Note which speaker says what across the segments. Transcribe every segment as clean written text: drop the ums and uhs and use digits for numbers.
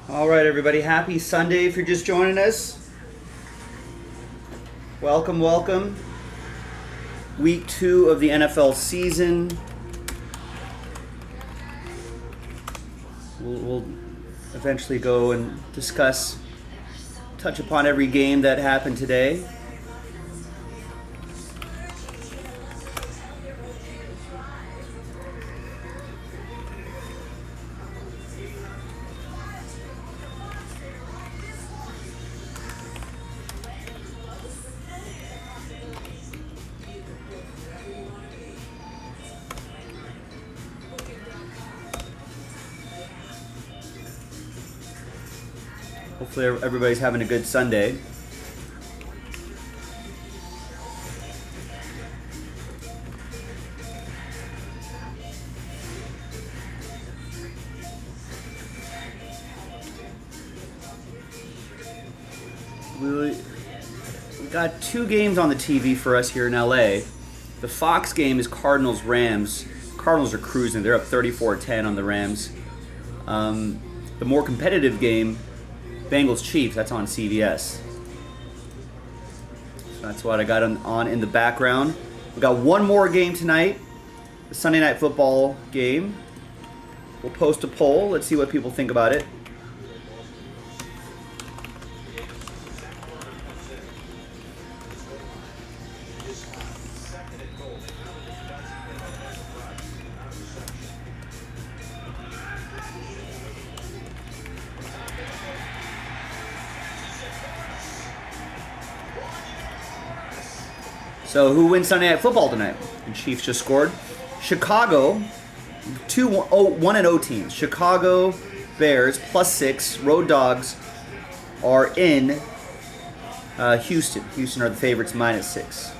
Speaker 1: All right, everybody. Happy Sunday if you're just joining us. Welcome, welcome. Week 2 of the NFL season. We'll eventually go and touch upon every game that happened today. Hopefully everybody's having a good Sunday. We got 2 games on the TV for us here in LA. The Fox game is Cardinals-Rams. Cardinals are cruising. They're up 34-10 on the Rams. The more competitive game, Bengals-Chiefs, that's on CBS. So that's what I got on in the background. We got one more game tonight, the Sunday Night Football game. We'll post a poll. Let's see what people think about it. So who wins Sunday Night Football tonight? The Chiefs just scored. Chicago, 1-0 teams. Chicago Bears +6. Road Dogs are in Houston. Houston are the favorites -6.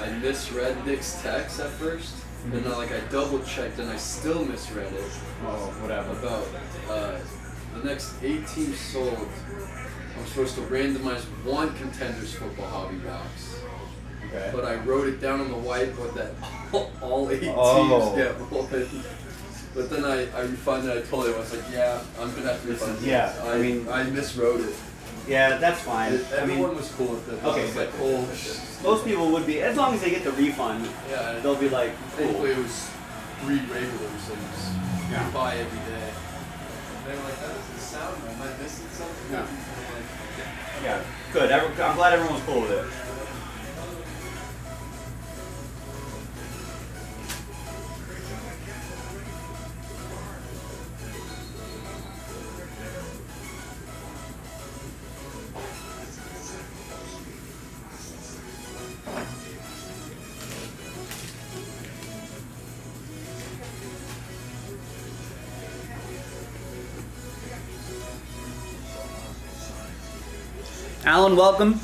Speaker 2: I misread Nick's text at first, and then I double checked and I still misread it.
Speaker 1: Oh, whatever.
Speaker 2: About the next 8 teams sold, I'm supposed to randomize one Contenders football hobby box.
Speaker 1: Okay.
Speaker 2: But I wrote it down on the whiteboard that all 8 teams get one. But then I refunded it. I told him, I was like, yeah, I'm going to have to refund it.
Speaker 1: Yeah,
Speaker 2: I miswrote it.
Speaker 1: Yeah, that's fine.
Speaker 2: Everyone was cool with it.
Speaker 1: Okay,
Speaker 2: like, oh,
Speaker 1: most people would be, as long as they get the refund,
Speaker 2: yeah,
Speaker 1: they'll be like, cool.
Speaker 2: Thankfully it was 3 regulars and you buy every day. They were like, that doesn't sound right. Am I missing something?
Speaker 1: No.
Speaker 2: I'm like,
Speaker 1: Yeah, good. I'm glad everyone was cool with it. Alan, welcome.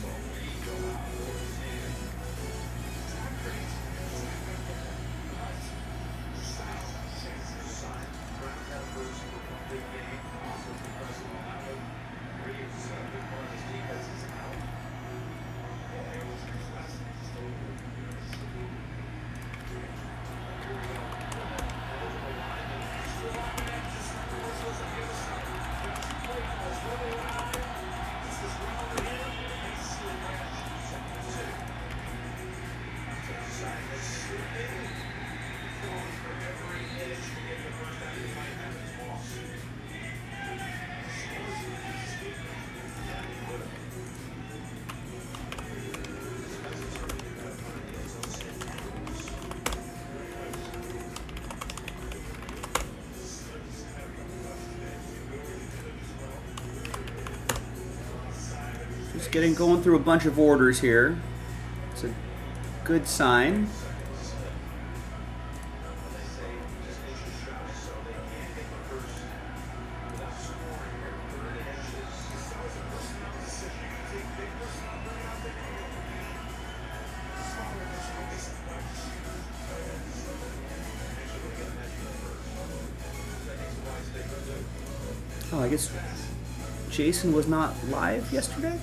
Speaker 1: Just going through a bunch of orders here. It's a good sign. Oh, I guess Jason was not live yesterday?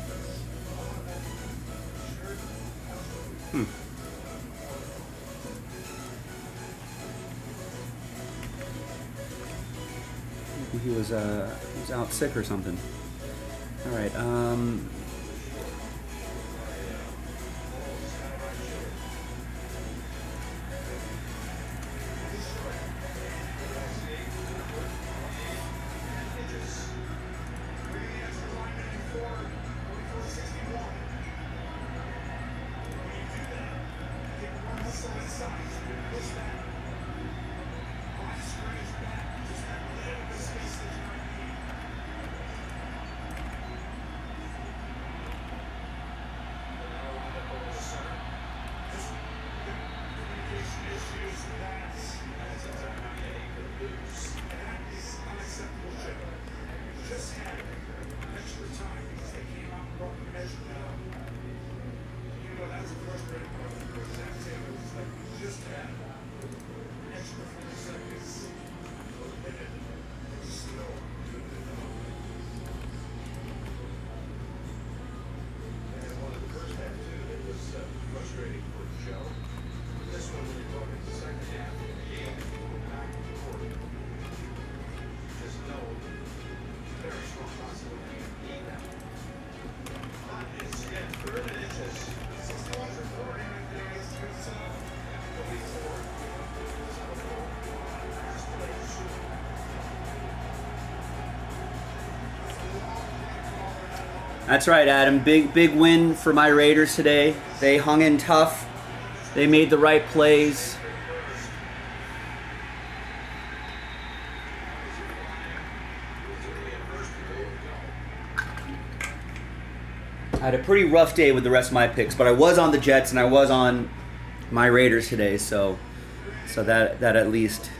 Speaker 1: Maybe he was out sick or something. All right. That's right, Adam. Big win for my Raiders today. They hung in tough. They made the right plays. I had a pretty rough day with the rest of my picks, but I was on the Jets and I was on my Raiders today, so that at least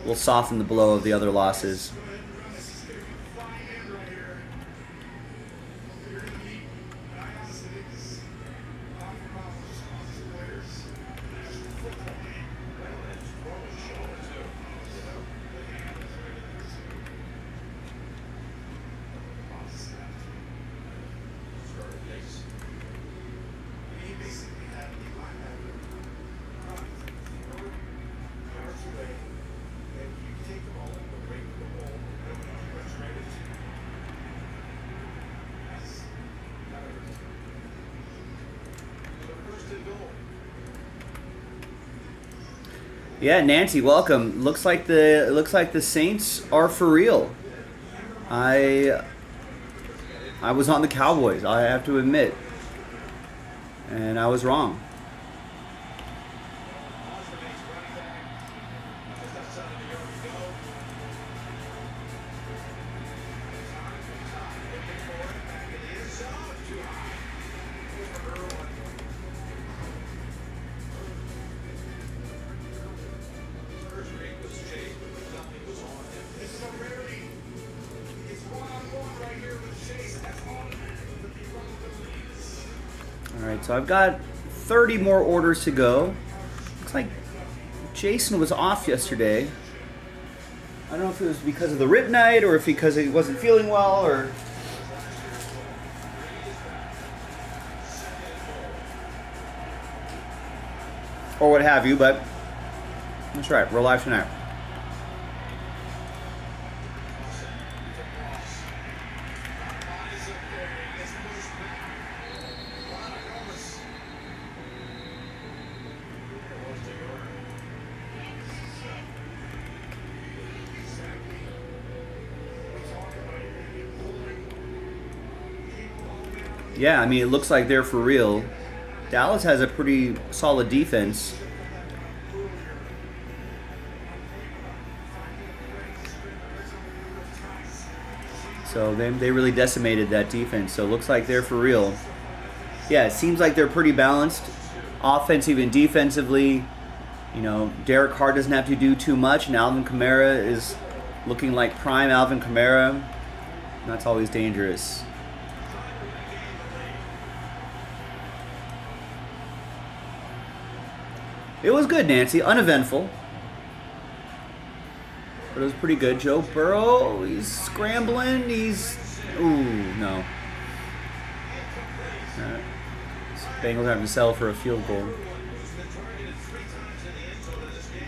Speaker 1: will soften the blow of the other losses. Yeah, Nancy, welcome. Looks like the Saints are for real. I was on the Cowboys, I have to admit, and I was wrong. Alright, so I've got 30 more orders to go. Looks like Jason was off yesterday. I don't know if it was because of the rib night or if because he wasn't feeling well or what have you, but that's right, we're live tonight. Yeah, I mean, it looks like they're for real. Dallas has a pretty solid defense. So they really decimated that defense. So it looks like they're for real. Yeah, it seems like they're pretty balanced, offensive and defensively. You know, Derek Carr doesn't have to do too much, and Alvin Kamara is looking like prime Alvin Kamara. And that's always dangerous. It was good, Nancy. Uneventful. But it was pretty good. Joe Burrow, he's scrambling. Ooh, no. Bengals having to settle for a field goal.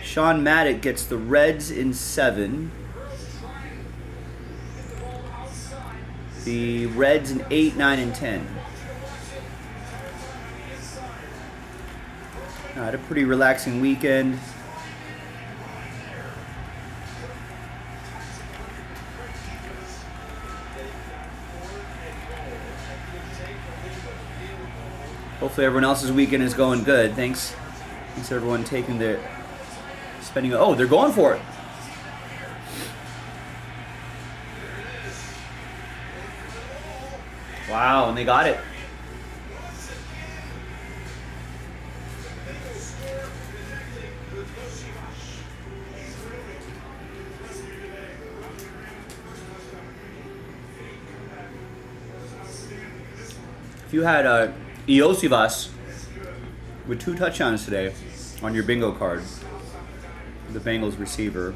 Speaker 1: Sean Maddock gets the Reds in 7. The Reds in 8, 9, and 10. I had a pretty relaxing weekend. Hopefully everyone else's weekend is going good. Thanks everyone spending. Oh, they're going for it. Wow, and they got it. If you had Iosivas with 2 touchdowns today on your bingo card, the Bengals receiver,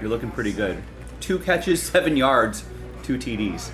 Speaker 1: you're looking pretty good. 2 catches, 7 yards, 2 TDs.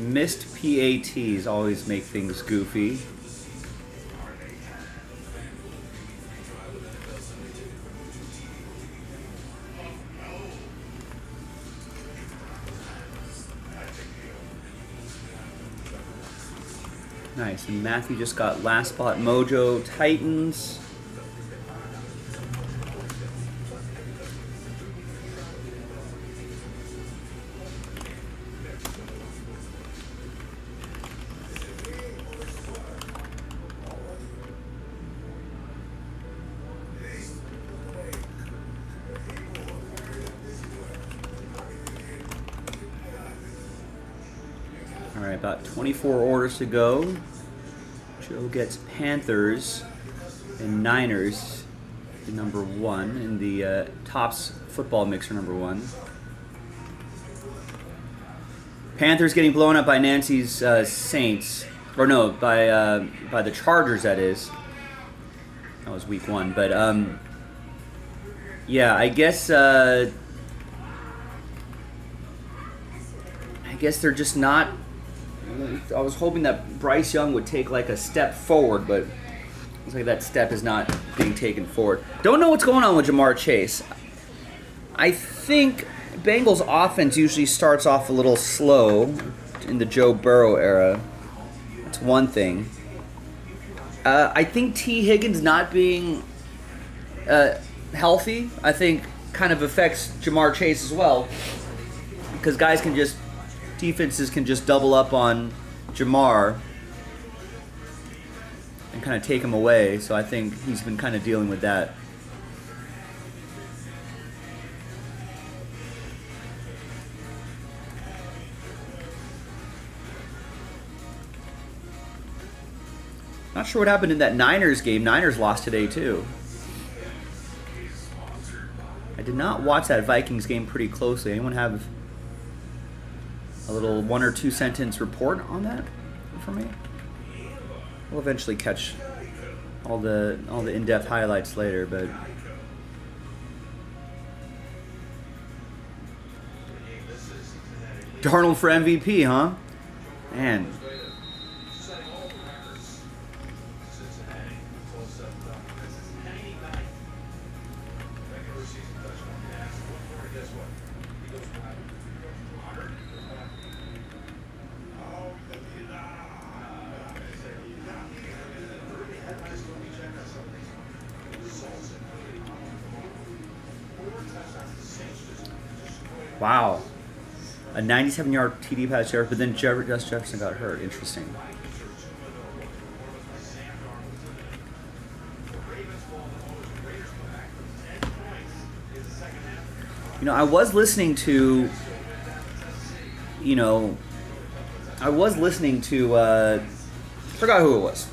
Speaker 1: Missed PATs always make things goofy. Nice, and Matthew just got last spot Mojo Titans. All right, about 24 orders to go. Joe gets Panthers and Niners in number 1 in the Topps football mixer number 1. Panthers getting blown up by Nancy's Saints, or no, by the Chargers. That is. That was week 1, but yeah, I guess they're just not. I was hoping that Bryce Young would take like a step forward, but looks like that step is not being taken forward. Don't know what's going on with Jamar Chase. I think Bengals offense usually starts off a little slow in the Joe Burrow era. That's one thing. I think T. Higgins not being healthy, I think kind of affects Jamar Chase as well, because defenses can just double up on Jamar and kind of take him away. So I think he's been kind of dealing with that. Not sure what happened in that Niners game. Niners lost today too. I did not watch that Vikings game pretty closely. Anyone have a little 1 or 2 sentence report on that for me? We'll eventually catch all the in-depth highlights later, but Darnold for MVP, huh? Man. Wow. A 97-yard TD pass sheriff, but then Gus Jefferson got hurt. Interesting. I was listening to, forgot who it was,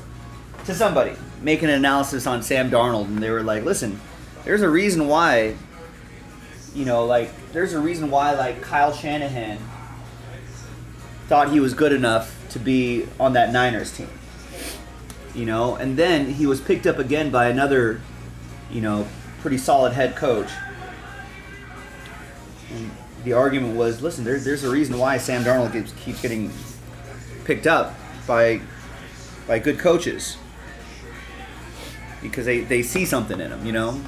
Speaker 1: to somebody making an analysis on Sam Darnold, and they were like, listen, there's a reason why, Kyle Shanahan thought he was good enough to be on that Niners team. And then he was picked up again by another, pretty solid head coach. And the argument was, listen, there's a reason why Sam Darnold keeps getting picked up by good coaches. Because they see something in him,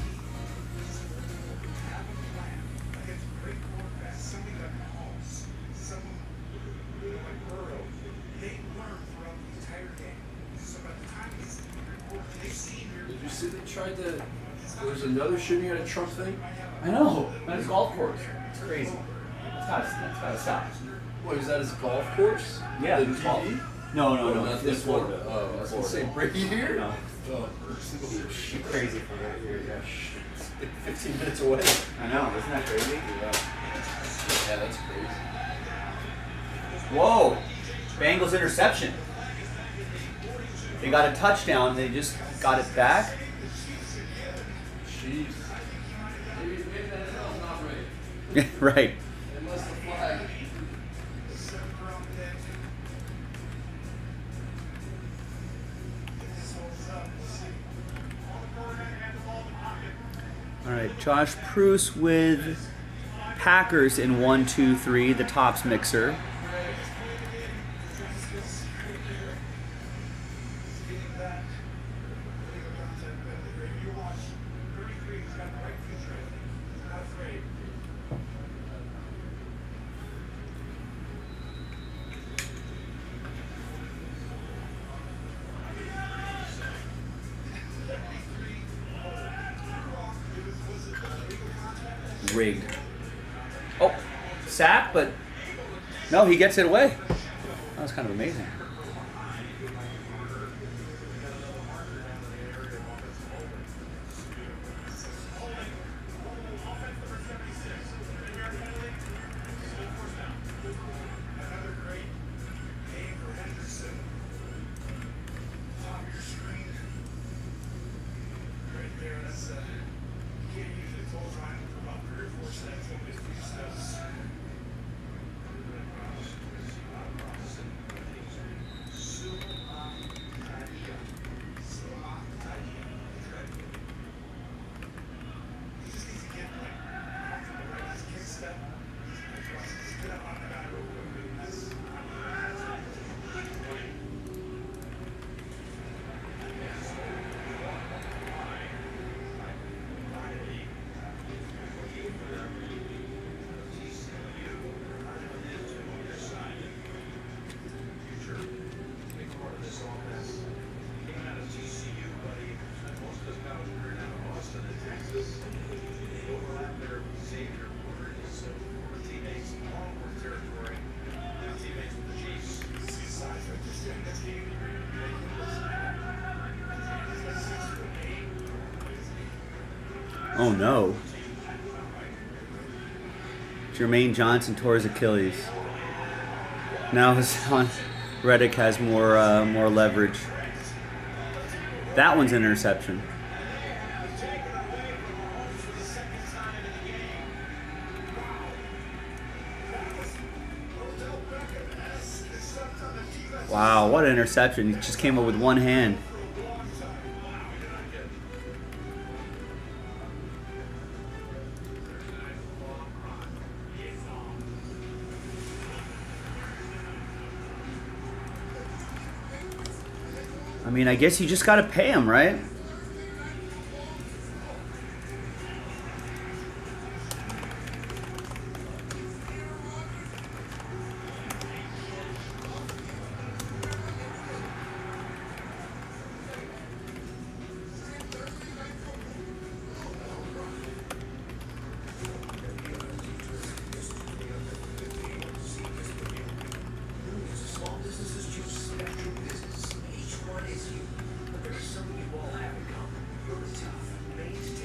Speaker 2: There's another shooting at a Trump thing?
Speaker 1: I know. At his golf course. It's crazy. It's gotta stop.
Speaker 2: Wait, is that his golf course?
Speaker 1: Yeah.
Speaker 2: The TV?
Speaker 1: No.
Speaker 2: Not this Florida. Oh, I was going to say, Brady here?
Speaker 1: No.
Speaker 2: Oh.
Speaker 1: Crazy for right here, yeah.
Speaker 2: It's like 15 minutes away.
Speaker 1: I know. Isn't that crazy?
Speaker 2: Yeah, that's crazy.
Speaker 1: Whoa. Bengals interception. They got a touchdown. They just got it back.
Speaker 2: Jeez. Maybe that hell's not right.
Speaker 1: Right.
Speaker 2: They must have flagged.
Speaker 1: All right, Josh Pruce with Packers in 1, 2, 3, the Topps mixer. rigged. Oh, sack, but no, he gets it away. That was kind of amazing. Oh no. Jermaine Johnson tore his Achilles. Now Hassan Reddick has more leverage. That one's an interception. Wow, what an interception. He just came up with one hand. I mean, I guess you just got to pay him, right?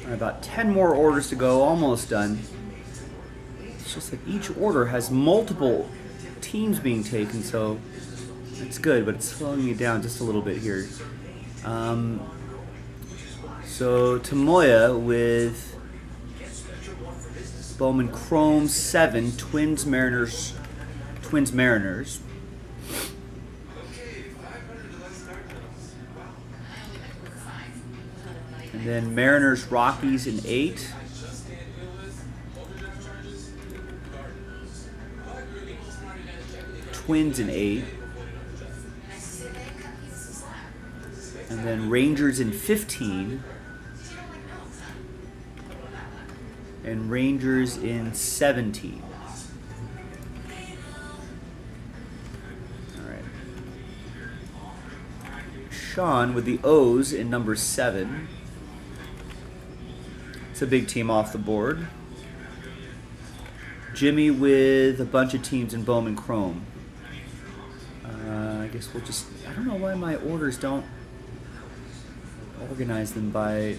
Speaker 1: About 10 more orders to go, almost done. It's just that each order has multiple teams being taken, so it's good, but it's slowing me down just a little bit here. So Tamoya with Bowman Chrome 7, Twins Mariners. And then Mariners Rockies in 8. Twins in 8. And then Rangers in 15. And Rangers in 17. All right. Sean with the O's in number 7. It's a big team off the board. Jimmy with a bunch of teams in Bowman Chrome. I guess we'll just... I don't know why my orders don't organize them by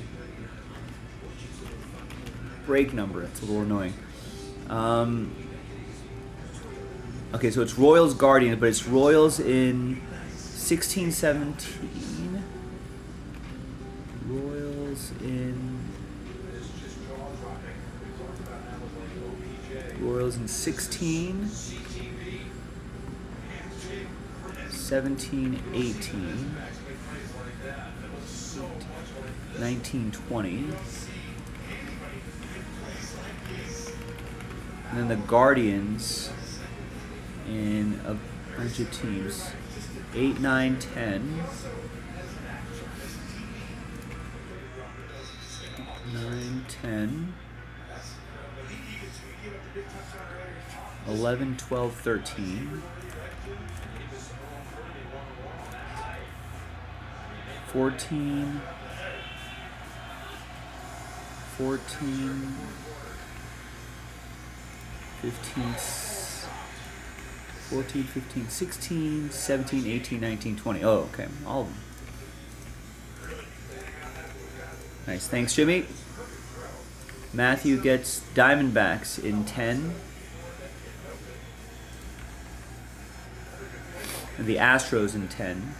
Speaker 1: break number. It's a little annoying. Okay, so it's Royals Guardians, but it's Royals in 16, 17. Royals in 16, 17, 18, 19, 20. And then the Guardians in a bunch of teams. 8, 9, 10. 9, 10. 11, 12, 13. 14. 14. 15, 14, 15, 16, 17, 18, 19, 20. Oh, okay. All of them. Nice. Thanks, Jimmy. Matthew gets Diamondbacks in 10. And the Astros in 10.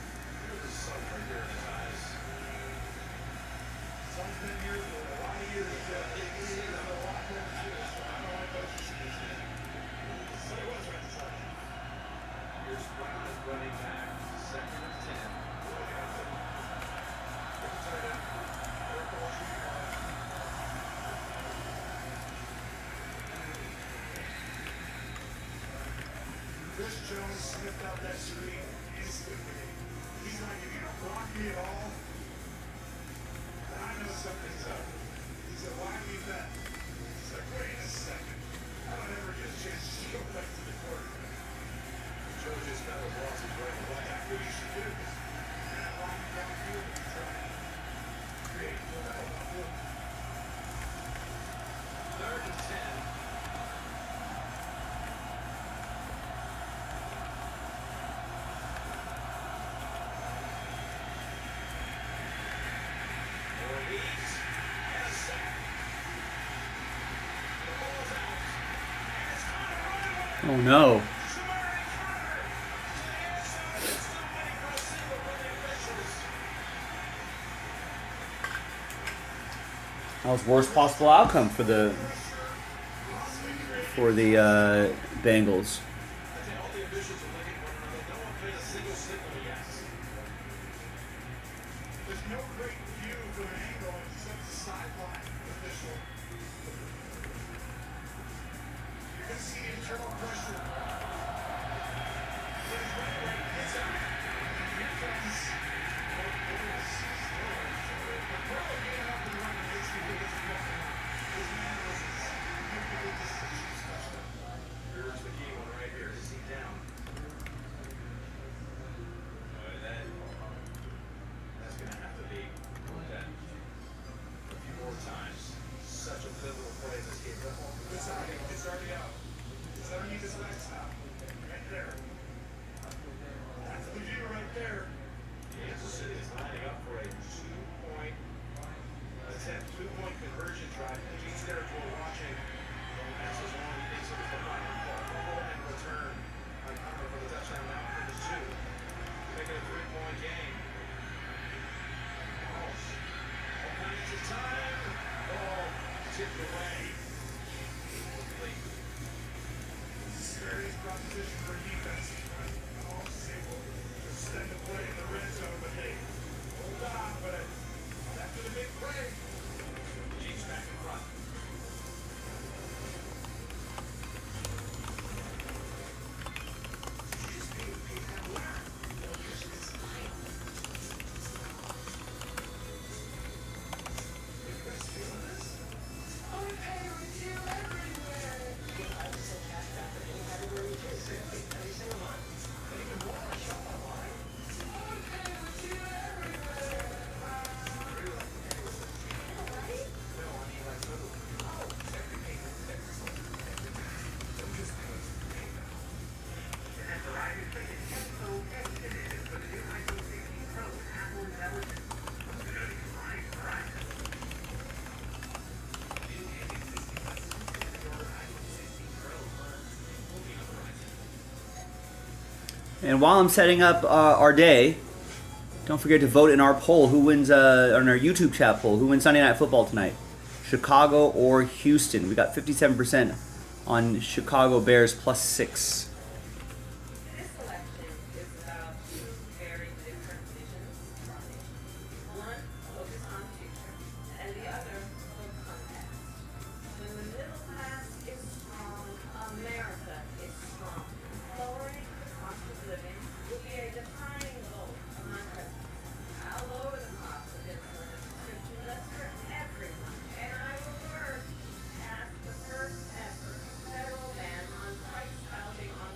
Speaker 1: Oh no. That was worst possible outcome for the Bengals. And while I'm setting up our day, don't forget to vote in our poll. Who wins, on our YouTube chat poll, who wins Sunday Night Football tonight? Chicago or Houston? We got 57% on Chicago Bears +6.
Speaker 3: This selection is about two very different visions from it. One focus on future, and the other focus on past. When the middle class is strong, America is strong. Lowering the cost of living will be a defining goal of my president. I'll lower the cost of insulin and prescription drugs for everyone, and I will first pass the first ever federal ban on price gouging on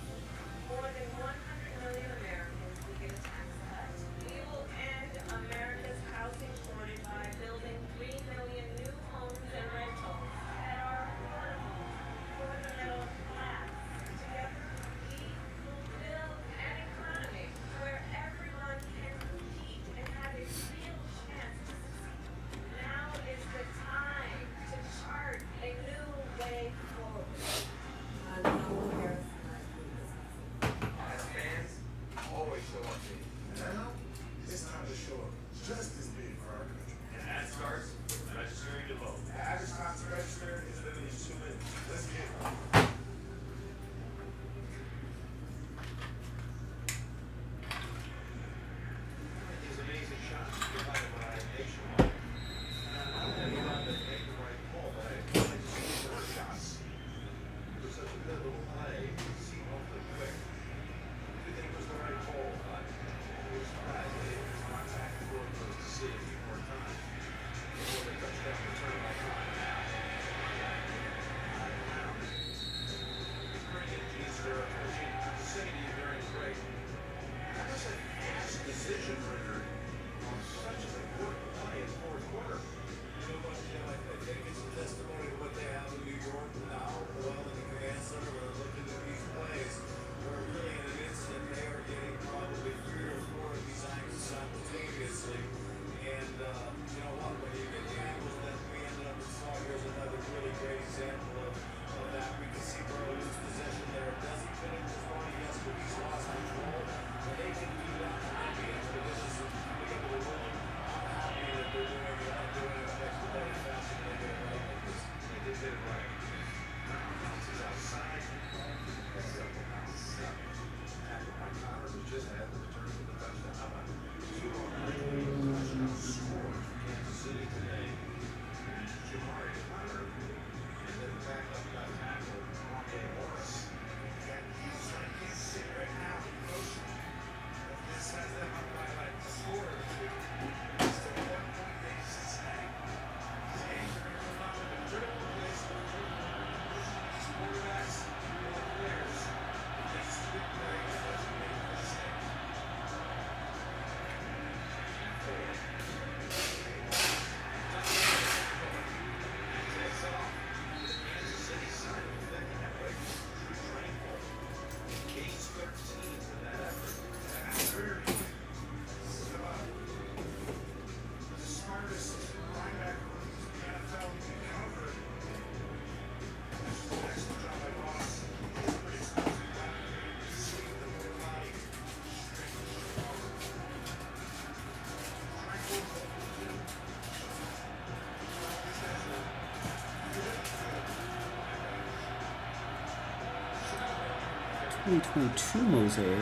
Speaker 1: 2022 Mosaic.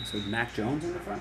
Speaker 1: So Mac Jones in the front.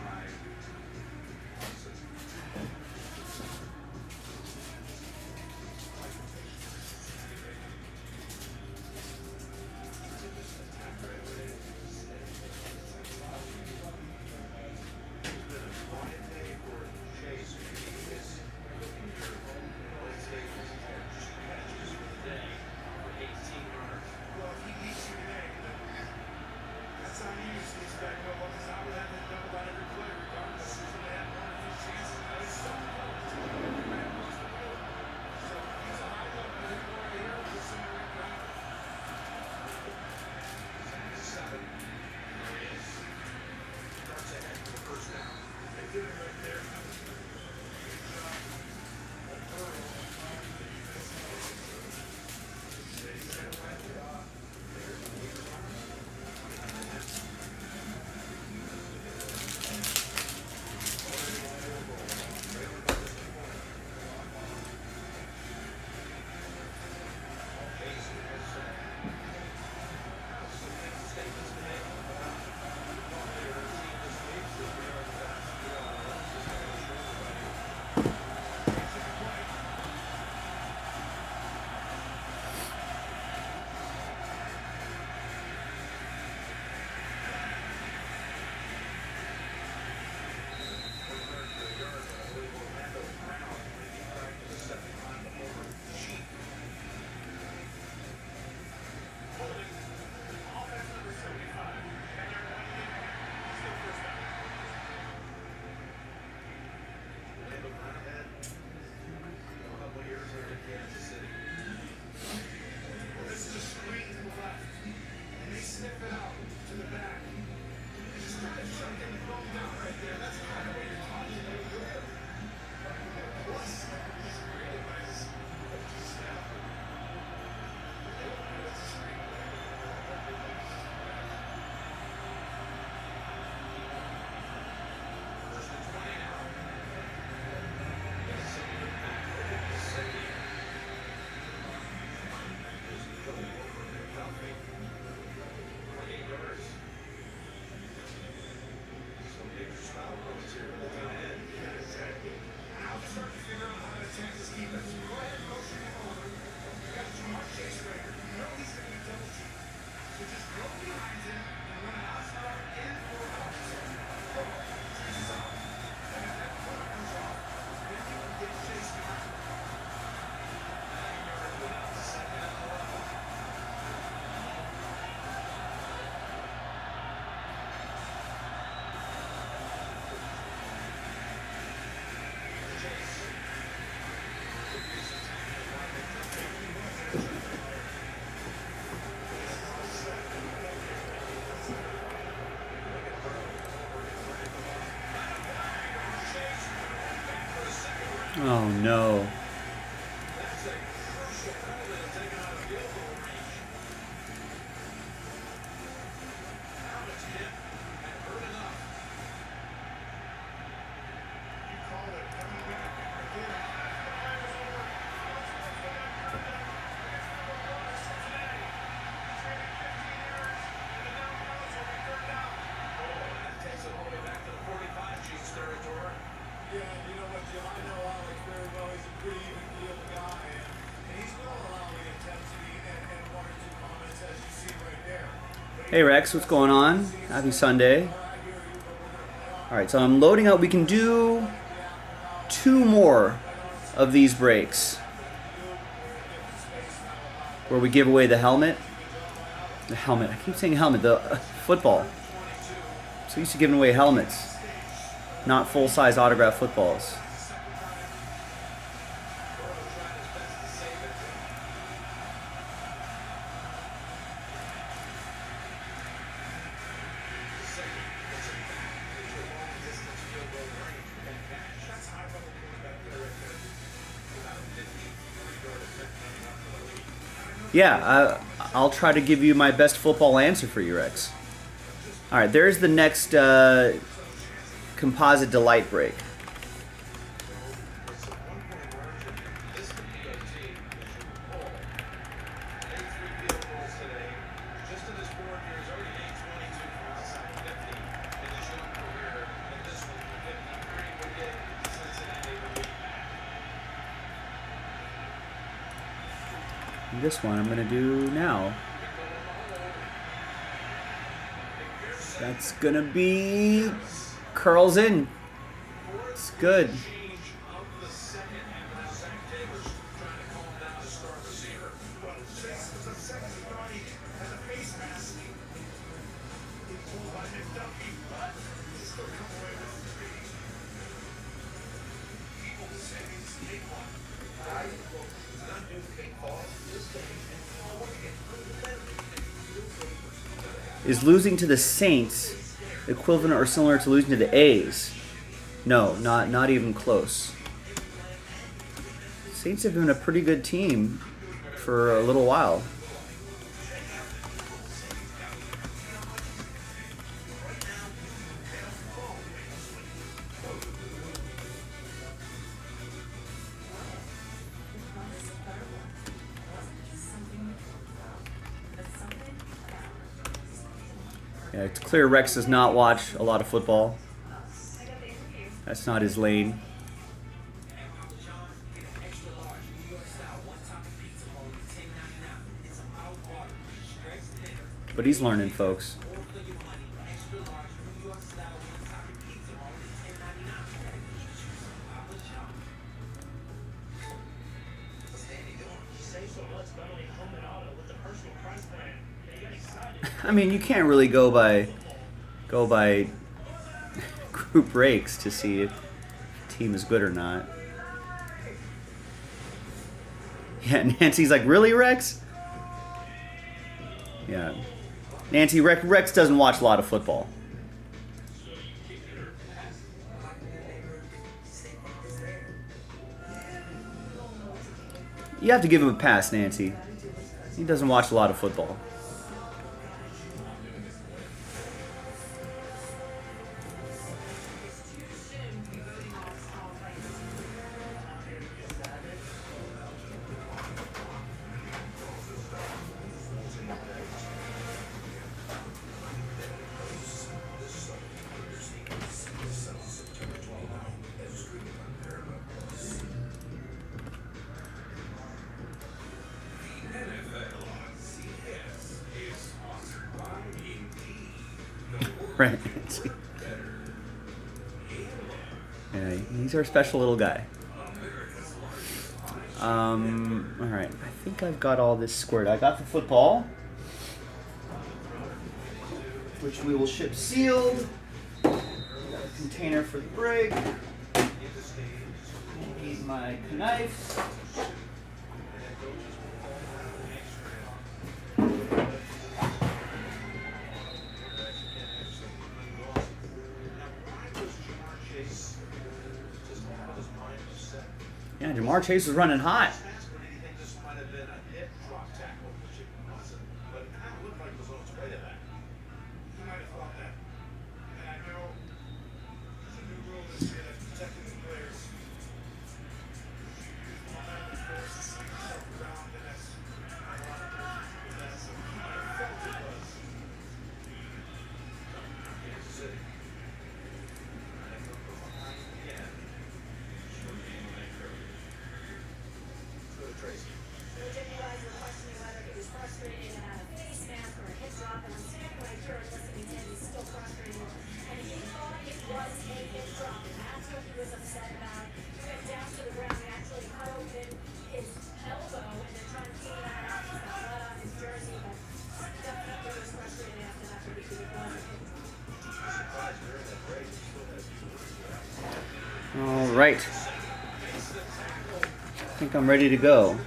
Speaker 1: Oh no. Hey Rex, what's going on? Happy Sunday. Alright, so I'm loading up. We can do 2 more of these breaks where we give away the helmet. The helmet. I keep saying helmet. The football. So used to giving away helmets, not full-size autographed footballs. Yeah, I'll try to give you my best football answer for you, Rex. All right, there's the next composite delight break. This one I'm going to do now. That's going to be curls in. It's good. Is losing to the Saints equivalent or similar to losing to the A's? No, not even close. Saints have been a pretty good team for a little while. Yeah, it's clear Rex does not watch a lot of football. That's not his lane. But he's learning, folks. I mean, you can't really go by group breaks to see if the team is good or not. Yeah, Nancy's like, really, Rex? Yeah. Nancy, Rex doesn't watch a lot of football. You have to give him a pass, Nancy. He doesn't watch a lot of football. Right. Yeah, he's our special little guy. Alright, I think I've got all this squared. I got the football, which we will ship sealed. Got a container for the break. Need my knife. Yeah, Jamar Chase is running hot. All right. I think I'm ready to go.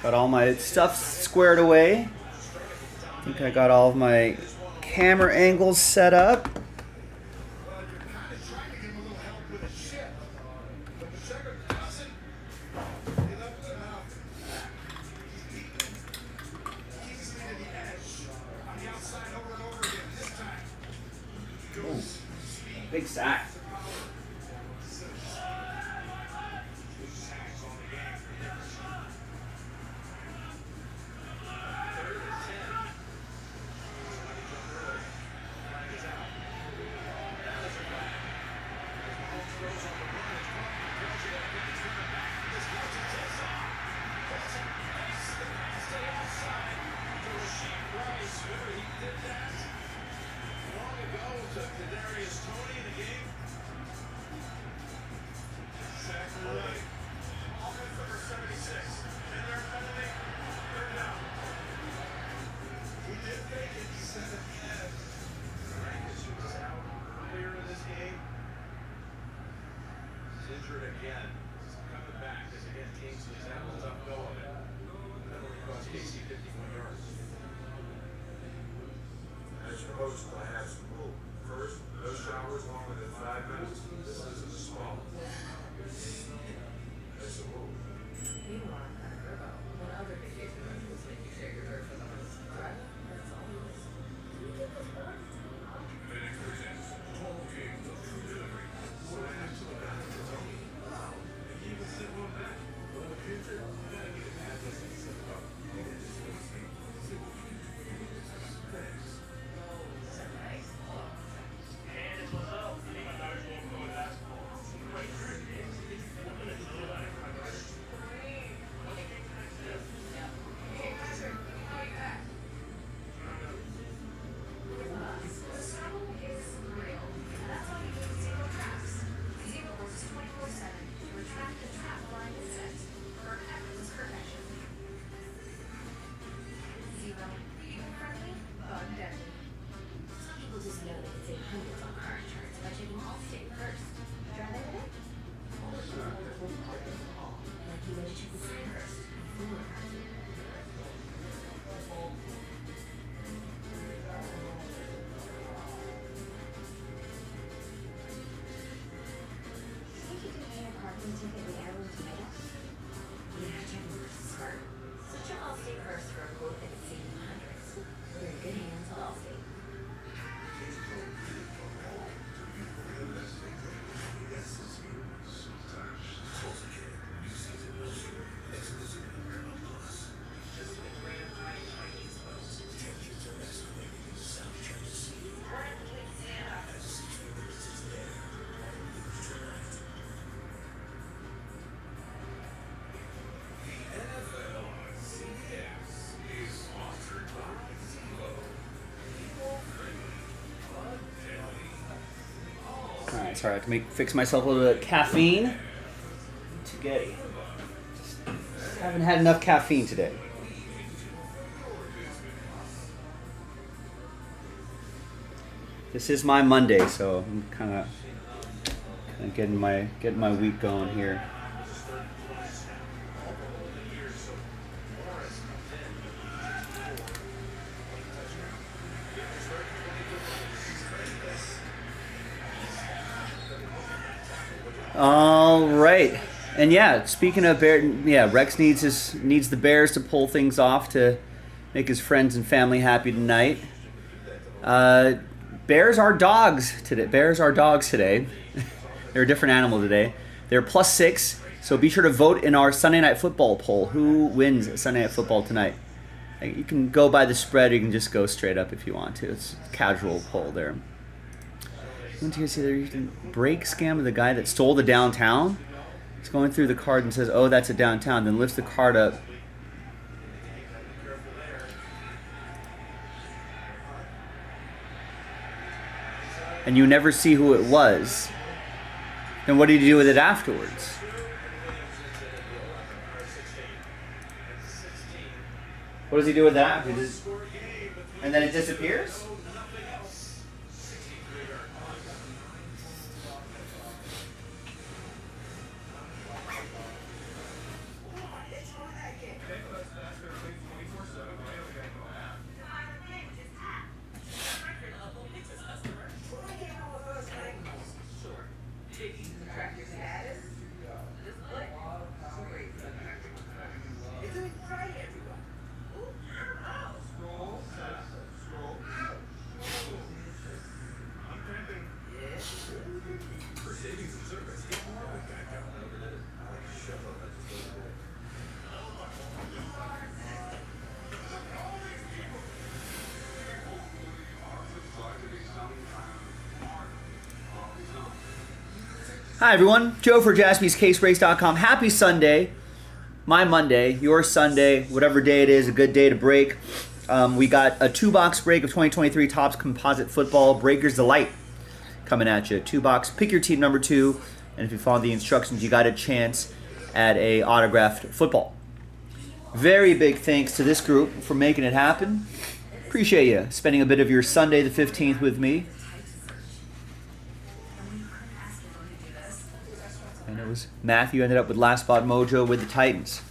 Speaker 1: Got all my stuff squared away. I think I got all of my camera angles set up. Ooh, big sack. Alright, sorry, I have to fix myself a little bit of caffeine to get. Haven't had enough caffeine today. This is my Monday, so I'm kind of getting my week going here. All right, and yeah, speaking of Rex needs the Bears to pull things off to make his friends and family happy tonight. Bears are dogs today. They're a different animal today. They're +6, so be sure to vote in our Sunday Night Football poll. Who wins Sunday Night Football tonight? You can go by the spread, or you can just go straight up if you want to. It's a casual poll there. You want to see the break scam of the guy that stole the downtown? He's going through the card and says, "Oh, that's a downtown," then lifts the card up. And you never see who it was. Then what did you do with it afterwards? What does he do with that? And then it disappears? Hi everyone, Joe for JaspysCaseBreaks.com. Happy Sunday. My Monday, your Sunday, whatever day it is, a good day to break. We got a 2-box break of 2023 Topps Composite Football Breakers Delight coming at you. 2-box, pick your team number 2, and if you follow the instructions, you got a chance at a autographed football. Very big thanks to this group for making it happen. Appreciate you spending a bit of your Sunday the 15th with me. And it was Matthew ended up with Last Spot Mojo with the Titans.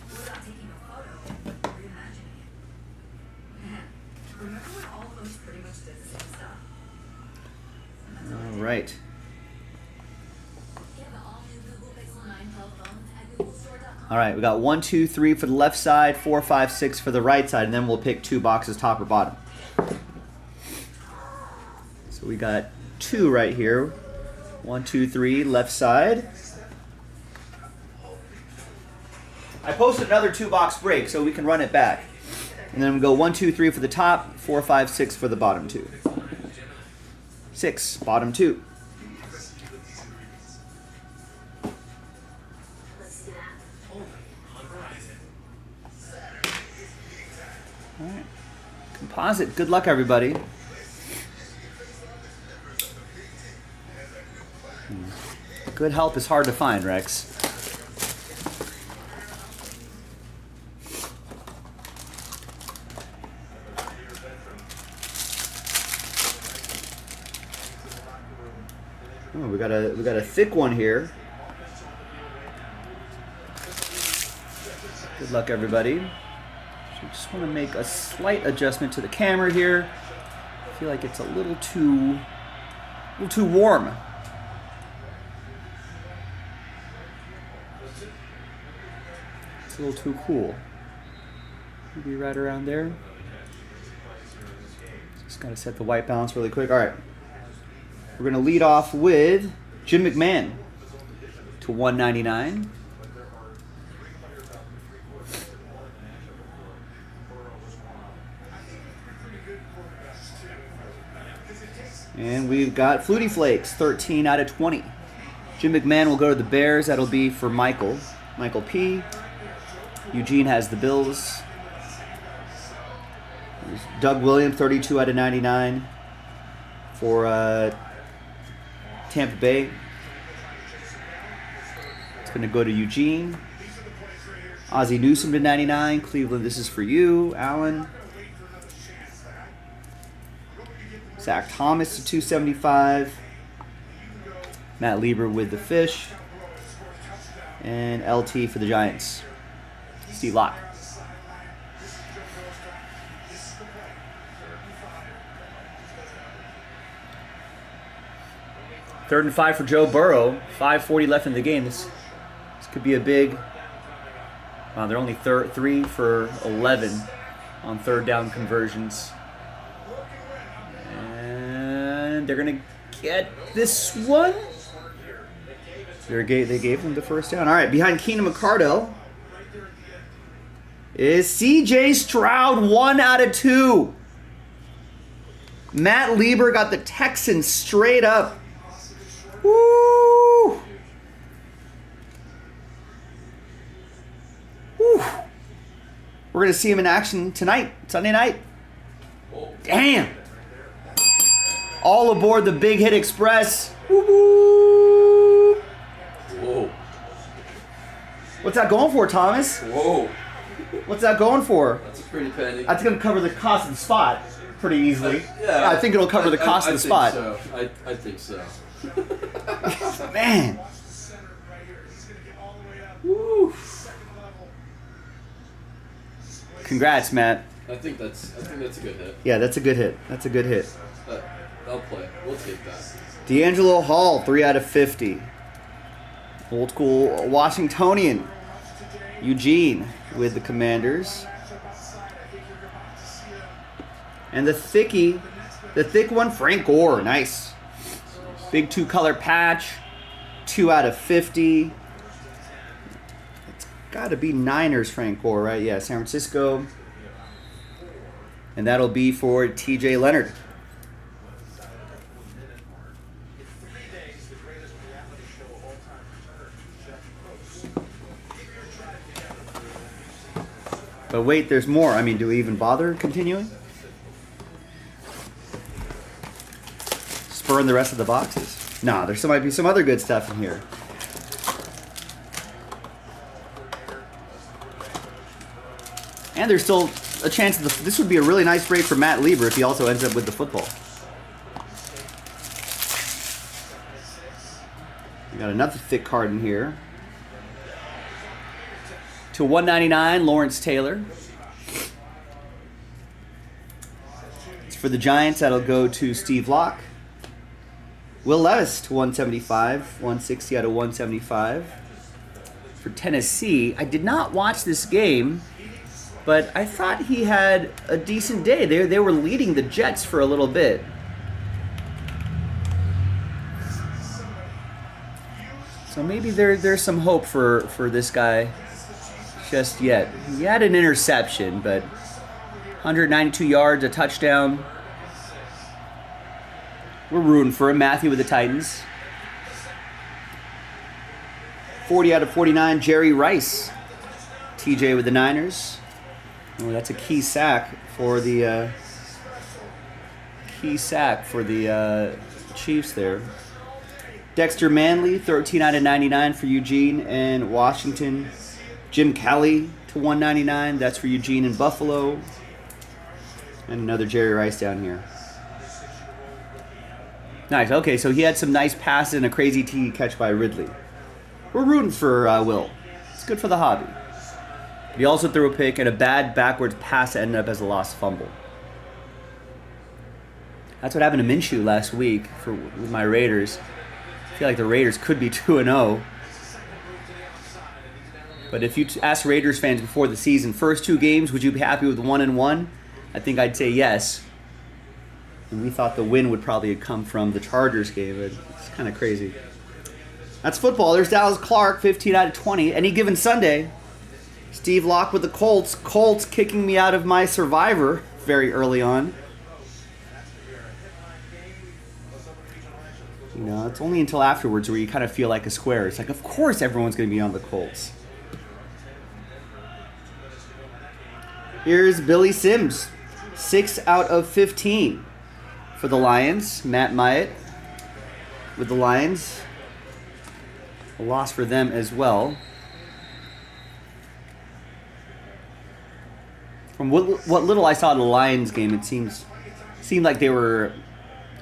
Speaker 1: All right. All right, we got 1, 2, 3 for the left side, 4, 5, 6 for the right side, and then we'll pick 2 boxes, top or bottom. So we got 2 right here. 1, 2, 3, left side. I posted another 2-box break, so we can run it back. And then we go 1, 2, 3 for the top, 4, 5, 6 for the bottom 2. 6, bottom 2. All right. Composite. Good luck, everybody. Good help is hard to find, Rex. Oh, we got a thick one here. Good luck, everybody. So just want to make a slight adjustment to the camera here. I feel like it's a little too warm. It's a little too cool. Maybe right around there. Just gotta set the white balance really quick. All right. We're going to lead off with Jim McMahon to 199. And we've got Flutie Flakes, 13 out of 20. Jim McMahon will go to the Bears. That'll be for Michael P. Eugene has the Bills. There's Doug Williams, 32 out of 99 for Tampa Bay. It's going to go to Eugene. Ozzie Newsome to 99. Cleveland, this is for you, Alan. Zach Thomas to 275. Matt Lieber with the Fish. And LT for the Giants. Steve Locke. Third and 5 for Joe Burrow. 5:40 left in the game. This could be a big. Wow, they're only 3 for 11 on third down conversions. And they're going to get this one. They gave him the first down. All right, behind Keenan McCardell is C.J. Stroud, 1 out of 2. Matt Lieber got the Texans straight up. Woo! Woo! We're going to see him in action tonight, Sunday night. Damn! All aboard the Big Hit Express. Woo-hoo!
Speaker 2: Whoa.
Speaker 1: What's that going for, Thomas?
Speaker 2: Whoa.
Speaker 1: What's that going for?
Speaker 2: That's a pretty penny.
Speaker 1: That's going to cover the cost of the spot pretty easily.
Speaker 2: Yeah.
Speaker 1: I think it'll cover the cost of the spot.
Speaker 2: So. I think so.
Speaker 1: Man. Woo. Congrats, Matt.
Speaker 2: I think that's a good hit.
Speaker 1: Yeah, that's a good hit. That's a good hit.
Speaker 2: I'll play. We'll take that.
Speaker 1: D'Angelo Hall, 3 out of 50. Old school Washingtonian. Eugene with the Commanders. And the thick one, Frank Gore. Nice. Big 2-color patch. 2 out of 50. It's got to be Niners, Frank Gore, right? Yeah, San Francisco. And that'll be for TJ Leonard. But wait, there's more. I mean, do we even bother continuing? Just burn the rest of the boxes. Nah, there might be some other good stuff in here. And there's still a chance that this would be a really nice break for Matt Lieber if he also ends up with the football. We got another thick card in here. To 199, Lawrence Taylor. It's for the Giants. That'll go to Steve Locke. Will Levis to 175. 160 out of 175. For Tennessee, I did not watch this game, but I thought he had a decent day. They were leading the Jets for a little bit. So maybe there's some hope for this guy just yet. He had an interception, but 192 yards, a touchdown. We're rooting for him. Matthew with the Titans. 40 out of 49, Jerry Rice. TJ with the Niners. Oh, that's a key sack for the Chiefs there. Dexter Manley, 13 out of 99 for Eugene and Washington. Jim Kelly to 199. That's for Eugene and Buffalo. And another Jerry Rice down here. Nice. Okay, so he had some nice passes and a crazy TD catch by Ridley. We're rooting for Will. It's good for the hobby. He also threw a pick and a bad backwards pass that ended up as a lost fumble. That's what happened to Minshew last week with my Raiders. I feel like the Raiders could be 2-0. But if you ask Raiders fans before the season, first 2 games, would you be happy with 1-1? I think I'd say yes. And we thought the win would probably come from the Chargers game. It's kind of crazy. That's football. There's Dallas Clark, 15 out of 20. Any given Sunday. Steve Locke with the Colts. Colts kicking me out of my Survivor very early on. You know, it's only until afterwards where you kind of feel like a square. It's like, of course everyone's going to be on the Colts. Here's Billy Sims. 6 out of 15 for the Lions. Matt Myatt with the Lions. A loss for them as well. From what little I saw of the Lions game, it seemed like they were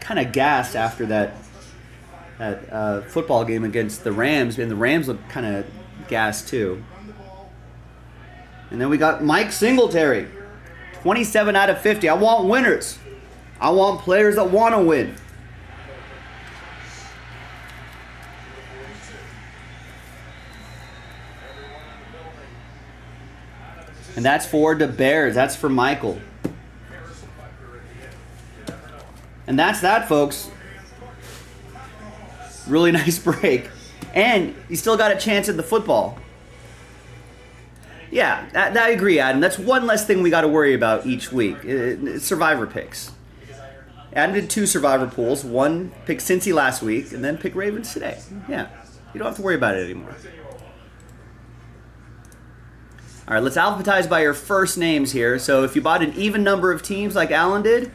Speaker 1: kind of gassed after that football game against the Rams, and the Rams looked kind of gassed too. And then we got Mike Singletary, 27 out of 50. I want winners. I want players that want to win. And that's for the Bears. That's for Michael. And that's that, folks. Really nice break. And you still got a chance at the football. Yeah, I agree, Adam. That's one less thing we got to worry about each week. Survivor picks. Adam did 2 Survivor pools. One picked Cincy last week, and then picked Ravens today. Yeah, you don't have to worry about it anymore. All right, let's alphabetize by your first names here. So if you bought an even number of teams like Alan did,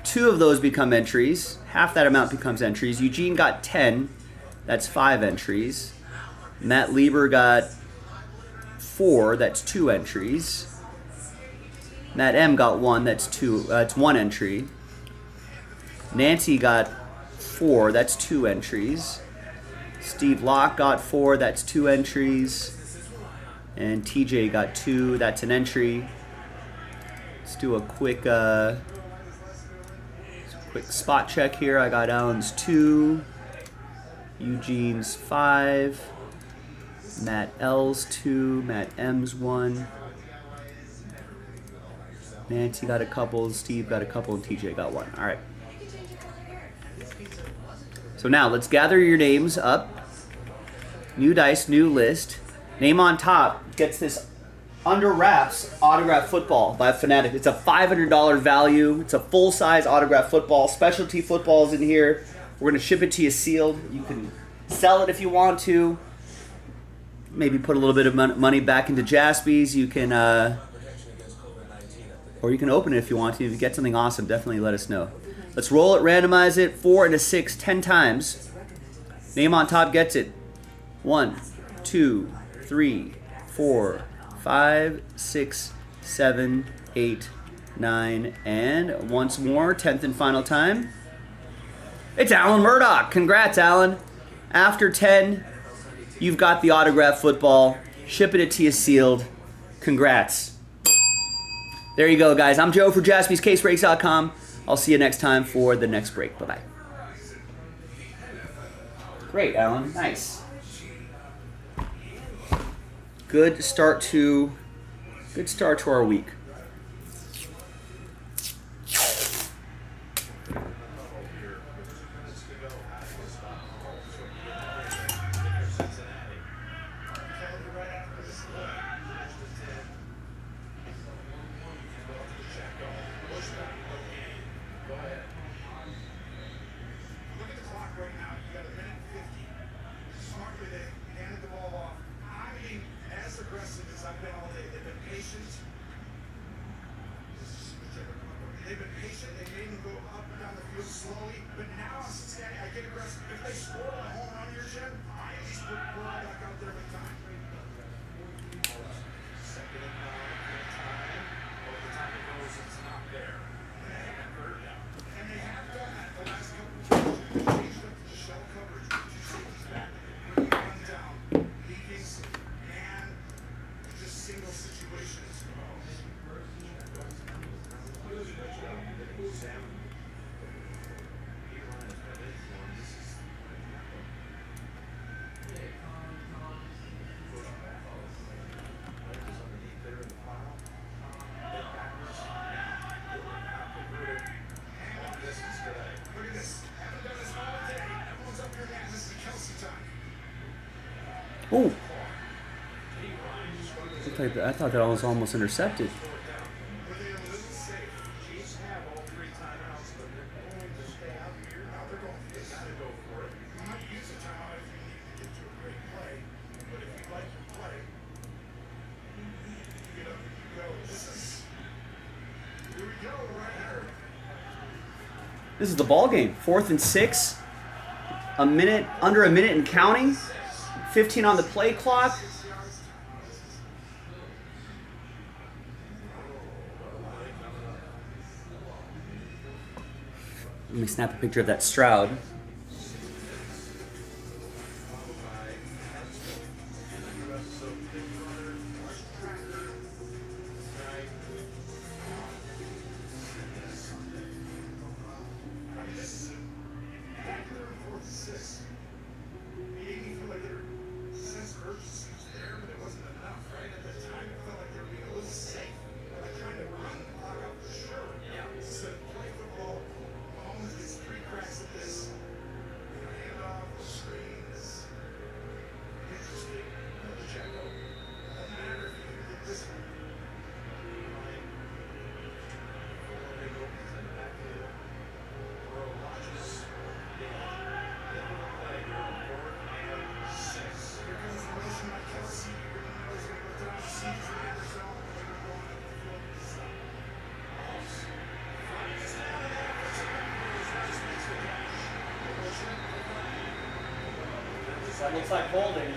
Speaker 1: 2 of those become entries. Half that amount becomes entries. Eugene got 10. That's 5 entries. Matt Lieber got 4. That's 2 entries. Matt M got 1. That's 2. That's 1 entry. Nancy got 4. That's 2 entries. Steve Locke got 4. That's 2 entries. And TJ got 2. That's an entry. Let's do a quick spot check here. I got Alan's 2. Eugene's 5. Matt L's 2. Matt M's 1. Nancy got a couple. Steve got a couple. And TJ got 1. All right. So now let's gather your names up. New dice, new list. Name on top gets this Under Wraps autographed football by Fanatic. It's a $500 value. It's a full-size autographed football. Specialty footballs in here. We're going to ship it to you sealed. You can sell it if you want to. Maybe put a little bit of money back into Jaspy's. You can, or you can open it if you want to. If you get something awesome, definitely let us know. Let's roll it, randomize it, 4 and a 6, 10 times. Name on top gets it. 1, 2, 3, 4, 5, 6, 7, 8, 9, and once more, 10th and final time. It's Alan Murdoch. Congrats, Alan. After 10, you've got the autographed football. Shipping it to you sealed. Congrats. There you go, guys. I'm Joe for JaspysCaseBreaks.com. I'll see you next time for the next break. Bye-bye. Great, Alan. Nice. Good start to our week.
Speaker 4: They've been patient. They made him go up and down the field slowly. But now, Cincinnati, I get aggressive. If they score a home run here, Jim, I at least put the ball back out there with time. Second and 9, time. Over the time it goes, it's not there. And third down. And they have done that the last couple of times. They've changed up the shell coverage. Two safeties back. Bring one down. Leaving man. Just single situations.
Speaker 1: Oh, I thought that was almost intercepted. This is the ball game. 4th and 6. Under a minute and counting. 15 on the play clock. Let me snap a picture of that Stroud. That looks like holding.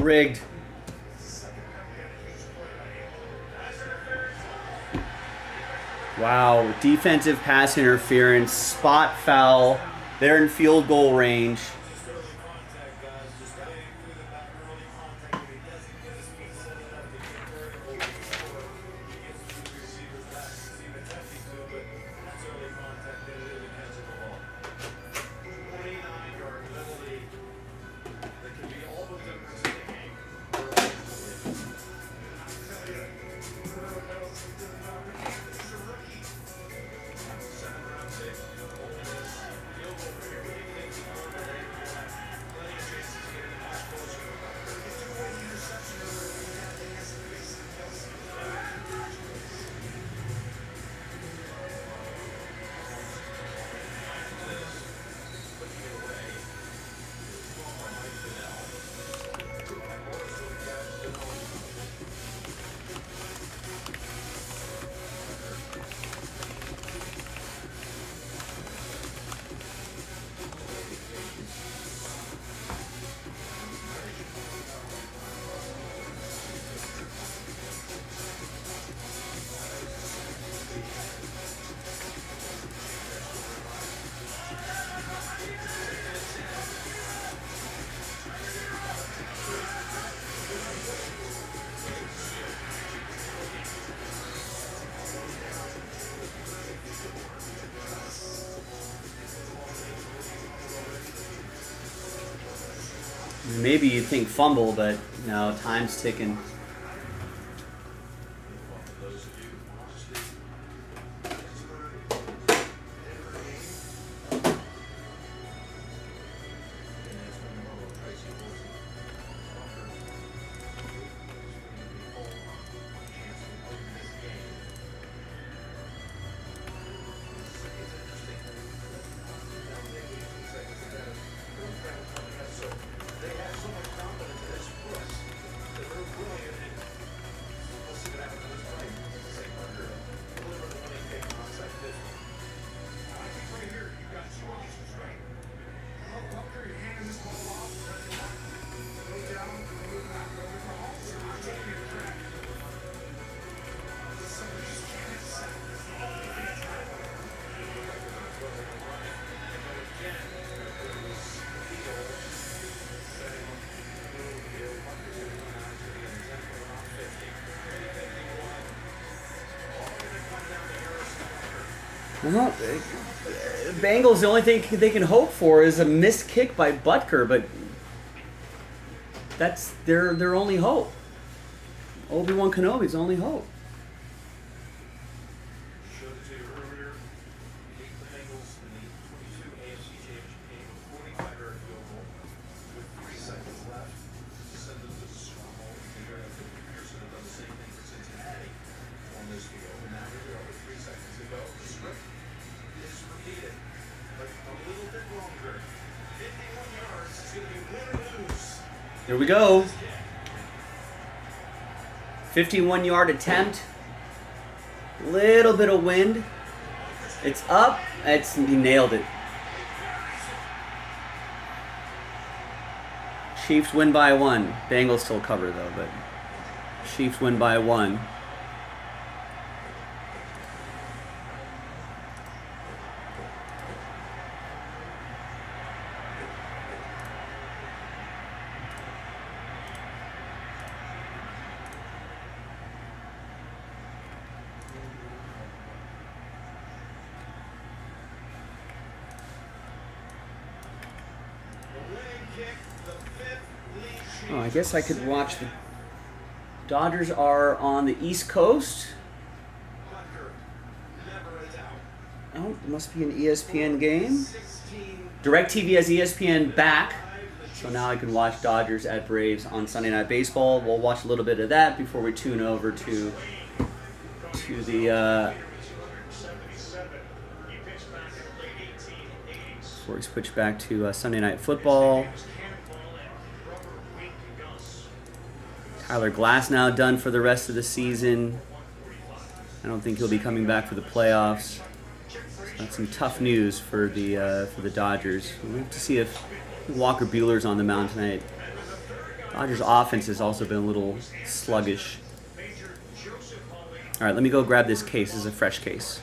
Speaker 1: rigged. Wow, defensive pass interference, spot foul. They're in field goal range. Maybe you'd think fumble, but no, time's ticking. Well, Bengals, the only thing they can hope for is a missed kick by Butker, but that's their only hope. Obi-Wan Kenobi's only hope.
Speaker 4: Showed it to you earlier. Beat the Bengals in the 22 AFC Championship game, a 45-yard field goal with 3 seconds left. Send them to the Super Bowl. Pearson have done the same thing for Cincinnati on this field. And now here we are with 3 seconds to go. The script is repeated, but a little bit longer. 51 yards is going to be win or lose.
Speaker 1: Here we go. 51-yard attempt. Little bit of wind. It's up. He nailed it. Chiefs win by 1. Bengals still cover though, but Chiefs win by 1. Oh, I guess I could watch the Dodgers are on the East Coast. Oh, it must be an ESPN game. DirecTV has ESPN back, so now I can watch Dodgers at Braves on Sunday Night Baseball. We'll watch a little bit of that before we tune over to the before we switch back to Sunday Night Football. Tyler Glass now done for the rest of the season. I don't think he'll be coming back for the playoffs. So that's some tough news for the Dodgers. We'll have to see if Walker Buehler's on the mound tonight. Dodgers offense has also been a little sluggish. All right, let me go grab this case. This is a fresh case.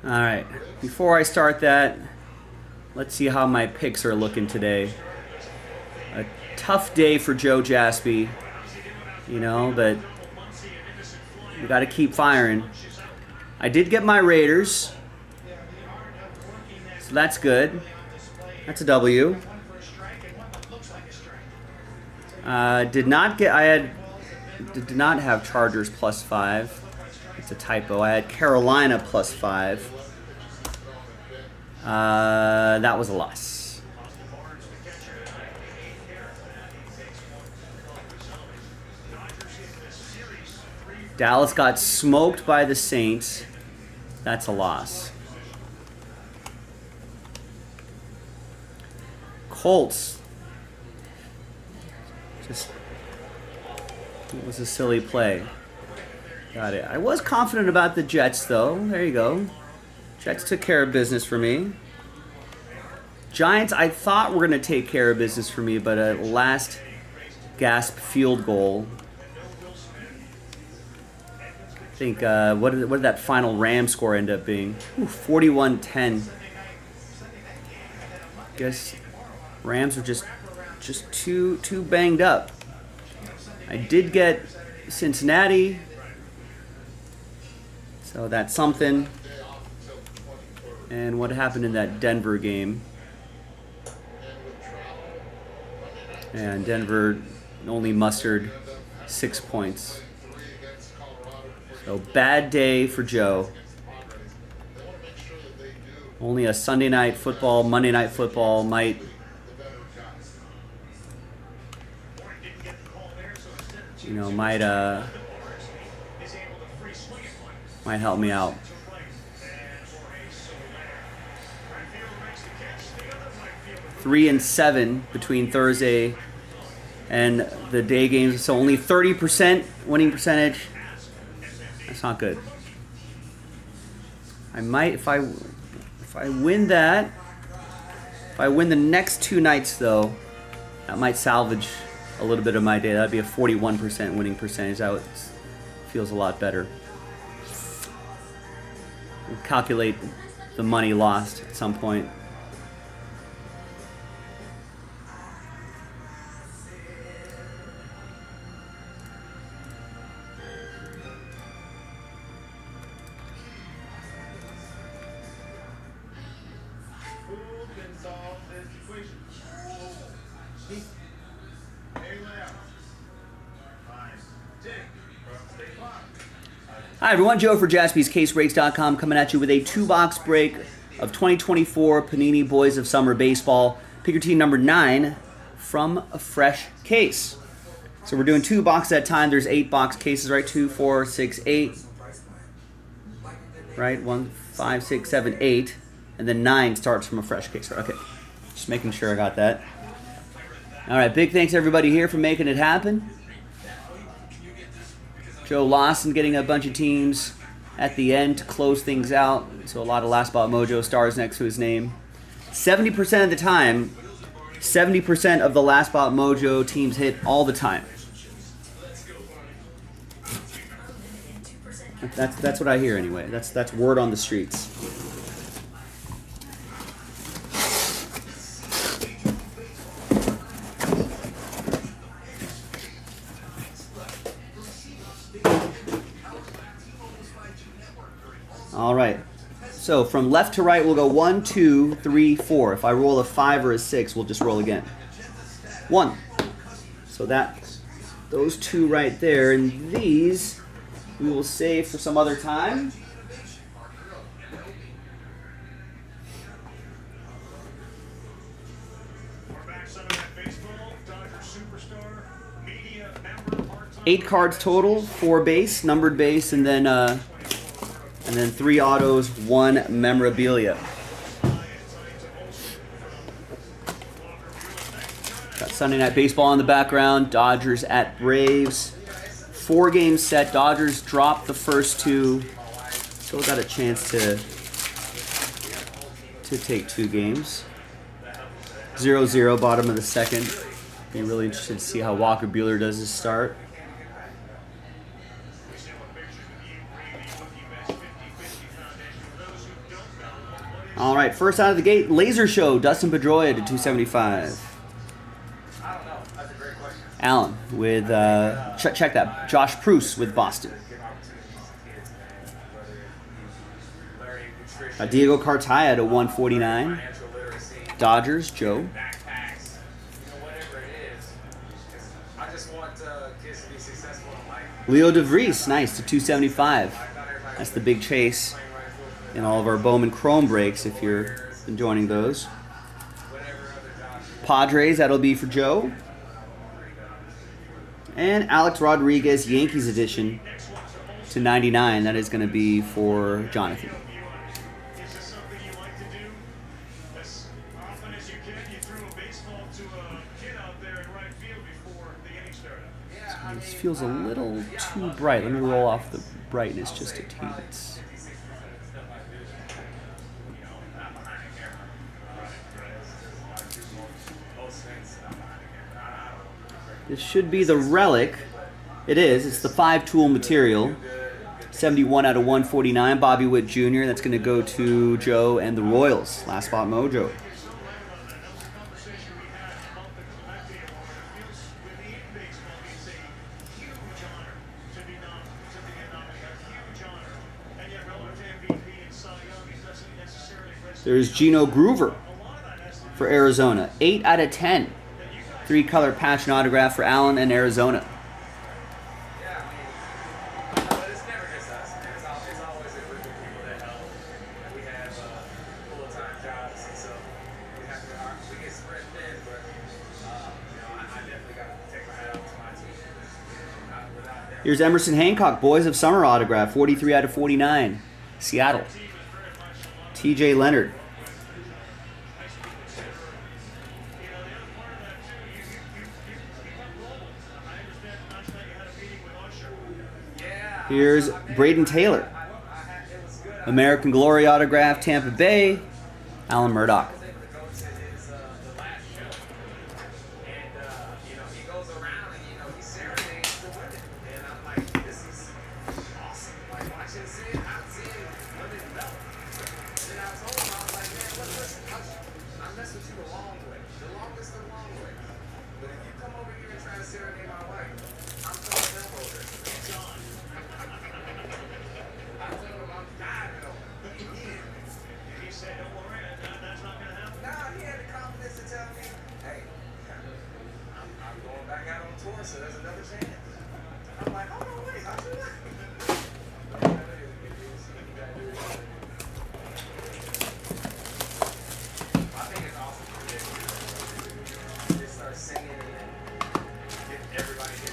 Speaker 1: All right, before I start that, let's see how my picks are looking today. A tough day for Joe Jaspy, you know, but we got to keep firing. I did get my Raiders, so that's good. That's a W. Did not have Chargers +5. It's a typo. I had Carolina +5. That was a loss. Dallas got smoked by the Saints. That's a loss. Colts. Just, it was a silly play. Got it. I was confident about the Jets, though. There you go. Jets took care of business for me. Giants, I thought were going to take care of business for me, but a last gasp field goal. I think, what did that final Ram score end up being? 41-10. Guess Rams were just too banged up. I did get Cincinnati, so that's something. And what happened in that Denver game? And Denver only mustered 6 points. So bad day for Joe. Only a Sunday night football, Monday night football might help me out. 3-7 between Thursday and the day games, so only 30% winning percentage. That's not good. I might, if I win that, if I win the next 2 nights though, that might salvage a little bit of my day. That'd be a 41% winning percentage. That feels a lot better. We'll calculate the money lost at some point. Hi everyone, Joe for JaspysCaseBreaks.com coming at you with a 2-box break of 2024 Panini Boys of Summer Baseball. Pick your team number 9 from a fresh case. So we're doing 2 boxes at a time. There's 8 box cases, right? 2, 4, 6, 8. Right? 1, 5, 6, 7, 8. And then 9 starts from a fresh case. Okay, just making sure I got that. All right, big thanks to everybody here for making it happen. Joe Lawson getting a bunch of teams at the end to close things out. So a lot of Last Spot Mojo stars next to his name. 70% of the time, 70% of the Last Spot Mojo teams hit all the time. That's what I hear anyway. That's word on the streets. All right, So from left to right, we'll go 1, 2, 3, 4. If I roll a 5 or a 6, we'll just roll again. 1. So those 2 right there, and these we will save for some other time.
Speaker 4: We're back Sunday Night Baseball. Dodger Superstar, media member, part-time.
Speaker 1: 8 cards total, 4 base, numbered base, and then 3 autos, 1 memorabilia. Got Sunday Night Baseball in the background. Dodgers at Braves. 4-game set. Dodgers dropped the first 2. Still got a chance to take 2 games. 0-0, bottom of the second. Be really interested to see how Walker Buehler does his start. All right, first out of the gate, Laser Show, Dustin Pedroia to 275. Allen with, check that, Josh Proust with Boston. Diego Cartaya to 149. Dodgers, Joe. Leo DeVries, nice, to 275. That's the big chase in all of our Bowman Chrome breaks if you're enjoying those. Padres, that'll be for Joe. And Alex Rodriguez, Yankees edition to 99. That is going to be for Jonathan.
Speaker 4: Is this something you like to do? As often as you can, you threw a baseball to a kid out there in right field before the inning started.
Speaker 1: This feels a little too bright. Let me roll off the brightness just a teens. This should be the relic. It is. It's the 5-tool material. 71 out of 149. Bobby Witt Jr. That's going to go to Joe and the Royals. Last spot mojo. There's Gino Groover for Arizona. 8 out of 10. 3-color patch and autograph for Allen and Arizona. Here's Emerson Hancock, Boys of Summer autograph, 43 out of 49. Seattle. TJ Leonard. Here's Braden Taylor. American Glory autograph, Tampa Bay. Alan Murdoch.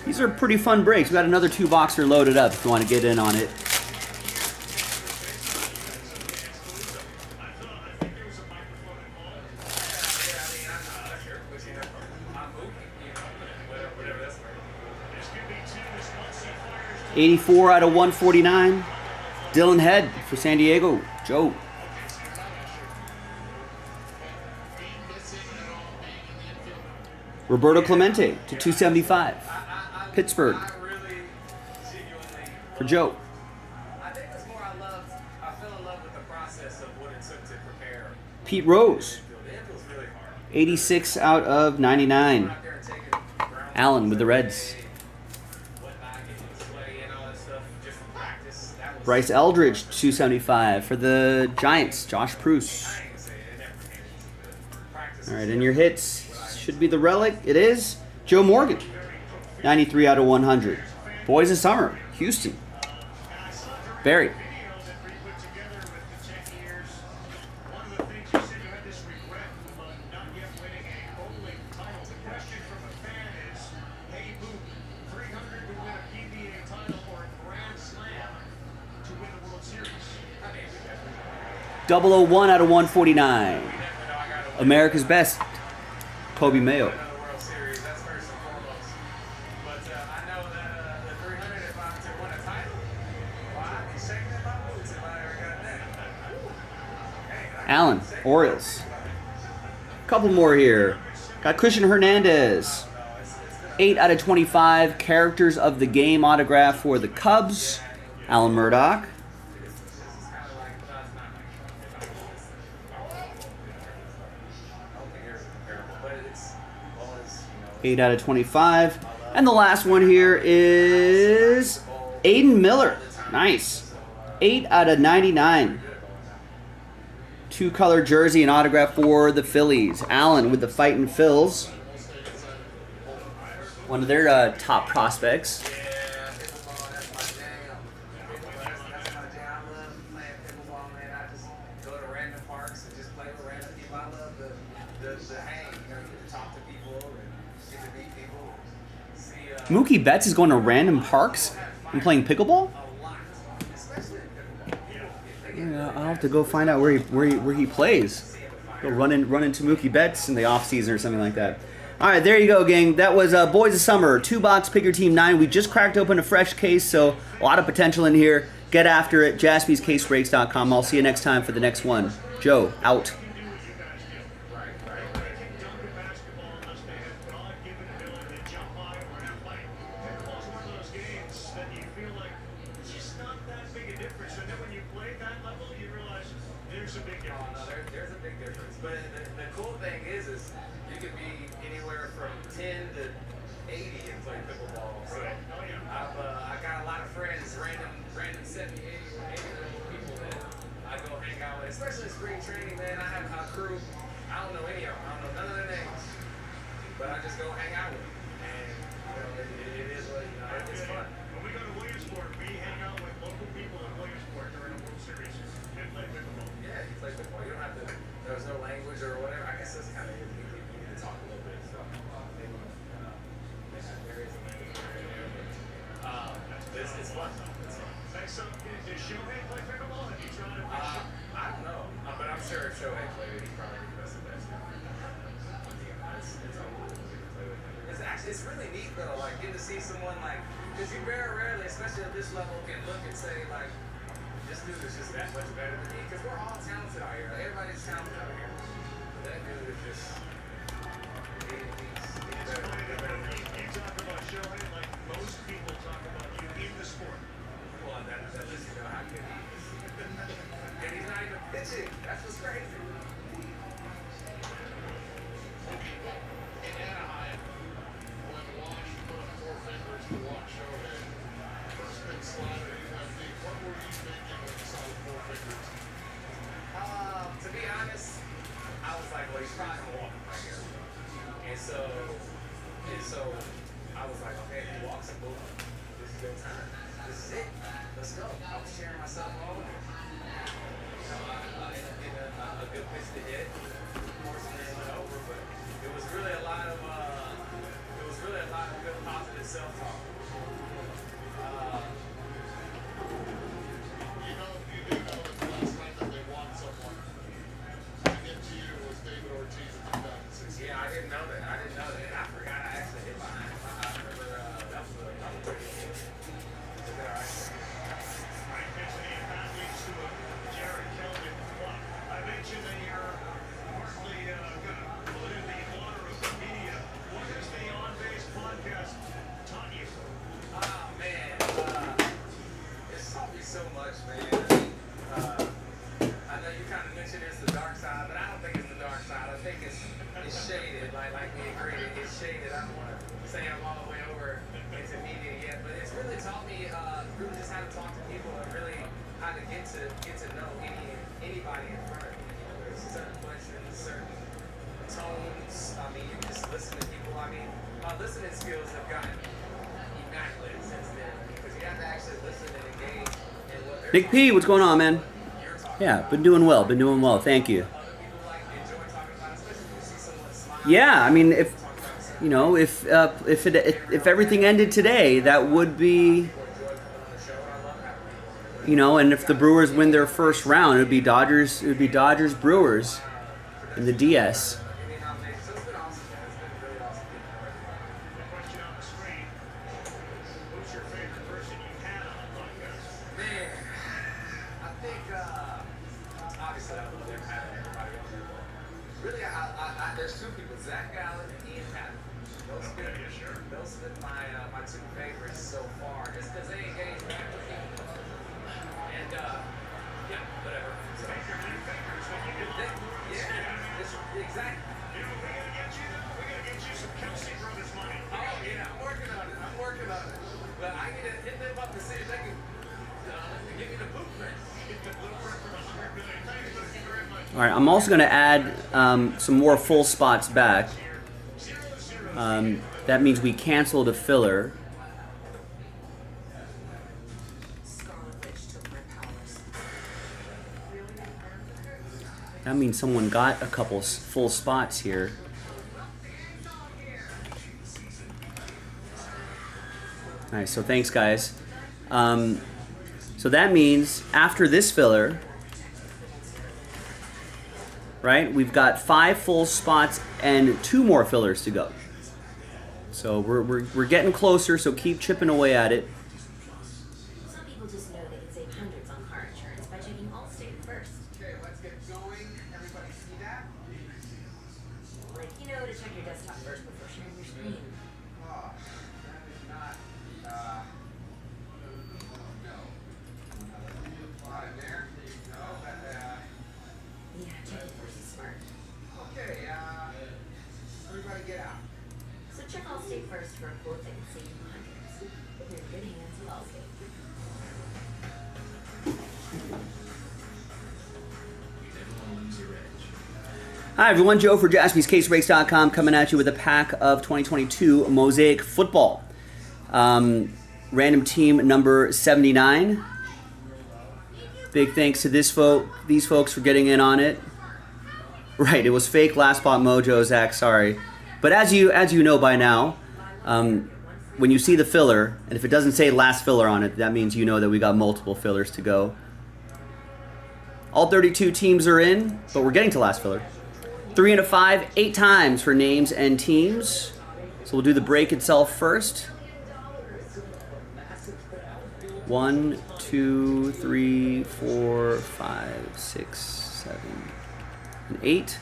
Speaker 1: These are pretty fun breaks. We got another 2-boxer loaded up if you want to get in on it. '84 out of 149. Dylan Head for San Diego. Joe. Roberto Clemente to 275. Pittsburgh. For Joe. Pete Rose. 86 out of 99. Allen with the Reds. Bryce Eldridge, 275 for the Giants. Josh Proust. All right, and your hits should be the relic. It is Joe Morgan, 93 out of 100. Boys of Summer, Houston. Barry. .001 out of 149. America's Best, Kobe Mayo. Allen, Orioles. Couple more here. Got Christian Hernandez. 8 out of 25. Characters of the Game autograph for the Cubs. Alan Murdoch. 8 out of 25. And the last one here is Aiden Miller. Nice. 8 out of 99. Two-color jersey and autograph for the Phillies. Allen with the Fightin' Phils. One of their top prospects. Mookie Betts is going to random parks and playing pickleball? Yeah, I'll have to go find out where he plays. Go run into Mookie Betts in the off season or something like that. All right, there you go, gang. That was Boys of Summer 2-box Pick Your Team 9. We just cracked open a fresh case, so a lot of potential in here. Get after it. JaspysCaseBreaks.com. I'll see you next time for the next one. Joe out.
Speaker 5: But the cool thing is you could be anywhere from 10 to 80 and play pickleball. So I got a lot of friends, random 70, 80 people that I go hang out with, especially spring training, man. I have a crew. I don't know any of them. I don't know none of their names, but I just go hang out with them. And it is what it's fun.
Speaker 4: When we go to Williamsport, we hang out with local people in Williamsport during the World Series and play pickleball.
Speaker 5: Yeah, you play pickleball. You don't have to. There's no language or whatever. I guess that's kind of you need to talk a little bit. So maybe there is a language there, but it's fun. It's fun.
Speaker 4: So, does Shohei play pickleball? Have you tried it?
Speaker 5: I don't know, but I'm sure if Shohei played, he'd probably be the best of the best. It's unbelievable to play with him. It's really neat though, like getting to see someone like, because you very rarely, especially at this level, can look and say like, this dude is just that much better than me, because we're all talented out here. Like, everybody's talented out here. But that dude is just, he's better.
Speaker 4: You talk about Shohei like most people talk about you in the sport.
Speaker 5: Well, that lets you know how good he is. And he's not even pitching. That's what's crazy.
Speaker 4: In Anaheim, when Wash put up 4 fingers to watch Shohei, first big slider you have deep, what were you thinking when you saw the 4 fingers?
Speaker 5: To be honest, I was like, well, he's probably gonna walk right here. And so I was like, okay, if he walks and boom, this is your time. This is it. Let's go. I was cheering myself all over. I ended up getting a good pitch to hit. Of course, it went over, but it was really a lot of good positive self-talk.
Speaker 4: You do know that the last time that they walked someone to get to you was David Ortiz in 2016.
Speaker 5: Yeah, I didn't know that. I forgot I actually hit behind him. I remember that was a pretty good.
Speaker 4: I mentioned the athletes to Jared Kelvin. I mentioned that you're partly going to put in the honor of the media. What has the On-Base podcast taught you?
Speaker 5: Oh, man. It's taught me so much, man. I know you kind of mentioned it's the dark side, but I don't think it's the dark side. I think it's shaded, like we agreed. It's shaded. I don't want to say I'm all the way over into media yet, but it's really taught me really just how to talk to people and really how to get to know anybody in front of you. There's certain questions, certain tones. I mean, you can just listen to people. I mean, my listening skills have gotten immaculate since then because you have to actually listen and engage in what they're
Speaker 1: Big P, what's going on, man? Yeah, been doing well. Been doing well. Thank you. Yeah, I mean, if you know, if everything ended today, that would be, you know, and if the Brewers win their first round, it would be Dodgers Brewers in the DS.
Speaker 5: There's two people, Zach Allen and Ian Patton. Those have been my two favorites so far, just because they engage back with me. And, yeah, whatever. So, exactly.
Speaker 4: We're gonna get you some Kelsey Brothers money.
Speaker 5: Oh, yeah, I'm working on it. But I need to hit them up to see if they can give me the blueprint.
Speaker 1: All right, I'm also going to add some more full spots back. That means we canceled a filler. That means someone got a couple full spots here. Nice, so thanks guys. So that means after this filler, right, we've got 5 full spots and 2 more fillers to go. So we're getting closer, so keep chipping away at it.
Speaker 6: Some people just know they can save hundreds on car insurance by checking Allstate first.
Speaker 5: Okay, let's get going. Everybody see that?
Speaker 6: Like, you know, to check your desktop first before sharing your screen.
Speaker 5: Oh, that is not, no. There you go.
Speaker 6: Yeah, check it first is smart.
Speaker 5: Okay, everybody get out.
Speaker 6: So check Allstate first for a quote that can save you hundreds. You're in good hands with Allstate.
Speaker 1: Hi everyone, Joe for JaspysCaseBreaks.com coming at you with a pack of 2022 Mosaic football. Random team number 79. Big thanks to these folks for getting in on it. Right, it was fake last spot mojo, Zach, sorry. But as you know by now, when you see the filler, and if it doesn't say last filler on it, that means you know that we got multiple fillers to go. All 32 teams are in, but we're getting to last filler. 3 and a 5, 8 times for names and teams. So we'll do the break itself first. 1, 2, 3, 4, 5, 6, 7, and 8.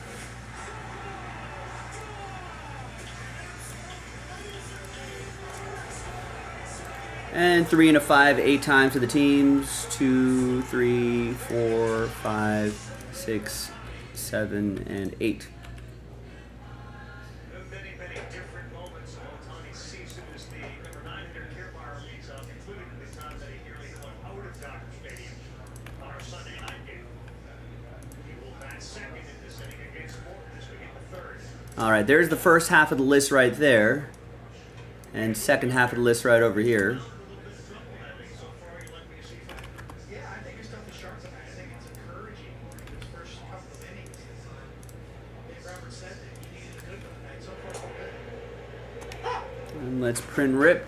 Speaker 1: And 3 and a 5, 8 times for the teams. 2, 3, 4, 5, 6, 7, and 8.
Speaker 4: Many different moments of Ohtani's season as the number 9 hitter Kiermaier leads up, including the time that he nearly went out of Dodger Stadium on our Sunday night game. He will bat second in this inning against Morton as we get the third.
Speaker 1: All right, there's the first half of the list right there. And second half of the list right over here.
Speaker 4: Yeah, I think his stuff is sharp tonight. I think it's encouraging in his first couple of innings. Dave Roberts said that he needed a good one tonight. So far, so good.
Speaker 1: And let's print rip.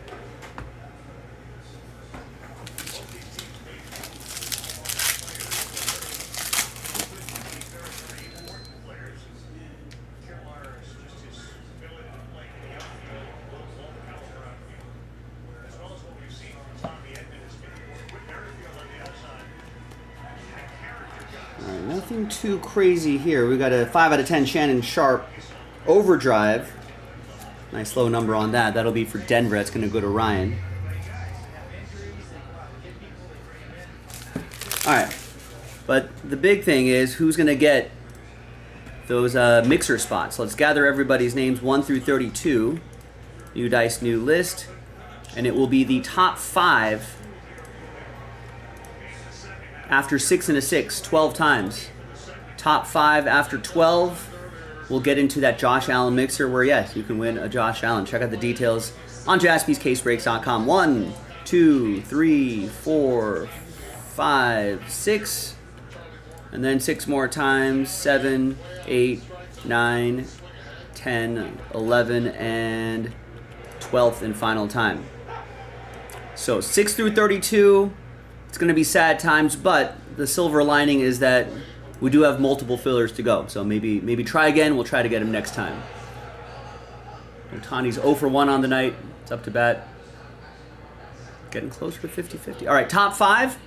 Speaker 1: Nothing too crazy here. We got a 5 out of 10 Shannon Sharp overdrive. Nice low number on that. That'll be for Denver. That's going to go to Ryan. All right. But the big thing is who's going to get those mixer spots. Let's gather everybody's names 1 through 32. New dice, new list. And it will be the top 5 after 6 and a 6, 12 times. Top 5 after 12. We'll get into that Josh Allen mixer where, yes, you can win a Josh Allen. Check out the details on jaspyscasebreaks.com. 1, 2, 3, 4, 5, 6. And then 6 more times. 7, 8, 9, 10, 11, and 12th and final time. So 6 through 32, it's going to be sad times, but the silver lining is that we do have multiple fillers to go. So maybe try again. We'll try to get him next time. Ohtani's 0 for 1 on the night. It's up to bat. Getting closer to 50-50. All right, top 5.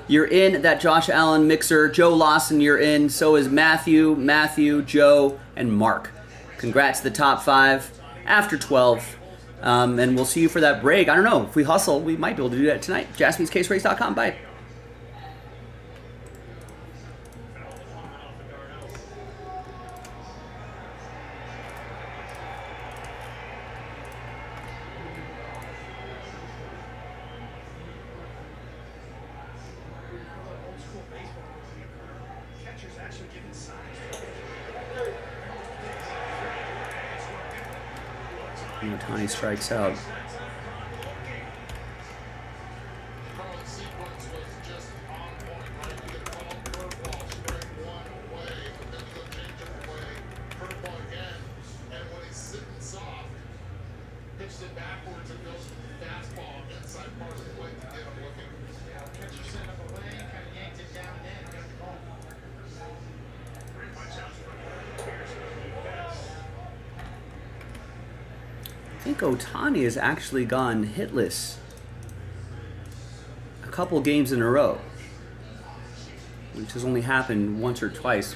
Speaker 1: You're in that Josh Allen mixer. Joe Lawson, you're in. So is Matthew, Joe, and Mark. Congrats to the top 5 after 12. And we'll see you for that break. I don't know. If we hustle, we might be able to do that tonight. jaspyscasebreaks.com. Bye. Ohtani strikes out. I think Ohtani has actually gone hitless a couple games in a row, which has only happened once or twice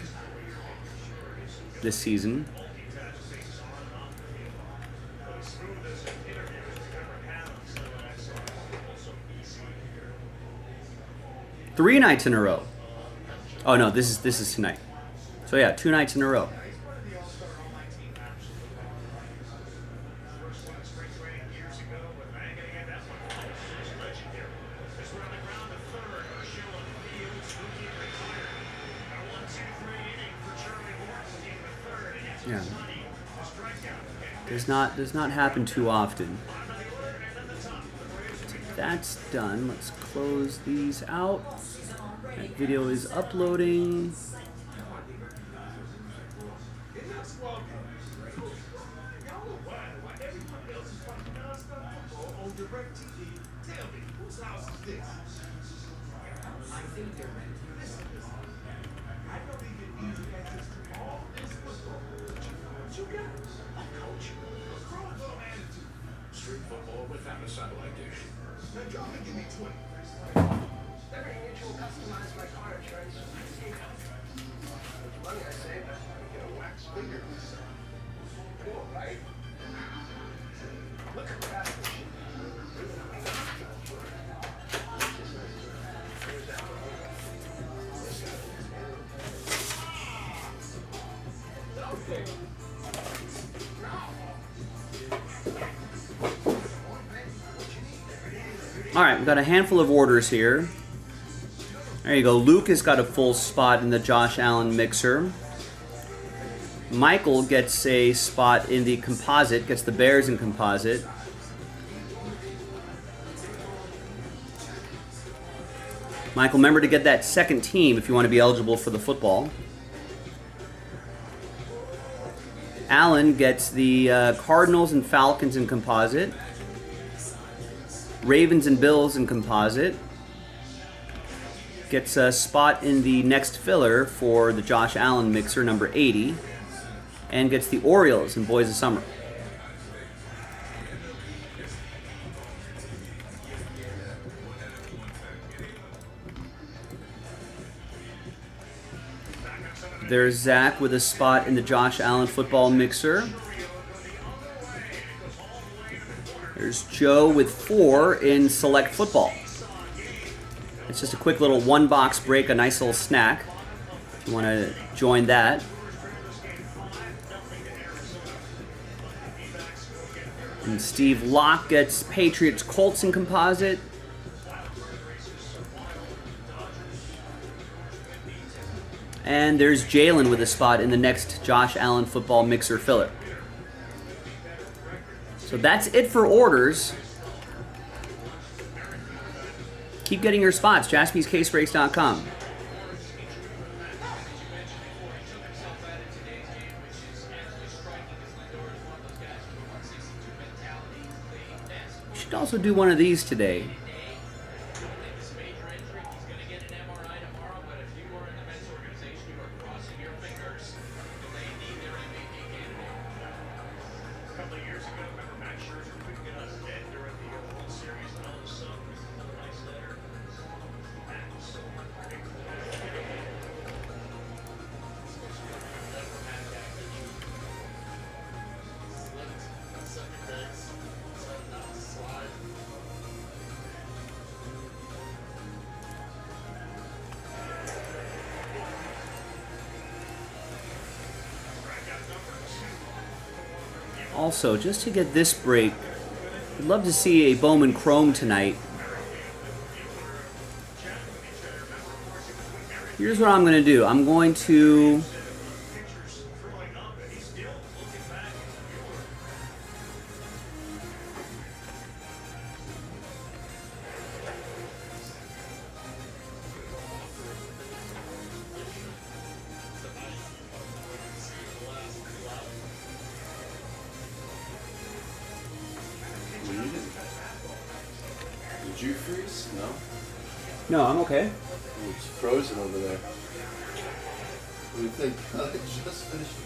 Speaker 1: this season. Three nights in a row. Oh no, this is tonight. So yeah, 2 nights in a row. Yeah. Does not happen too often. So that's done. Let's close these out. That video is uploading.
Speaker 4: Street football without a satellite dish. Now, John, give me 20.
Speaker 7: Every mutual customized my car insurance. The money I saved, I get a wax figure. Cool, right? Look at that machine. Okay.
Speaker 1: All right, we've got a handful of orders here. There you go. Luke has got a full spot in the Josh Allen mixer. Michael gets a spot in the composite, gets the Bears in composite. Michael, remember to get that second team if you want to be eligible for the football. Allen gets the Cardinals and Falcons in composite. Ravens and Bills in composite. Gets a spot in the next filler for the Josh Allen mixer, number 80. And gets the Orioles in Boys of Summer. There's Zach with a spot in the Josh Allen football mixer. There's Joe with 4 in select football. It's just a quick little 1-box break, a nice little snack. If you want to join that. And Steve Locke gets Patriots Colts in composite. And there's Jalen with a spot in the next Josh Allen football mixer filler. So that's it for orders. Keep getting your spots. JaspysCaseBreaks.com. We should also do one of these today. Also, just to get this break, I'd love to see a Bowman Chrome tonight. Here's what I'm going to do. I'm going to...
Speaker 2: Did you freeze? No?
Speaker 1: No, I'm okay.
Speaker 2: It's frozen over there. What do you think? I just finished it.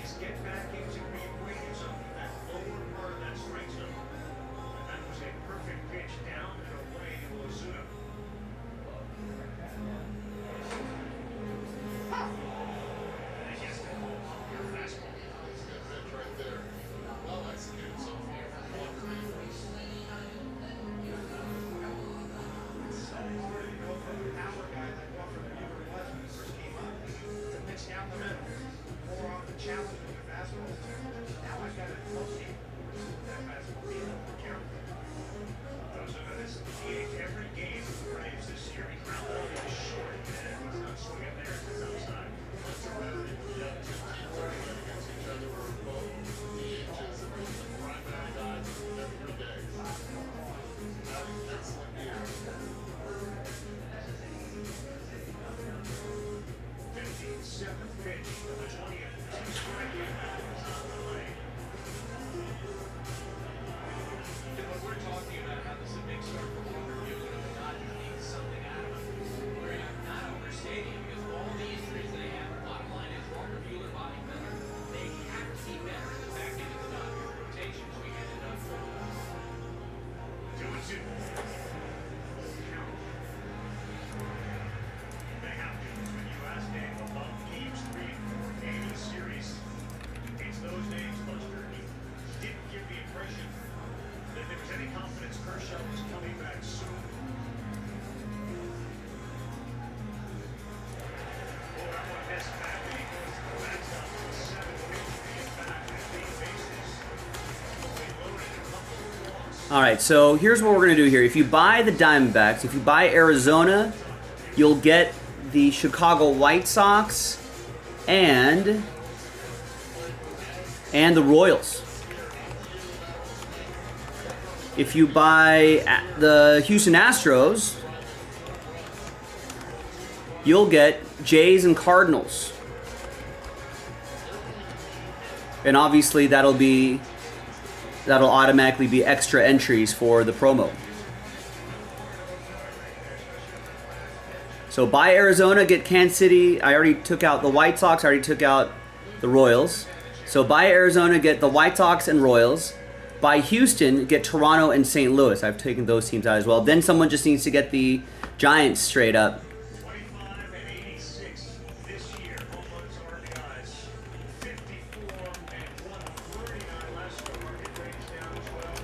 Speaker 4: He's get back into the equation zone, that lower part of that strike zone. And that was a perfect pitch down and away to Ozuna. And he gets the ball off your fastball.
Speaker 7: He's got that right there. Well executed so far.
Speaker 4: Every game for the Braves this year, he grounded out to short, and he's not swinging there to the outside. Seventh pitch of the 20th. Two-strike inbound is on the way.
Speaker 5: When we're talking about how this is a big start for Walker Buehler and the Dodgers need something out of him, we're not overstating it because of all the injuries they have. The bottom line is Walker Buehler, Bobby Miller, they have to be better in the back end of the Dodgers rotation as we get it up.
Speaker 4: 2-2. Count. They have to. When you ask Dave about games 3 and 4 game of the series, it's those names, Buster. He didn't give the impression that there was any confidence Kershaw was coming back soon. Oh, that one missed back, and he goes to the backstop to a 7-pitch being back at the bases. They loaded a couple of walks.
Speaker 1: All right, so here's what we're going to do here. If you buy the Diamondbacks, if you buy Arizona, you'll get the Chicago White Sox and the Royals. If you buy the Houston Astros, you'll get Jays and Cardinals. And obviously that'll automatically be extra entries for the promo. So buy Arizona, get Kansas City. I already took out the White Sox. I already took out the Royals. So buy Arizona, get the White Sox and Royals. Buy Houston, get Toronto and St. Louis. I've taken those teams out as well. Then someone just needs to get the Giants straight up.
Speaker 4: 25 and 86 this year. Home runs, RBIs. 54 and 139 last year. Market rates down as well.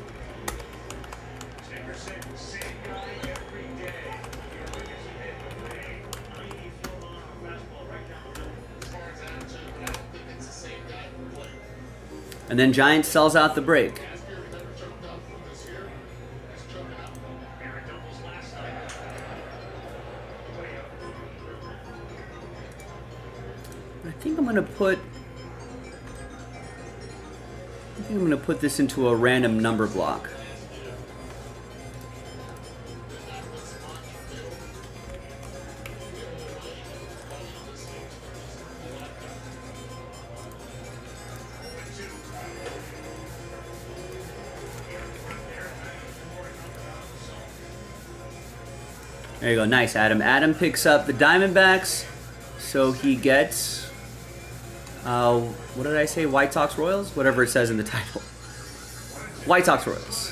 Speaker 4: Stinger said, same guy every day. Here, look at some hit away. 90 flow on a fastball right down the middle.
Speaker 7: As far as attitude, but I don't think it's the same guy who played.
Speaker 1: And then Giants sells out the break.
Speaker 7: Last year, he never choked up. This year, he's choking up.
Speaker 4: Aaron doubles last night. Way up.
Speaker 1: I think I'm gonna put this into a random number block. There you go, nice, Adam. Adam picks up the Diamondbacks, so he gets, what did I say, White Sox Royals? Whatever it says in the title. White Sox Royals.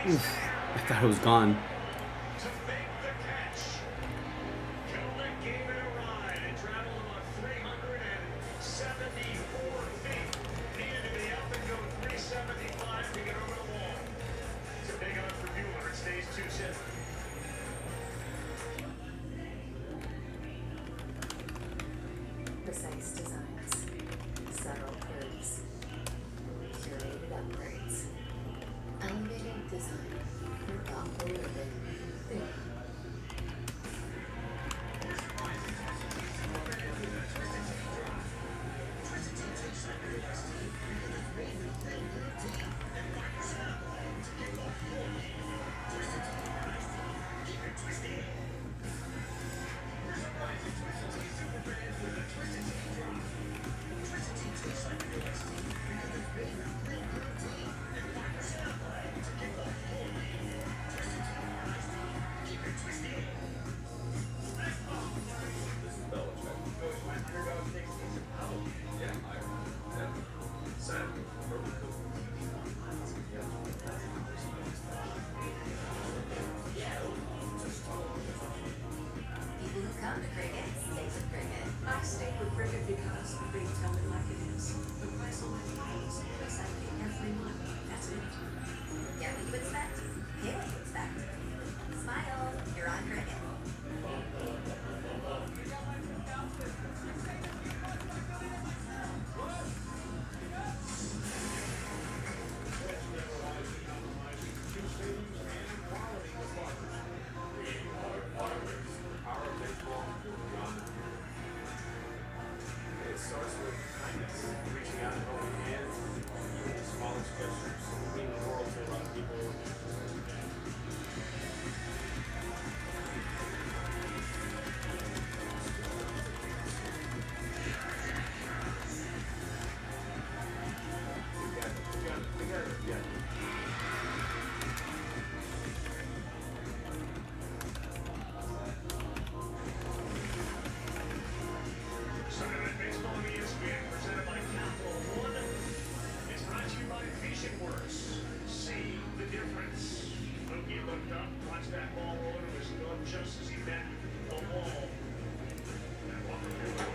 Speaker 1: I thought it was gone.
Speaker 4: To make the catch. Kelnick gave it a ride and traveled about 374 feet. Needed to be up and go 375 to get over the wall. It's a big out for Bueller. It stays 2-7.
Speaker 6: Precise designs, subtle curves, curated upgrades, elevated design for thoughtful living. People who come to cricket stay with cricket.
Speaker 3: I stay with cricket because they tell it like it is. The price of my times, plus I pay every month. That's it.
Speaker 6: Get what you expect, pay what you expect. Smile, you're on cricket.
Speaker 5: It starts with kindness, reaching out and holding hands, even the smallest gestures mean the world to a lot of people.
Speaker 4: Sunday Night Baseball on ESPN, presented by Capital One. It's brought to you by VisionWorks. See the difference. Mookie looked up, watched that ball roll into his glove just as he met the wall. And Walker Buehler,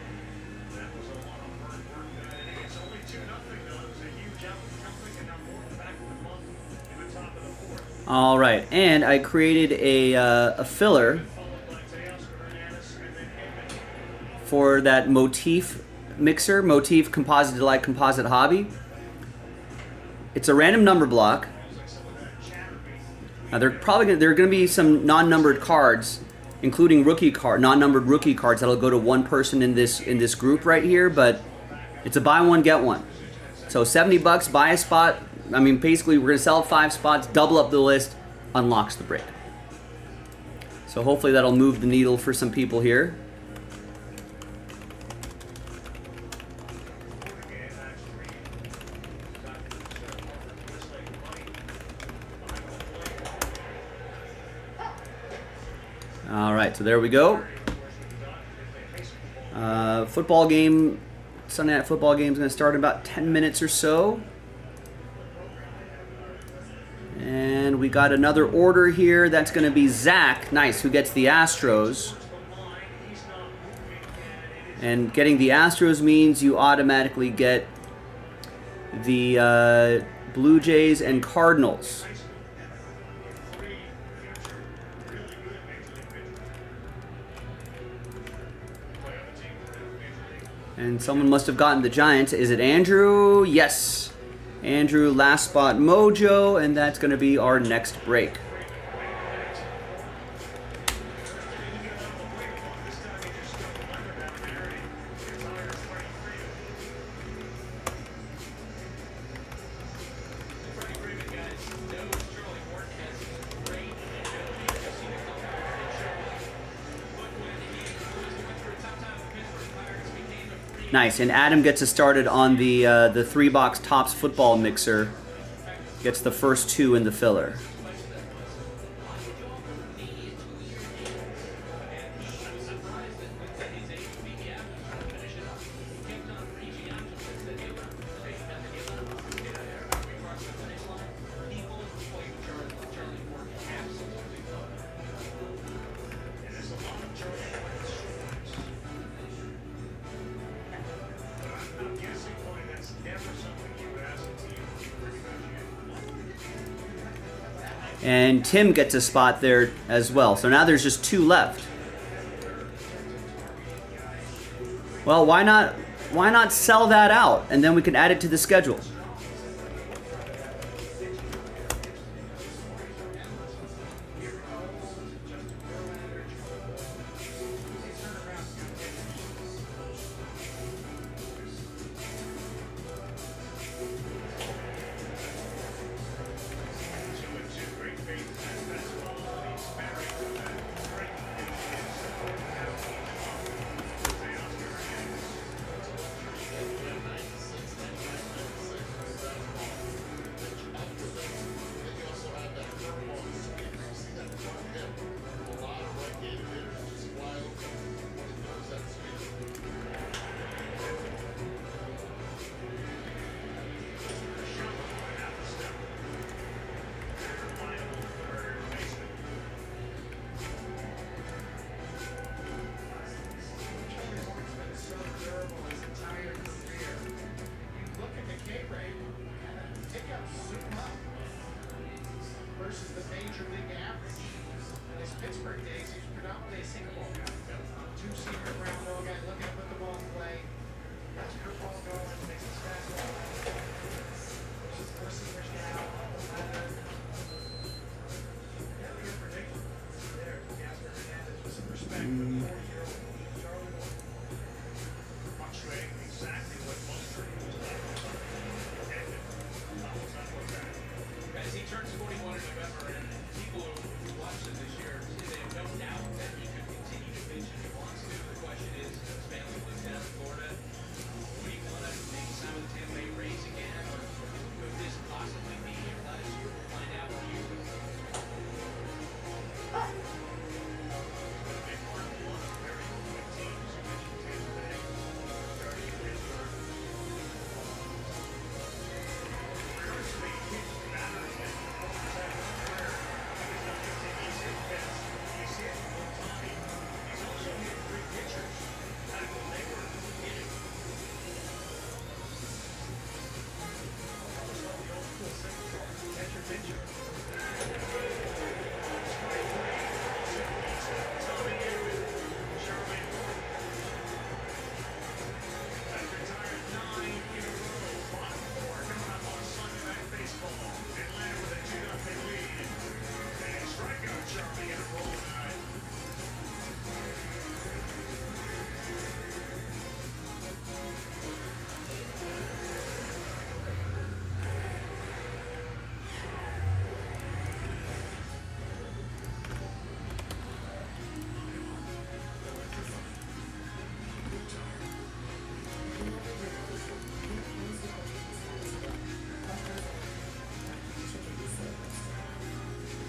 Speaker 4: that was a lot of hard work that inning. It's only 2-0 though. It was a huge out for Celtic, and now more back in the month in the top of the fourth.
Speaker 1: All right, and I created a filler
Speaker 4: Followed by Teoscar Hernandez and then Edman.
Speaker 1: for that Motif mixer, Motif Composite Delight Composite Hobby. It's a random number block. Now there are going to be some non-numbered cards, including non-numbered rookie cards that'll go to one person in this group right here. But it's a buy one get one. So $70, buy a spot. I mean, basically we're going to sell 5 spots, double up the list, unlocks the break. So hopefully that'll move the needle for some people here. All right, so there we go. Football game, Sunday night football game is going to start in about 10 minutes or so. And we got another order here. That's going to be Zach, nice, who gets the Astros. And getting the Astros means you automatically get the Blue Jays and Cardinals. And someone must have gotten the Giants. Is it Andrew? Yes. Andrew, last spot mojo, and that's going to be our next break. Nice, and Adam gets us started on the 3-box Topps football mixer. Gets the first 2 in the filler. And Tim gets a spot there as well. So now there's just 2 left. Well, why not sell that out and then we can add it to the schedule.
Speaker 4: Versus the major league average. In his Pittsburgh days, he was predominantly a single ball guy. Two-seamer ground ball guy, looking to put the ball in play. That's your ball going, makes his fastball. Versus four-seamers now. Good prediction there. Gasper Hernandez with some respect for the 40-year-old Charlie Moore. Punctuating exactly what most was like. As he turns 41 in November, and people who watch him this year, they have no doubt that he could continue to pitch if he wants to. The question is, his family lives down in Florida. Would he want to make some of the Tampa Bay Rays again, or could this possibly be your last year? We'll find out in a year. Big part of one of the very good teams. You mentioned Tampa Bay, starting in Pittsburgh.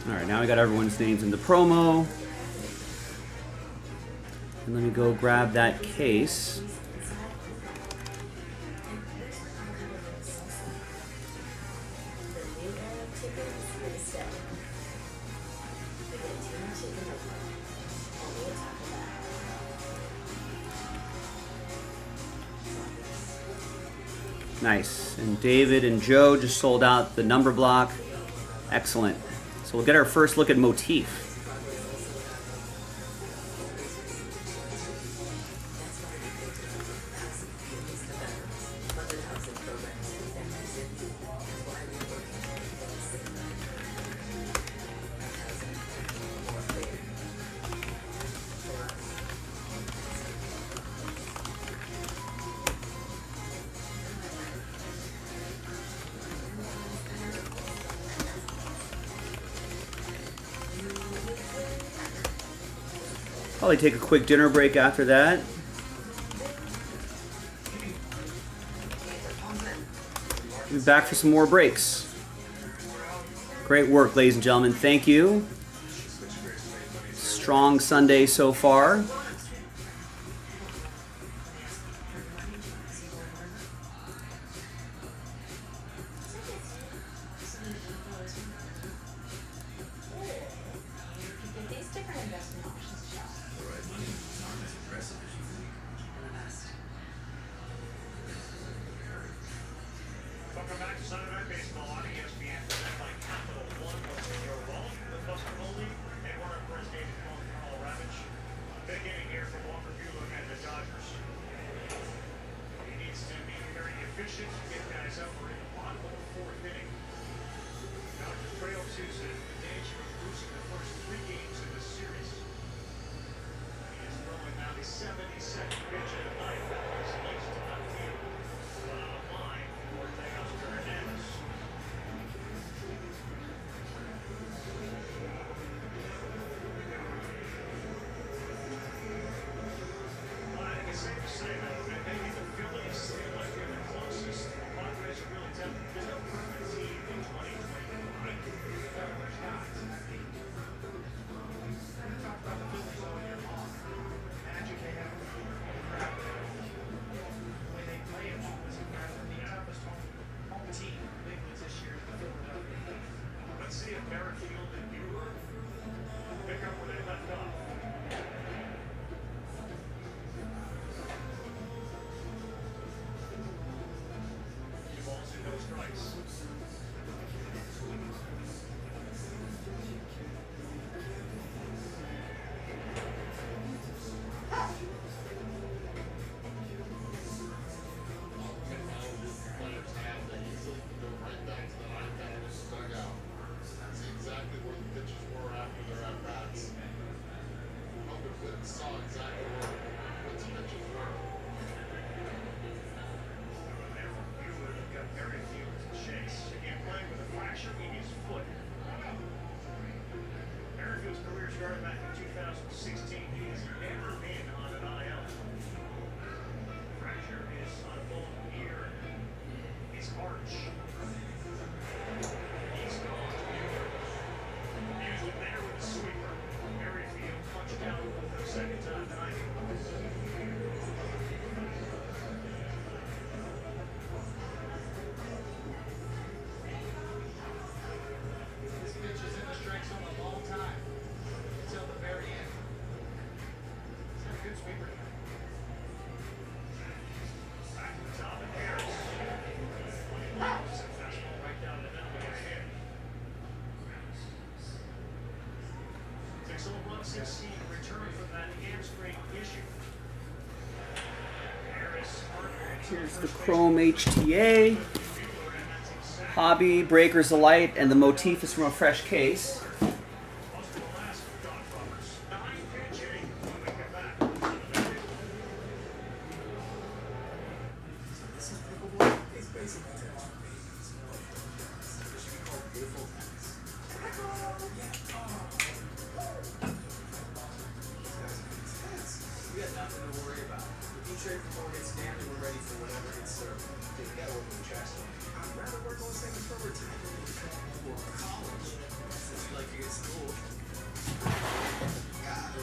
Speaker 1: All right, now we got everyone's names in the promo. And let me go grab that case. Nice. And David and Joe just sold out the number block. Excellent. So we'll get our first look at Motif. Probably take a quick dinner break after that. We'll be back for some more breaks. Great work, ladies and gentlemen. Thank you. Strong Sunday so far.
Speaker 4: Welcome back to Sunday Night Baseball on ESPN, presented by Capital One. What's in your wallet? shifts to get guys up. We're in the bottom of the fourth inning. Dodgers trail 2-0 with danger of losing the first 3 games in the series. He is throwing now the 72nd pitch of the night. He's east to left field. On the line for Teoscar Hernandez. Well, I think it's safe to say that maybe the Phillies, they might be the closest. The Padres are really tough. There's no permanent team in 2025. There's not. We've talked about the Phillies all year long. Magic they have with the crowd. The way they play it is rather the toughest home team in the big leagues this year is the Philadelphia. Let's see if Merrifield and Bueller pick up where they left off. Two balls and no strikes.
Speaker 8: Players have that easily can go right back to the iPad and just dugout. See exactly where the pitches were after their at-bats. Hogan Whitten saw exactly where Whit's pitches were.
Speaker 4: There for Bueller, you've got Merrifield to chase. Again, playing with a fracture in his foot. Merrifield's career started back in 2016. He has never been on an IL. Fracture is on both ear and his arch. He's gone to Bueller. Hughes was there with a sweeper. Merrifield punched out for the second time tonight.
Speaker 5: This pitch is in the strike zone a long time. Until the very end. He's had a good sweeper tonight.
Speaker 4: Back to the top and Harris. Fastball right down the middle of his head. Takes a little run since he returned from that hamstring issue. Harris,
Speaker 1: Here's the Chrome HTA. Hobby, Breakers of Light, and the Motif is from a fresh case.
Speaker 4: most of the last dog runners. 9-pitch inning when we get back.
Speaker 9: This is pickleball. It's basically tennis for babies. It should be called beautiful tennis. We got nothing to worry about. If you trade before it gets damaged, we're ready for whatever gets served. You gotta work with checks. I'd rather work on second for retirement or college. Since you like to get school. God.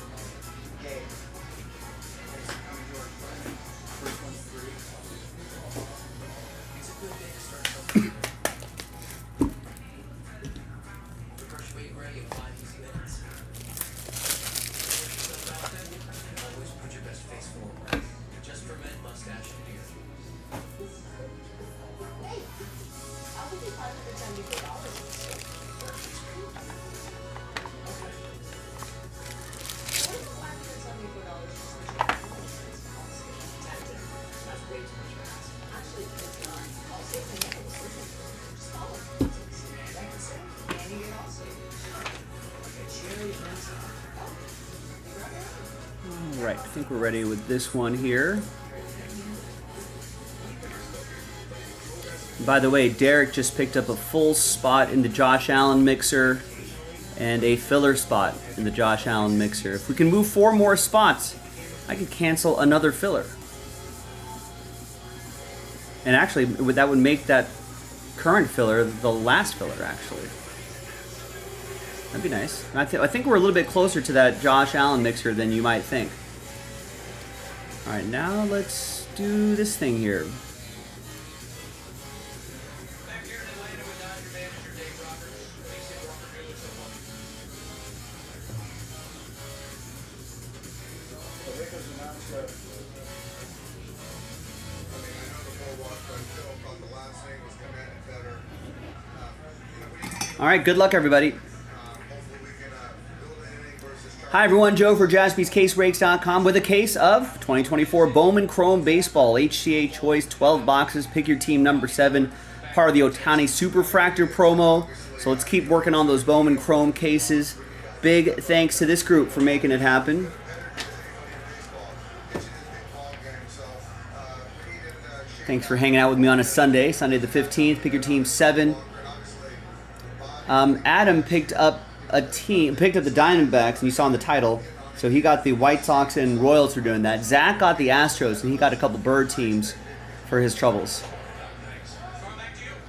Speaker 9: Hey. Thanks for coming to our club. First one's free. It's a good day to start something. Refresh weight ready in 5 easy minutes. Always put your best face forward. Just for men, mustache and beard.
Speaker 6: Hey, I'll give you $574. What is $574 for such a small insurance policy? Tempting. That's way too much for us. Actually, it's not. I'll save my name. Just follow me. Like I said, and you get all saved. Like a cherry pencil. Oh, right.
Speaker 1: Alright, I think we're ready with this one here. By the way, Derek just picked up a full spot in the Josh Allen mixer and a filler spot in the Josh Allen mixer. If we can move 4 more spots, I could cancel another filler. And actually, that would make that current filler the last filler, actually. That'd be nice. And I think we're a little bit closer to that Josh Allen mixer than you might think. Alright, now let's do this thing here.
Speaker 5: Back here in Atlanta with Dodger manager Dave Roberts. Thanks to Walker Buehler so much.
Speaker 7: The Lakers announced that. I mean, I know the whole watch, but I still thought the last thing was coming in better. You know, we
Speaker 1: Alright, good luck, everybody.
Speaker 7: hopefully we can build an inning versus try
Speaker 1: Hi everyone, Joe for JaspysCaseBreaks.com with a case of 2024 Bowman Chrome Baseball HTA Choice 12 boxes. Pick your team number 7, part of the Ohtani Superfractor promo. So let's keep working on those Bowman Chrome cases. Big thanks to this group for making it happen. Thanks for hanging out with me on a Sunday the 15th. Pick your team 7. Adam picked up the Diamondbacks, and you saw in the title. So he got the White Sox and Royals for doing that. Zach got the Astros, and he got a couple bird teams for his troubles.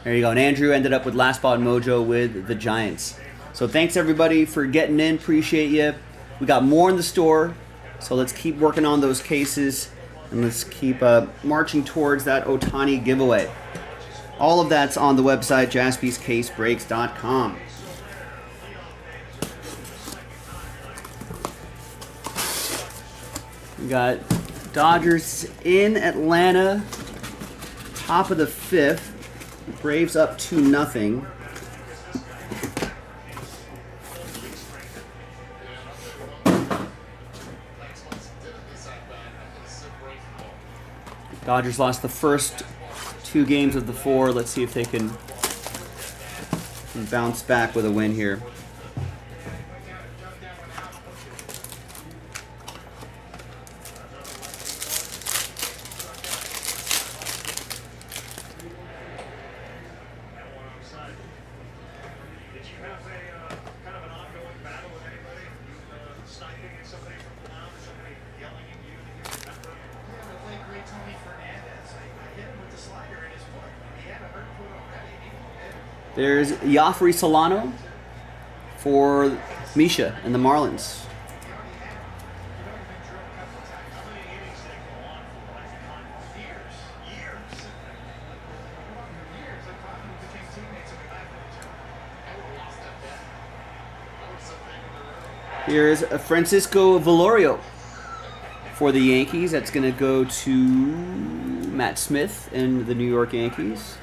Speaker 1: There you go. And Andrew ended up with Last Spot Mojo with the Giants. So thanks everybody for getting in. Appreciate you. We got more in the store, so let's keep working on those cases, and let's keep marching towards that Ohtani giveaway. All of that's on the website, JaspysCaseBreaks.com. We got Dodgers in Atlanta, top of the 5th. Braves up 2-0. Dodgers lost the first 2 games of the 4. Let's see if they can bounce back with a win here. There's Yafri Solano for Misha and the Marlins. Here's Francisco Velorio for the Yankees. That's going to go to Matt Smith and the New York Yankees.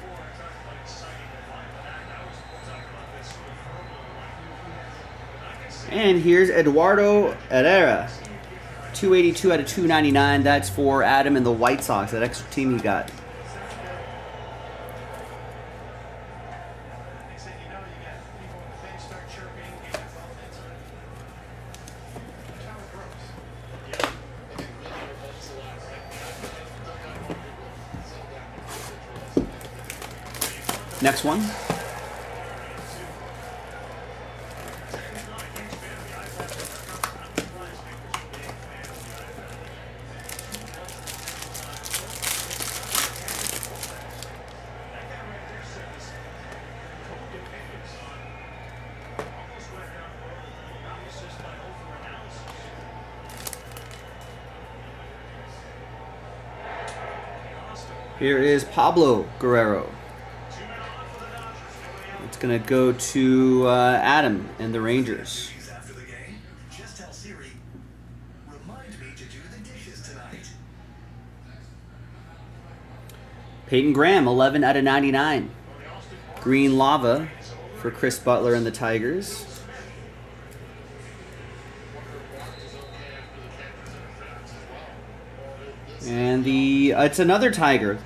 Speaker 1: And here's Eduardo Herrera, 282 out of 299. That's for Adam and the White Sox, that extra team he got. Next one. Here is Pablo Guerrero. It's going to go to Adam and the Rangers.
Speaker 4: After the game, just tell Siri, remind me to do the dishes tonight.
Speaker 1: Peyton Graham, 11 out of 99. Green Lava for Chris Butler and the Tigers. And it's another Tiger.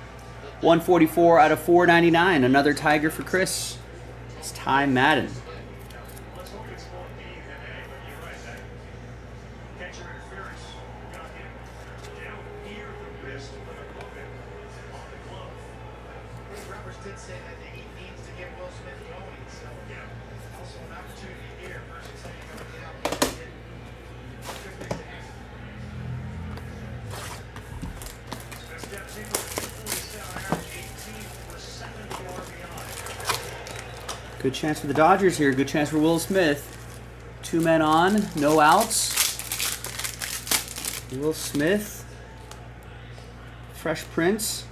Speaker 1: 144 out of 499. Another Tiger for Chris. It's Ty Madden. Good chance for the Dodgers here. Good chance for Will Smith. 2 men on, no outs. Will Smith. Fresh Prince.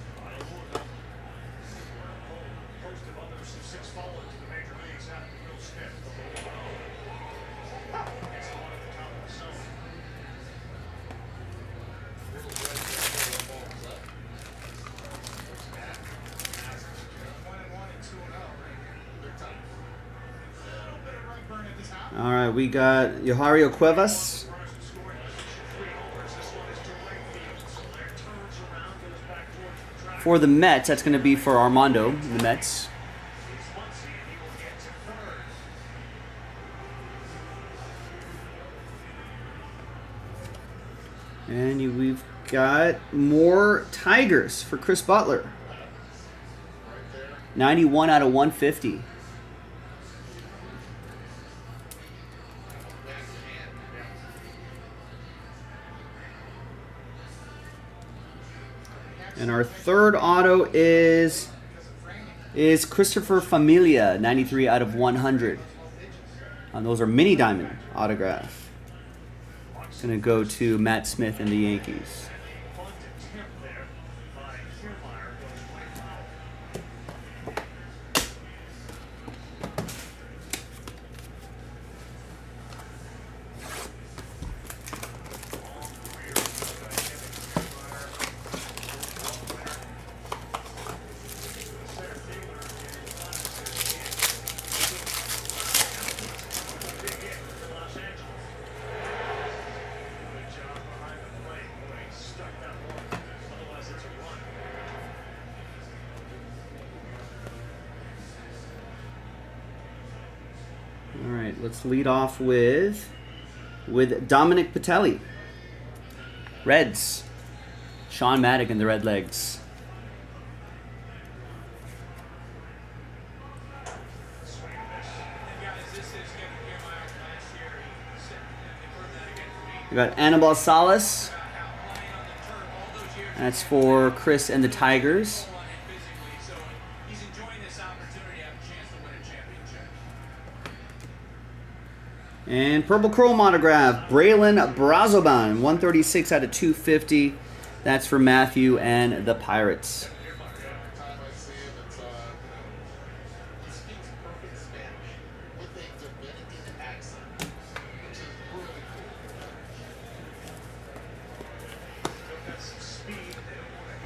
Speaker 1: All right, we got Yohario Cuevas For the Mets, that's going to be for Armando, the Mets. And we've got more Tigers for Chris Butler. 91 out of 150. And our third auto is Christopher Familia, 93 out of 100. And those are mini diamond autograph. It's going to go to Matt Smith and the Yankees. All right, let's lead off with Dominic Patelli. Reds. Sean Maddock and the Red Legs. We got Anibal Salas. That's for Chris and the Tigers. And Purple Chrome autograph, Braylon Brazoban, 136 out of 250. That's for Matthew and the Pirates.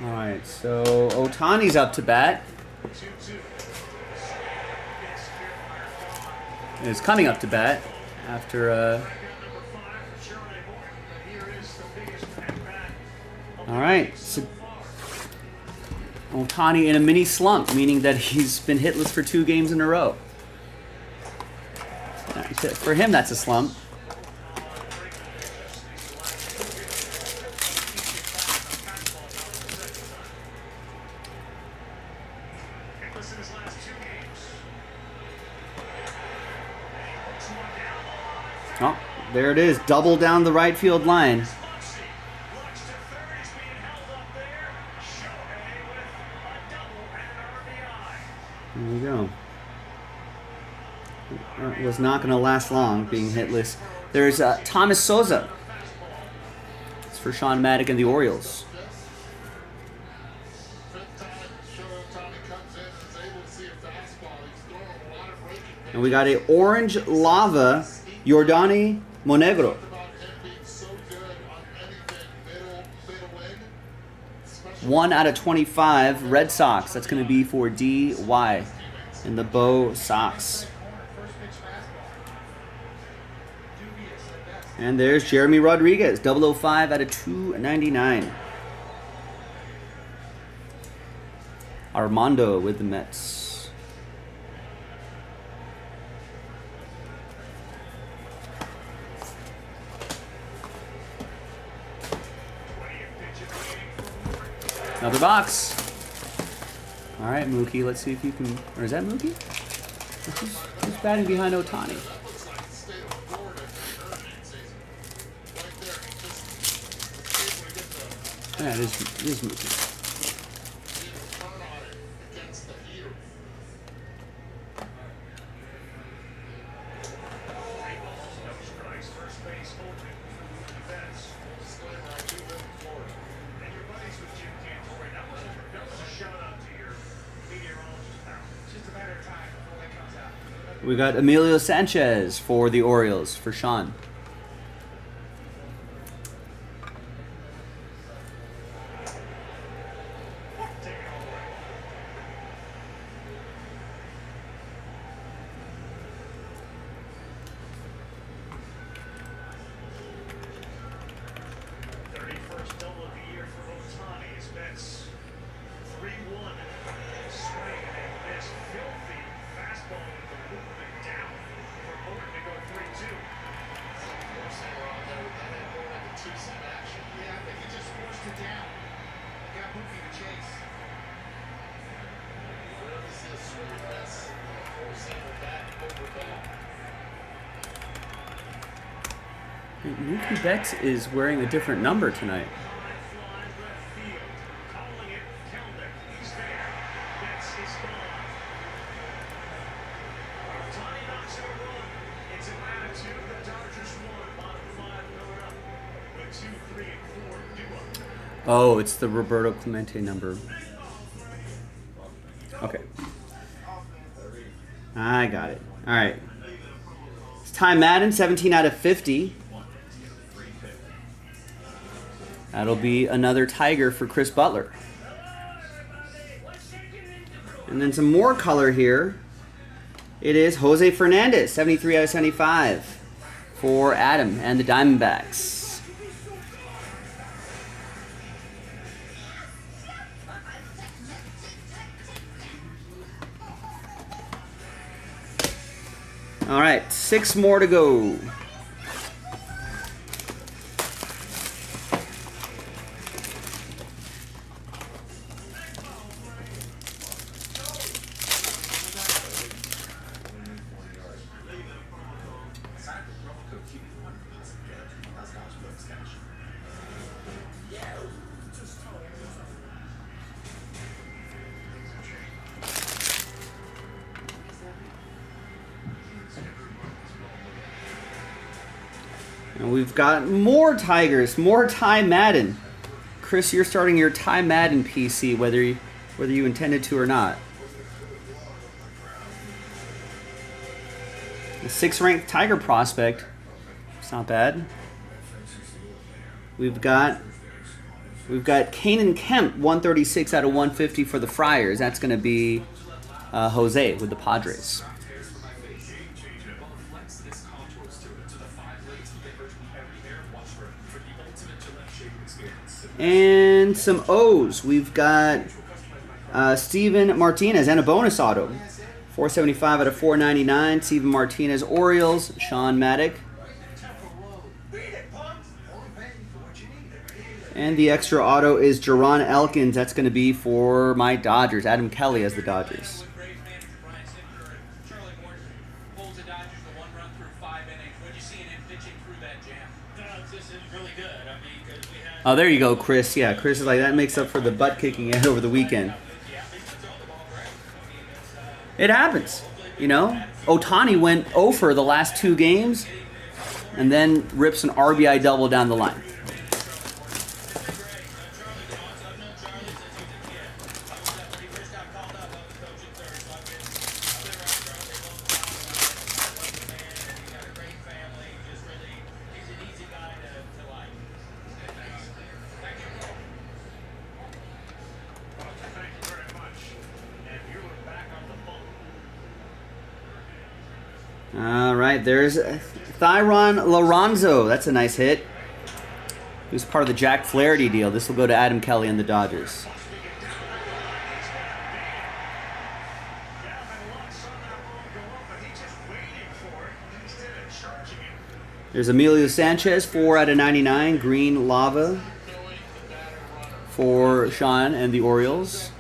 Speaker 1: All right, so Ohtani's up to bat. Is coming up to bat after all right, so Ohtani in a mini slump, meaning that he's been hitless for 2 games in a row. For him, that's a slump. Oh, there it is, double down the right field line. There we go. It was not going to last long, being hitless. There's Thomas Souza. It's for Sean Maddock and the Orioles. And we got a orange lava Yordani Monegro. 1 out of 25 Red Sox. That's going to be for DY and the Bo Sox. And there's Jeremy Rodriguez, 005 out of 299. Armando with the Mets. Another box. All right, Mookie, let's see if you can... Or is that Mookie? Who's batting behind Ohtani? Yeah, it is Mookie. We got Emilio Sanchez for the Orioles, for Sean. Mookie Betts is wearing a different number tonight. Oh, it's the Roberto Clemente number. Okay. I got it. All right. It's Ty Madden, 17 out of 50. That'll be another Tiger for Chris Butler. And then some more color here. It is Jose Fernandez, 73 out of 75 for Adam and the Diamondbacks. All right, 6 more to go. And we've got more Tigers, more Ty Madden. Chris, you're starting your Ty Madden PC, whether you intended to or not. The 6th ranked Tiger prospect. It's not bad. We've got Kanan Kemp, 136 out of 150 for the Friars. That's going to be Jose with the Padres. And some O's. We've got Steven Martinez and a bonus auto. 475 out of 499. Steven Martinez, Orioles. Sean Maddock. And the extra auto is Jerron Elkins. That's going to be for my Dodgers. Adam Kelly has the Dodgers. Oh, there you go, Chris. Yeah, Chris is like, that makes up for the butt kicking over the weekend. It happens, you know. Ohtani went 0 for the last 2 games and then rips an RBI double down the line. All right, there's Thyron Lorenzo. That's a nice hit. He was part of the Jack Flaherty deal. This will go to Adam Kelly and the Dodgers. There's Emilio Sanchez, 4 out of 99. Green Lava for Sean and the Orioles.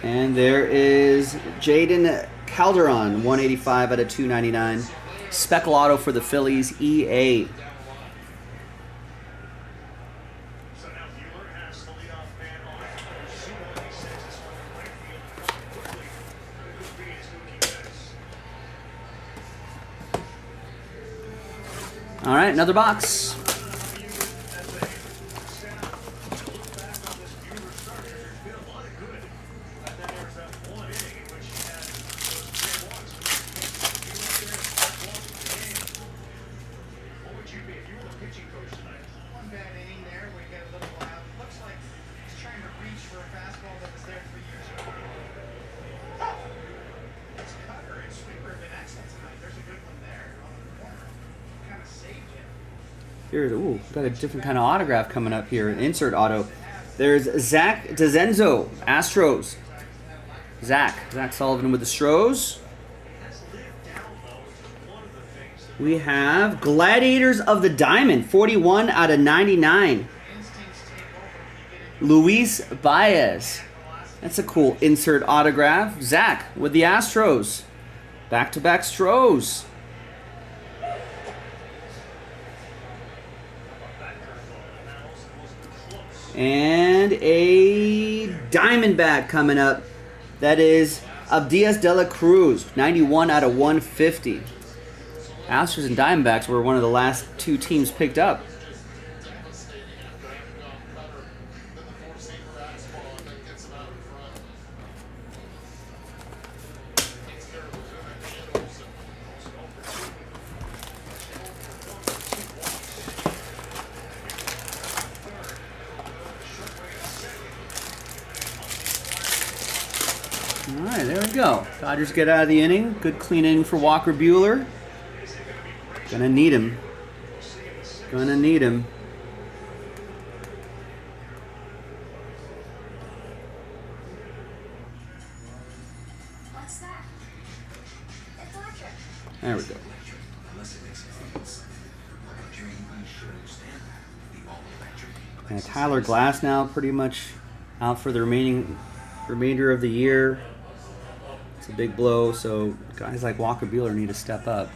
Speaker 1: And there is Jaden Calderon, 185 out of 299. Speckle auto for the Phillies, EA. All right, another box. Here's, ooh, got a different kind of autograph coming up here. An insert auto. There's Zach DeZenzo, Astros. Zach Sullivan with the Stros. We have Gladiators of the Diamond, 41 out of 99. Luis Baez. That's a cool insert autograph. Zach with the Astros. Back-to-back Stros. And a Diamondback coming up. That is Abdias de la Cruz. 91 out of 150. Astros and Diamondbacks were one of the last two teams picked up. All right, there we go. Dodgers get out of the inning. Good clean inning for Walker Buehler. Gonna need him. Gonna need him.
Speaker 6: What's that? It's electric.
Speaker 1: There we go. And Tyler Glass now pretty much out for the remainder of the year. It's a big blow, so guys like Walker Buehler need to step up.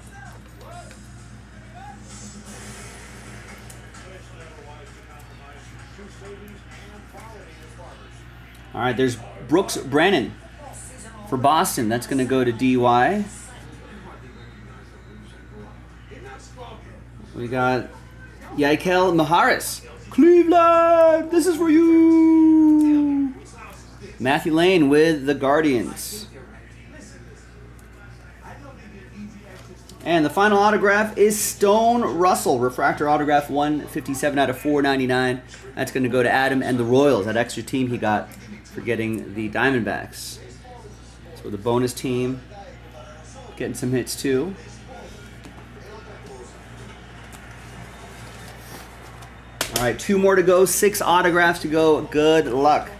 Speaker 1: All right, there's Brooks Brennan for Boston. That's going to go to DY. We got Yaikel Maharis. Cleveland, this is for you. Matthew Lane with the Guardians. And the final autograph is Stone Russell. Refractor autograph 157 out of 499. That's going to go to Adam and the Royals. That extra team he got for getting the Diamondbacks. So the bonus team getting some hits too. All right, 2 more to go. 6 autographs to go. Good luck.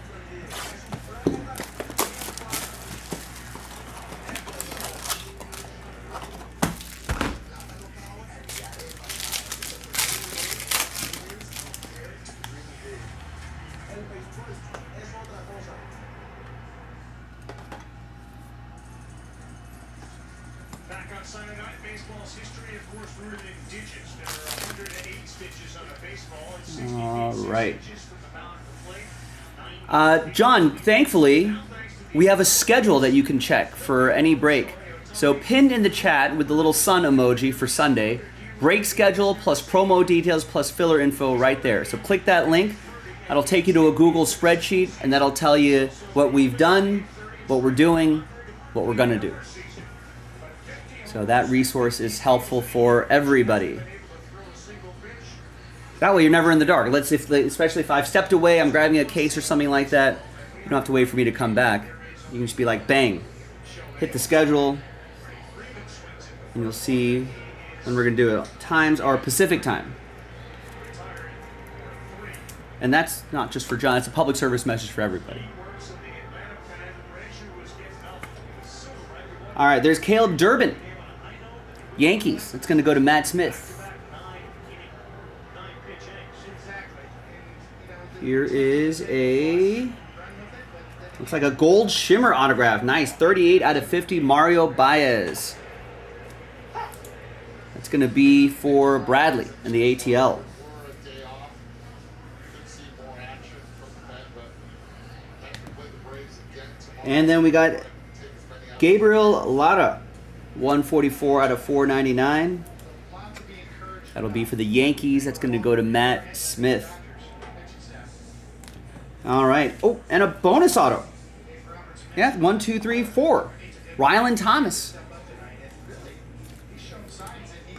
Speaker 4: Back on Sunday night, baseball's history, of course, rooted in digits. There are 108 stitches on a baseball and 60
Speaker 1: All right.
Speaker 4: stitches from the mound to the plate.
Speaker 1: John, thankfully, we have a schedule that you can check for any break. So pinned in the chat with the little sun emoji for Sunday, break schedule plus promo details plus filler info right there. So click that link. That'll take you to a Google spreadsheet, and that'll tell you what we've done, what we're doing, what we're going to do. So that resource is helpful for everybody. That way you're never in the dark. Especially if I've stepped away, I'm grabbing a case or something like that, you don't have to wait for me to come back. You can just be like, bang, hit the schedule, and you'll see when we're going to do it. Times are Pacific time. And that's not just for John, it's a public service message for everybody. All right, there's Caleb Durbin. Yankees. That's going to go to Matt Smith. Here is a... looks like a gold shimmer autograph. Nice. 38 out of 50, Mario Baez. That's going to be for Bradley in the ATL. And then we got Gabriel Lara, 144 out of 499. That'll be for the Yankees. That's going to go to Matt Smith. All right. Oh, and a bonus auto. Yeah, 1, 2, 3, 4. Rylan Thomas.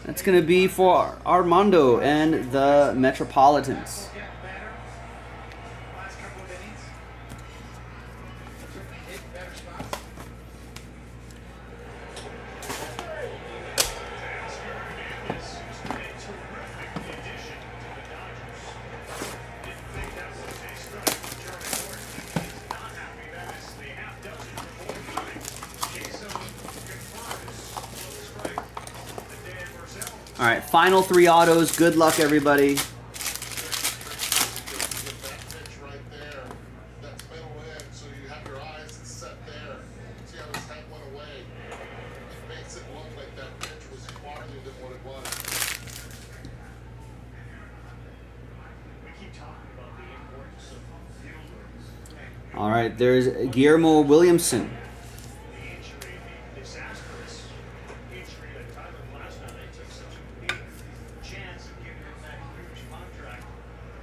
Speaker 1: That's going to be for Armando and the Metropolitans. All right, final 3 autos. Good luck, everybody.
Speaker 8: That pitch right there.
Speaker 1: All right, there's Guillermo Williamson.
Speaker 4: The injury being disastrous. Injury that Tyler Glasnow, they took such a big chance of giving him that huge contract,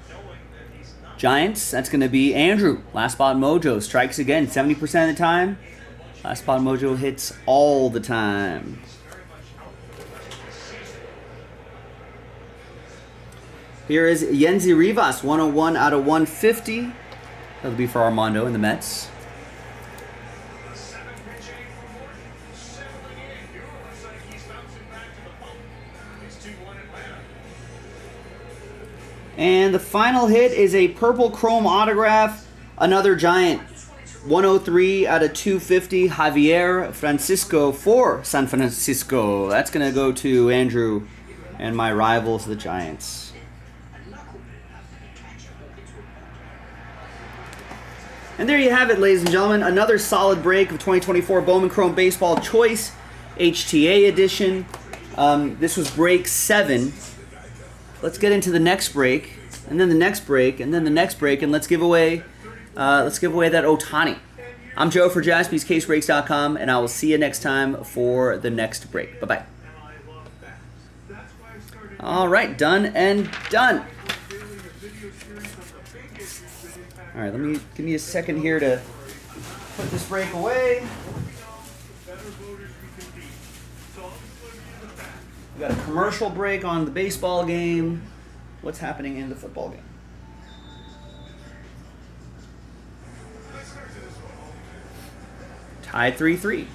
Speaker 4: knowing that he's not.
Speaker 1: Giants, that's going to be Andrew. Last Spot Mojo strikes again 70% of the time. Last Spot Mojo hits all the time. Here is Yenzi Rivas, 101 out of 150. That'll be for Armando in the Mets. And the final hit is a purple chrome autograph, another Giant. 103 out of 250, Javier Francisco for San Francisco. That's going to go to Andrew and my rivals, the Giants. And there you have it, ladies and gentlemen. Another solid break of 2024 Bowman Chrome Baseball Choice HTA edition. This was break 7. Let's get into the next break, and then the next break, and then the next break, and let's give away that Ohtani. I'm Joe for JaspysCaseBreaks.com, and I will see you next time for the next break. Bye-bye. All right, done and done. All right, give me a second here to put this break away. We got a commercial break on the baseball game. What's happening in the football game? Tied 3-3.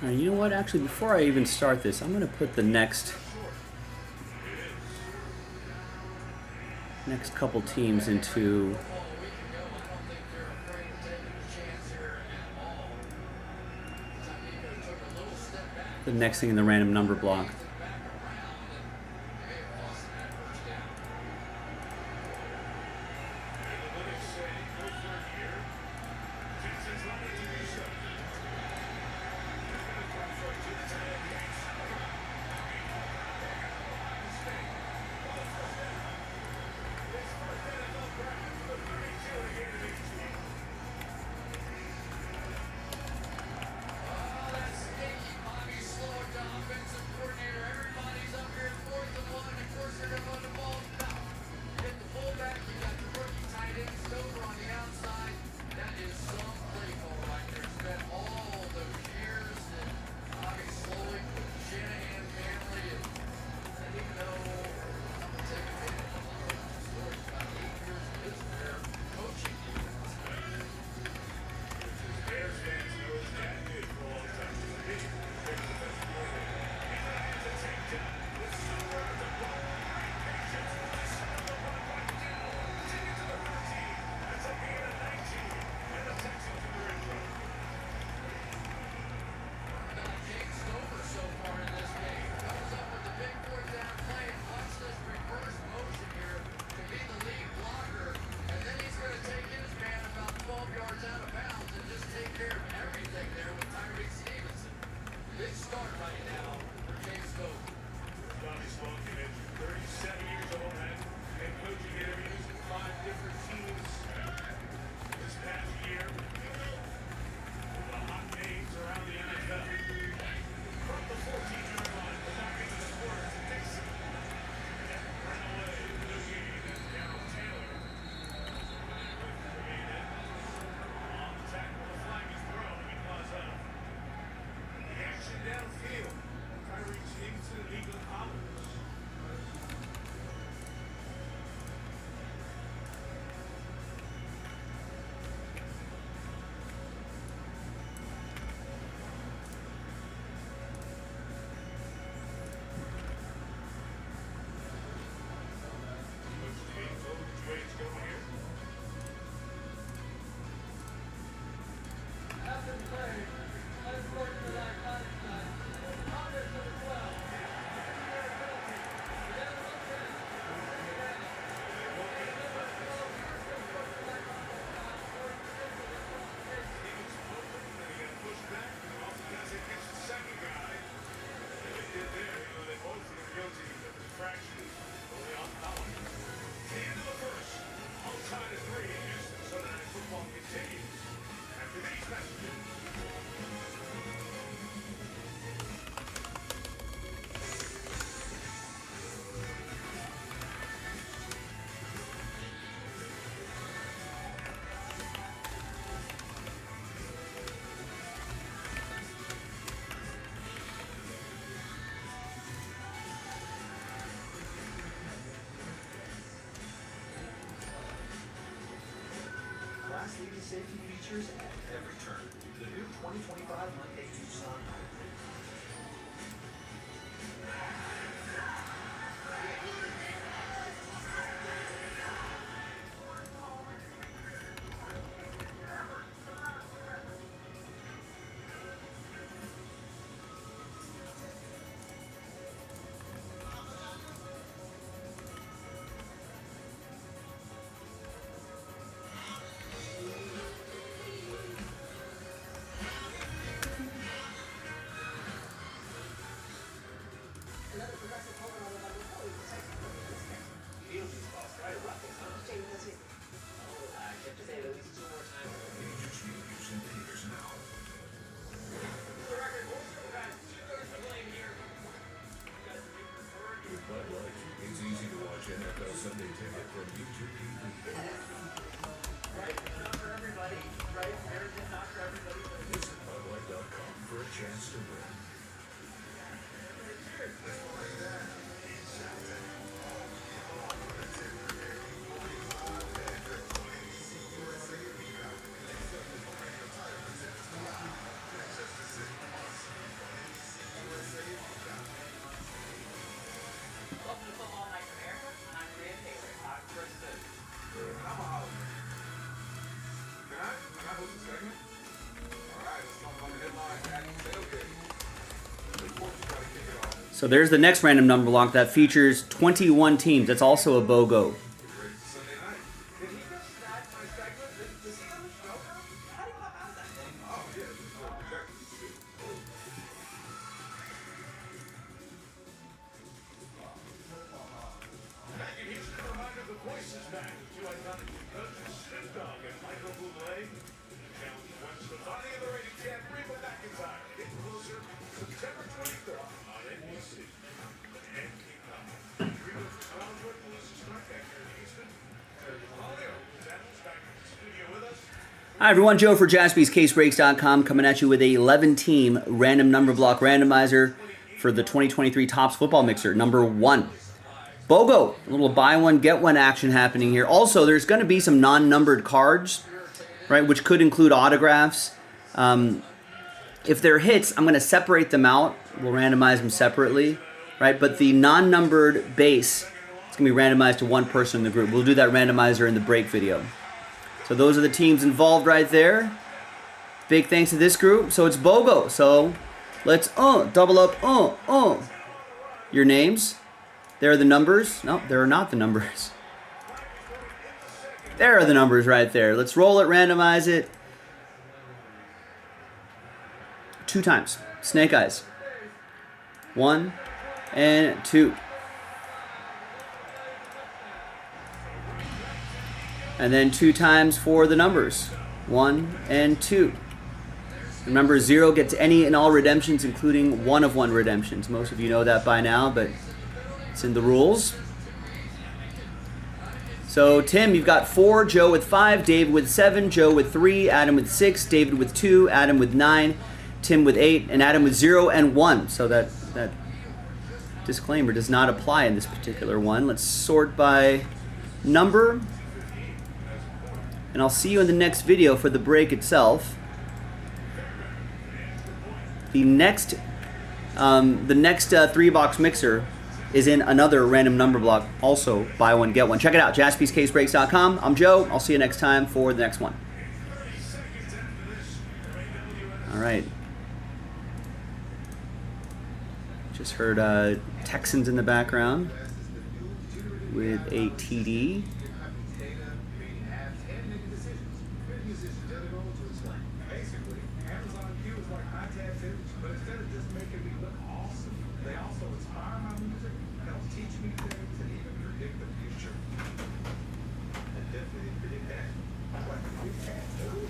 Speaker 1: All right, you know what? Actually, before I even start this, I'm going to put the next couple teams into the next thing in the random number block.
Speaker 9: Class-leading safety features at every turn. The new 2025 Hyundai Tucson.
Speaker 4: segment? All right, let's talk about the headline at tailgate. Before we try to kick it off.
Speaker 1: So there's the next random number block that features 21 teams. That's also a BOGO.
Speaker 4: Sunday night.
Speaker 9: Did he just snag my segment? Does he have a show now? How do you pop out of that thing?
Speaker 4: Oh, yeah, this is what projected to do. Back in Houston, a reminder of the voices back of two iconic coaches, Snoop Dogg and Michael Bublé. Challenge Gwen Stefani and the reigning champ, Reba McEntire. Get closer, September 23rd on NBC. And keep up. Reba's challenge with Melissa's strike back here in Houston. Julio, Samuel's back in the studio with us.
Speaker 1: Hi everyone, Joe for JaspysCaseBreaks.com coming at you with a 11-team random number block randomizer for the 2023 Topps Football Mixer, number 1. BOGO, a little buy one, get one action happening here. Also, there's going to be some non-numbered cards, right, which could include autographs. If they're hits, I'm going to separate them out. We'll randomize them separately, right? But the non-numbered base is going to be randomized to one person in the group. We'll do that randomizer in the break video. So those are the teams involved right there. Big thanks to this group. So it's BOGO. So let's double up. Your names. There are the numbers. No, there are not the numbers. There are the numbers right there. Let's roll it, randomize it. 2 times. Snake eyes. 1 and 2. And then 2 times for the numbers. 1 and 2. Remember, 0 gets any and all redemptions, including 1-of-1 redemptions. Most of you know that by now, but it's in the rules. So, Tim, you've got 4, Joe with 5, Dave with 7, Joe with 3, Adam with 6, David with 2, Adam with 9, Tim with 8, and Adam with 0 and 1. So that disclaimer does not apply in this particular one. Let's sort by number. And I'll see you in the next video for the break itself. The next 3-box mixer is in another random number block, also buy one, get one. Check it out, JaspysCaseBreaks.com. I'm Joe. I'll see you next time for the next one. All right. Just heard Texans in the background with a TD.
Speaker 4: Basically, Amazon Q is like high tab footage, but instead of just making me look awesome, they also inspire my music, help teach me things, and even predict the future. And definitely predict that. What we can do?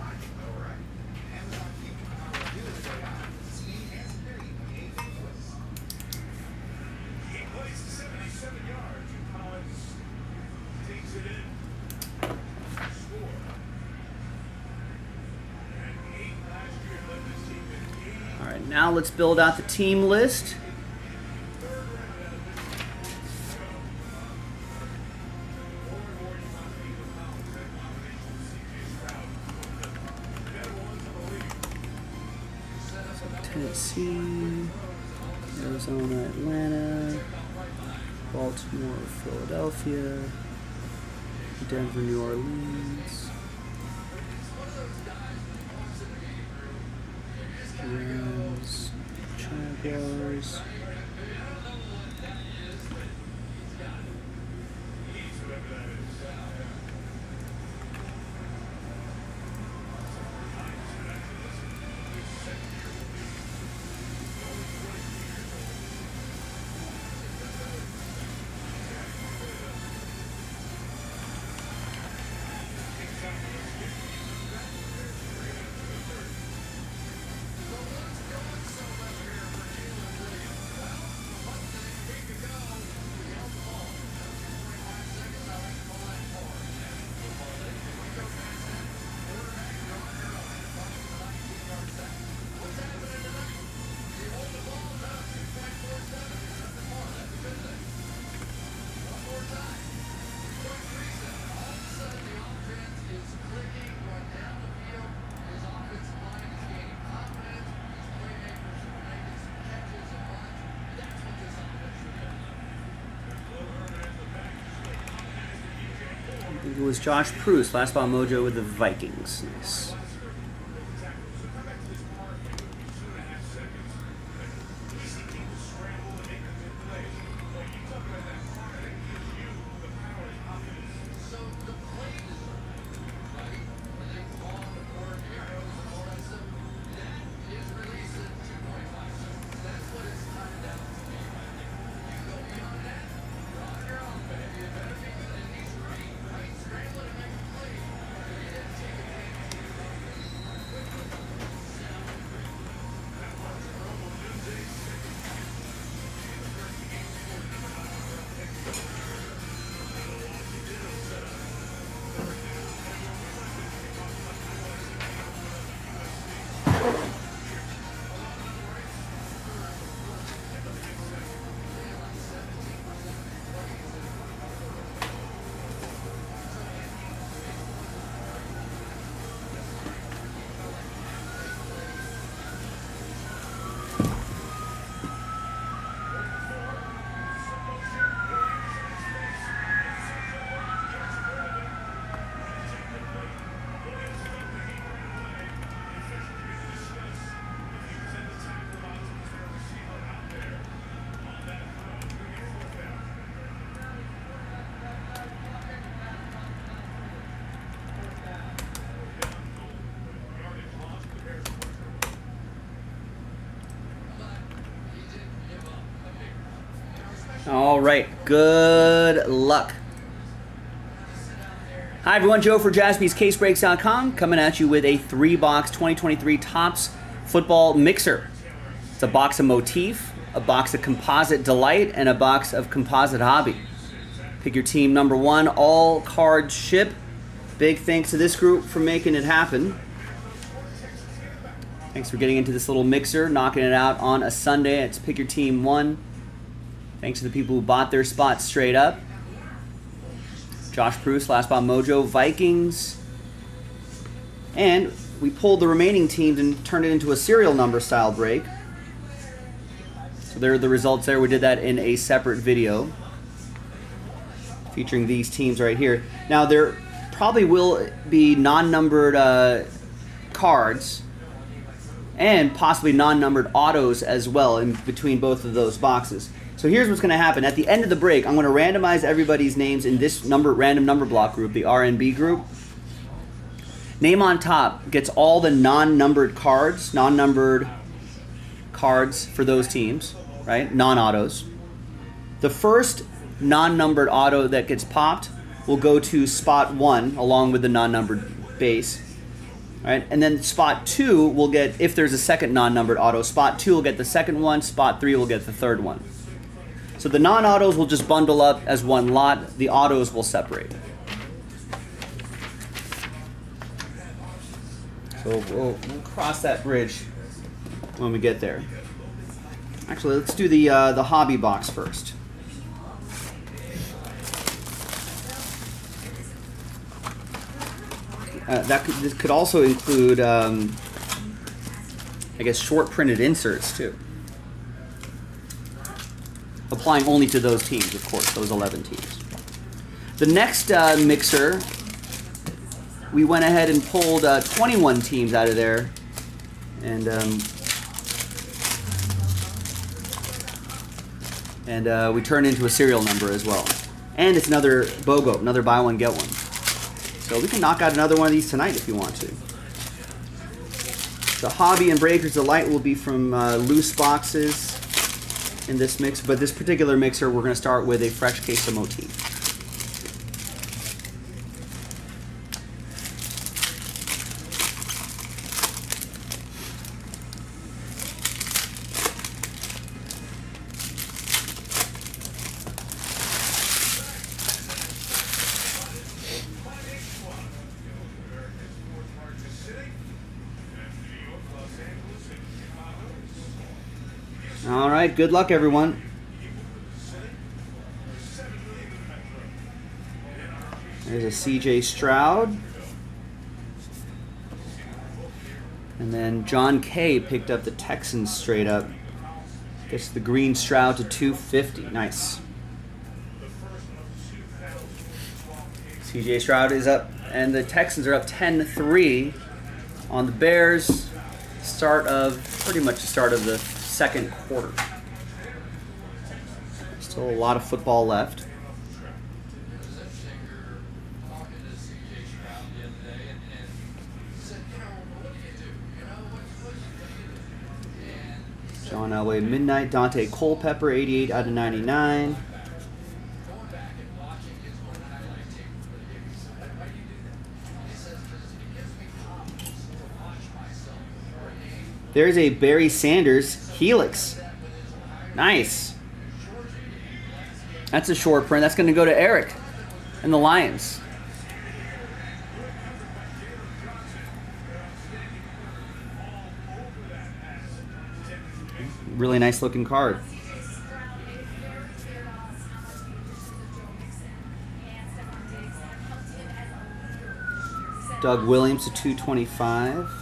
Speaker 4: I know, right? Amazon Q can power music AI, speed and security, anything else. He plays 77 yards, and Collins takes it in. Score.
Speaker 1: All right, now let's build out the team list. So Tennessee, Arizona, Atlanta, Baltimore, Philadelphia, Denver, New Orleans, Rams, Jaguars, It was Josh Proust, last spot mojo with the Vikings. Nice. All right, good luck. Hi everyone, Joe for JaspysCaseBreaks.com coming at you with a 3-box 2023 Topps Football Mixer. It's a box of Motif, a box of Composite Delight, and a box of Composite Hobby. Pick your team number 1, all cards ship. Big thanks to this group for making it happen. Thanks for getting into this little mixer, knocking it out on a Sunday. It's Pick Your Team 1. Thanks to the people who bought their spots straight up. Josh Proust, last spot mojo, Vikings. And we pulled the remaining teams and turned it into a serial number style break. So there are the results there. We did that in a separate video featuring these teams right here. Now there probably will be non-numbered cards and possibly non-numbered autos as well in between both of those boxes. So here's what's going to happen. At the end of the break, I'm going to randomize everybody's names in this random number block group, the RNB group. Name on top gets all the non-numbered cards for those teams, right? Non-autos. The first non-numbered auto that gets popped will go to spot 1 along with the non-numbered base. Right? And then spot 2 will get, if there's a second non-numbered auto, spot 2 will get the second one, spot 3 will get the third one. So the non-autos will just bundle up as one lot. The autos will separate. So we'll cross that bridge when we get there. Actually, let's do the hobby box first. This could also include, I guess, short printed inserts too. Applying only to those teams, of course, those 11 teams. The next mixer, we went ahead and pulled 21 teams out of there, and we turned into a serial number as well. And it's another BOGO, another buy one get one. So we can knock out another one of these tonight if you want to. The Hobby and Breakers Delight will be from loose boxes in this mix, but this particular mixer, we're going to start with a fresh case of Motif. All right, good luck, everyone. There's a CJ Stroud. And then John K picked up the Texans straight up. Gets the green Stroud to 250. Nice. CJ Stroud is up, and the Texans are up 10-3 on the Bears. Pretty much the start of the second quarter. Still a lot of football left. John Elway, Midnight, Dante Culpepper, 88 out of 99. There's a Barry Sanders Helix. Nice. That's a short print. That's going to go to Eric and the Lions. Really nice looking card. Doug Williams to 225.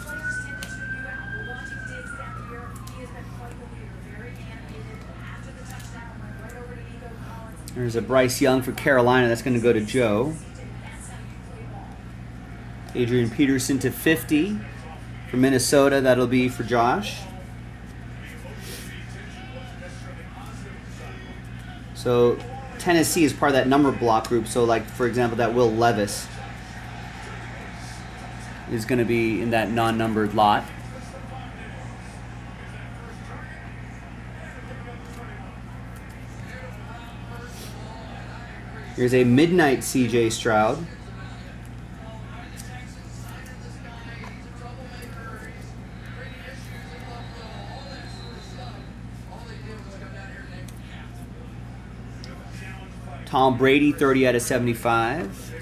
Speaker 1: There's a Bryce Young for Carolina. That's going to go to Joe. Adrian Peterson to 50 for Minnesota. That'll be for Josh. So Tennessee is part of that number block group. So like, for example, that Will Levis is going to be in that non-numbered lot. Here's a Midnight CJ Stroud. Tom Brady, 30 out of 75.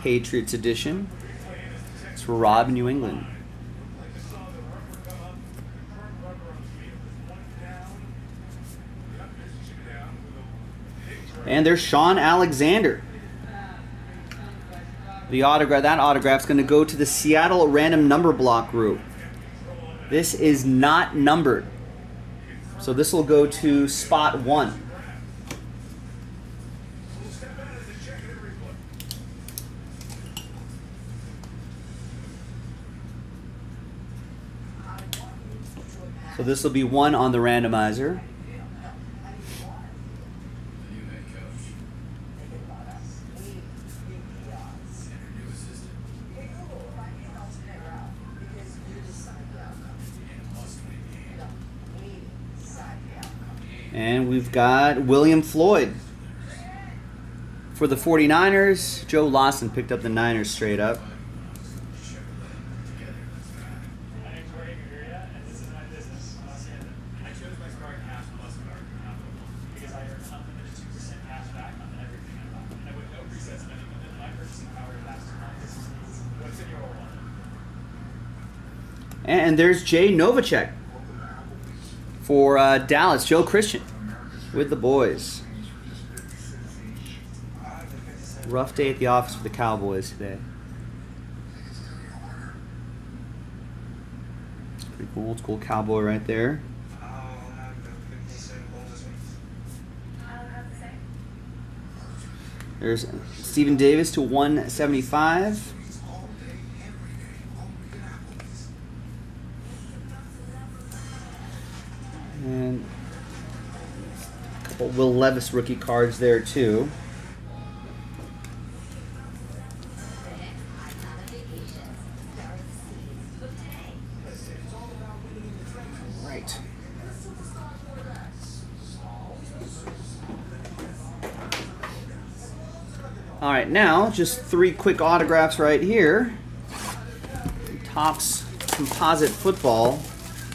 Speaker 1: Patriots edition. It's for Rob in New England. And there's Sean Alexander. That autograph's going to go to the Seattle random number block group. This is not numbered. So this will go to spot 1. So this will be 1 on the randomizer. And we've got William Floyd for the 49ers. Joe Lawson picked up the Niners straight up. And there's Jay Novacek for Dallas. Joe Christian with the boys. Rough day at the office for the Cowboys today. Pretty cool, old school cowboy right there. There's Stephen Davis to 175. And a couple Will Levis rookie cards there too. Right. All right, now just 3 quick autographs right here. Topps Composite Football,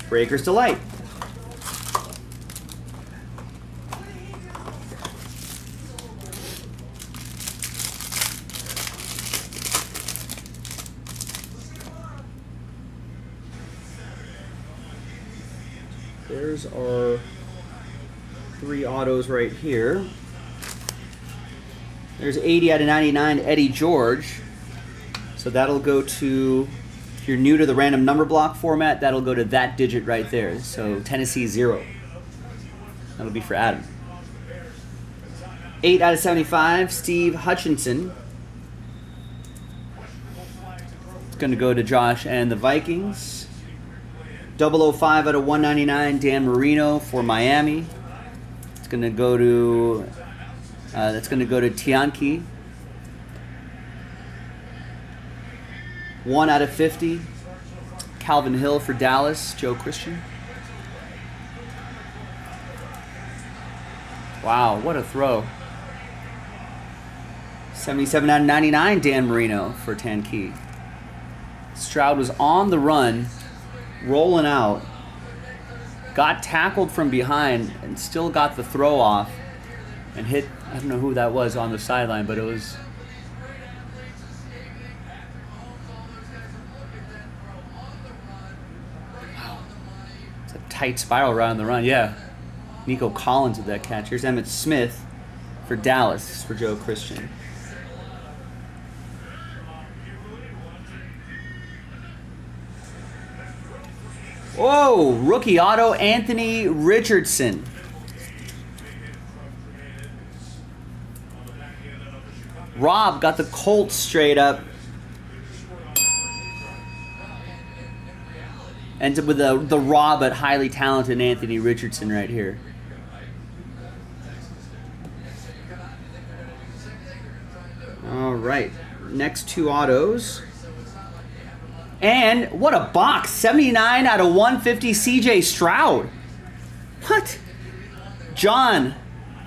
Speaker 1: Breaker's Delight. There's our 3 autos right here. There's 80 out of 99 Eddie George. So that'll go to, if you're new to the random number block format, that'll go to that digit right there. So Tennessee 0. That'll be for Adam. 8 out of 75 Steve Hutchinson going to go to Josh and the Vikings. 005 out of 199, Dan Marino for Miami. It's going to go to that's going to go to Tianki. 1 out of 50, Calvin Hill for Dallas, Joe Christian. Wow, what a throw. 77 out of 99, Dan Marino for Tianki. Stroud was on the run, rolling out, got tackled from behind, and still got the throw off and hit, I don't know who that was on the sideline, but it was... Wow. It's a tight spiral around the run, yeah. Nico Collins with that catch. Here's Emmitt Smith for Dallas for Joe Christian. Whoa, rookie auto, Anthony Richardson. Rob got the Colts straight up. Ends up with the raw but highly talented Anthony Richardson right here. All right, next two autos. And what a box, 79 out of 150, CJ Stroud. What? John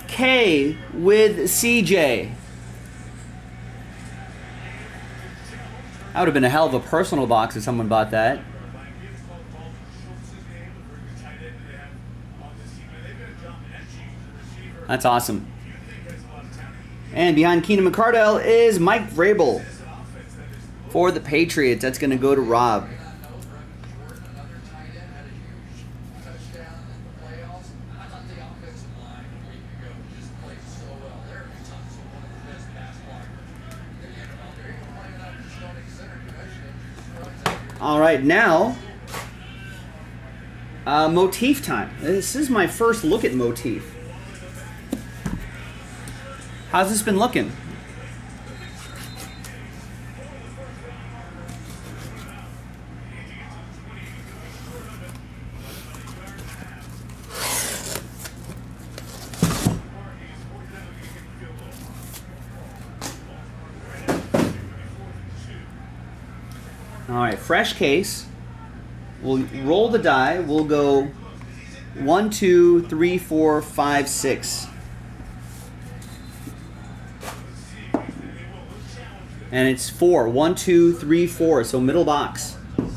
Speaker 1: K with CJ. That would have been a hell of a personal box if someone bought that. That's awesome. And behind Keenan McCardell is Mike Vrabel for the Patriots. That's going to go to Rob. All right, now Motif time. This is my first look at Motif. How's this been looking? All right, fresh case. We'll roll the die. We'll go 1, 2, 3, 4, 5, 6. And it's 4. 1, 2, 3, 4. So middle box. And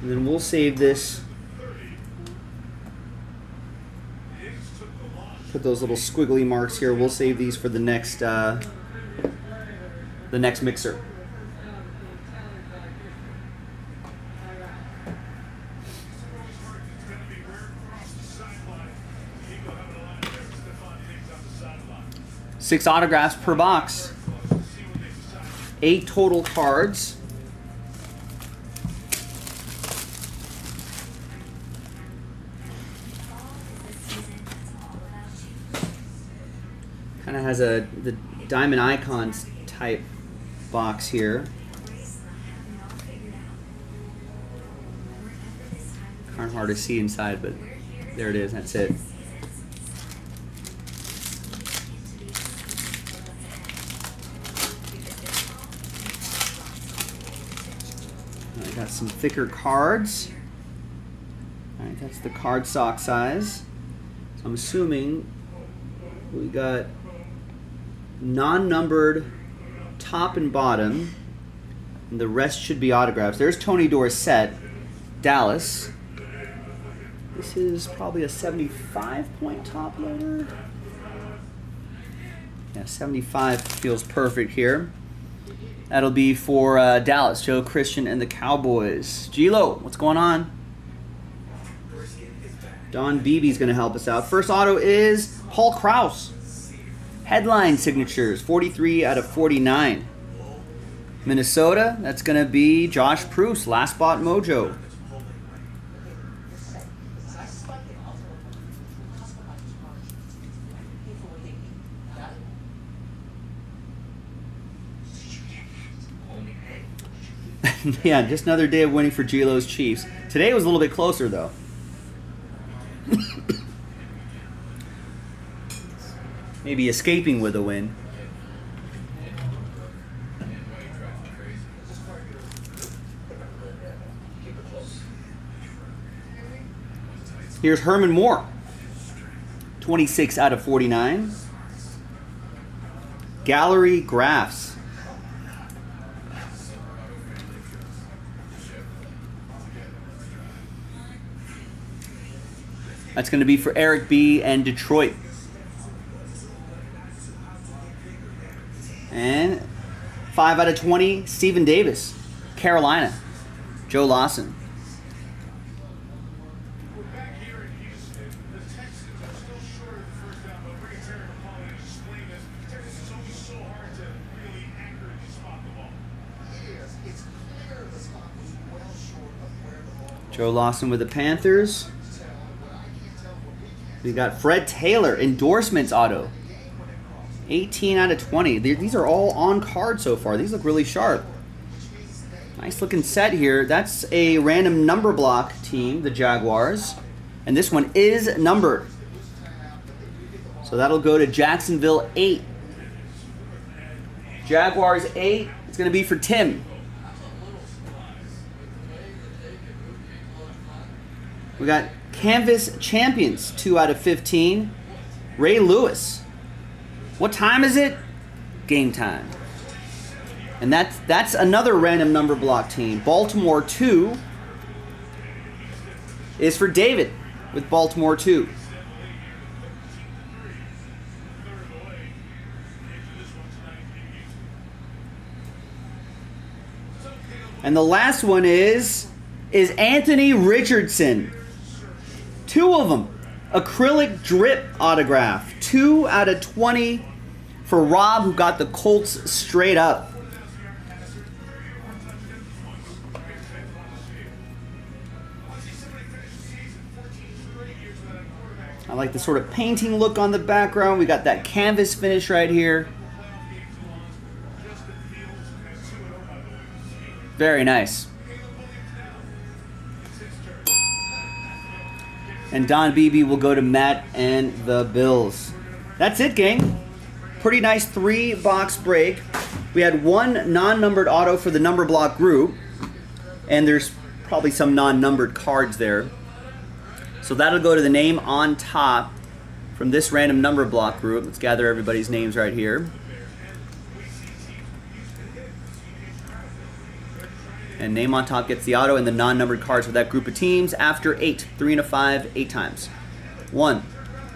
Speaker 1: then we'll save this. Put those little squiggly marks here. We'll save these for the next mixer. Six autographs per box. 8 total cards. Kind of has the diamond icons type box here. Kind of hard to see inside, but there it is. That's it. Got some thicker cards. All right, that's the card sock size. So I'm assuming we got non-numbered top and bottom, and the rest should be autographs. There's Tony Dorsett, Dallas. This is probably a 75-point top loader. Yeah, 75 feels perfect here. That'll be for Dallas, Joe Christian and the Cowboys. G-Lo, what's going on? Don Beebe's going to help us out. First auto is Paul Krause. Headline signatures, 43 out of 49. Minnesota, that's going to be Josh Proust, Last Spot Mojo. Yeah, just another day of winning for Gilo's Chiefs. Today was a little bit closer, though. Maybe escaping with a win. Here's Herman Moore. 26 out of 49. Gallery Graphs. That's going to be for Eric B. and Detroit. And 5 out of 20, Stephen Davis, Carolina. Joe Lawson.
Speaker 4: We're back here in Houston. The Texans are still short of the first down, but bringing Terry McAuliffe to explain this. Texas is always so hard to really accurately spot the ball.
Speaker 8: Yes, it's clear the spot was well short of where the ball was.
Speaker 1: Joe Lawson with the Panthers. We got Fred Taylor, endorsements auto. 18 out of 20. These are all on card so far. These look really sharp. Nice looking set here. That's a random number block team, the Jaguars. And this one is numbered. So that'll go to Jacksonville 8. Jaguars 8. It's going to be for Tim. We got Canvas Champions, 2 out of 15. Ray Lewis. What time is it? Game time. And that's another random number block team. Baltimore 2 is for David with Baltimore 2. And the last one is Anthony Richardson. 2 of them. Acrylic drip autograph. 2 out of 20 for Rob, who got the Colts straight up. I like the sort of painting look on the background. We got that canvas finish right here. Very nice. And Don Beebe will go to Matt and the Bills. That's it, gang. Pretty nice 3-box break. We had one non-numbered auto for the number block group. And there's probably some non-numbered cards there. So that'll go to the name on top from this random number block group. Let's gather everybody's names right here. And name on top gets the auto and the non-numbered cards for that group of teams after 8. 3 and a 5, 8 times. 1,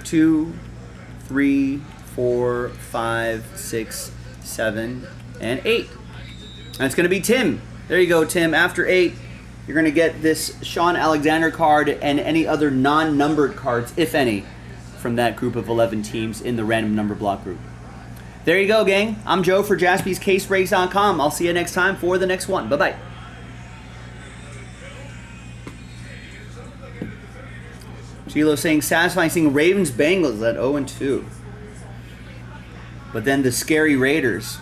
Speaker 1: 2, 3, 4, 5, 6, 7, and 8. And it's going to be Tim. There you go, Tim. After 8, you're going to get this Sean Alexander card and any other non-numbered cards, if any, from that group of 11 teams in the random number block group. There you go, gang. I'm Joe for JaspysCaseBreaks.com. I'll see you next time for the next one. Bye-bye. Gilo saying satisfying seeing Ravens Bengals at 0-2. But then the scary Raiders,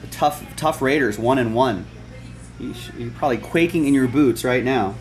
Speaker 1: the tough Raiders, 1-1. You're probably quaking in your boots right now.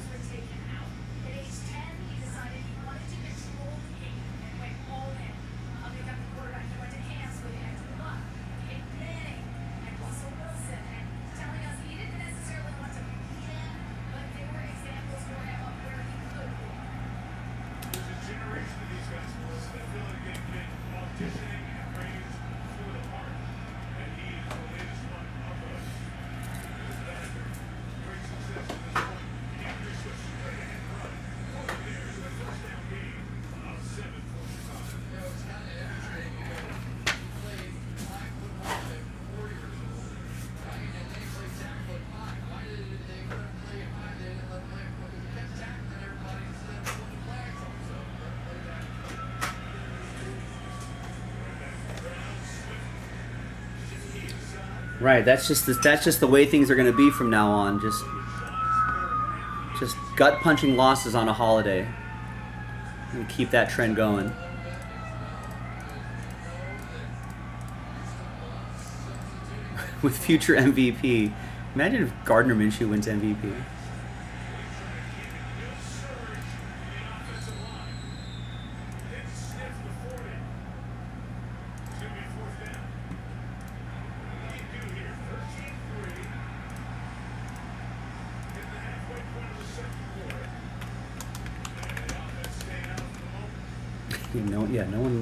Speaker 1: Right, that's just the way things are going to be from now on. Just gut-punching losses on a holiday. And keep that trend going. With future MVP Imagine if Gardner Minshew wins MVP.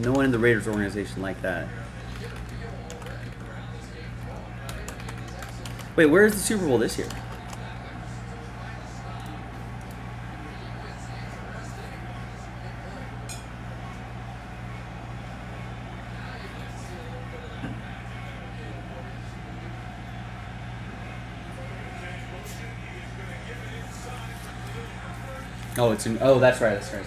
Speaker 1: No one in the Raiders organization like that. Wait, where is the Super Bowl this year? Oh, it's in. Oh, that's right. That's right.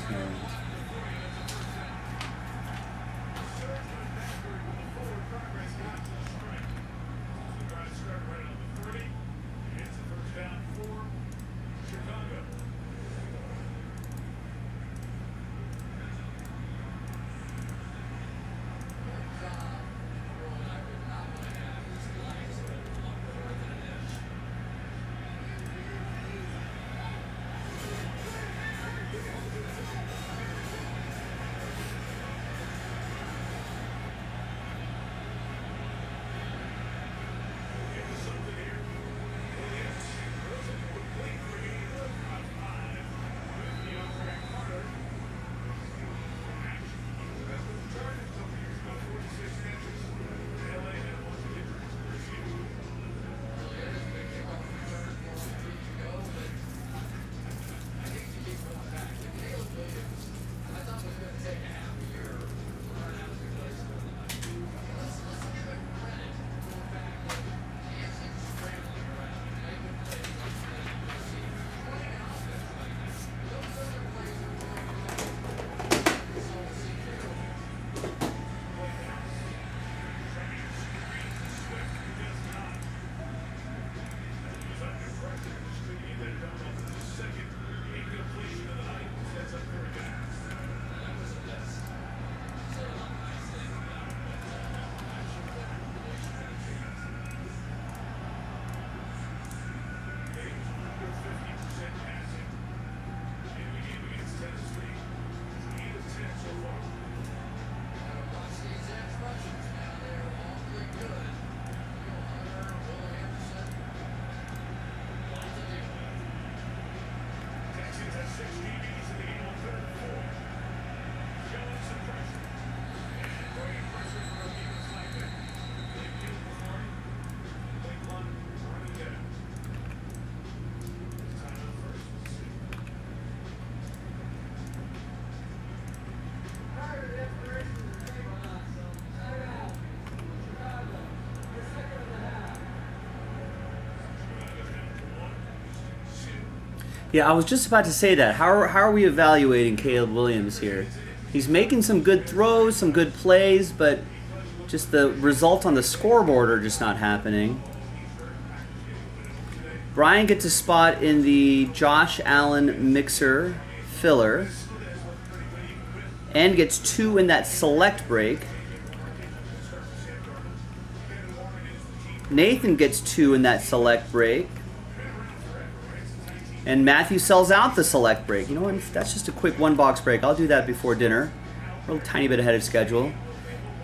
Speaker 1: Yeah, I was just about to say that. How are we evaluating Caleb Williams here? He's making some good throws, some good plays, but just the result on the scoreboard are just not happening. Brian gets a spot in the Josh Allen mixer filler and gets 2 in that select break. Nathan gets 2 in that select break. And Matthew sells out the select break. You know what? That's just a quick 1-box break. I'll do that before dinner. We're a tiny bit ahead of schedule.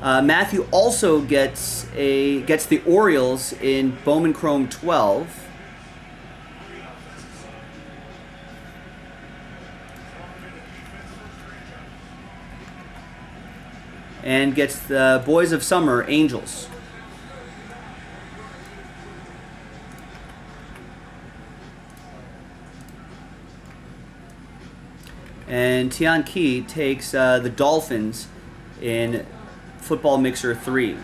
Speaker 1: Matthew also gets the Orioles in Bowman Chrome 12. And gets the Boys of Summer Angels. And Tian Key takes the Dolphins in Football Mixer 3.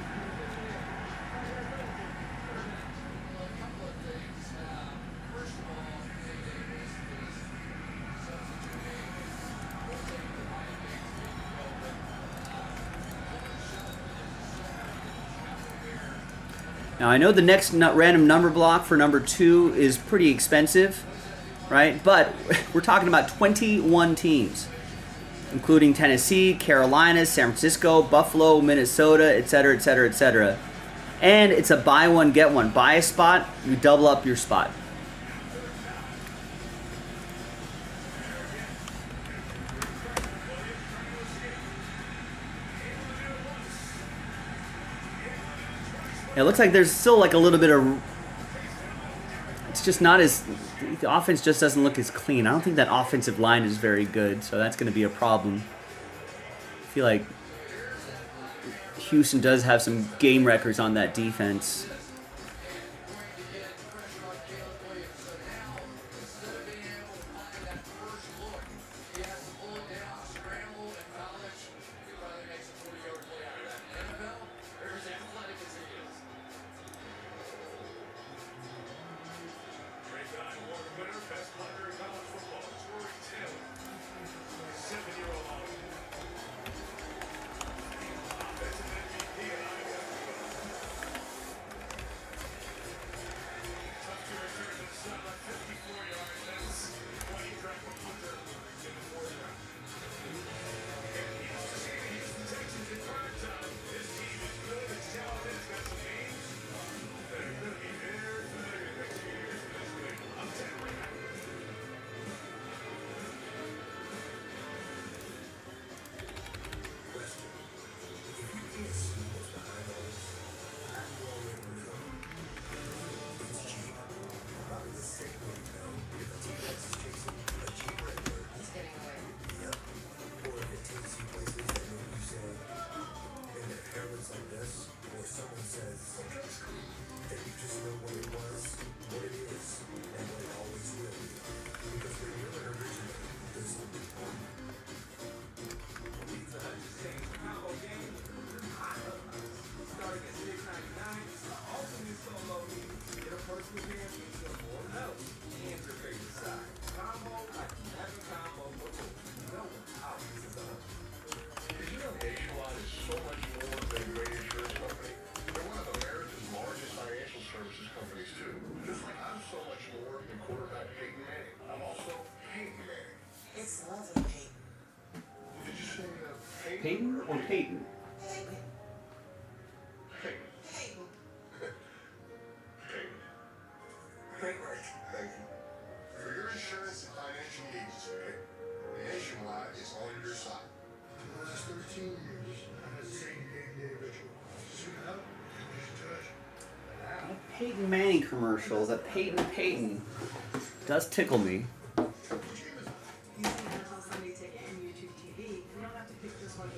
Speaker 1: Now I know the next random number block for number 2 is pretty expensive, right? But we're talking about 21 teams, including Tennessee, Carolina, San Francisco, Buffalo, Minnesota, etc., etc., etc. And it's a buy one, get one. Buy a spot, you double up your spot. It looks like there's still like a little bit of... It's just not as... The offense just doesn't look as clean. I don't think that offensive line is very good, so that's going to be a problem. I feel like Houston does have some game records on that defense. Peyton or Peyton?
Speaker 8: Thank you. For your insurance and financial needs, Nationwide is on your side. For the last 13 years, I've had the same day-to-day ritual. Suit up, touch.
Speaker 1: Peyton Manning commercial, that Peyton does tickle me.
Speaker 6: You see the Sunday Ticket and YouTube TV. We don't have to pick this one.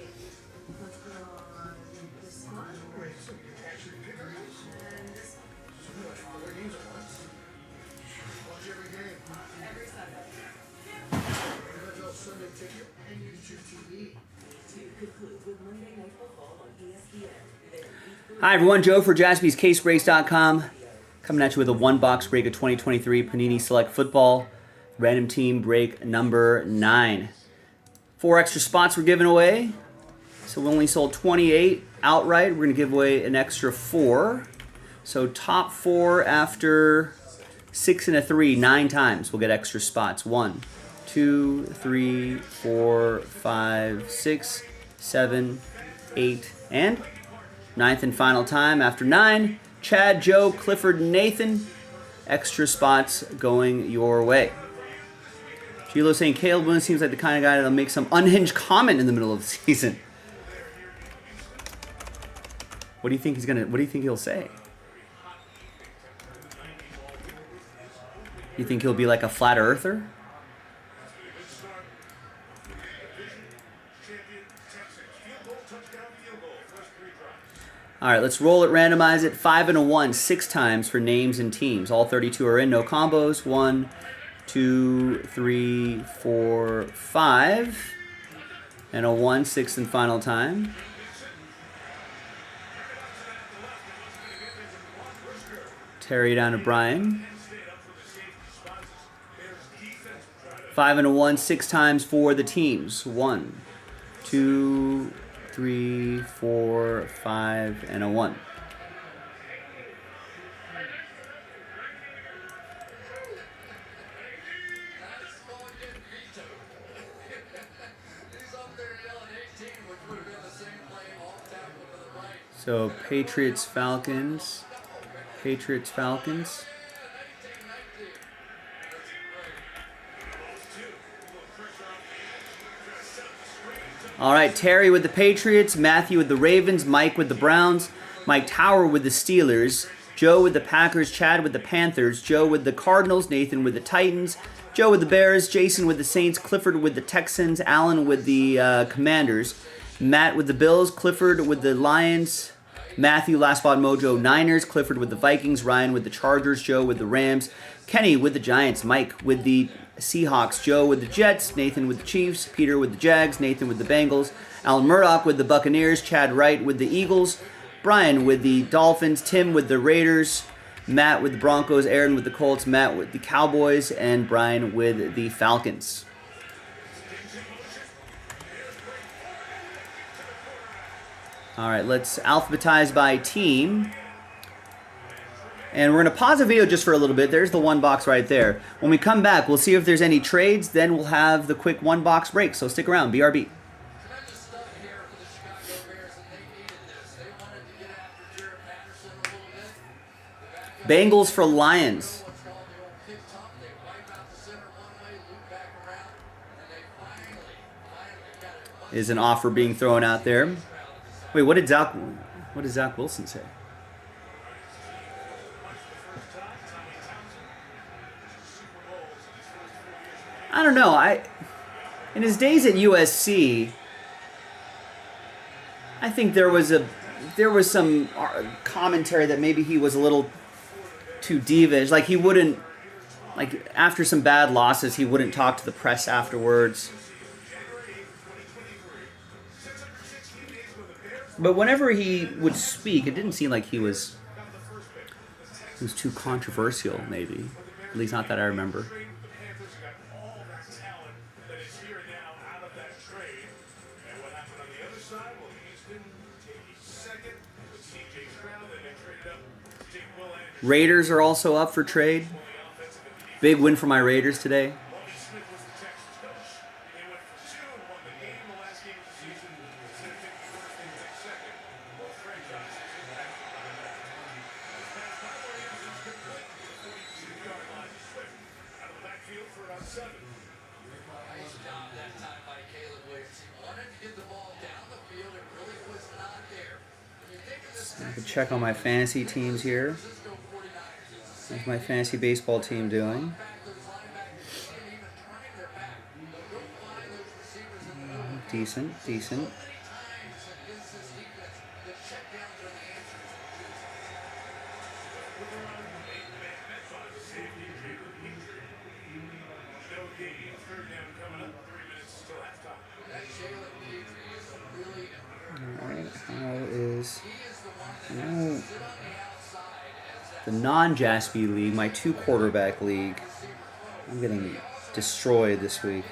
Speaker 6: Let's go on this one.
Speaker 8: Wait, so you can actually pick our games?
Speaker 6: And this one.
Speaker 8: So we watch all their games at once. Watch every game.
Speaker 6: Every Sunday.
Speaker 8: NFL Sunday Ticket and YouTube TV.
Speaker 6: To conclude with Monday Night Football on ESPN.
Speaker 1: Hi everyone, Joe for jaspyscasebreaks.com. Coming at you with a one-box break of 2023 Panini Select Football. Random team break number 9. 4 extra spots we're giving away. So we only sold 28 outright. We're going to give away an extra 4. So top 4 after 6 and a 3, 9 times. We'll get extra spots. 1, 2, 3, 4, 5, 6, 7, 8, and 9th and final time after 9. Chad, Joe, Clifford, Nathan. Extra spots going your way. Gilo saying Caleb Boone seems like the kind of guy that'll make some unhinged comment in the middle of the season. What do you think he's gonna? What do you think he'll say? You think he'll be like a flat earther? All right, let's roll it, randomize it. 5 and a 1, 6 times for names and teams. All 32 are in, no combos. 1, 2, 3, 4, 5. And a 1, 6th and final time. Terry down to Brian. 5 and a 1, 6 times for the teams. 1, 2, 3, 4, 5, and a 1. So Patriots, Falcons. Patriots, Falcons. All right, Terry with the Patriots, Matthew with the Ravens, Mike with the Browns, Mike Tower with the Steelers, Joe with the Packers, Chad with the Panthers, Joe with the Cardinals, Nathan with the Titans, Joe with the Bears, Jason with the Saints, Clifford with the Texans, Alan with the Commanders, Matt with the Bills, Clifford with the Lions, Matthew, Last Spot Mojo, Niners, Clifford with the Vikings, Ryan with the Chargers, Joe with the Rams, Kenny with the Giants, Mike with the Seahawks, Joe with the Jets, Nathan with the Chiefs, Peter with the Jags, Nathan with the Bengals, Alan Murdoch with the Buccaneers, Chad Wright with the Eagles, Brian with the Dolphins, Tim with the Raiders, Matt with the Broncos, Aaron with the Colts, Matt with the Cowboys, and Brian with the Falcons. All right, let's alphabetize by team. And we're going to pause the video just for a little bit. There's the one box right there. When we come back, we'll see if there's any trades. Then we'll have the quick one box break. So stick around. BRB. Bengals for Lions. Is an offer being thrown out there. Wait, what did Zach Wilson say? I don't know. In his days at USC, I think there was some commentary that maybe he was a little too divish. Like he wouldn't, like after some bad losses, he wouldn't talk to the press afterwards. But whenever he would speak, it didn't seem like he was too controversial. Maybe, at least not that I remember. Raiders are also up for trade. Big win for my Raiders today. Check on my fantasy teams here. How's my fantasy baseball team doing? Decent. Alright, how is... the non-Jaspy League, my 2-quarterback league, I'm getting destroyed this week.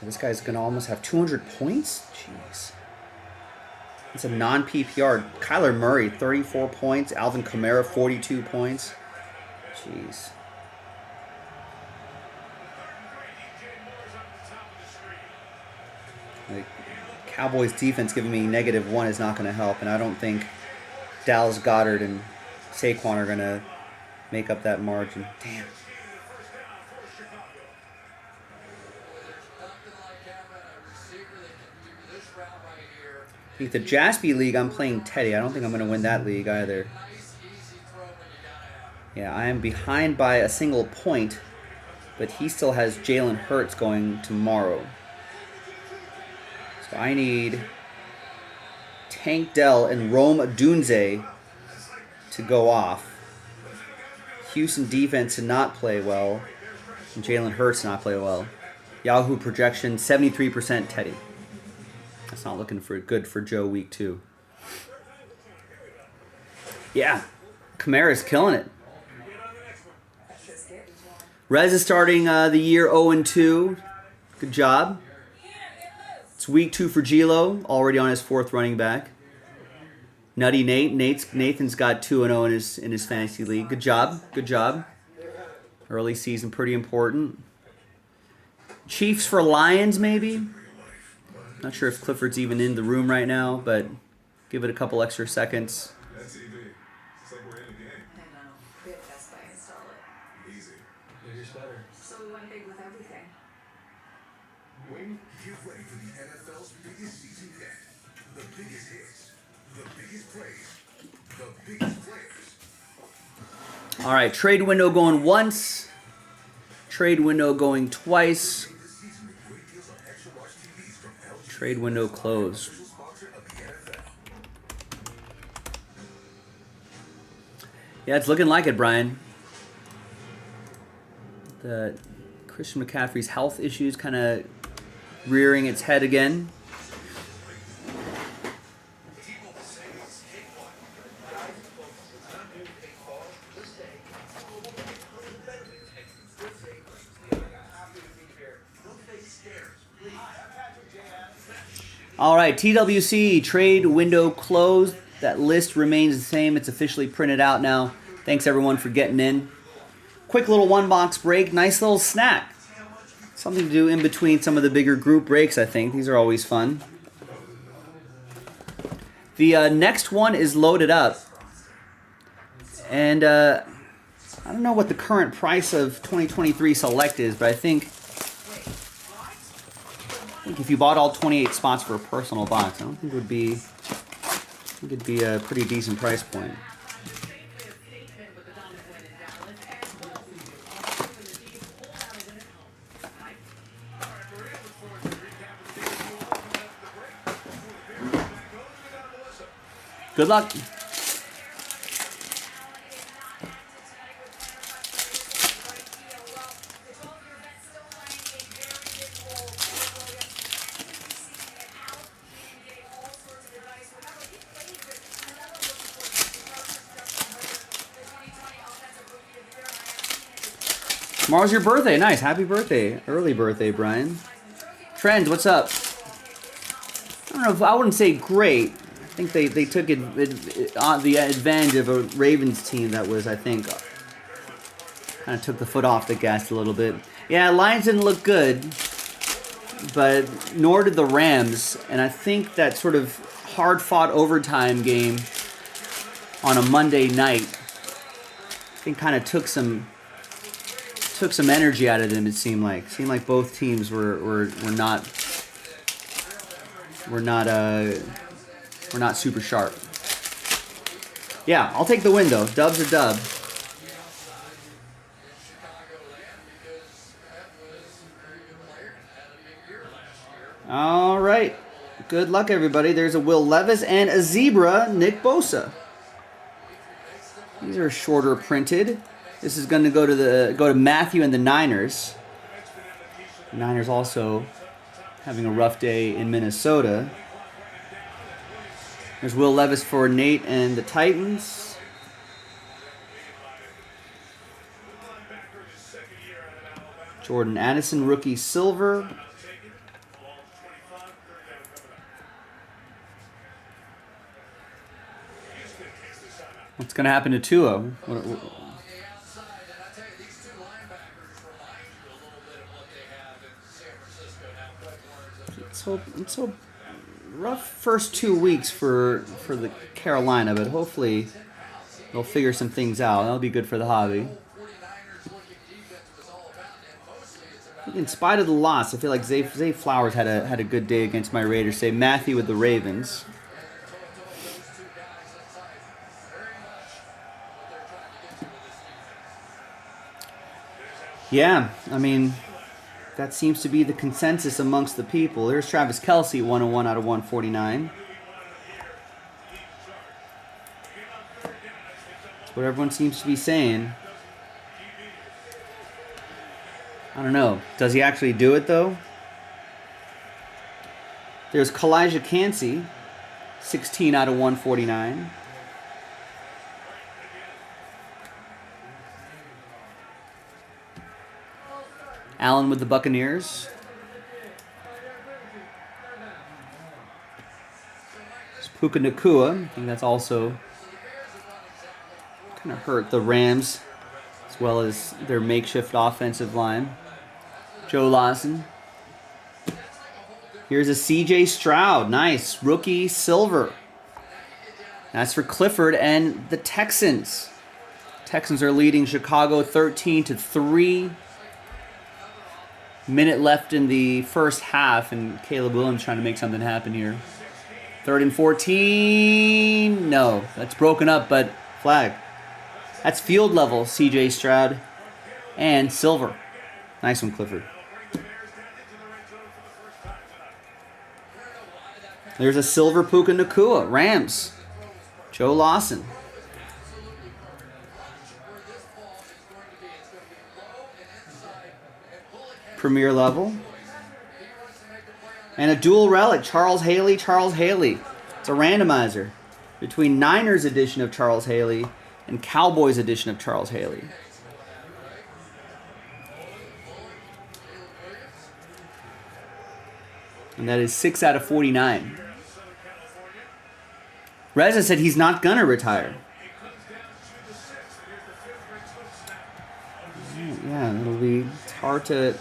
Speaker 1: This guy's going to almost have 200 points? Jeez. It's a non-PPR. Kyler Murray, 34 points. Alvin Kamara, 42 points. Jeez. The Cowboys defense giving me -1 is not going to help, and I don't think Dallas Goedert and Saquon are going to make up that margin. Damn. I think the Jaspy League, I'm playing Teddy. I don't think I'm going to win that league either. Yeah, I am behind by a single point, but he still has Jalen Hurts going tomorrow. So I need Tank Dell and Rome Odunze to go off. Houston defense did not play well, and Jalen Hurts did not play well. Yahoo projection, 73% Teddy. That's not looking good for Joe week 2. Yeah, Kamara's killing it. Rez is starting the year 0-2. Good job. It's week 2 for Gilo, already on his 4th running back. Nutty Nathan's got 2-0 in his fantasy league. Good job. Early season, pretty important. Chiefs for Lions, maybe. Not sure if Clifford's even in the room right now, but Give it a couple extra seconds.
Speaker 7: That TV. It's like we're in the game.
Speaker 6: I know. We had Best Buy install it.
Speaker 7: Easy.
Speaker 9: Bigger's better.
Speaker 6: So we went big with everything.
Speaker 7: Wing, get ready for the NFL's biggest season yet. The biggest hits, the biggest plays, the biggest players.
Speaker 1: All right, trade window going once. Trade window going twice.
Speaker 7: This season with great deals on extra large TVs from LG,
Speaker 1: Trade window closed.
Speaker 7: official sponsor of the NFL.
Speaker 1: Yeah, it's looking like it, Brian. The Christian McCaffrey's health issues kind of rearing its head again. All right, TWC trade window closed. That list remains the same. It's officially printed out now. Thanks everyone for getting in. Quick little one box break. Nice little snack. Something to do in between some of the bigger group breaks, I think. These are always fun. The next one is loaded up. And I don't know what the current price of 2023 Select is, but I think if you bought all 28 spots for a personal box, I don't think it would be. I think it'd be a pretty decent price point. Good luck. Tomorrow's your birthday. Nice. Happy birthday. Early birthday, Brian. Trend, what's up? I don't know if I wouldn't say great. I think they took the advantage of a Ravens team that was, I think, kind of took the foot off the gas a little bit. Yeah, Lions didn't look good, but nor did the Rams. And I think that sort of hard-fought overtime game on a Monday night, I think kind of took some energy out of them. It seemed like both teams were not super sharp. Yeah, I'll take the win though. Dub's a dub. All right. Good luck, everybody. There's a Will Levis and a zebra, Nick Bosa. These are shorter printed. This is going to go to Matthew and the Niners. The Niners also having a rough day in Minnesota. There's Will Levis for Nate and the Titans. Jordan Addison, rookie silver. What's going to happen to Tua? It's a rough first 2 weeks for the Carolina, but hopefully they'll figure some things out. That'll be good for the hobby. In spite of the loss, I feel like Zay Flowers had a good day against my Raiders. Say Matthew with the Ravens. Yeah, I mean, that seems to be the consensus amongst the people. There's Travis Kelce, 101 out of 149. That's what everyone seems to be saying. I don't know. Does he actually do it, though? There's Kalijah Cansey, 16 out of 149. Allen with the Buccaneers. It's Puka Nacua. I think that's also kind of hurt the Rams as well as their makeshift offensive line. Joe Lawson. Here's a CJ Stroud. Nice. Rookie silver. That's for Clifford and the Texans. Texans are leading Chicago 13-3. Minute left in the first half, and Caleb Williams trying to make something happen here. 3rd and 14. No, that's broken up, but flag. That's field level, CJ Stroud and Silver. Nice one, Clifford. There's a Silver Puka Nakua. Rams. Joe Lawson. Premier level. And a dual relic, Charles Haley. It's a randomizer between Niners edition of Charles Haley and Cowboys edition of Charles Haley. And that is 6 out of 49. Reza said he's not going to retire. Yeah, it'll be hard to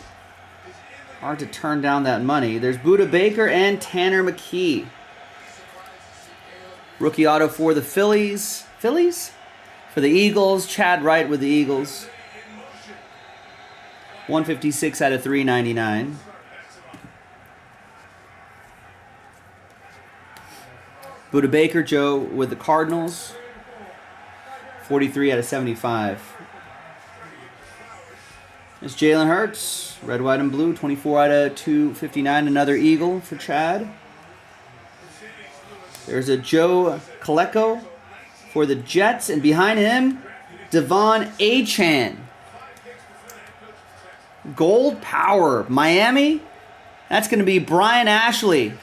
Speaker 1: turn down that money. There's Budda Baker and Tanner McKee. Rookie auto for the Phillies. For the Eagles, Chad Wright with the Eagles. 156 out of 399. Budda Baker, Joe with the Cardinals. 43 out of 75. It's Jalen Hurts, red, white, and blue, 24 out of 259. Another Eagle for Chad. There's a Joe Kaleko for the Jets, and behind him, Devon Achane. Gold Power, Miami. That's going to be Brian Ashley.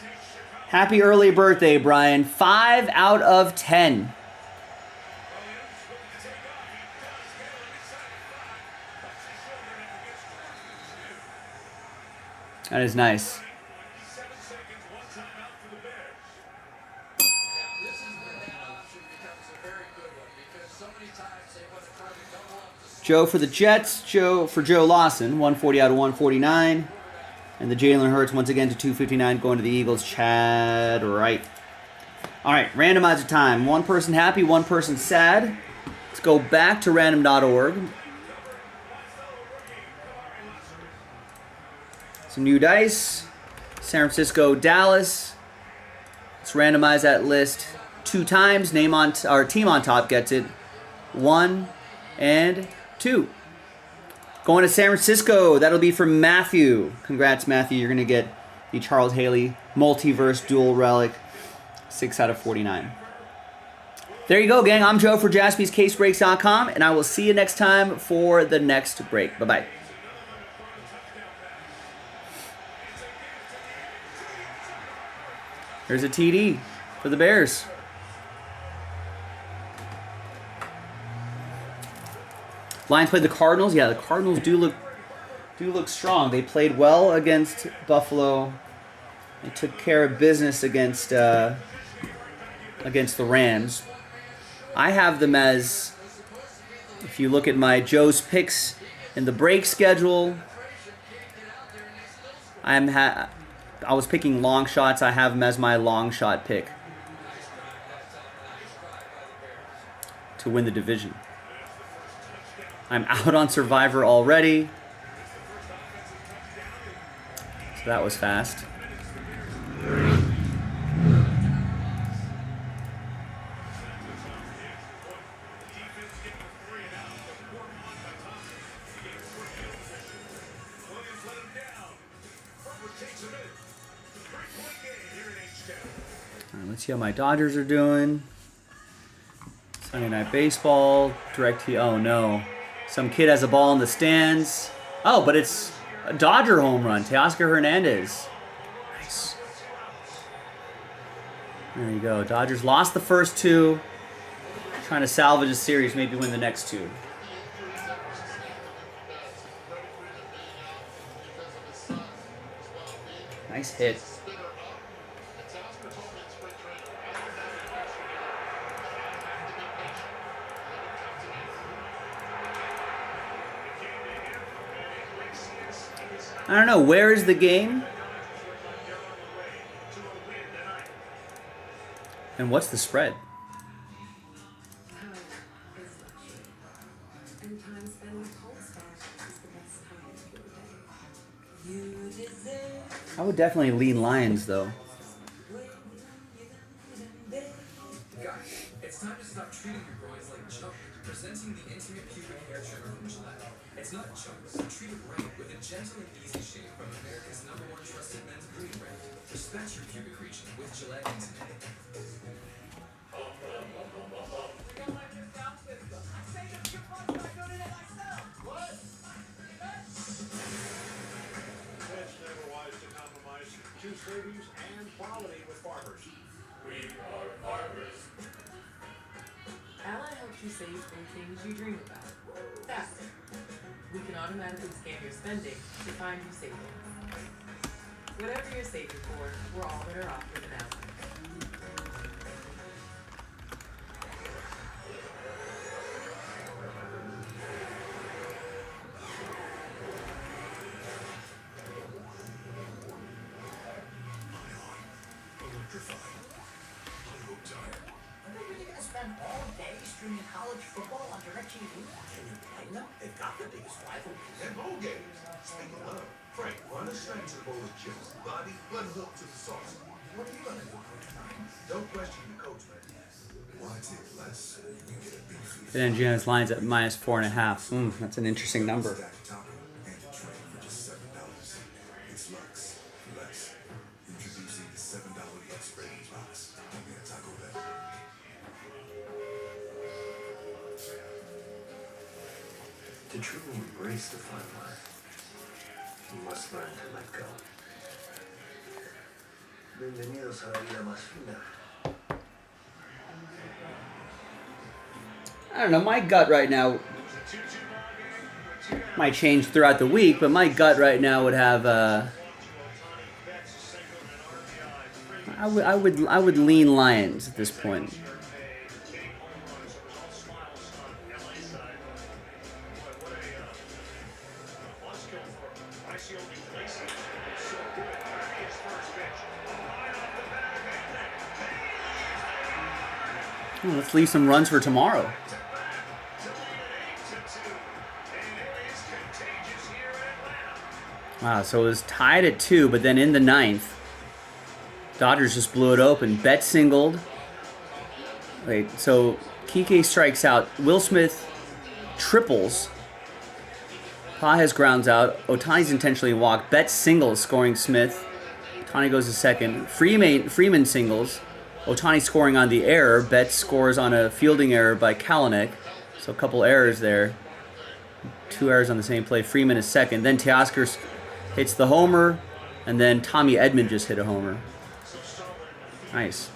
Speaker 1: Happy early birthday, Brian. 5 out of 10. That is nice. Joe for the Jets, Joe for Joe Lawson, 140 out of 149. And the Jalen Hurts once again to 259 going to the Eagles, Chad Wright. All right, randomizer time. One person happy, one person sad. Let's go back to random.org. Some new dice. San Francisco, Dallas. Let's randomize that list 2 times. Name on our team on top gets it. 1 and 2. Going to San Francisco. That'll be for Matthew. Congrats, Matthew. You're going to get the Charles Haley Multiverse Dual Relic. 6 out of 49. There you go, gang. I'm Joe for JaspysCaseBreaks.com, and I will see you next time for the next break. Bye-bye. There's a TD for the Bears. Lions played the Cardinals. Yeah, the Cardinals do look strong. They played well against Buffalo. They took care of business against the Rams. I have them as, if you look at my Joe's picks in the break schedule, I was picking long shots. I have them as my long shot pick to win the division. I'm out on Survivor already. So that was fast. All right, let's see how my Dodgers are doing. Sunday Night Baseball, oh no. Some kid has a ball in the stands. Oh, but it's a Dodger home run. Teoscar Hernandez. Nice. There you go. Dodgers lost the first 2. Trying to salvage a series, maybe win the next 2. Nice hit. I don't know, where is the game? And what's the spread? I would definitely lean Lions though.
Speaker 9: Guys, it's time to stop treating your groins like junk. Presenting the Intimate Pubic Hair Trimmer from Gillette. It's not junk, so treat it right with a gentle and easy shave from America's #1 trusted men's grooming brand. Dispatch your pubic region with Gillette Intimate.
Speaker 4: It's never wise to compromise. Choose savings and quality with Farmers. We are Farmers.
Speaker 10: Ally helps you save for things you dream about. Faster. We can automatically scan your spending to find you savings. Whatever you're saving for, we're all better off with an Ally.
Speaker 7: Electrified. Hollywood tire.
Speaker 11: Are they really gonna spend all day streaming college football on DirecTV? Can you blame them? They've got the biggest rivalries.
Speaker 7: And bowl games. Speaking of, Frank, run a snack to the bowl of chips. Bobby, let him hook to the sauce.
Speaker 11: What are you gonna do, Coach Ryan?
Speaker 7: Don't question the coach, man. Why take less? You get a beef.
Speaker 1: And then Gianna's Lions at -4.5. That's an interesting number.
Speaker 7: Stack taco and a drink for just $7. It's Lux. Lux. Introducing the $7 Lux Rating Box. Only at Taco Bell.
Speaker 11: To truly embrace the fun life, you must learn to let go. Bienvenidos a la vida más fina.
Speaker 1: I don't know, my gut right now might change throughout the week, but my gut right now would have I would lean Lions at this point. Well, let's leave some runs for tomorrow. Wow, so it was tied at 2, but then in the 9th, Dodgers just blew it open. Bet singled. Wait, so Kike strikes out. Will Smith triples. Pages grounds out. Ohtani's intentionally walked. Bet singles, scoring Smith. Ohtani goes to second. Freeman singles. Ohtani scoring on the error. Bet scores on a fielding error by Kalanick. So a couple errors there. 2 errors on the same play. Freeman is second. Then Teoscar hits the homer. And then Tommy Edman just hit a homer. Nice.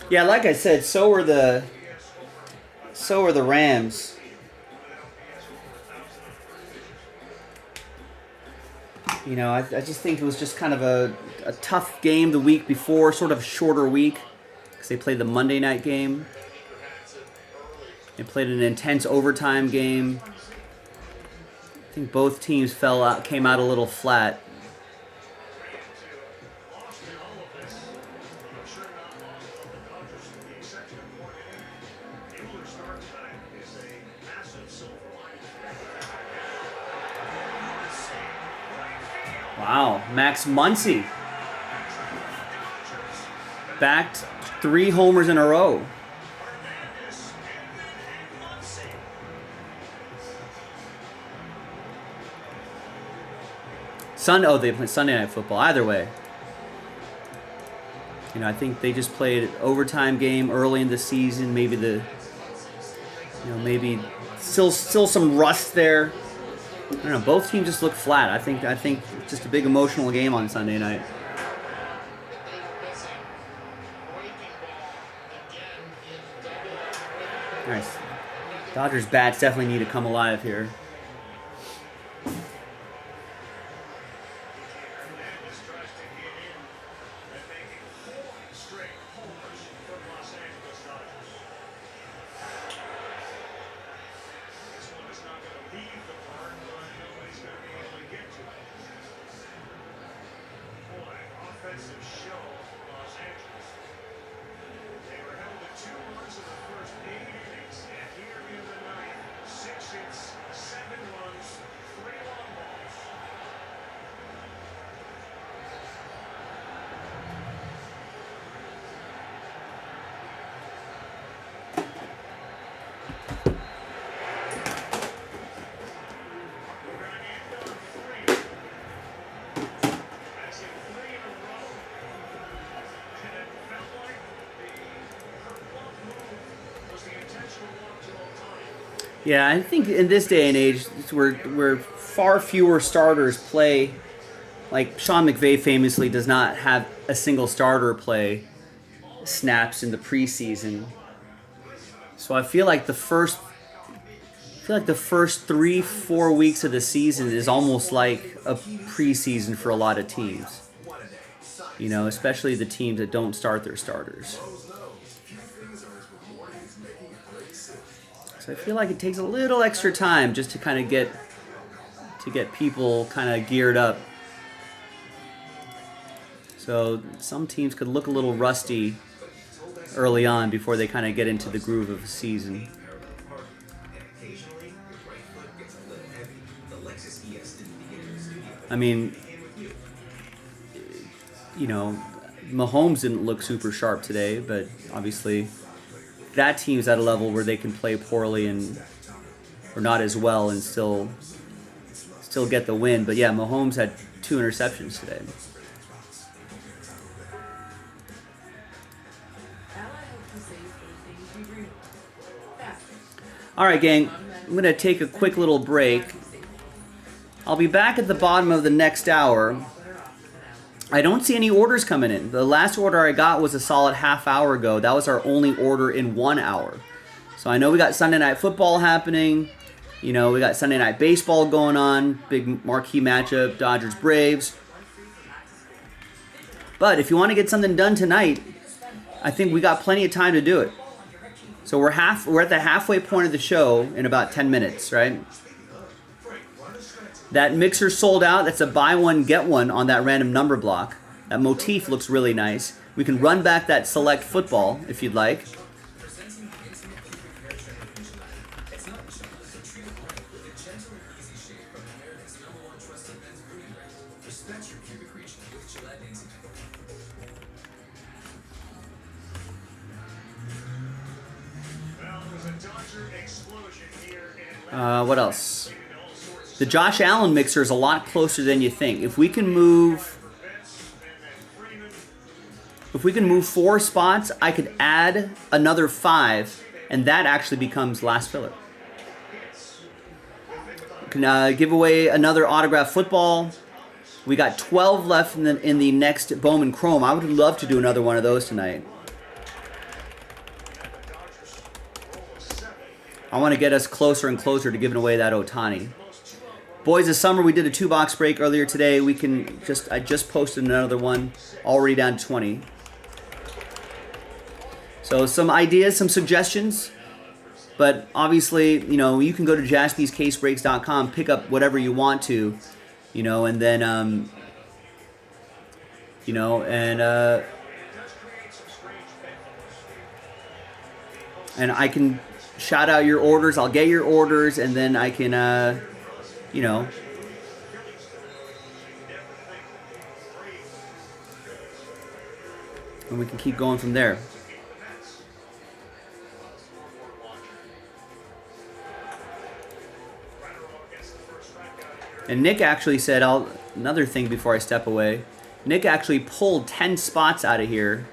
Speaker 1: Yeah, like I said, so were the Rams. You know, I just think it was just kind of a tough game the week before, sort of a shorter week, because they played the Monday night game. They played an intense overtime game. I think both teams came out a little flat. Wow, Max Muncy backed 3 homers in a row. They played Sunday Night Football. Either way, you know, I think they just played an overtime game early in the season. Maybe maybe still some rust there. I don't know. Both teams just look flat. I think just a big emotional game on Sunday night. Nice. Dodgers bats definitely need to come alive here. Yeah, I think in this day and age, where far fewer starters play, like Sean McVay famously does not have a single starter play snaps in the preseason. So I feel like the first 3-4 weeks of the season is almost like a preseason for a lot of teams. You know, especially the teams that don't start their starters. So I feel like it takes a little extra time just to kind of get people kind of geared up. So some teams could look a little rusty early on before they kind of get into the groove of the season. I mean, you know, Mahomes didn't look super sharp today, but obviously that team's at a level where they can play poorly or not as well and still get the win. But yeah, Mahomes had 2 interceptions today. All right, gang, I'm going to take a quick little break. I'll be back at the bottom of the next hour. I don't see any orders coming in. The last order I got was a solid half hour ago. That was our only order in 1 hour. So I know we got Sunday Night Football happening. You know, we got Sunday Night Baseball going on. Big marquee matchup, Dodgers-Braves. But if you want to get something done tonight, I think we got plenty of time to do it. So we're at the halfway point of the show in about 10 minutes, right? That mixer sold out. That's a buy one, get one on that random number block. That motif looks really nice. We can run back that select football if you'd like. What else? The Josh Allen mixer is a lot closer than you think. If we can move 4 spots, I could add another 5, and that actually becomes last filler. Can give away another autographed football. We got 12 left in the next Bowman Chrome. I would love to do another one of those tonight. I want to get us closer and closer to giving away that Ohtani. Boys of Summer, we did a 2-box break earlier today. I just posted another one, already down to 20. So some ideas, some suggestions. But obviously, you know, you can go to jaspyscasebreaks.com, pick up whatever you want to, you know, and then, you know, and I can shout out your orders. I'll get your orders, and then I can, you know, and we can keep going from there. And Nick actually said, another thing before I step away, Nick actually pulled 10 spots out of here.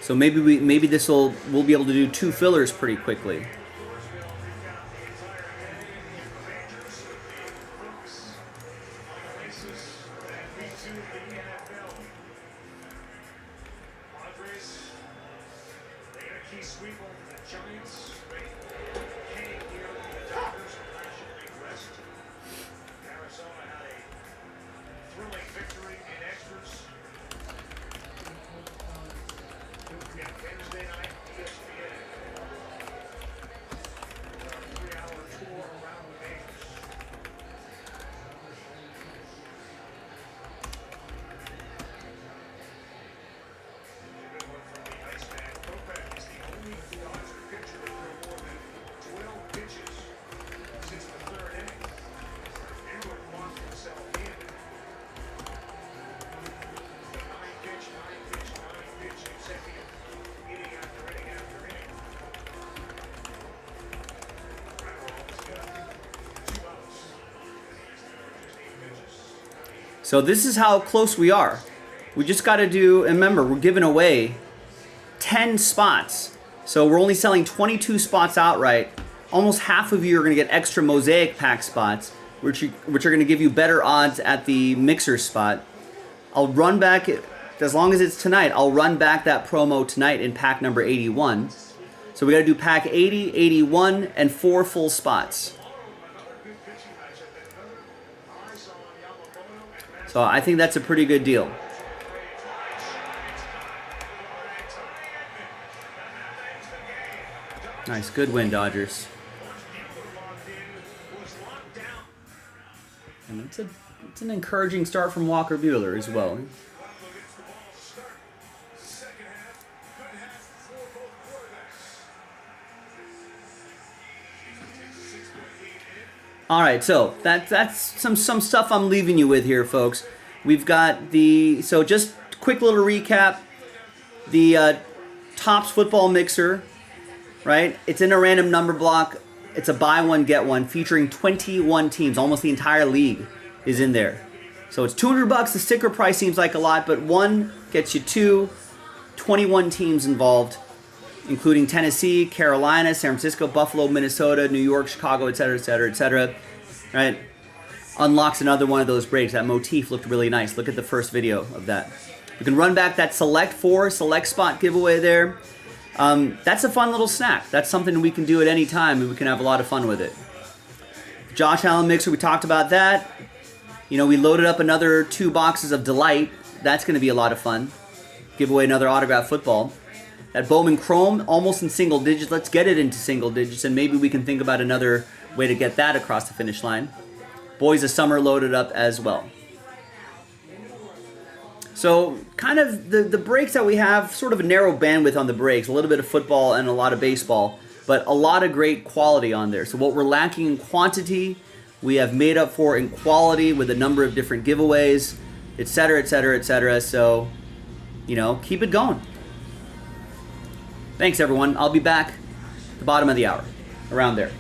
Speaker 1: So maybe we'll be able to do 2 fillers pretty quickly. So this is how close we are. We just got to do, and remember, we're giving away 10 spots. So we're only selling 22 spots outright. Almost half of you are going to get extra Mosaic pack spots, which are going to give you better odds at the mixer spot. I'll run back, as long as it's tonight, I'll run back that promo tonight in pack number 81. So we got to do pack 80, 81, and 4 full spots. So I think that's a pretty good deal. Nice, good win, Dodgers. And it's an encouraging start from Walker Buehler as well. All right, so that's some stuff I'm leaving you with here, folks. We've got so just quick little recap. The Topps football mixer, right? It's in a random number block. It's a buy one, get one, featuring 21 teams. Almost the entire league is in there. So it's $200. The sticker price seems like a lot, but one gets you 21 teams involved, including Tennessee, Carolina, San Francisco, Buffalo, Minnesota, New York, Chicago, etc., etc., etc. Right? Unlocks another one of those breaks. That motif looked really nice. Look at the first video of that. We can run back that select spot giveaway there. That's a fun little snack. That's something we can do at any time, and we can have a lot of fun with it. Josh Allen mixer, we talked about that. You know, we loaded up another 2 boxes of Delight. That's going to be a lot of fun. Give away another autographed football. That Bowman Chrome, almost in single digits. Let's get it into single digits, and maybe we can think about another way to get that across the finish line. Boys of Summer loaded up as well. So kind of the breaks that we have, sort of a narrow bandwidth on the breaks, a little bit of football and a lot of baseball, but a lot of great quality on there. So what we're lacking in quantity, we have made up for in quality with a number of different giveaways, etc., etc., etc. So, you know, keep it going. Thanks, everyone. I'll be back at the bottom of the hour, around there.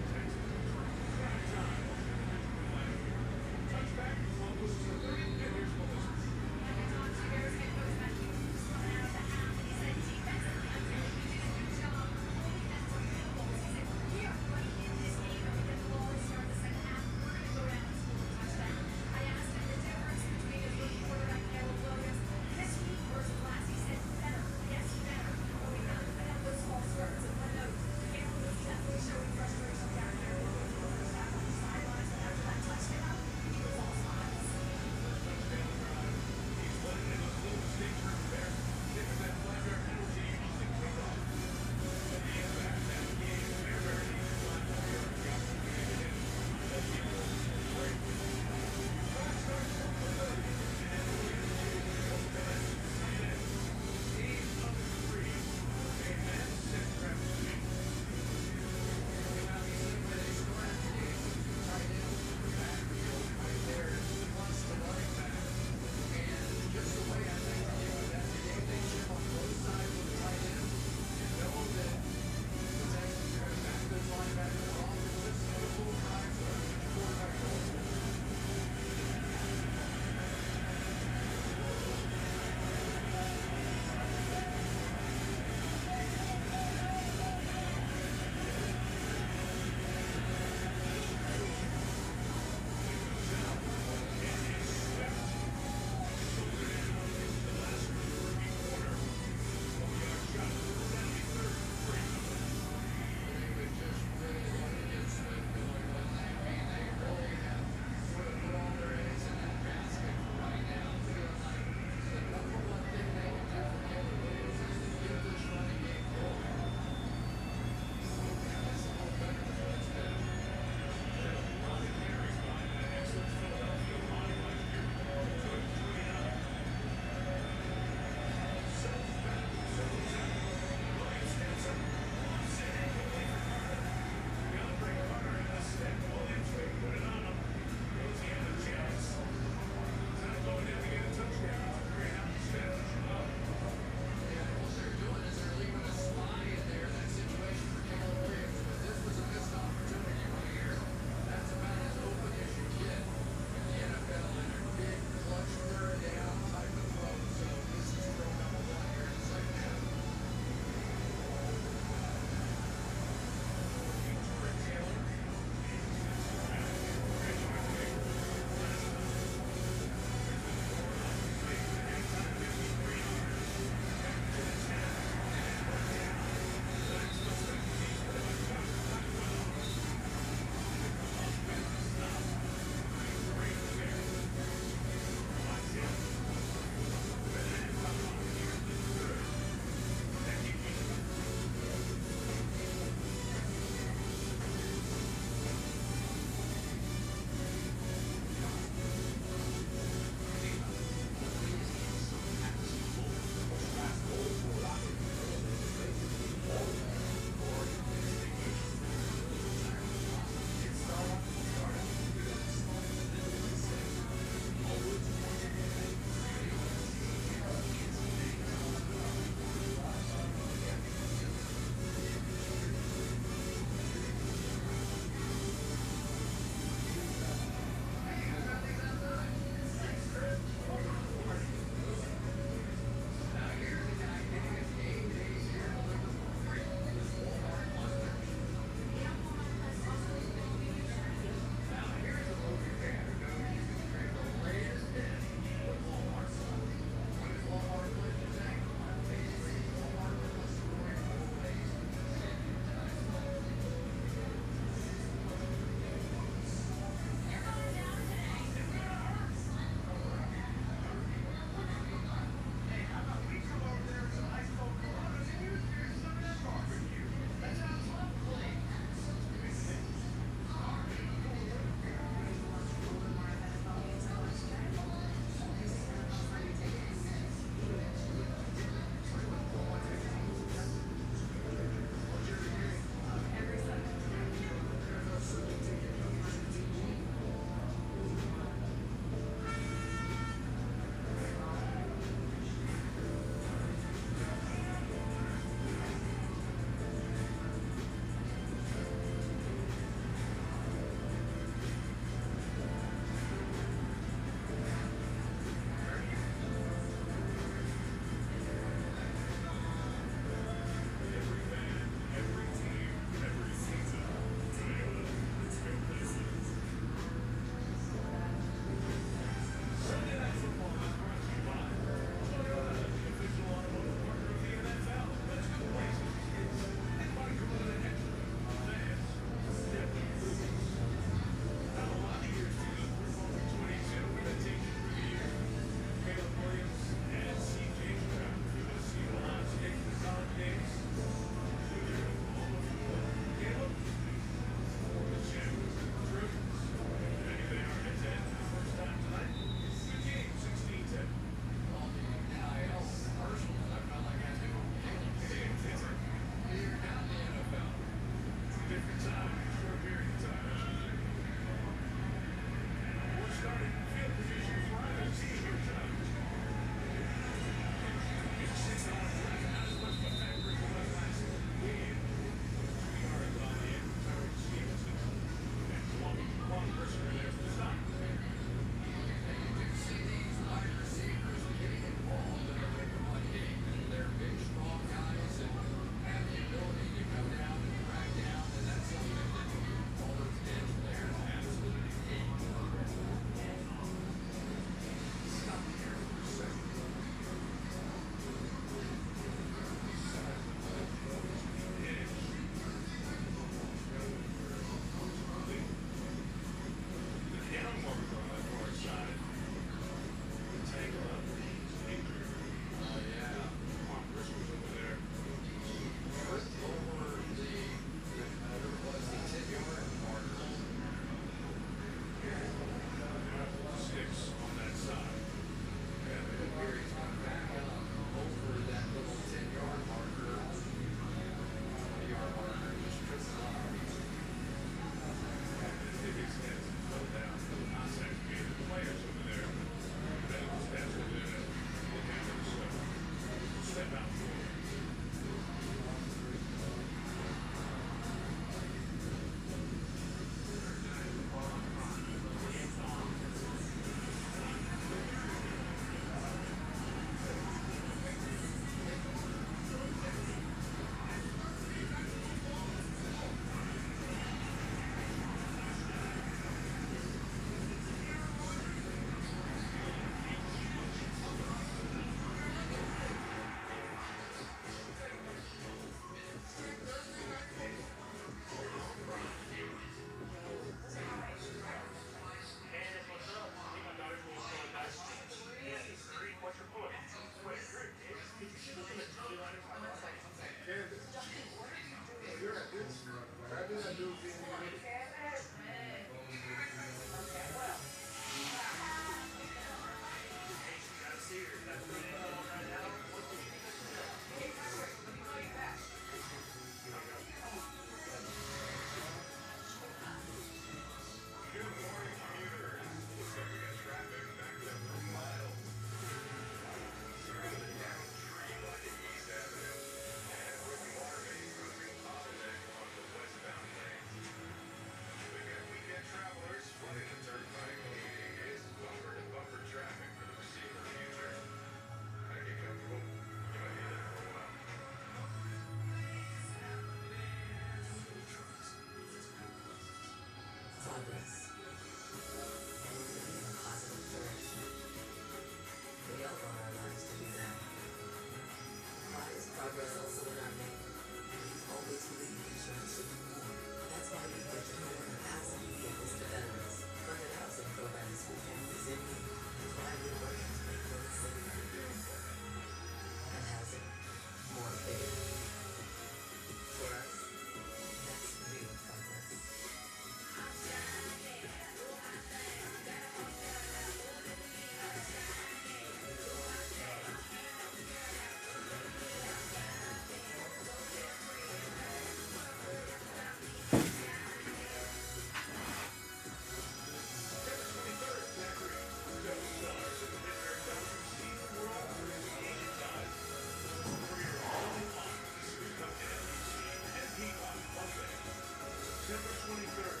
Speaker 4: September 23rd.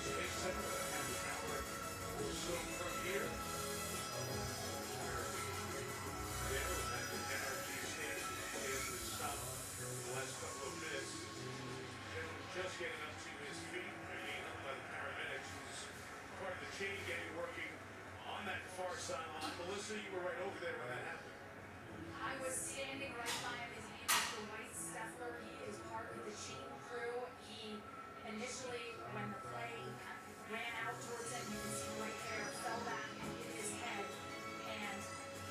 Speaker 4: Space Center, a half an hour or so from here. There, at the NRG station in the south for the last couple of minutes. Gentleman just getting up to his feet, being up by the paramedics. Who's part of the chain gang working on that far sideline. Melissa, you were right over there when that happened.
Speaker 6: I was standing right by him. His name is Dwight Steffler. He is part of the chain crew. He initially, when the play ran out towards him, you can see right there, fell back and hit his head. And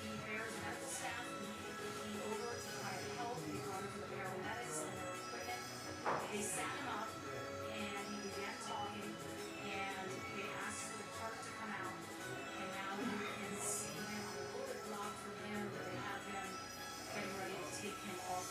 Speaker 6: the Bears medical staff immediately came over to try to help. They brought him to the paramedics and their equipment. They sat him up and he began talking. And they asked for the cart to come out. And now you can see him a little bit blocked from him, but they have him getting ready to take him off.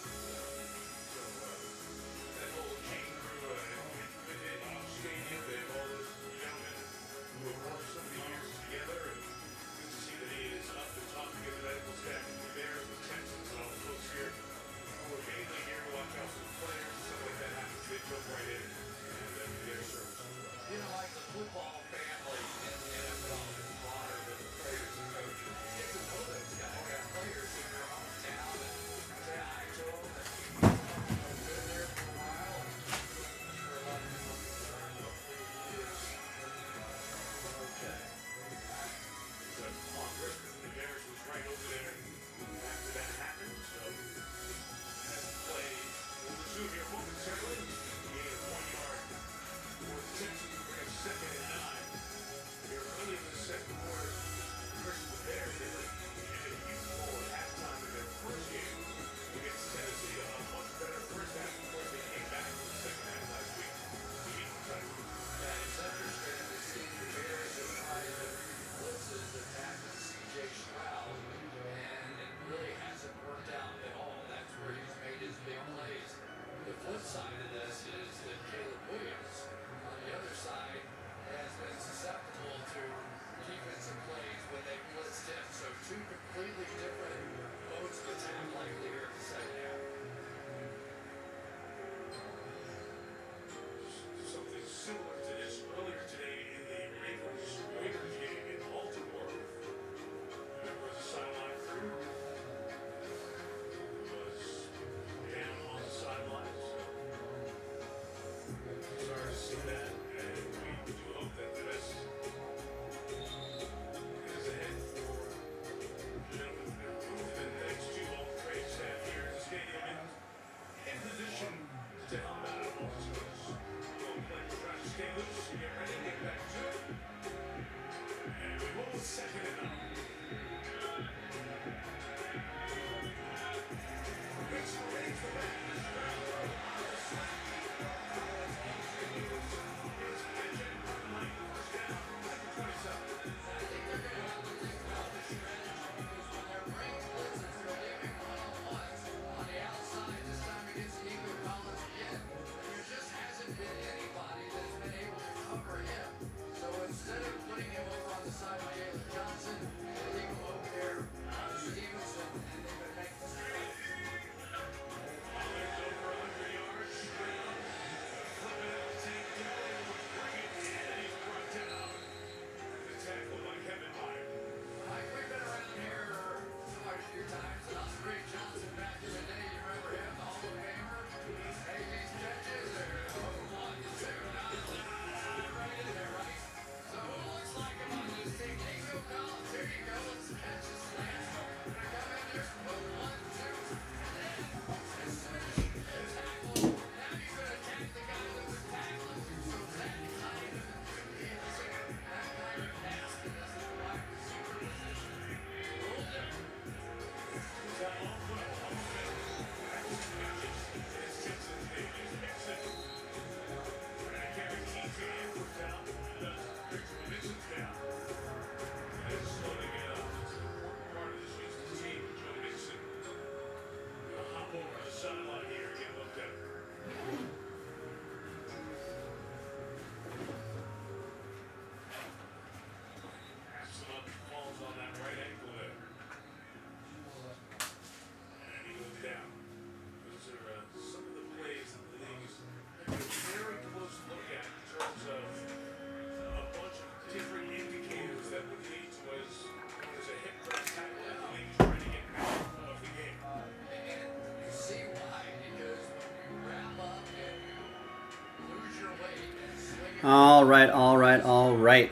Speaker 1: All right, all right, all right.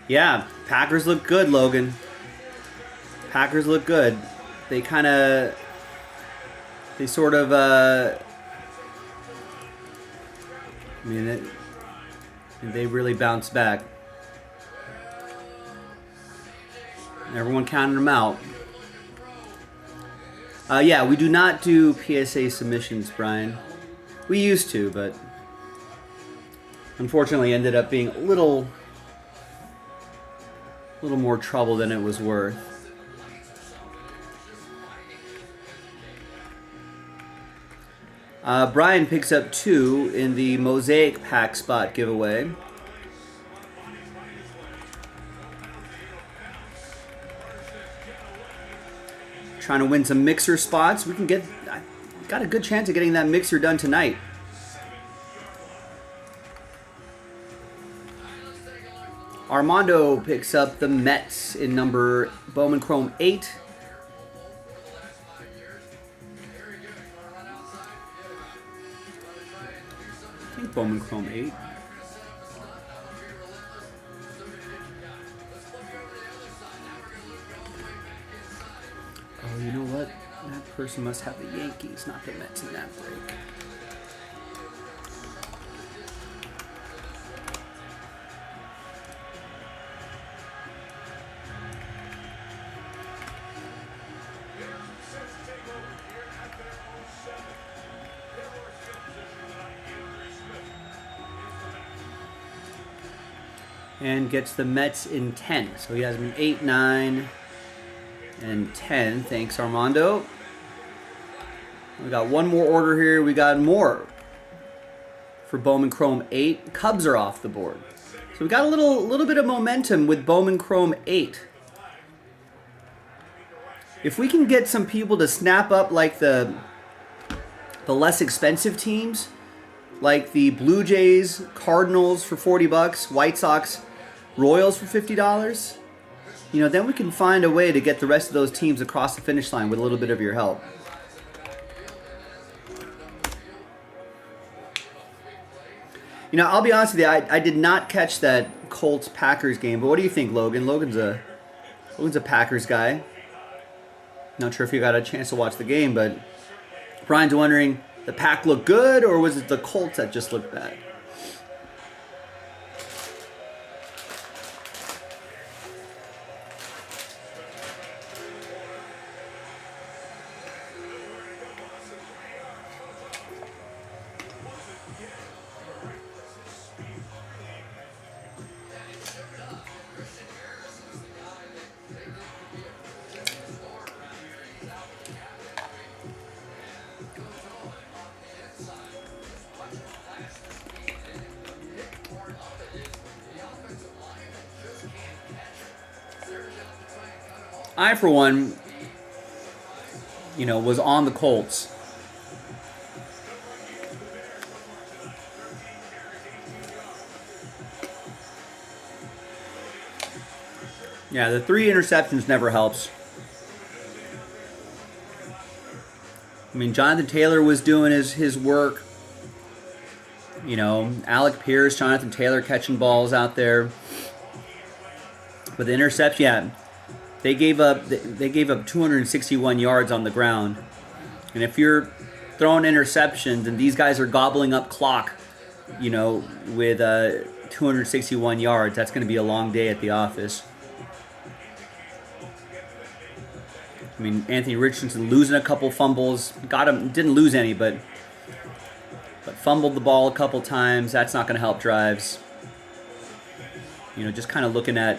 Speaker 1: Yeah, Packers look good, Logan. Packers look good. They sort of, I mean, they really bounced back. Everyone counted them out. Yeah, we do not do PSA submissions, Brian. We used to, but unfortunately ended up being a little more trouble than it was worth. Brian picks up 2 in the Mosaic pack spot giveaway. Trying to win some mixer spots. We can got a good chance of getting that mixer done tonight. Armando picks up the Mets in number Bowman Chrome 8. I think Bowman Chrome 8. Oh, you know what? That person must have the Yankees, not the Mets in that break. And gets the Mets in 10. So he has them in 8, 9, and 10. Thanks, Armando. We got one more order here. We got more for Bowman Chrome 8. Cubs are off the board. So we got a little bit of momentum with Bowman Chrome 8. If we can get some people to snap up like the less expensive teams, like the Blue Jays, Cardinals for $40, White Sox, Royals for $50, you know, then we can find a way to get the rest of those teams across the finish line with a little bit of your help. You know, I'll be honest with you, I did not catch that Colts-Packers game, but what do you think, Logan? Logan's a Packers guy. Not sure if you got a chance to watch the game, but Brian's wondering, the Pack looked good, or was it the Colts that just looked bad? I, for one, you know, was on the Colts. Yeah, the 3 interceptions never helps. I mean, Jonathan Taylor was doing his work. You know, Alec Pierce, Jonathan Taylor catching balls out there. But the interception, yeah. They gave up 261 yards on the ground. And if you're throwing interceptions and these guys are gobbling up clock, you know, with 261 yards, that's going to be a long day at the office. I mean, Anthony Richardson losing a couple fumbles. Didn't lose any, but fumbled the ball a couple times. That's not going to help drives. You know, just kind of looking at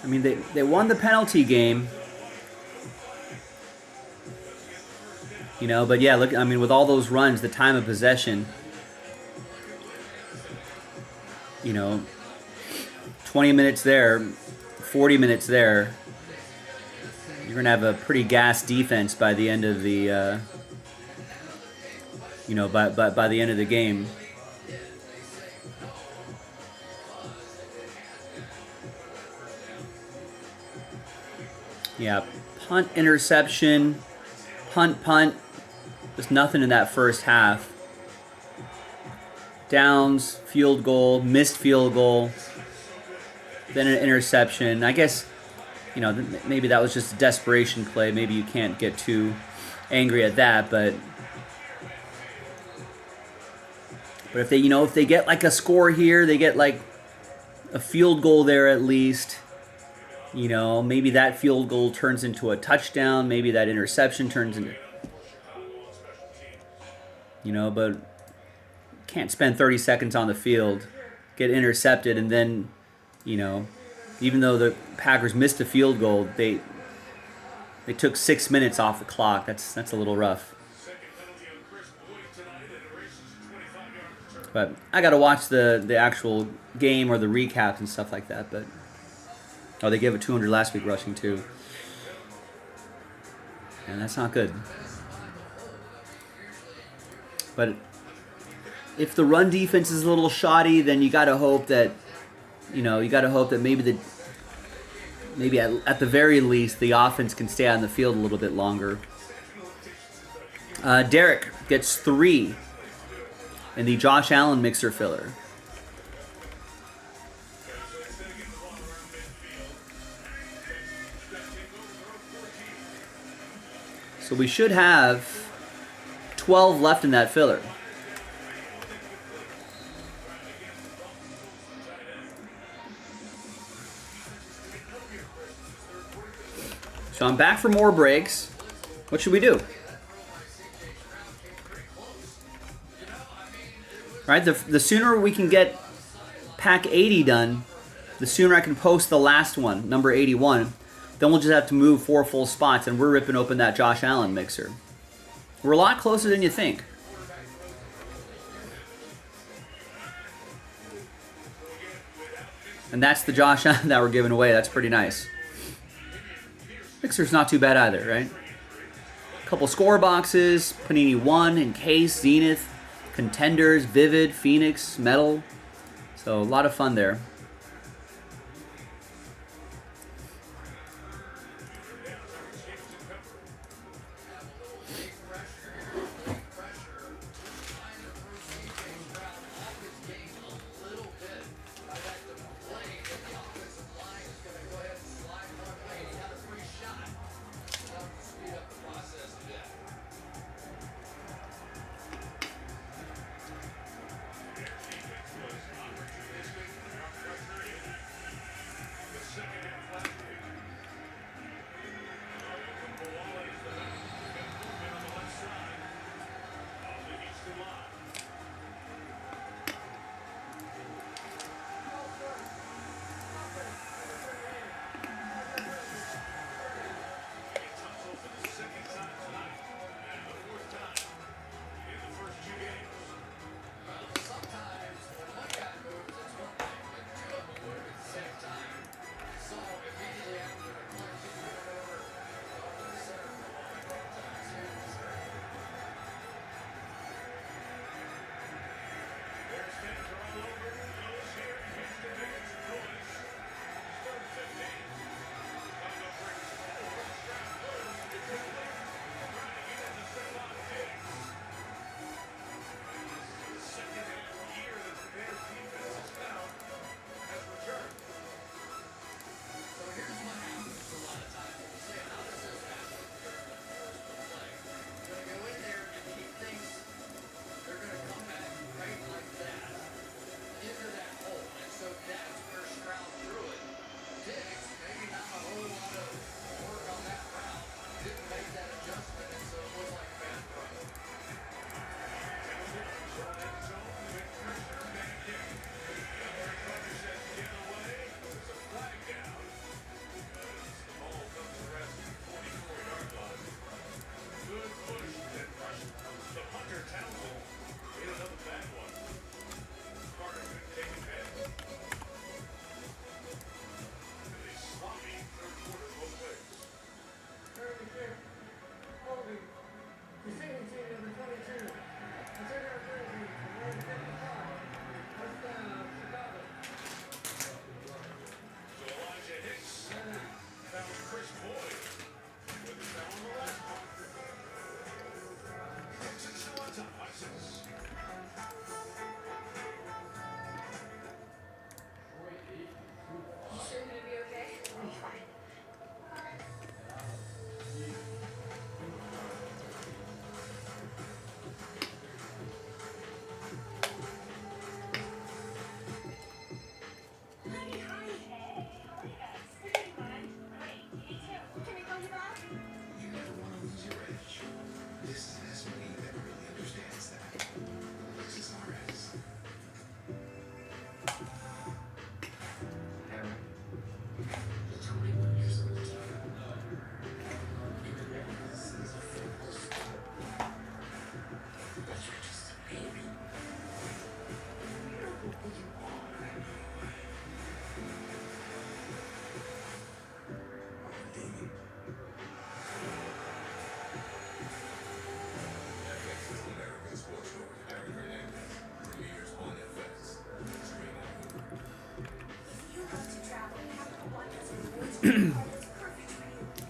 Speaker 1: I mean, they won the penalty game, you know, but yeah, look, I mean, with all those runs, the time of possession, you know, 20 minutes there, 40 minutes there, you're going to have a pretty gassed defense by the end of the, you know, by the end of the game. Yeah, punt, interception, punt. Just nothing in that first half. Downs, field goal, missed field goal, then an interception. I guess, you know, maybe that was just a desperation play. Maybe you can't get too angry at that, but if they, you know, if they get like a score here, they get like a field goal there at least. You know, maybe that field goal turns into a touchdown. Maybe that interception turns into, you know, but can't spend 30 seconds on the field, get intercepted, and then, you know, even though the Packers missed a field goal, they took 6 minutes off the clock. That's a little rough. But I got to watch the actual game or the recaps and stuff like that. But oh, they gave it 200 last week rushing too, and that's not good. But if the run defense is a little shoddy, then you got to hope that, you know, maybe at the very least the offense can stay on the field a little bit longer. Derek gets 3 in the Josh Allen mixer filler. So we should have 12 left in that filler. So I'm back for more breaks. What should we do? Right, the sooner we can get pack 80 done, the sooner I can post the last one, number 81. Then we'll just have to move 4 full spots, and we're ripping open that Josh Allen mixer. We're a lot closer than you think. And that's the Josh Allen that we're giving away. That's pretty nice. Mixer's not too bad either, right? A couple score boxes, Panini 1, Encase, Zenith, Contenders, Vivid, Phoenix, Metal. So a lot of fun there.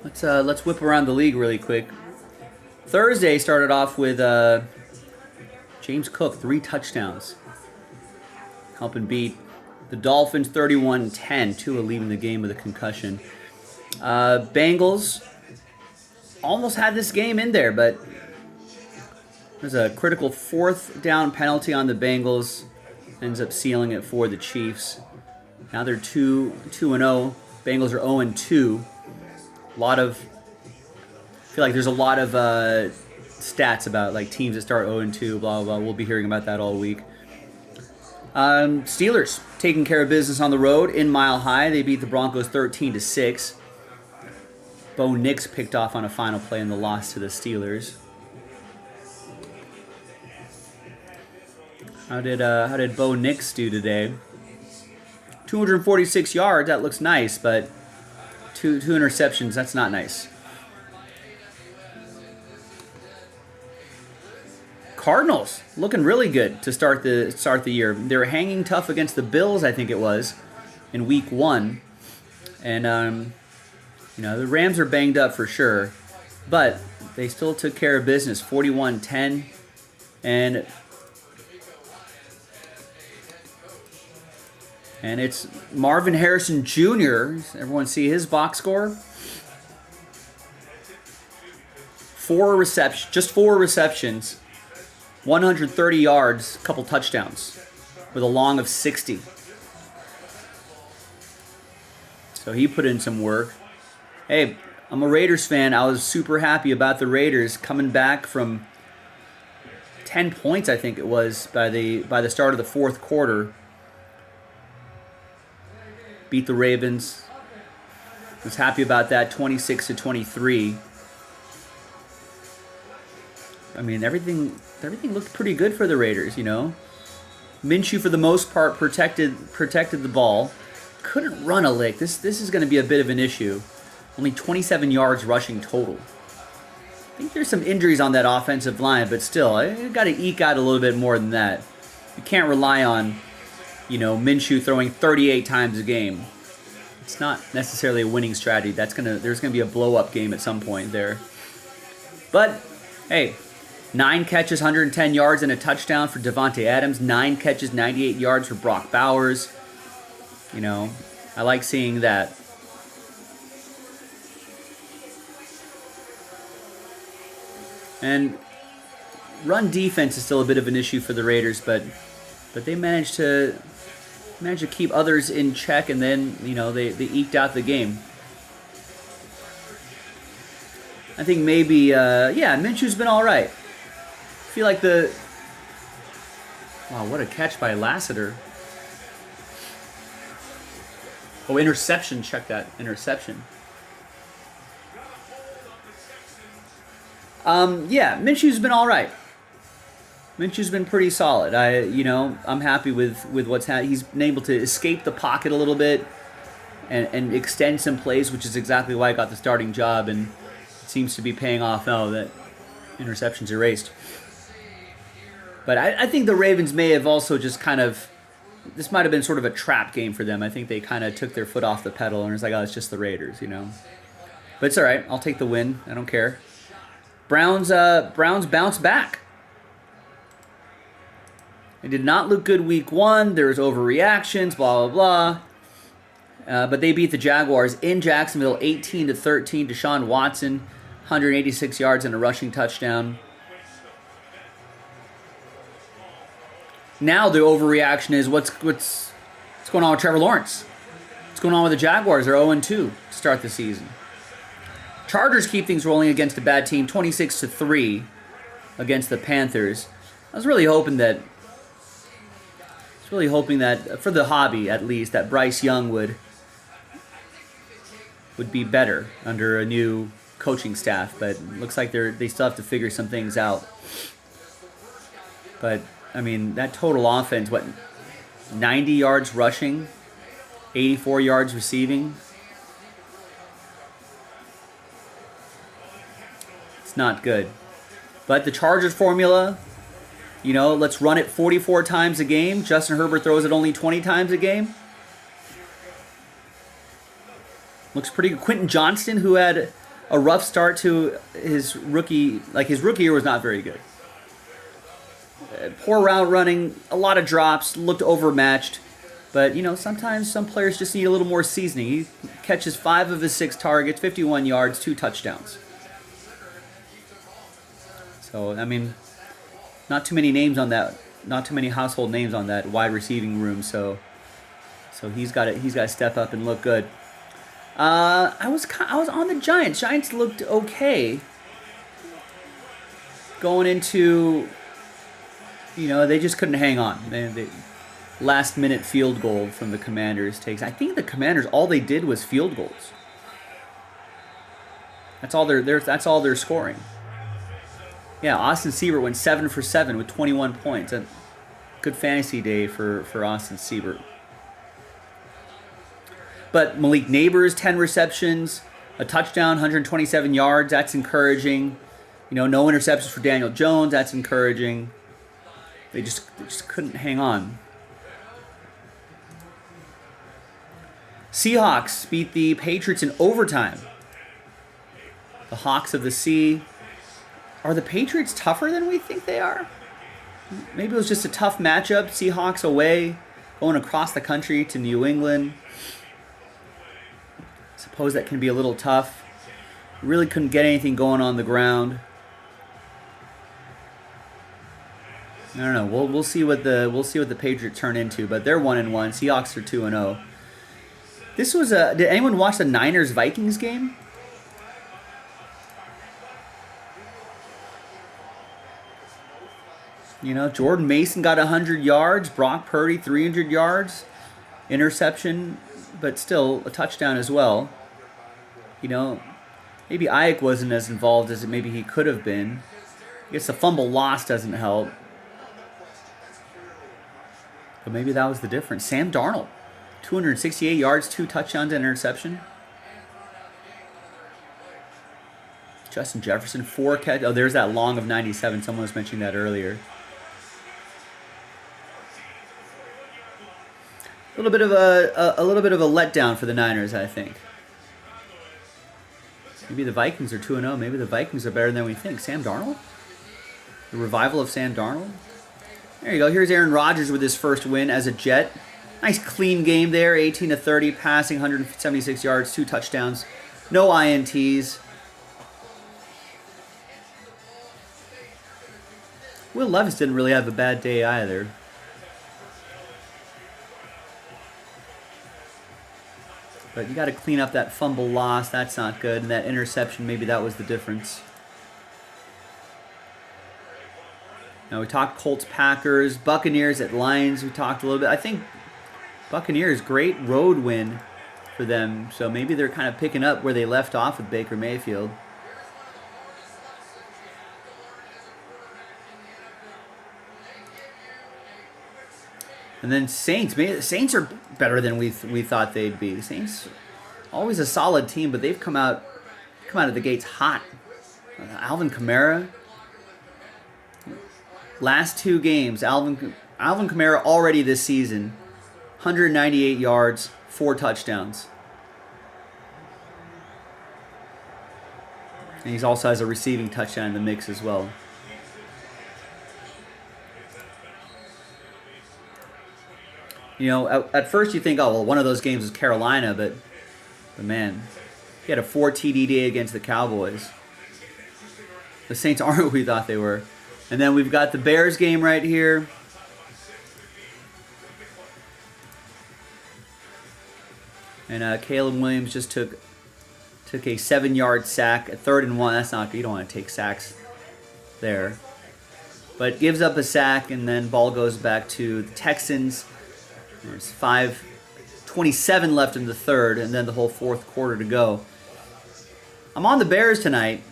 Speaker 1: Let's whip around the league really quick. Thursday started off with James Cook, 3 touchdowns, helping beat the Dolphins 31-10. Tua leaving the game with a concussion. Bengals almost had this game in there, but there's a critical 4th down penalty on the Bengals. Ends up sealing it for the Chiefs. Now they're 2-0. Bengals are 0-2. I feel like there's a lot of stats about like teams that start 0-2, blah, blah, blah. We'll be hearing about that all week. Steelers taking care of business on the road in Mile High. They beat the Broncos 13-6. Bo Nix picked off on a final play in the loss to the Steelers. How did Bo Nix do today? 246 yards. That looks nice, but two interceptions. That's not nice. Cardinals looking really good to start the year. They were hanging tough against the Bills, I think it was, in Week 1, and the Rams are banged up for sure, but they still took care of business, 41-10, and it's Marvin Harrison Jr. Everyone see his box score? 4 receptions. 130 yards, a couple touchdowns, with a long of 60. So he put in some work. Hey, I'm a Raiders fan. I was super happy about the Raiders coming back from 10 points, I think it was, by the start of the 4th quarter. Beat the Ravens. Was happy about that, 26-23. I mean, everything looked pretty good for the Raiders, you know. Minshew, for the most part, protected the ball. Couldn't run a lick. This is going to be a bit of an issue. Only 27 yards rushing total. I think there's some injuries on that offensive line, but still, I got to eke out a little bit more than that. You can't rely on, Minshew throwing 38 times a game. It's not necessarily a winning strategy. There's gonna be a blow-up game at some point there. But hey. 9 catches, 110 yards, and a touchdown for Devontae Adams. 9 catches, 98 yards for Brock Bowers. I like seeing that. And run defense is still a bit of an issue for the Raiders, but they managed to keep others in check, and then they eked out the game. I think maybe Minshew's been all right. I feel like wow, what a catch by Lassiter. Oh, interception. Check that. Interception. Minshew's been all right. Minshew's been pretty solid. I'm happy with what's happened. He's been able to escape the pocket a little bit and extend some plays, which is exactly why I got the starting job, and it seems to be paying off now that interception's erased. But I think the Ravens may have also just this might have been sort of a trap game for them. I think they kind of took their foot off the pedal and it's like, oh, it's just the Raiders, But it's all right. I'll take the win. I don't care. Browns bounce back. They did not look good Week 1. There was overreactions, blah, blah, blah. But they beat the Jaguars in Jacksonville 18-13. Deshaun Watson, 186 yards and a rushing touchdown. Now the overreaction is what's going on with Trevor Lawrence? What's going on with the Jaguars? They're 0-2 to start the season. Chargers keep things rolling against a bad team, 26-3 against the Panthers. I was really hoping that for the hobby at least, that Bryce Young would be better under a new coaching staff, but it looks like they still have to figure some things out. But I mean, that total offense, 90 yards rushing, 84 yards receiving. It's not good. But the Chargers formula, let's run it 44 times a game. Justin Herbert throws it only 20 times a game. looks pretty good. Quentin Johnston, who had a rough start to his rookie year, was not very good. Poor route running, a lot of drops, looked overmatched. But, sometimes some players just need a little more seasoning. He catches 5 of his 6 targets, 51 yards, 2 touchdowns. So, not too many names on that, not too many household names on that wide receiving room. So he's got to step up and look good. I was on the Giants. Giants looked okay going into. They just couldn't hang on. They last-minute field goal from the Commanders takes. I think the Commanders, all they did was field goals. That's all they're scoring. Yeah, Austin Siebert went 7 for 7 with 21 points. A good fantasy day for Austin Siebert. But Malik Neighbors, 10 receptions, a touchdown, 127 yards. That's encouraging. No interceptions for Daniel Jones. That's encouraging. They just couldn't hang on. Seahawks beat the Patriots in overtime. The Hawks of the Sea. Are the Patriots tougher than we think they are? Maybe it was just a tough matchup. Seahawks away, going across the country to New England. Suppose that can be a little tough. Really couldn't get anything going on the ground. I don't know. We'll see what the Patriots turn into, but they're 1-1. Seahawks are 2-0. This was did anyone watch the Niners-Vikings game? Jordan Mason got 100 yards, Brock Purdy 300 yards, interception, but still a touchdown as well. Maybe Ike wasn't as involved as maybe he could have been. I guess the fumble loss doesn't help. But maybe that was the difference. Sam Darnold, 268 yards, 2 touchdowns and interception. Justin Jefferson, 4 catches. Oh, there's that long of 97. Someone was mentioning that earlier. A little bit of a letdown for the Niners, I think. Maybe the Vikings are 2-0. Maybe the Vikings are better than we think. Sam Darnold? The revival of Sam Darnold? There you go. Here's Aaron Rodgers with his first win as a Jet. Nice clean game there. 18-30, passing 176 yards, 2 touchdowns. No INTs. Will Levis didn't really have a bad day either. But you got to clean up that fumble loss. That's not good. And that interception, maybe that was the difference. Now we talked Colts, Packers, Buccaneers at Lions. We talked a little bit. I think Buccaneers, great road win for them. So maybe they're kind of picking up where they left off with Baker Mayfield. And then Saints. Maybe the Saints are better than we thought they'd be. Saints, always a solid team, but they've come out of the gates hot. Alvin Kamara. Last 2 games, Alvin Kamara already this season, 198 yards, 4 touchdowns. And he also has a receiving touchdown in the mix as well. At first you think, oh, well, one of those games is Carolina, but man, he had a 4 TD day against the Cowboys. The Saints aren't what we thought they were. And then we've got the Bears game right here. And Caleb Williams just took a 7-yard sack at 3rd and 1. That's not good. You don't want to take sacks there. But gives up a sack, and then ball goes back to the Texans. There's 5:27 left in the 3rd, and then the whole 4th quarter to go. I'm on the Bears tonight.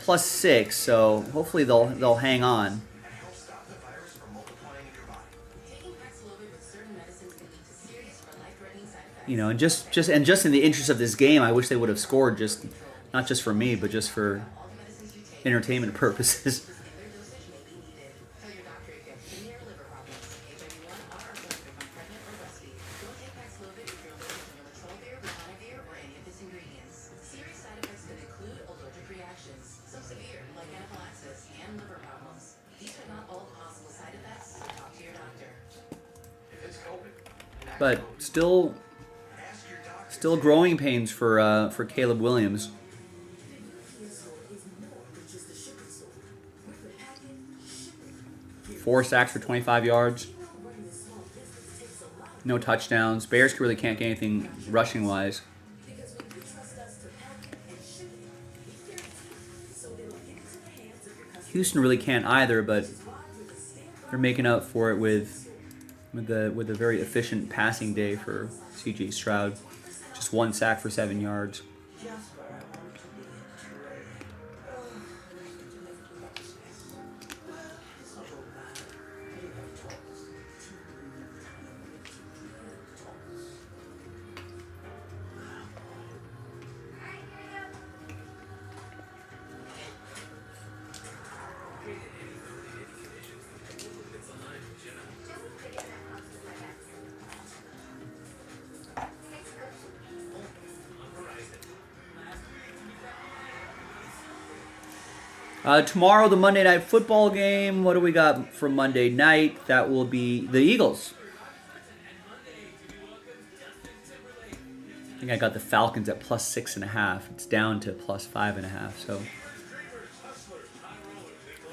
Speaker 1: +6, so hopefully they'll hang on. And just in the interest of this game, I wish they would have scored, not just for me, but just for entertainment purposes. but still growing pains for Caleb Williams. 4 sacks for 25 yards. No touchdowns. Bears really can't get anything rushing wise. Houston really can't either, but they're making up for it with a very efficient passing day for C.J. Stroud. Just 1 sack for 7 yards. Tomorrow, the Monday Night Football game. What do we got for Monday night? That will be the Eagles. I think I got the Falcons at +6.5. It's down to +5.5. So I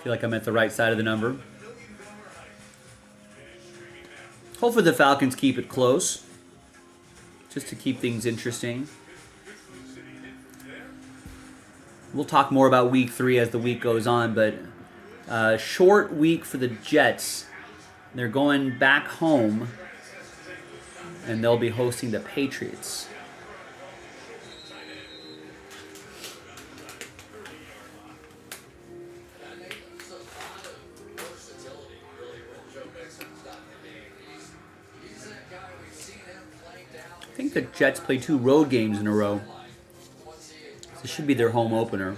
Speaker 1: feel like I'm at the right side of the number. Hopefully the Falcons keep it close, just to keep things interesting. We'll talk more about week 3 as the week goes on, but short week for the Jets. They're going back home, and they'll be hosting the Patriots. I think the Jets play 2 road games in a row. This should be their home opener.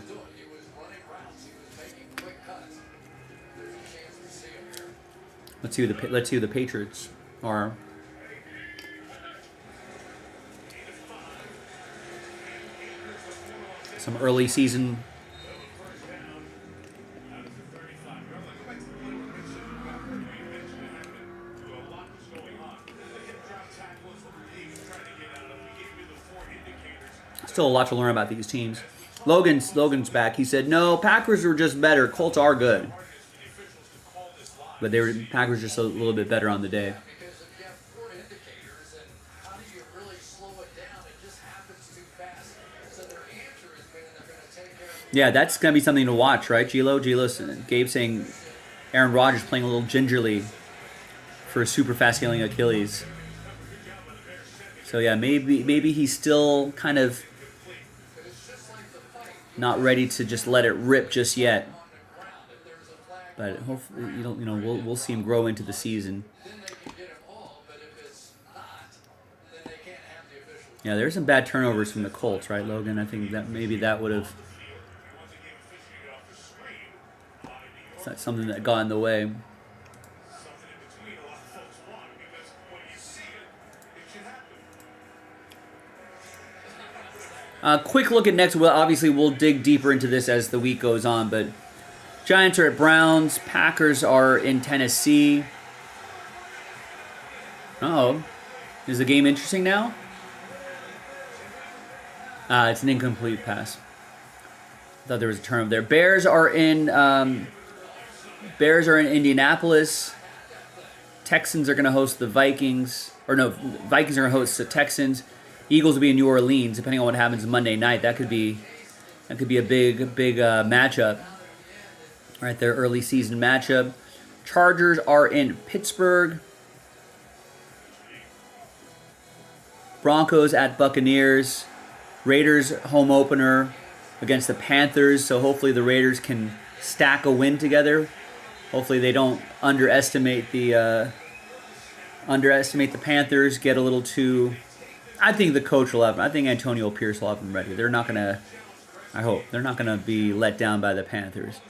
Speaker 1: Let's see who the Patriots are. Some early season. Still a lot to learn about these teams. Logan's back. He said, no, Packers were just better. Colts are good. But Packers just a little bit better on the day. Yeah, that's going to be something to watch, right, Gilo? Gabe saying Aaron Rodgers playing a little gingerly for a super fast healing Achilles. So yeah, maybe he's still kind of not ready to just let it rip just yet, but hopefully, we'll see him grow into the season. Yeah, there's some bad turnovers from the Colts, right, Logan? I think that maybe that would have something that got in the way. Quick look at next. Well, obviously, we'll dig deeper into this as the week goes on, but Giants are at Browns. Packers are in Tennessee. Uh-oh. Is the game interesting now? It's an incomplete pass. I thought there was a turnover there. Bears are in Indianapolis. Texans are going to host the Vikings. Or no, Vikings are going to host the Texans. Eagles will be in New Orleans, depending on what happens Monday night. That could be a big matchup. Right there, early season matchup. Chargers are in Pittsburgh. Broncos at Buccaneers. Raiders home opener against the Panthers. So hopefully the Raiders can stack a win together. Hopefully they don't underestimate the Panthers. Get a little too. I think the coach will have. I think Antonio Pierce will have them ready. They're not gonna. I hope they're not gonna be let down by the Panthers.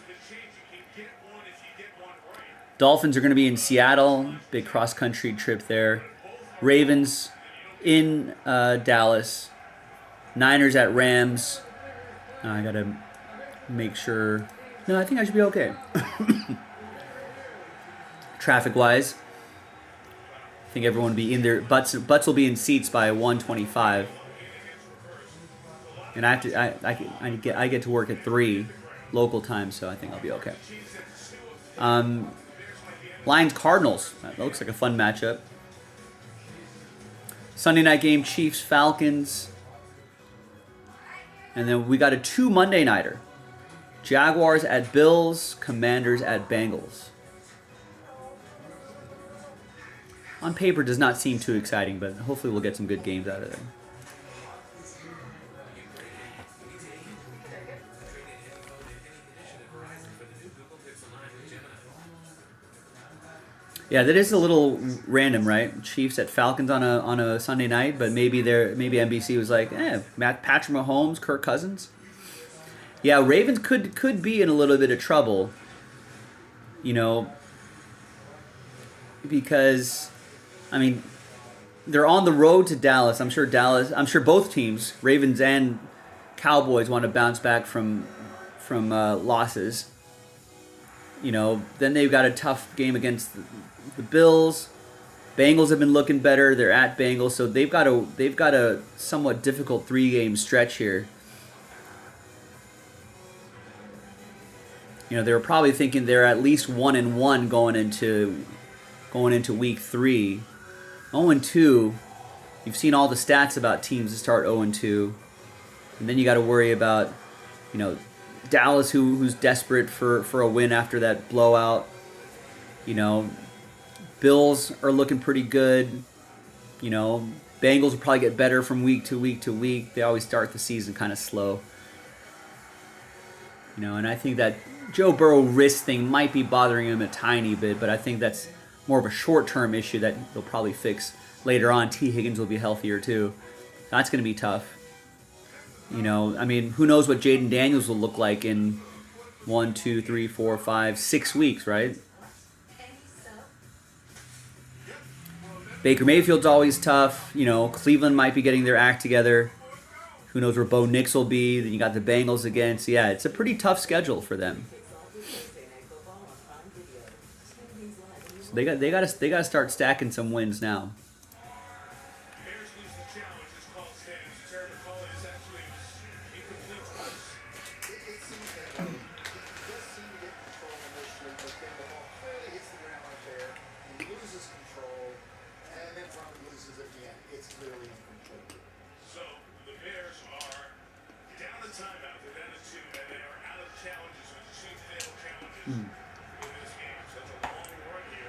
Speaker 1: Dolphins are gonna be in Seattle. Big cross country trip there. Ravens in Dallas. Niners at Rams. I gotta make sure. No, I think I should be okay. Traffic wise. think everyone will be in their butts will be in seats by 1:25. And I get to work at 3 local time, so I think I'll be okay. Lions Cardinals. That looks like a fun matchup. Sunday night game, Chiefs Falcons. And then we got a 2 Monday nighter. Jaguars at Bills, Commanders at Bengals. On paper does not seem too exciting, but hopefully we'll get some good games out of there. Yeah, that is a little random, right? Chiefs at Falcons on a Sunday night, but maybe NBC was like, Patrick Mahomes, Kirk Cousins. Yeah, Ravens could be in a little bit of trouble, because, I mean, they're on the road to Dallas. I'm sure both teams, Ravens and Cowboys, want to bounce back from losses. Then they've got a tough game against the Bills. Bengals have been looking better. They're at Bengals, so they've got a somewhat difficult 3-game stretch here. They were probably thinking they're at least 1-1 going into week 3. 0-2. You've seen all the stats about teams that start 0-2, and then you got to worry about Dallas, who's desperate for a win after that blowout. Bills are looking pretty good. Bengals will probably get better from week to week to week. They always start the season kind of slow. And I think that Joe Burrow wrist thing might be bothering him a tiny bit, but I think that's more of a short-term issue that they'll probably fix later on. T. Higgins will be healthier too. That's going to be tough. Who knows what Jaden Daniels will look like in 1, 2, 3, 4, 5, 6 weeks, right? Baker Mayfield's always tough. Cleveland might be getting their act together. Who knows where Bo Nix will be? Then you got the Bengals again. So yeah, it's a pretty tough schedule for them. So they got to start stacking some wins now.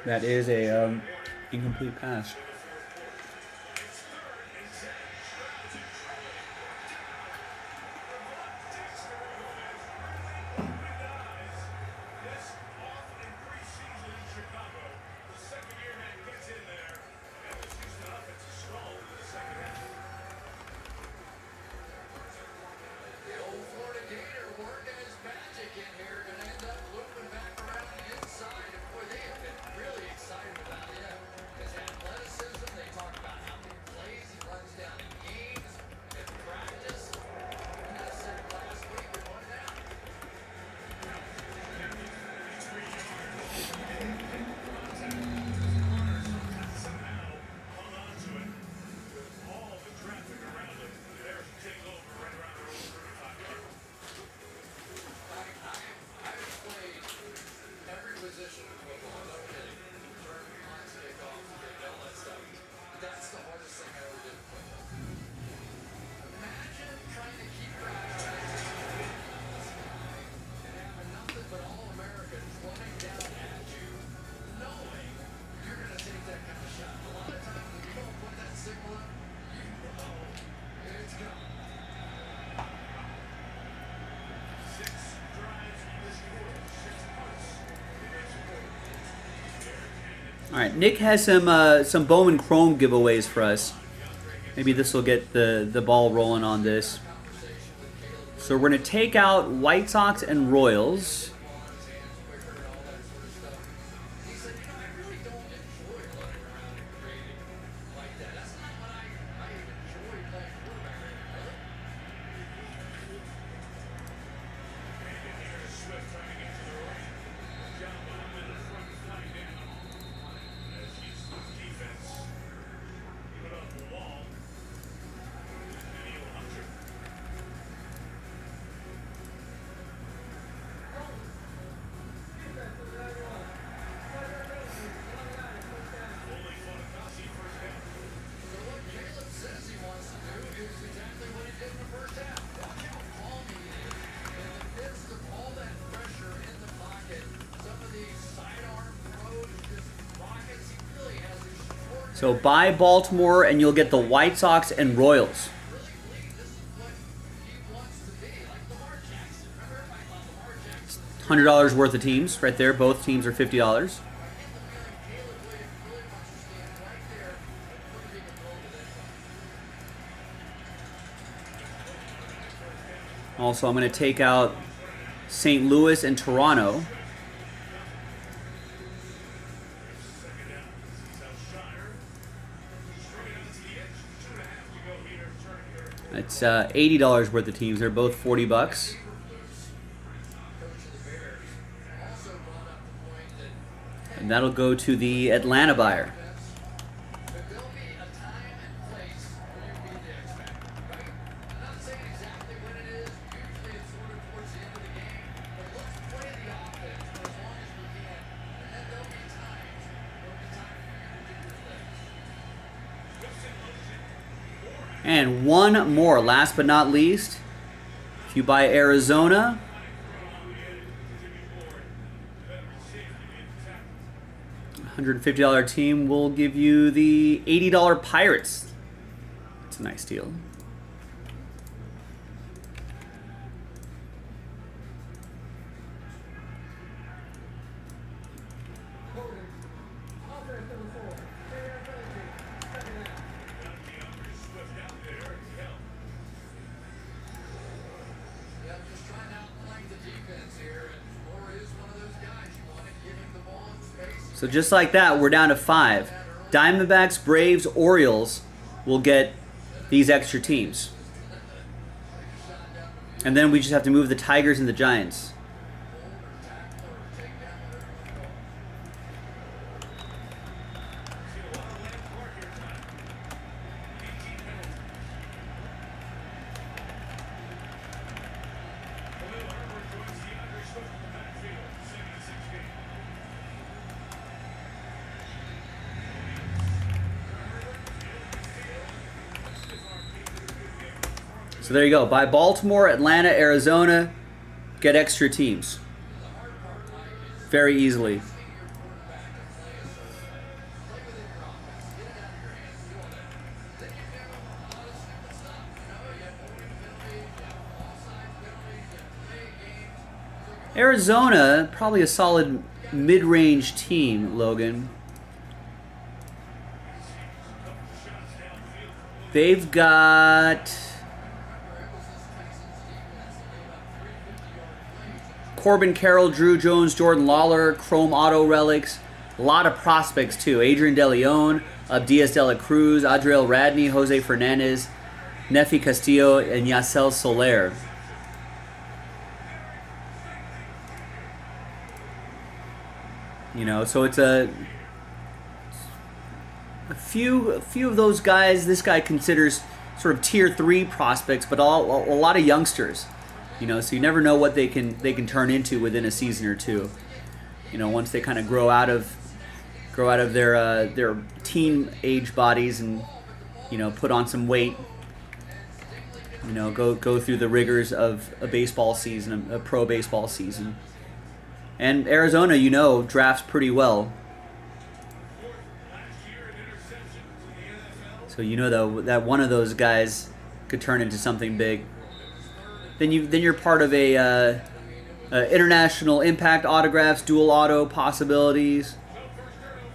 Speaker 1: That is a incomplete pass. All right, Nick has some Bowman Chrome giveaways for us. Maybe this will get the ball rolling on this. So we're going to take out White Sox and Royals. So buy Baltimore and you'll get the White Sox and Royals. $100 worth of teams right there. Both teams are $50. Also, I'm going to take out St. Louis and Toronto. It's $80 worth of teams. They're both $40. And that'll go to the Atlanta buyer. And one more, last but not least, if you buy Arizona, $150 team will give you the $80 Pirates. It's a nice deal. So just like that, we're down to 5. Diamondbacks, Braves, Orioles will get these extra teams. And then we just have to move the Tigers and the Giants. So there you go. Buy Baltimore, Atlanta, Arizona, get extra teams. Very easily. Arizona, probably a solid mid-range team, Logan. They've got Corbin Carroll, Drew Jones, Jordan Lawler, Chrome Auto Relics. A lot of prospects too. Adrian De Leon, Abdias De La Cruz, Adriel Radney, Jose Fernandez, Nefi Castillo, and Yasel Soler. You know, so it's a few of those guys. This guy considers sort of tier 3 prospects, but a lot of youngsters. You know, so you never know what they can turn into within a season or two. You know, once they kind of grow out of their teen age bodies and, you know, put on some weight. You know, go through the rigors of a baseball season, a pro baseball season. And Arizona, you know, drafts pretty well. So you know that one of those guys could turn into something big. Then you're part of a international impact autographs, dual auto possibilities.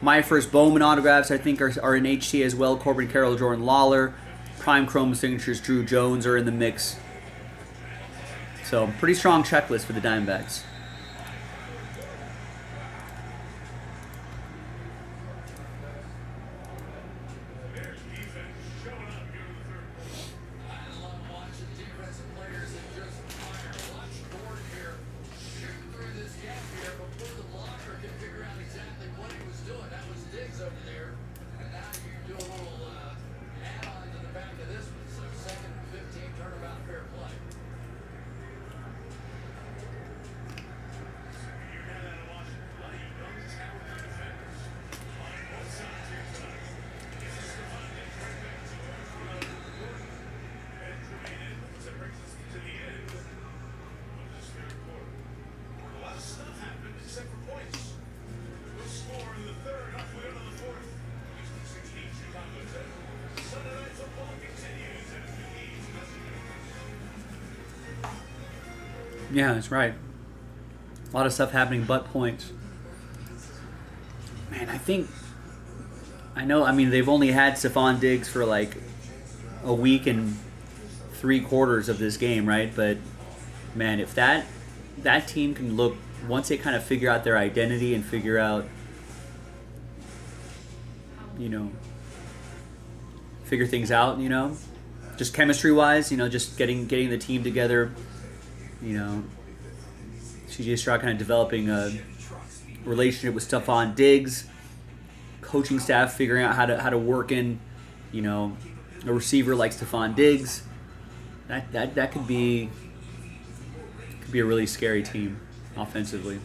Speaker 1: My First Bowman autographs, I think, are in HTA as well. Corbin Carroll, Jordan Lawler, Prime Chrome signatures, Drew Jones are in the mix. So pretty strong checklist for the Diamondbacks. Yeah, that's right. A lot of stuff happening but points. Man, I know, I mean, they've only had Stephon Diggs for like a week and 3/4 of this game, right? But man, if that team can look, once they kind of figure out their identity and figure out, figure things out, just chemistry wise, just getting the team together, CJ Stroud kind of developing a relationship with Stephon Diggs, coaching staff figuring out how to work in, a receiver like Stephon Diggs. That could be a really scary team offensively.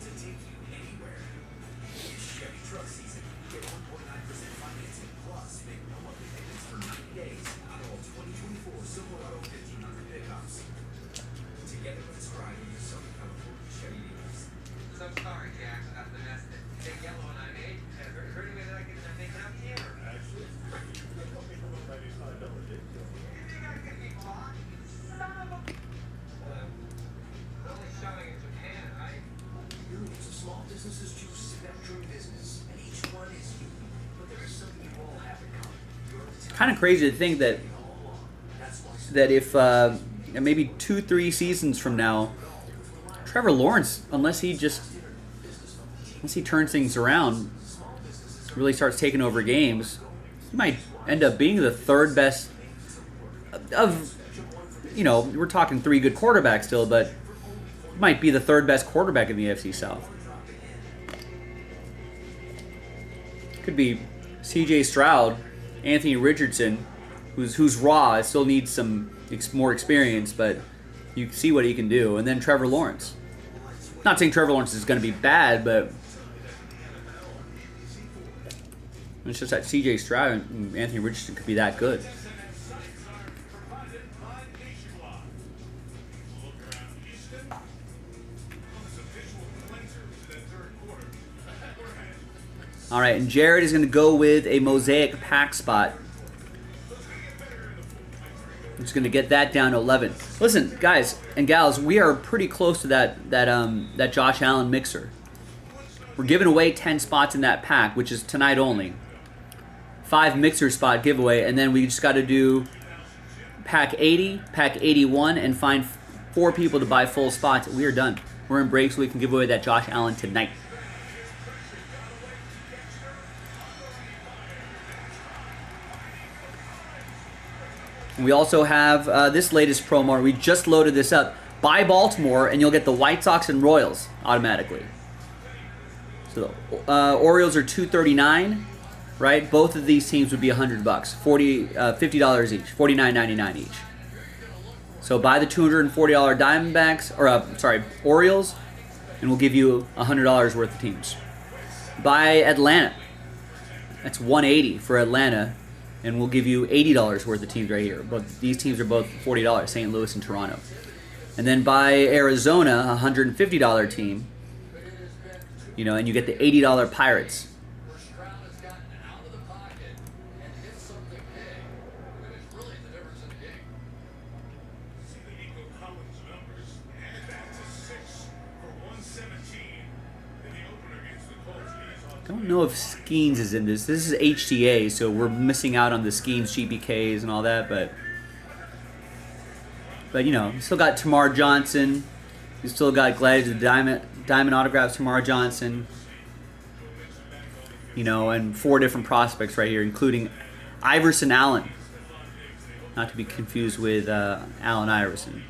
Speaker 1: Kind of crazy to think that if maybe 2-3 seasons from now, Trevor Lawrence, unless he turns things around, really starts taking over games, he might end up being the third best of, we're talking 3 good quarterbacks still, but might be the third best quarterback in the AFC South. Could be CJ Stroud, Anthony Richardson, who's raw, it still needs some more experience, but you see what he can do. And then Trevor Lawrence. Not saying Trevor Lawrence is going to be bad, but it's just that CJ Stroud and Anthony Richardson could be that good. All right, and Jared is going to go with a Mosaic pack spot. I'm just going to get that down to 11. Listen, guys and gals, we are pretty close to that Josh Allen mixer. We're giving away 10 spots in that pack, which is tonight only. 5 mixer spot giveaway, and then we just got to do pack 80, pack 81, and find 4 people to buy full spots. We are done. We're in break, so we can give away that Josh Allen tonight. We also have this latest promo. We just loaded this up. Buy Baltimore, and you'll get the White Sox and Royals automatically. So the Orioles are $239, right? Both of these teams would be $100, $50 each, $49.99 each. So buy the $240 Diamondbacks, or Orioles, and we'll give you $100 worth of teams. Buy Atlanta. That's $180 for Atlanta. And we'll give you $80 worth of teams right here. But these teams are both $40, St. Louis and Toronto. And then buy Arizona, a $150 team. And you get the $80 Pirates. I don't know if Skeens is in this. This is HTA, so we're missing out on the Skeens GPKs and all that, but you still got Tamar Johnson. You still got Glad the Diamond autographs, Tamar Johnson. And 4 different prospects right here, including Iverson Allen. Not to be confused with Allen Iverson.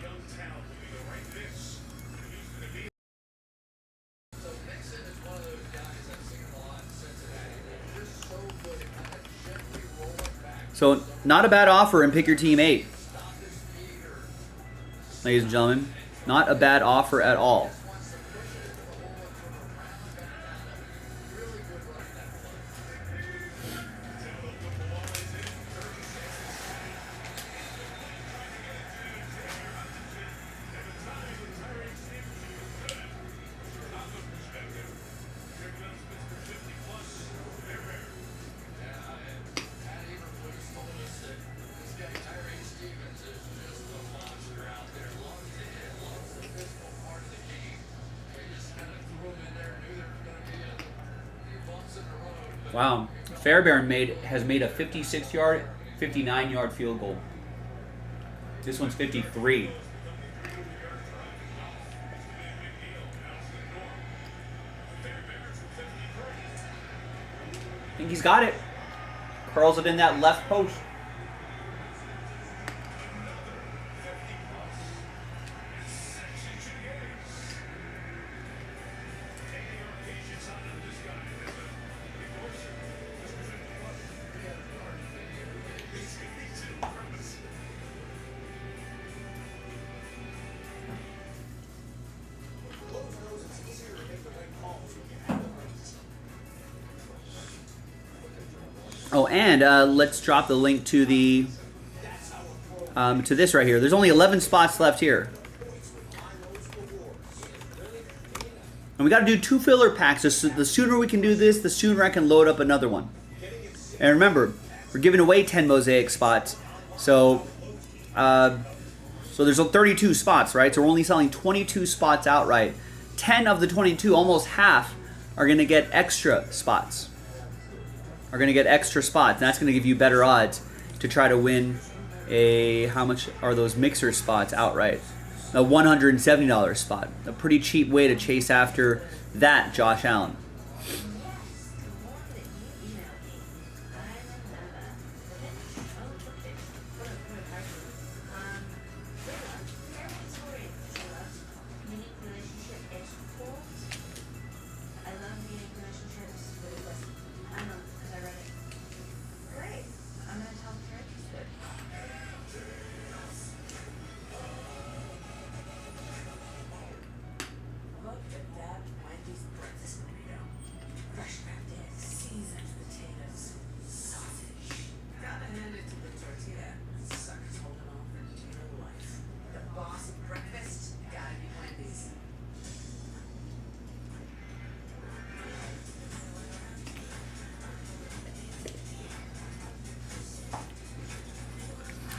Speaker 1: So, not a bad offer and pick your team 8. Ladies and gentlemen, not a bad offer at all. Wow. Fairbairn has made a 56-yard, 59-yard field goal. This one's 53. I think he's got it. Curls it in that left post. Oh, and let's drop the link to the to this right here. There's only 11 spots left here, and we got to do 2 filler packs. So the sooner we can do this, the sooner I can load up another one. And remember, we're giving away 10 Mosaic spots, so there's 32 spots, right? So we're only selling 22 spots outright. 10 of the 22, almost half, are going to get extra spots. And that's going to give you better odds to try to win how much are those mixer spots outright? A $170 spot. A pretty cheap way to chase after that, Josh Allen.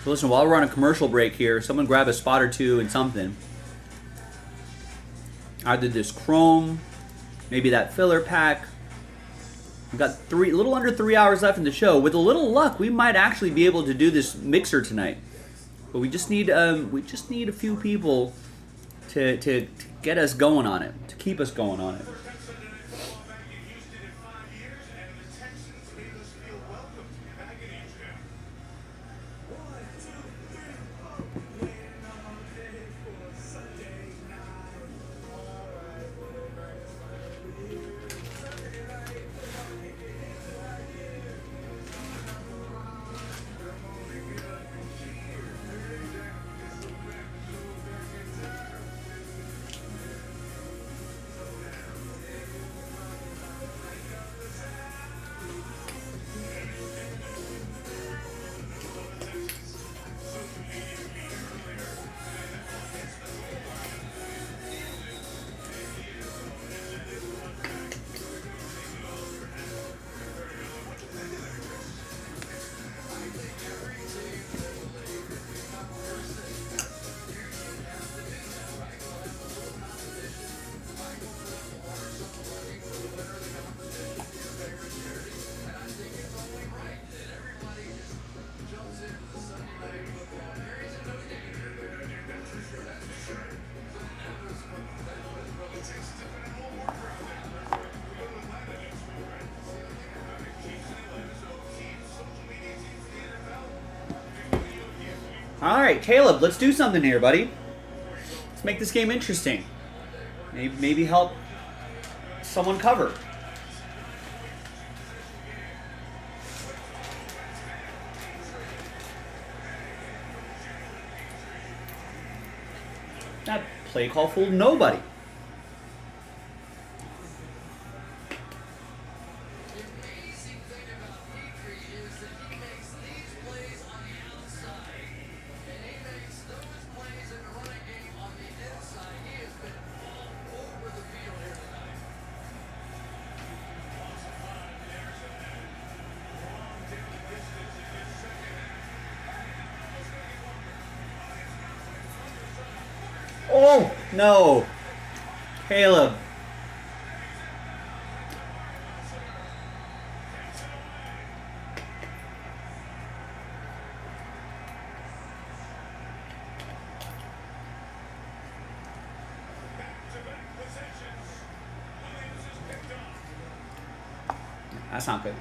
Speaker 1: So listen, while we're on a commercial break here, someone grab a spot or two and something. Either this Chrome, maybe that filler pack. We've got a little under 3 hours left in the show. With a little luck, we might actually be able to do this mixer tonight. But we just need a few people to get us going on it, to keep us going on it. All right, Caleb, let's do something here, buddy. Let's make this game interesting. Maybe help someone cover. That play call fooled nobody. Oh, no. Caleb. That's not good.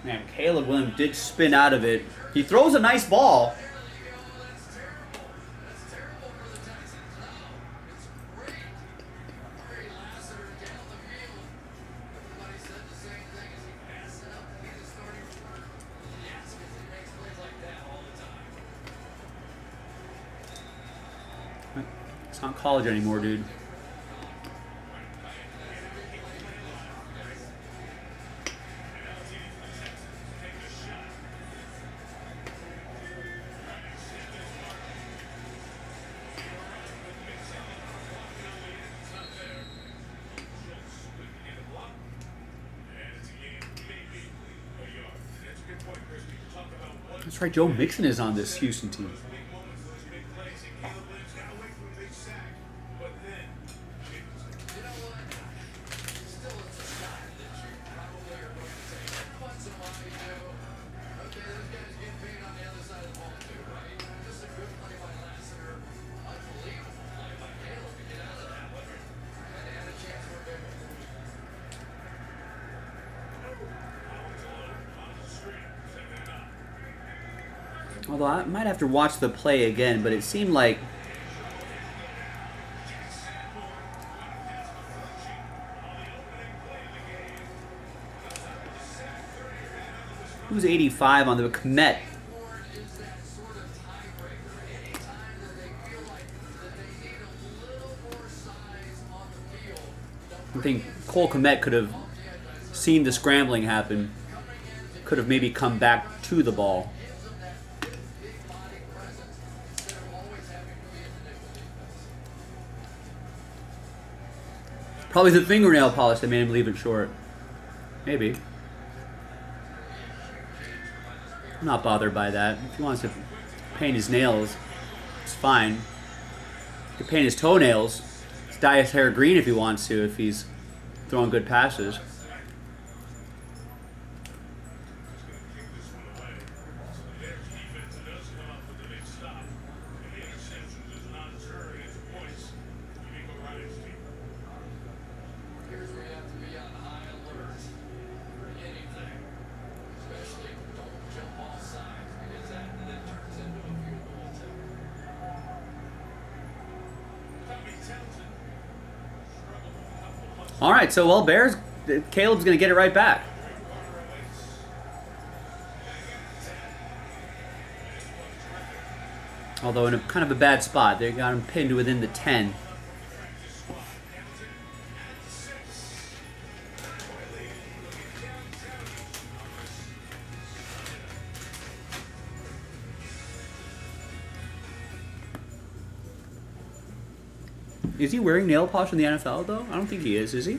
Speaker 1: Man, Caleb Williams did spin out of it. He throws a nice ball. It's not college anymore, dude. That's right, Joe Mixon is on this Houston team. Although I might have to watch the play again, but it seemed like it was 85 on the Komet. I think Cole Komet could have seen the scrambling happen, could have maybe come back to the ball. Probably the fingernail polish that made him leave it short. Maybe. I'm not bothered by that. If he wants to paint his nails, it's fine. He can paint his toenails. Let's dye his hair green if he wants to, if he's throwing good passes. All right, so well, Bears, Caleb's going to get it right back. Although in a kind of a bad spot. They got him pinned to within the 10. Is he wearing nail polish in the NFL, though? I don't think he is he?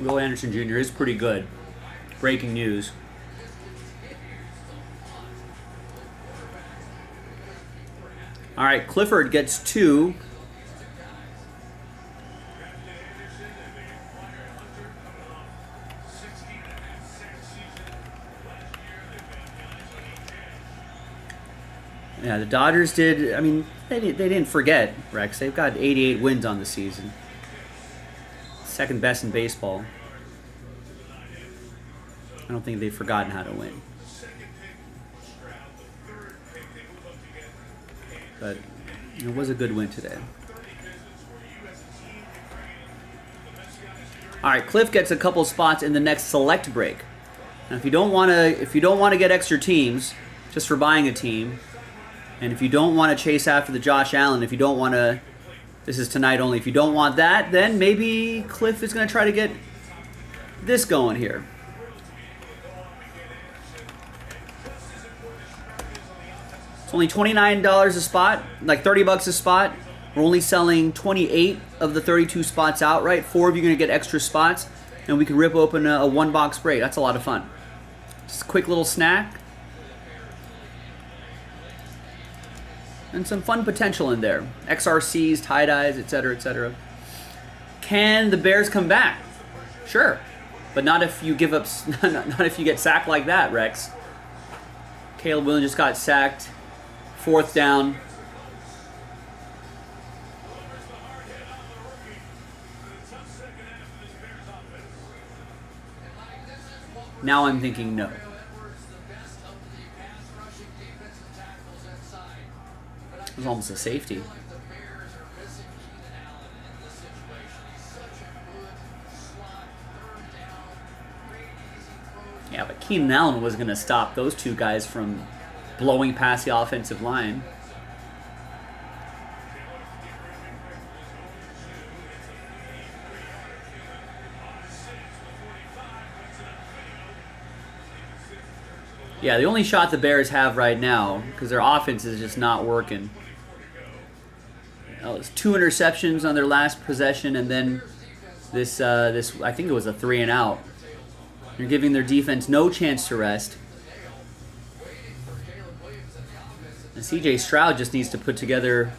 Speaker 1: Will Anderson Jr. is pretty good. Breaking news. All right, Clifford gets 2. Yeah, the Dodgers did. I mean, they didn't forget, Rex. They've got 88 wins on the season. Second best in baseball. I don't think they've forgotten how to win. But it was a good win today. All right, Cliff gets a couple spots in the next select break. Now, if you don't want to get extra teams just for buying a team, and if you don't want to chase after the Josh Allen, if you don't want to, this is tonight only. If you don't want that, then maybe Cliff is going to try to get this going here. It's only $29 a spot, like $30 a spot. We're only selling 28 of the 32 spots outright. 4 of you are going to get extra spots, and we can rip open a 1-box break. That's a lot of fun. Just a quick little snack. And some fun potential in there. XRCs, tie-dyes, etc., etc. Can the Bears come back? Sure. But not if you give up, not if you get sacked like that, Rex. Caleb Williams just got sacked. 4th down. Now I'm thinking no. It was almost a safety. Yeah, but Keenan Allen was going to stop those two guys from blowing past the offensive line. Yeah, the only shot the Bears have right now, because their offense is just not working. It's 2 interceptions on their last possession, and then this I think it was a 3-and-out. You're giving their defense no chance to rest. And C.J. Stroud just needs to put together,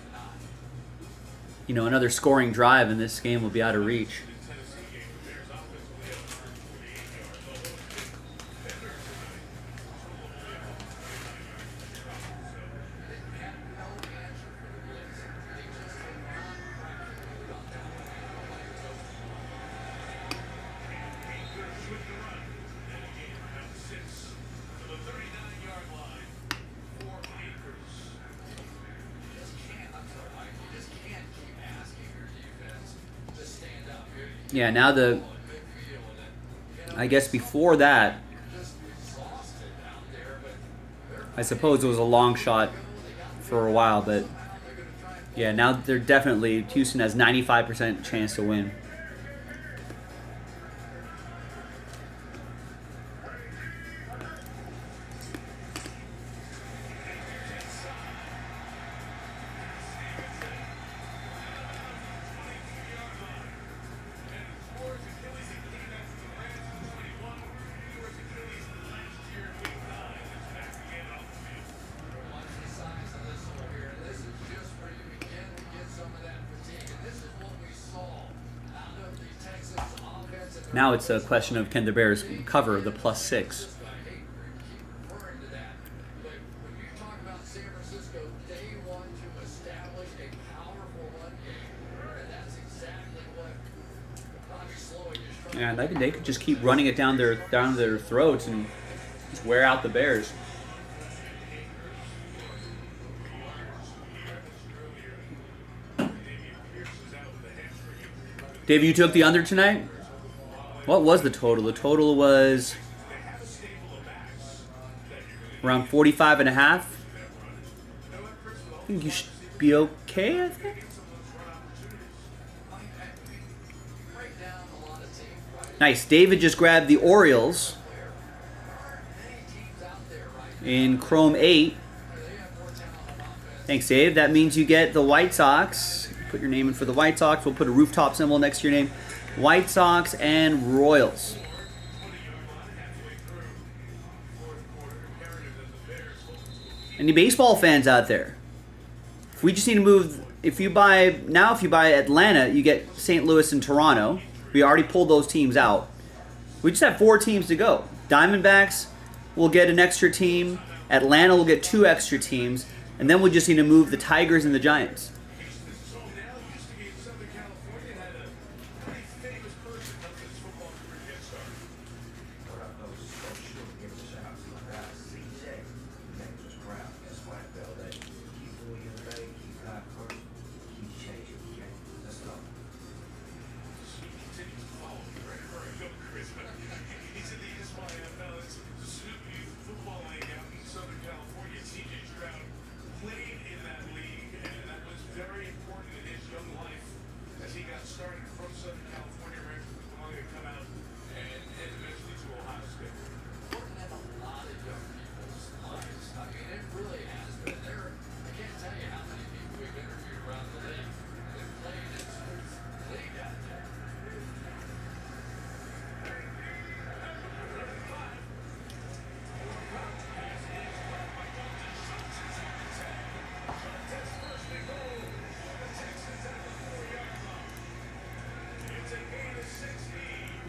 Speaker 1: another scoring drive, and this game will be out of reach. Yeah, now I guess before that, I suppose it was a long shot for a while, but yeah, now they're definitely, Houston has 95% chance to win. Now it's a question of can the Bears cover the +6. Yeah, they could just keep running it down their throats and just wear out the Bears. Dave, you took the under tonight? What was the total? The total was around 45.5. I think you should be okay, I think. Nice. David just grabbed the Orioles in Chrome 8. Thanks, Dave. That means you get the White Sox. Put your name in for the White Sox. We'll put a rooftop symbol next to your name. White Sox, and Royals. Any baseball fans out there? If we just need to move, if you buy Atlanta, you get St. Louis and Toronto. We already pulled those teams out. We just have 4 teams to go. Diamondbacks will get an extra team. Atlanta will get 2 extra teams. And then we just need to move the Tigers and the Giants.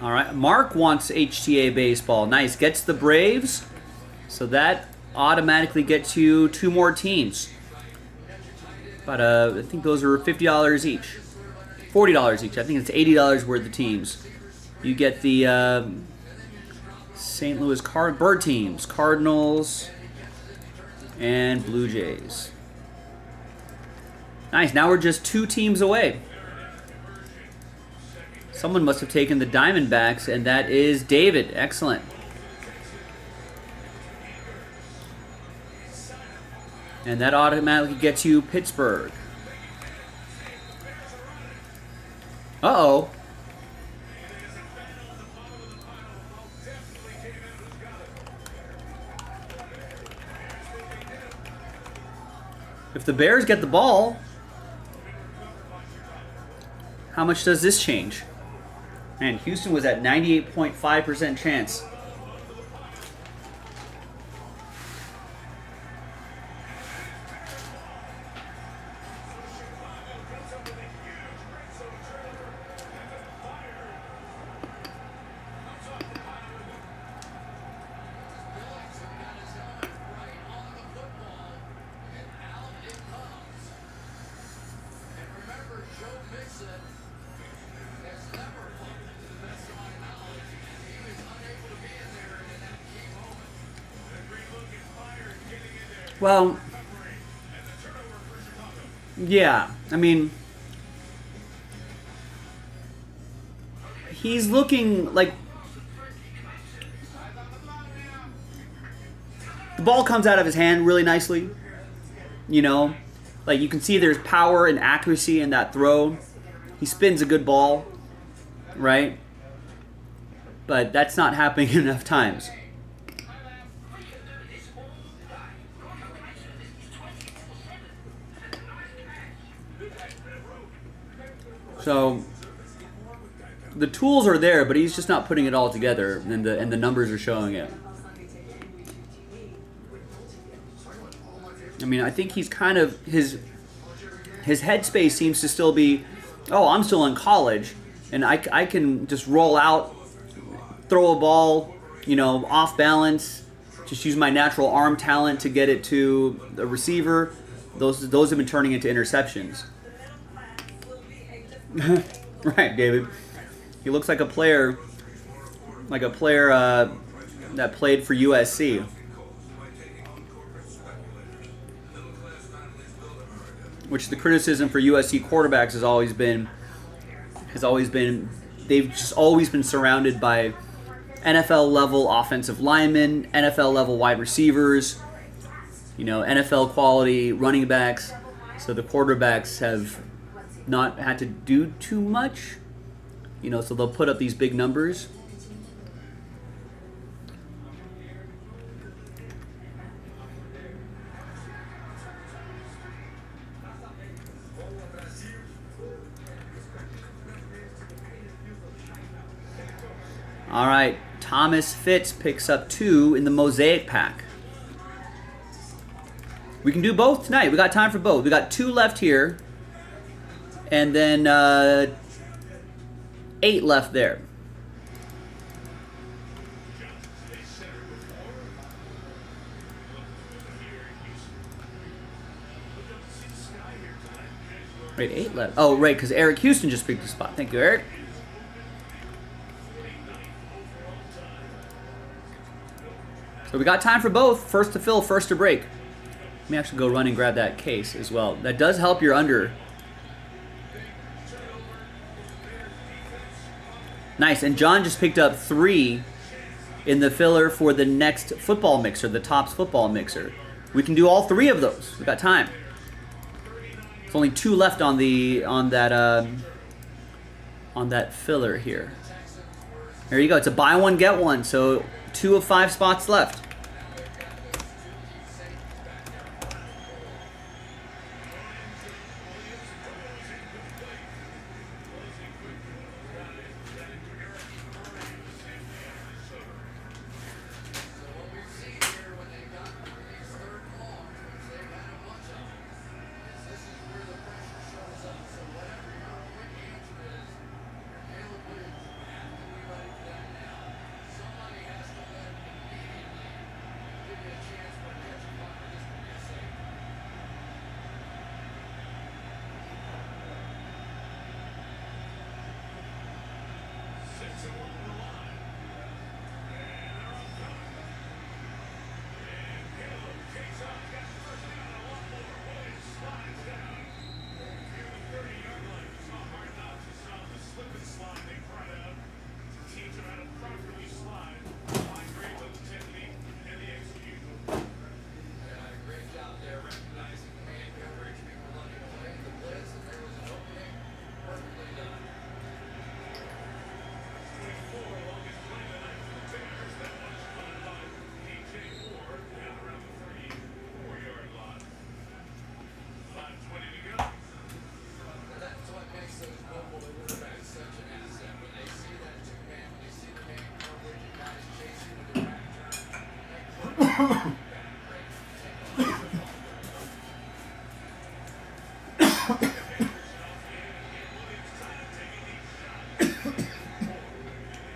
Speaker 1: All right, Mark wants HTA baseball. Nice, gets the Braves. So that automatically gets you 2 more teams. But I think those are $50 each. $40 each. I think it's $80 worth of teams. You get the St. Louis Bird teams, Cardinals, and Blue Jays. Nice, now we're just 2 teams away. Someone must have taken the Diamondbacks, and that is David. Excellent. And that automatically gets you Pittsburgh. Uh-oh. If the Bears get the ball, how much does this change? Man, Houston was at 98.5% chance. Well, yeah, I mean, he's looking like the ball comes out of his hand really nicely, you know, like you can see there's power and accuracy in that throw. He spins a good ball, right? But that's not happening enough times. So the tools are there, but he's just not putting it all together, and the numbers are showing it. I mean, I think he's kind of his headspace seems to still be, oh, I'm still in college, and I can just roll out, throw a ball, you know, off balance, just use my natural arm talent to get it to the receiver. Those have been turning into interceptions. Right, David. He looks like a player that played for USC. Which the criticism for USC quarterbacks has always been they've just always been surrounded by NFL level offensive linemen, NFL level wide receivers, you know, NFL quality running backs. So the quarterbacks have not had to do too much, you know, so they'll put up these big numbers. All right, Thomas Fitz picks up 2 in the Mosaic pack. We can do both tonight. We got time for both. We got 2 left here, and then 8 left there. Wait, 8 left. Oh, right, because Eric Houston just picked the spot. Thank you, Eric. So we got time for both. First to fill, first to break. Let me actually go run and grab that case as well. That does help your under. Nice, and John just picked up 3 in the filler for the next football mixer, the Topps football mixer. We can do all 3 of those. We got time. There's only 2 left on that filler here. There you go. It's a buy one get one. So 2 of 5 spots left.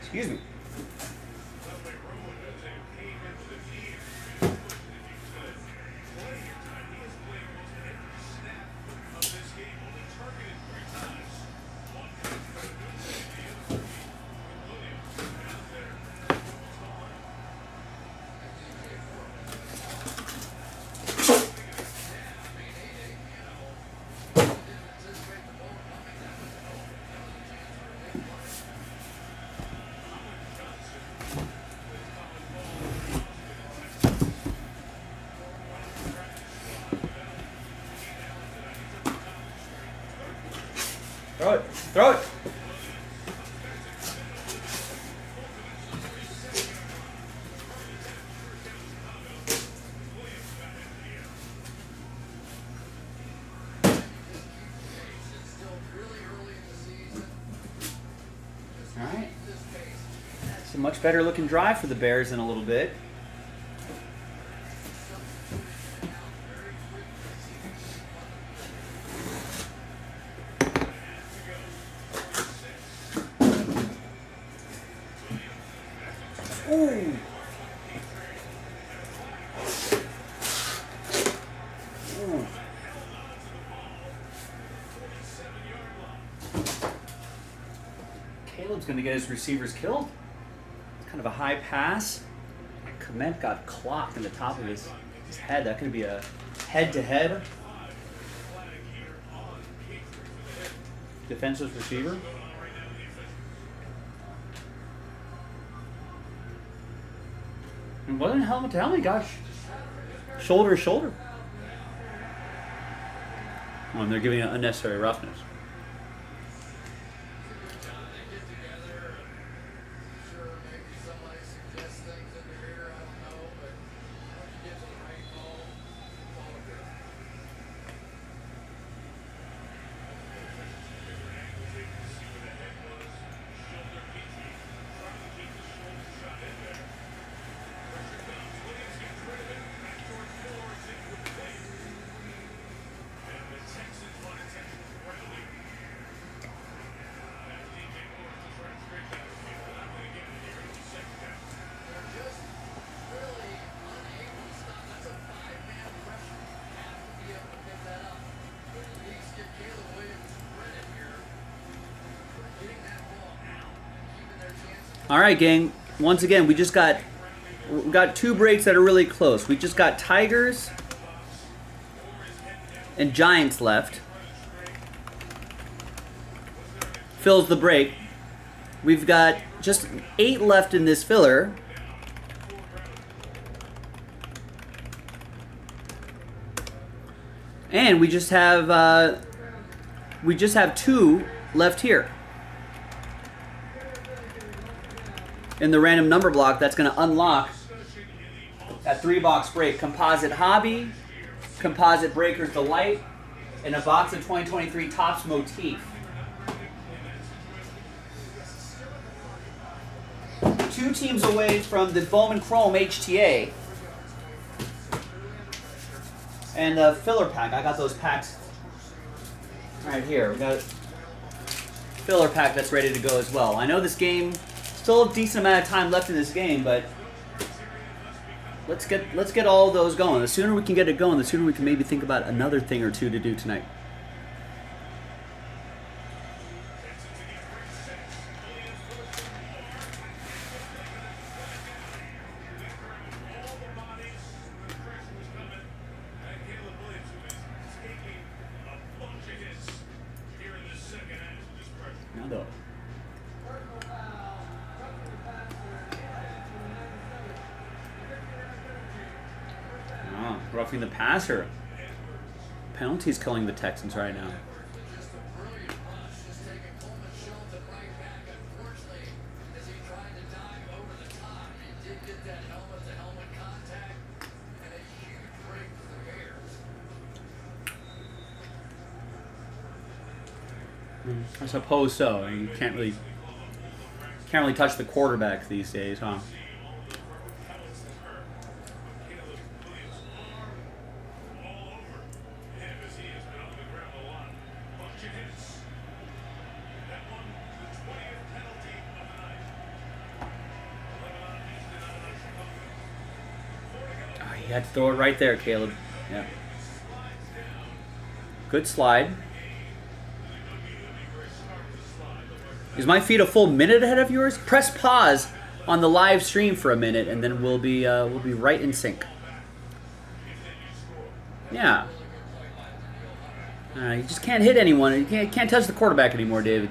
Speaker 1: Excuse me. Throw it. Throw it. All right. It's a much better looking drive for the Bears in a little bit. Caleb's going to get his receivers killed. It's kind of a high pass. Kmet got clocked in the top of his head. That could be a head-to-head. Defenseless receiver. And wasn't helmet to helmet, gosh. Shoulder to shoulder. Well, and they're giving it unnecessary roughness. All right, gang. Once again, we got two breaks that are really close. We just got Tigers and Giants left. Fills the break. We've got just 8 left in this filler. And we just have 2 left here. In the random number block, that's going to unlock that 3-box break. Composite Hobby, Composite Breakers Delight, and a box of 2023 Topps Motif. 2 teams away from the Bowman Chrome HTA. And the filler pack. I got those packs right here. We got a filler pack that's ready to go as well. I know this game, still a decent amount of time left in this game, but let's get all of those going. The sooner we can get it going, the sooner we can maybe think about another thing or two to do tonight. Roughing the passer. Penalties killing the Texans right now. I suppose so. You can't really touch the quarterbacks these days, huh? You had to throw it right there, Caleb. Yeah. Good slide. Is my feed a full minute ahead of yours? Press pause on the live stream for a minute, and then we'll be right in sync. Yeah. You just can't hit anyone. You can't touch the quarterback anymore, David.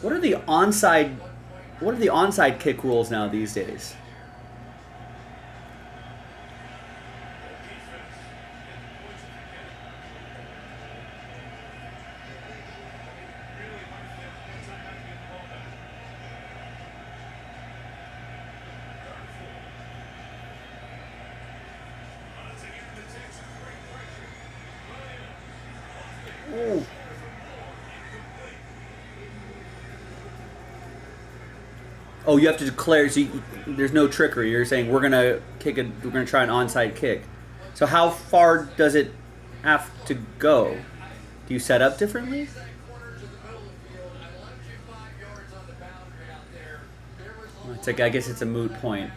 Speaker 1: What are the onside kick rules now these days? Ooh. Oh, you have to declare. So there's no trickery. You're saying we're gonna try an onside kick. So how far does it have to go? Do you set up differently? It's like, I guess it's a moot point.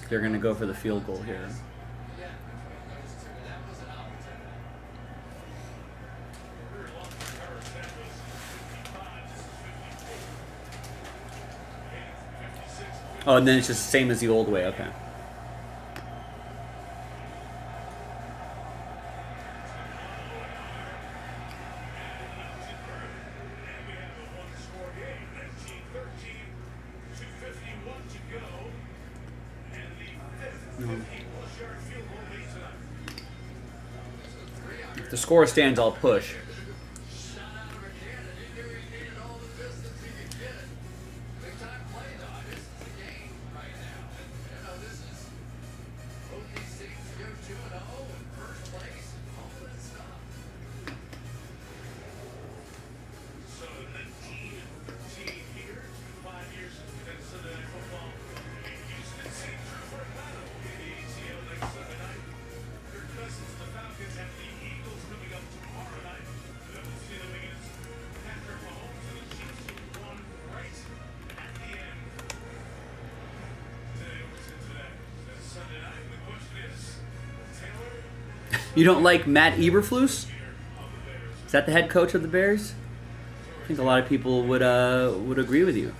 Speaker 1: They're gonna go for the field goal here. Oh, and then it's just the same as the old way. Okay. If the score stands, I'll push. You don't like Matt Eberflus? Is that the head coach of the Bears? I think a lot of people would agree with you.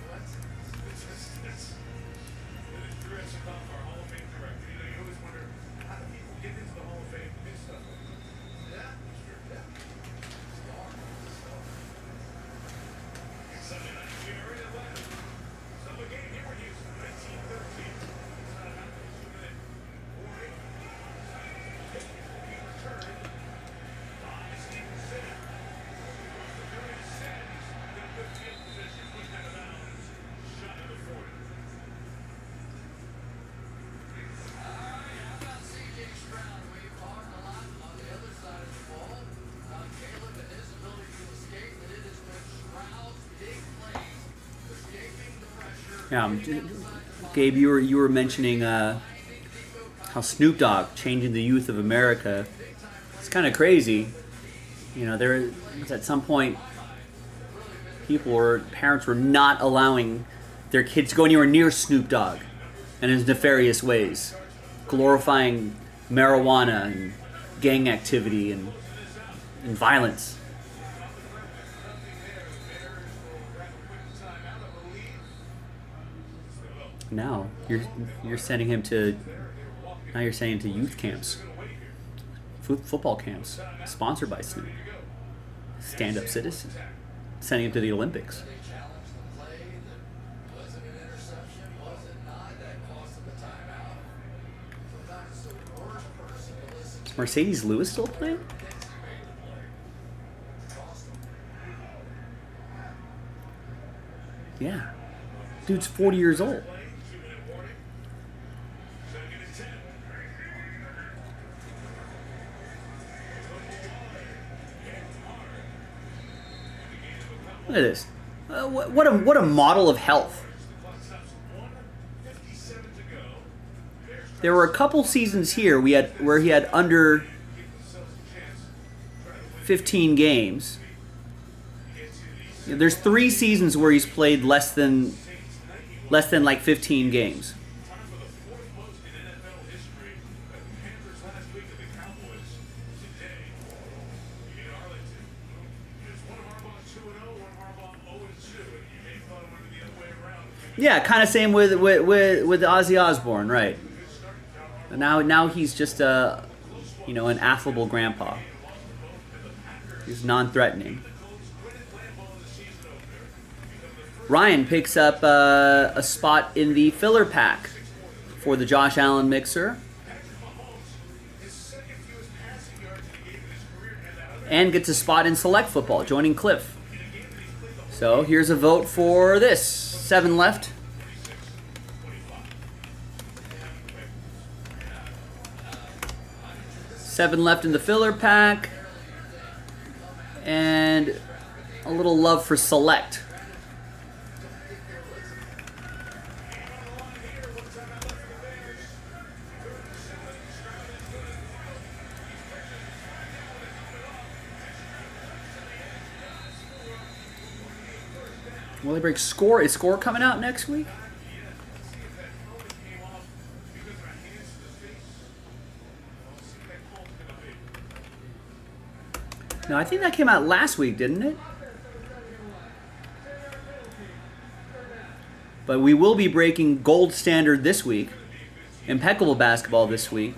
Speaker 1: Yeah, Gabe, you were mentioning how Snoop Dogg changing the youth of America. It's kind of crazy. You know, there was at some point parents were not allowing their kids to go anywhere near Snoop Dogg and his nefarious ways, glorifying marijuana and gang activity and violence. Now you're sending him to youth camps, football camps, sponsored by Snoop. Stand-up citizen, sending him to the Olympics. Is Mercedes Lewis still playing? Yeah, dude's 40 years old. Look at this. What a model of health. There were a couple seasons here where he had under 15 games. There's 3 seasons where he's played less than like 15 games. Yeah, kind of same with Ozzy Osbourne, right? Now he's just an affable grandpa. He's non-threatening. Ryan picks up a spot in the filler pack for the Josh Allen mixer. And gets a spot in Select Football, joining Cliff. So here's a vote for this. 7 left. Seven left in the filler pack. And a little love for Select. Will they break Score? Is Score coming out next week? No, I think that came out last week, didn't it? But we will be breaking Gold Standard this week. Impeccable Basketball this week.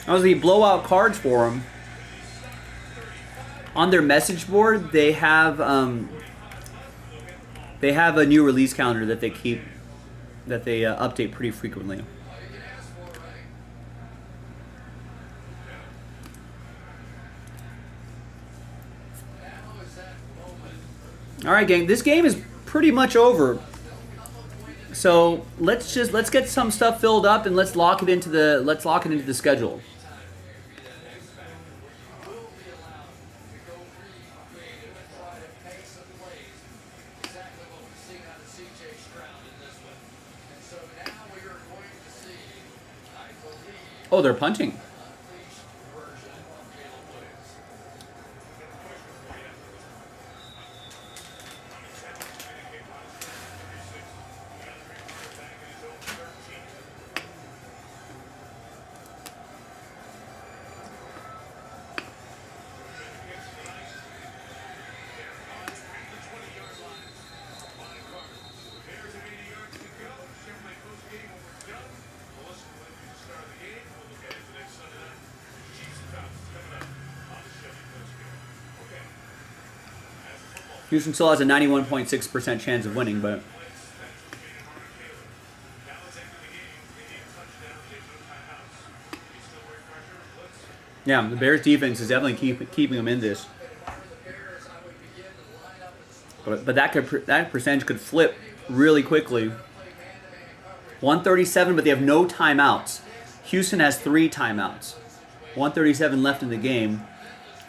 Speaker 1: That was the blowout cards for them. On their message board, they have a new release calendar that they keep, that they update pretty frequently. All right, gang. This game is pretty much over. So let's get some stuff filled up and let's lock it into the schedule. Oh, they're punting. Houston still has a 91.6% chance of winning, but yeah, the Bears defense is definitely keeping them in this. But that percentage could flip really quickly. 137, but they have no timeouts. Houston has 3 timeouts. 137 left in the game.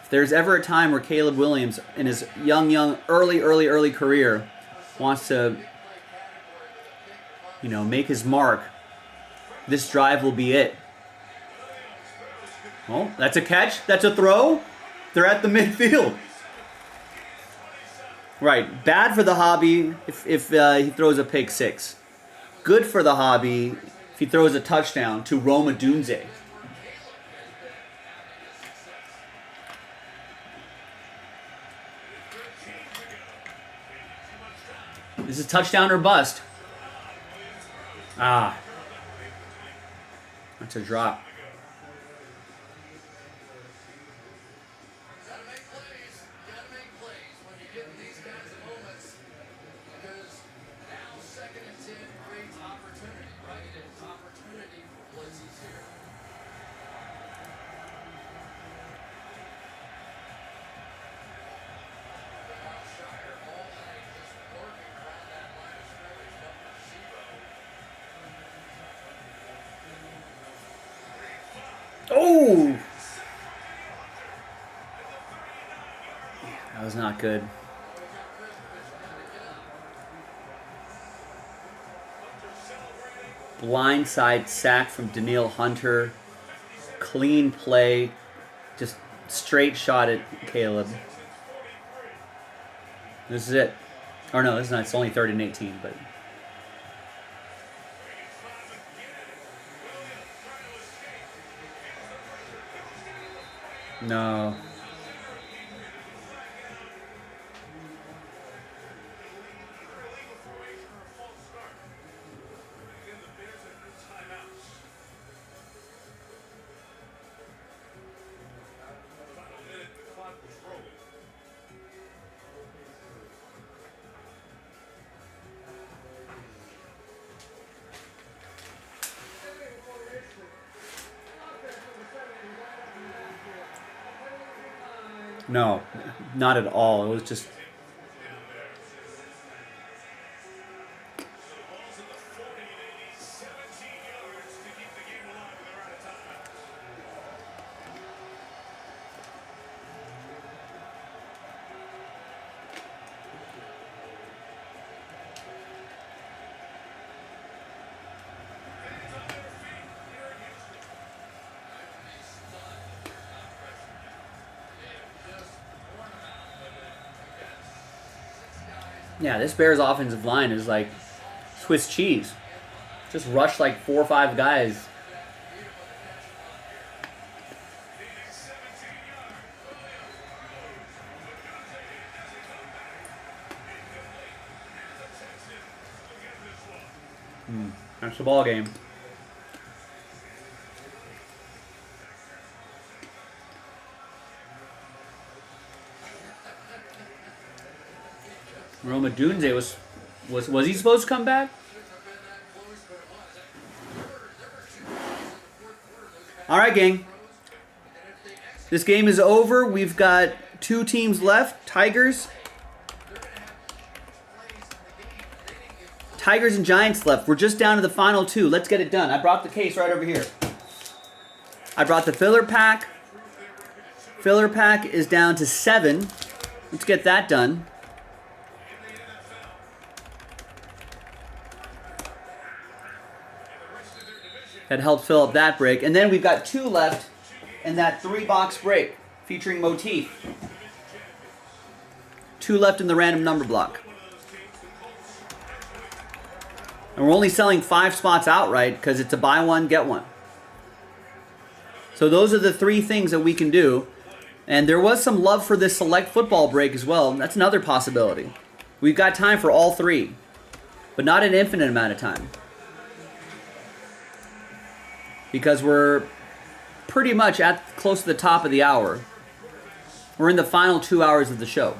Speaker 1: If there's ever a time where Caleb Williams, in his early career, wants to, make his mark, this drive will be it. Oh, that's a catch. That's a throw. They're at the midfield. Right. Bad for the hobby if he throws a pick 6. Good for the hobby if he throws a touchdown to Roma Dunze. This is touchdown or bust. Ah. That's a drop. Oh! That was not good. Blindside sack from Daniil Hunter. Clean play. Just straight shot at Caleb. This is it. Or no, this is not. It's only 3rd and 18, but... No. No, not at all. It was just... Yeah, this Bears offensive line is like Swiss cheese. Just rush like 4 or 5 guys. That's the ball game. Roma Dunze was he supposed to come back? All right, gang. This game is over. We've got 2 teams left. Tigers Tigers and Giants left. We're just down to the final two. Let's get it done. I brought the case right over here. I brought the filler pack. Filler pack is down to 7. Let's get that done. That helps fill up that break. And then we've got 2 left in that 3-box break featuring Motif. 2 left in the random number block. And we're only selling 5 spots outright because it's a buy one, get one. So those are the 3 things that we can do. And there was some love for this select football break as well. That's another possibility. We've got time for all 3, but not an infinite amount of time. Because we're pretty much at close to the top of the hour. We're in the final 2 hours of the show.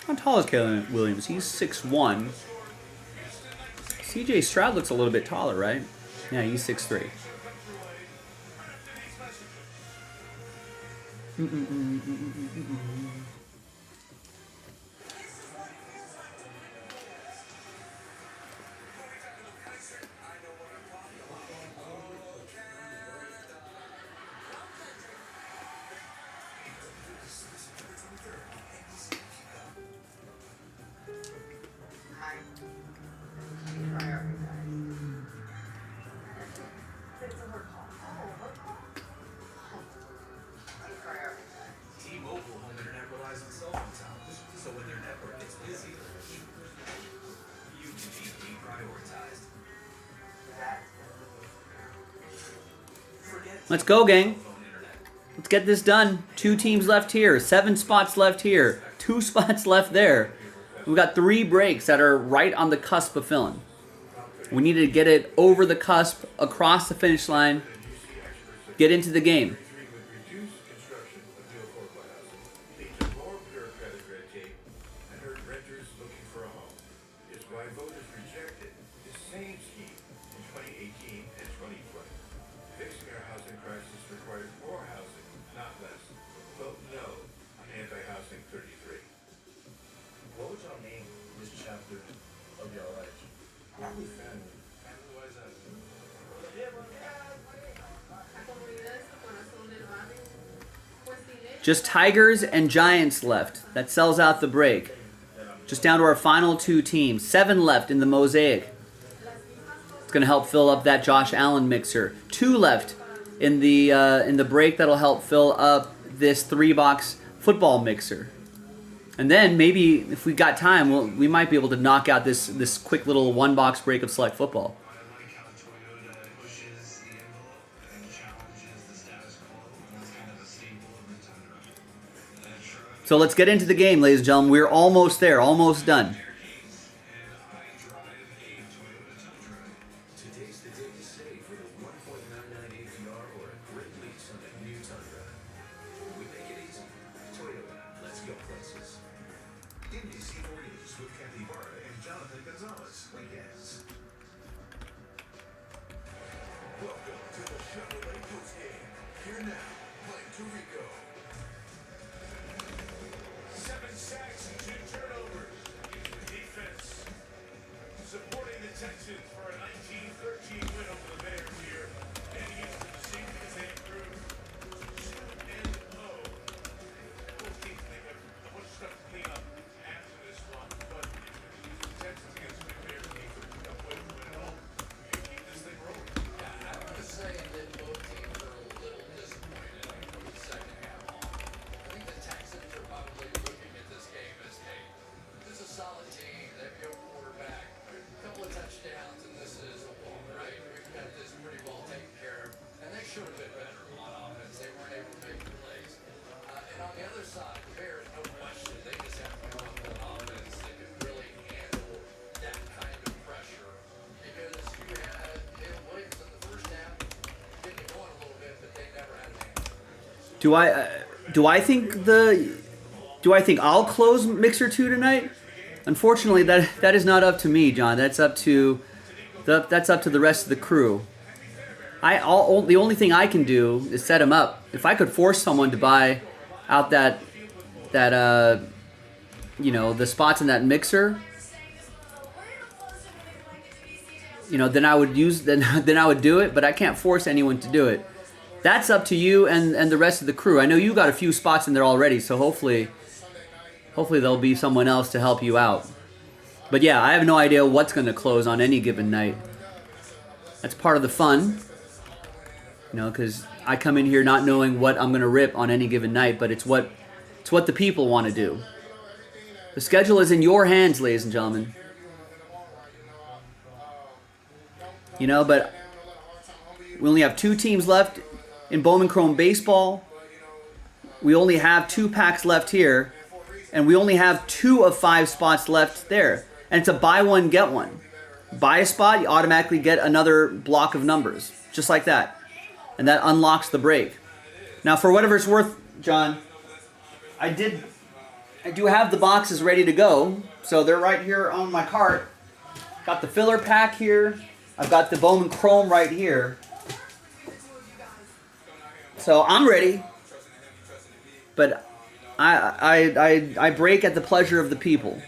Speaker 1: How tall is Caleb Williams? He's 6'1". CJ Stroud looks a little bit taller, right? Yeah, he's 6'3".
Speaker 9: T-Mobile home internet relies on cell phone towers, so when their network gets busy, you can be deprioritized.
Speaker 1: Let's go, gang. Let's get this done. 2 teams left here. 7 spots left here. 2 spots left there. We've got 3 breaks that are right on the cusp of filling. We need to get it over the cusp, across the finish line, get into the game.
Speaker 9: What would y'all name this chapter of your life? Probably family. Family-wise,
Speaker 1: Just Tigers and Giants left. That sells out the break. Just down to our final 2 teams. 7 left in the Mosaic. It's going to help fill up that Josh Allen mixer. 2 left in the break that'll help fill up this 3-box football mixer. And then maybe if we got time, we might be able to knock out this quick little 1-box break of select football. So let's get into the game, ladies and gentlemen. We're almost there, almost done.
Speaker 9: today's the day to save for the 1.99 APR or a great lease on a new Tundra. We make it easy. Toyota, let's go places.
Speaker 7: Indy C4 News with Kathy Barra and Jonathan Gonzalez. Weekends. Welcome to the Chevrolet postgame. Here now, Puerto Rico.
Speaker 4: 7 sacks and 2 turnovers. Defense supporting the Texans for a 19-13 win over the Bears here. Heading into the season as they improved 2-0. Both teams may have a bunch of stuff to clean up after this one, but the Texans against the Bears team could up with a win at all. You keep this thing rolling.
Speaker 2: Yeah, I'm just saying that both teams are a little disappointed from the second half on. I think the Texans are probably looking at this game as, hey, this is a solid team. They have a good quarterback, a couple of touchdowns, and this is a wall, right? We've got this pretty well taken care of. And they should have been better on offense. They weren't able to make the plays. And on the other side, the Bears, no question, they just have to come up with an offense that can really handle that kind of pressure. Because you had Caleb Williams in the first half getting it going a little bit.
Speaker 1: Do I think I'll close Mixer 2 tonight? Unfortunately, that is not up to me, John. That's up to the rest of the crew. The only thing I can do is set them up. If I could force someone to buy out the spots in that mixer, then I would then I would do it, but I can't force anyone to do it. That's up to you and the rest of the crew. I know you got a few spots in there already, so hopefully there'll be someone else to help you out. But yeah, I have no idea what's going to close on any given night. That's part of the fun, because I come in here not knowing what I'm going to rip on any given night, but it's what the people want to do. The schedule is in your hands, ladies and gentlemen. But we only have 2 teams left in Bowman Chrome Baseball. We only have 2 packs left here, and we only have 2 of 5 spots left there. And it's a buy one, get one. Buy a spot, you automatically get another block of numbers, just like that. And that unlocks the break. Now, for whatever it's worth, John, I do have the boxes ready to go, so they're right here on my cart. Got the filler pack here. I've got the Bowman Chrome right here. So I'm ready. But I break at the pleasure of the people.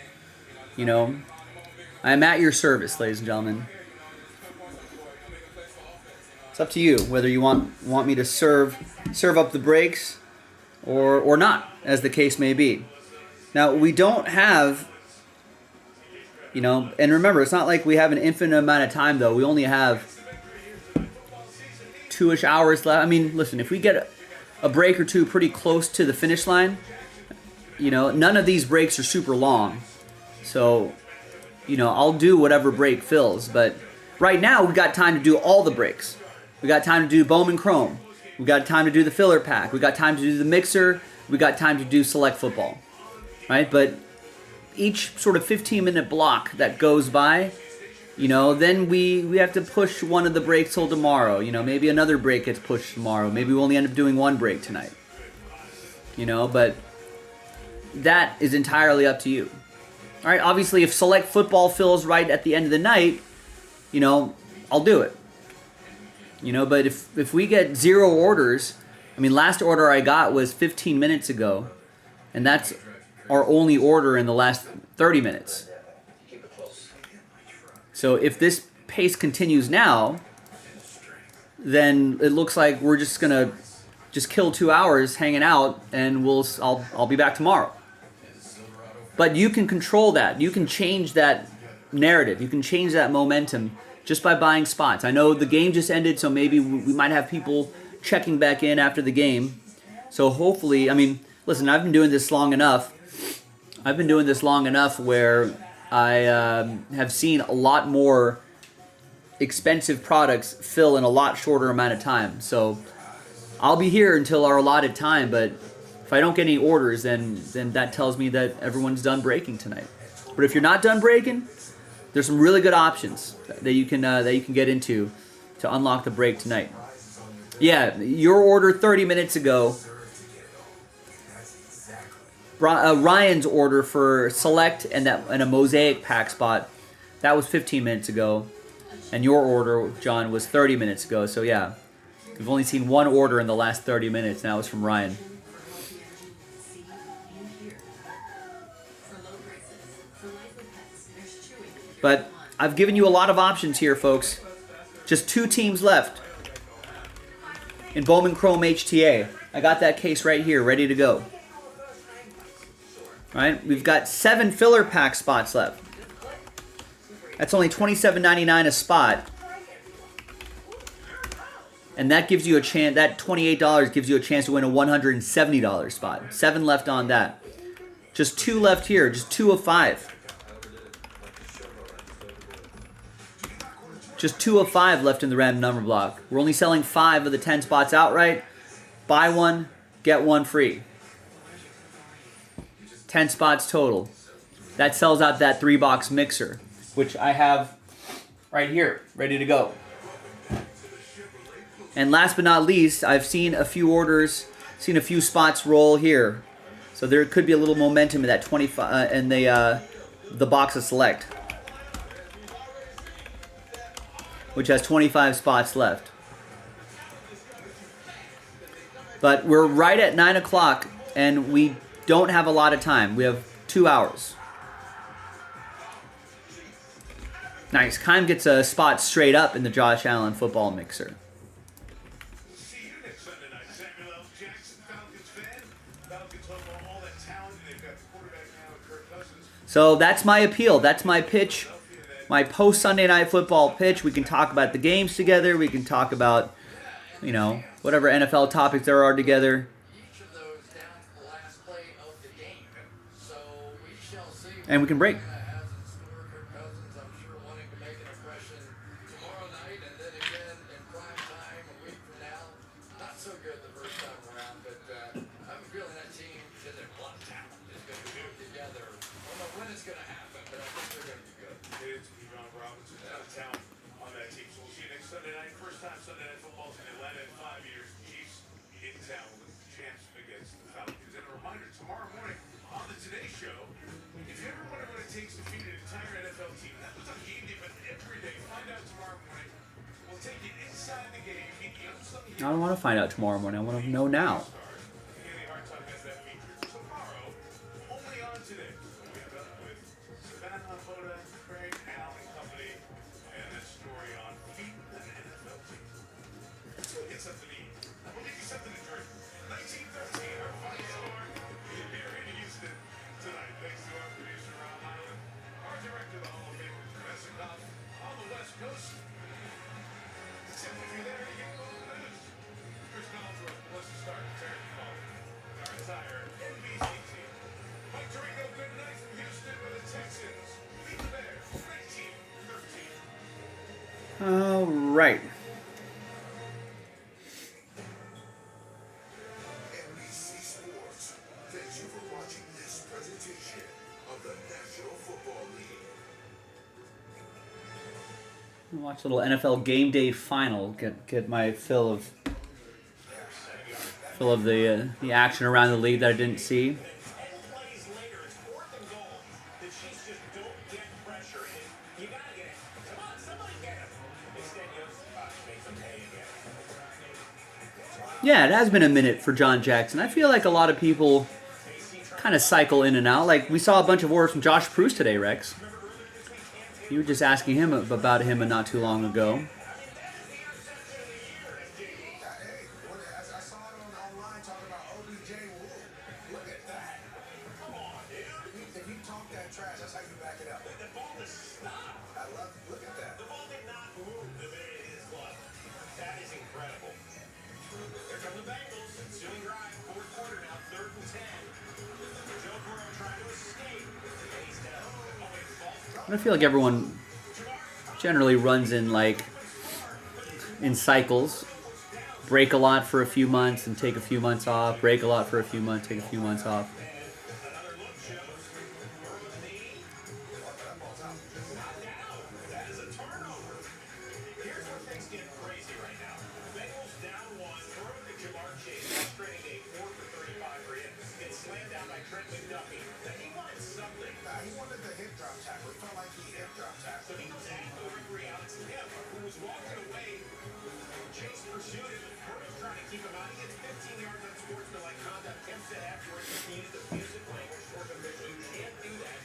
Speaker 1: I'm at your service, ladies and gentlemen. It's up to you whether you want me to serve up the breaks or not, as the case may be. Now, we don't have, and remember, it's not like we have an infinite amount of time, though. We only have 2-ish hours left. I mean, listen, if we get a break or two pretty close to the finish line, none of these breaks are super long. So, I'll do whatever break fills. But right now, we've got time to do all the breaks. We got time to do Bowman Chrome. We got time to do the filler pack. We got time to do the mixer. We got time to do select football. Right? But each sort of 15-minute block that goes by, then we have to push one of the breaks till tomorrow. Maybe another break gets pushed tomorrow. Maybe we only end up doing one break tonight. But that is entirely up to you. All right, obviously, if select football fills right at the end of the night, I'll do it. But if we get 0 orders, last order I got was 15 minutes ago, and that's our only order in the last 30 minutes. So if this pace continues now, then it looks like we're just gonna kill 2 hours hanging out, and I'll be back tomorrow. But you can control that. You can change that narrative. You can change that momentum just by buying spots. I know the game just ended, so maybe we might have people checking back in after the game. So hopefully, listen, I've been doing this long enough. Where I have seen a lot more expensive products fill in a lot shorter amount of time. So I'll be here until our allotted time, but if I don't get any orders, then that tells me that everyone's done breaking tonight. But if you're not done breaking, there's some really good options that you can get into to unlock the break tonight. Yeah, your order 30 minutes ago. Ryan's order for select and a Mosaic pack spot, that was 15 minutes ago, and your order, John, was 30 minutes ago. So yeah, we've only seen one order in the last 30 minutes, and that was from Ryan. But I've given you a lot of options here, folks. Just 2 teams left in Bowman Chrome HTA. I got that case right here, ready to go. All right, we've got 7 filler pack spots left. That's only $27.99 a spot. And that gives you a chance, that $28 gives you a chance to win a $170 spot. 7 left on that. Just 2 left here, just 2 of 5. Just 2 of 5 left in the random number block. We're only selling 5 of the 10 spots outright. Buy one, get one free. 10 spots total. That sells out that 3-box mixer, which I have right here, ready to go. And last but not least, I've seen a few orders Seen a few spots roll here, so there could be a little momentum in that 25 and the box of select, which has 25 spots left. But we're right at 9 o'clock, and we don't have a lot of time. We have 2 hours. Nice. Keim gets a spot straight up in the Josh Allen football mixer.
Speaker 4: See you next Sunday night. Samuel L. Jackson, Falcons fan. Falcons home to all that talent. They've got the quarterback now, Kirk Cousins.
Speaker 1: So that's my appeal. That's my pitch. My post-Sunday Night Football pitch. We can talk about the games together. We can talk about, you know, whatever NFL topics there are together.
Speaker 2: Each of those down to the last play of the game. So we shall see.
Speaker 1: And we can break.
Speaker 2: Has in store. Kirk Cousins, I'm sure, wanting to make an impression tomorrow night, and then again in prime time a week from now. Not so good the first time around, but I'm feeling that team is a lot of talent is going to work together. I don't know when it's going to happen, but I think they're going to be good.
Speaker 4: It's John Robinson, out of town on that team. So we'll see you next Sunday night. First time Sunday Night Football's in Atlanta in 5 years. Chiefs in town with champs against the Falcons. And a reminder, tomorrow morning on the Today Show, if you ever wonder what it takes to feed an entire NFL team, that was on game day, but every day. Find out tomorrow morning. We'll take you inside the game. Meet the unsung
Speaker 1: I don't want to find out tomorrow morning. I want to know now.
Speaker 4: stars. Haley Hartog has that feature tomorrow, only on Today. So we have up with Savannah, Boda, Craig, Al, and company, and that story on feeding an NFL team. Let's go get something to eat. We'll give you something to drink. 1913, our funny score here in Houston tonight. Thanks to our producer, Rob Hyland, our director, the Hall of Famer, Professor Goff, on the West Coast. Simply if you're there, you get a little news. Chris Collinsworth, let's start. Terry Paul, our entire NBC team. Mike Tirico, good night from Houston with the Texans. Beat the Bears, 19-13.
Speaker 1: All right.
Speaker 7: NBC Sports. Thank you for watching this presentation of the National Football League.
Speaker 1: Watch a little NFL Game Day final. Get my fill of the action around the league that I didn't see.
Speaker 4: 10 plays later, it's 4th and goal. The Chiefs just don't get pressure, and you gotta get it. Come on, somebody get him. Instead, Joseph makes them pay again.
Speaker 1: Yeah, it has been a minute for John Jackson. I feel like a lot of people kind of cycle in and out. Like we saw a bunch of orders from Josh Proust today, Rex. You were just asking him about him not too long ago.
Speaker 7: Hey, I saw it online talking about OBJ Wu. Look at that. Come on, dude. If you talk that trash, that's how you back it up.
Speaker 4: The ball is stopped.
Speaker 7: Look at that.
Speaker 4: The ball did not move the minute it is glove. That is incredible. Here come the Bengals. Ensuing drive, 4th quarter now, 3rd and 10. Joe Burrow trying to escape. And he's down. Oh, wait, false.
Speaker 1: I feel like everyone generally runs in cycles. Break a lot for a few months and take a few months off. Break a lot for a few months, take a few months off.
Speaker 4: Another look shows Burrow's knee. Not down. That is a turnover. Here's where things get crazy right now. Bengals down 1. Burrow to Jamar Chase. Frustrating day. 4 for 35 for him. Gets slammed down by Trent McDuffie. Now he wanted something.
Speaker 7: He wanted the hip drop tackle. It felt like he hip drop tackle.
Speaker 4: So he was at the referee Alex Kemp, who was walking away. Chase pursued him. Burrow's trying to keep him out. He gets 15 yards on sportsmanlike conduct. Kemp said afterwards he needed the music language for the official. You can't do that.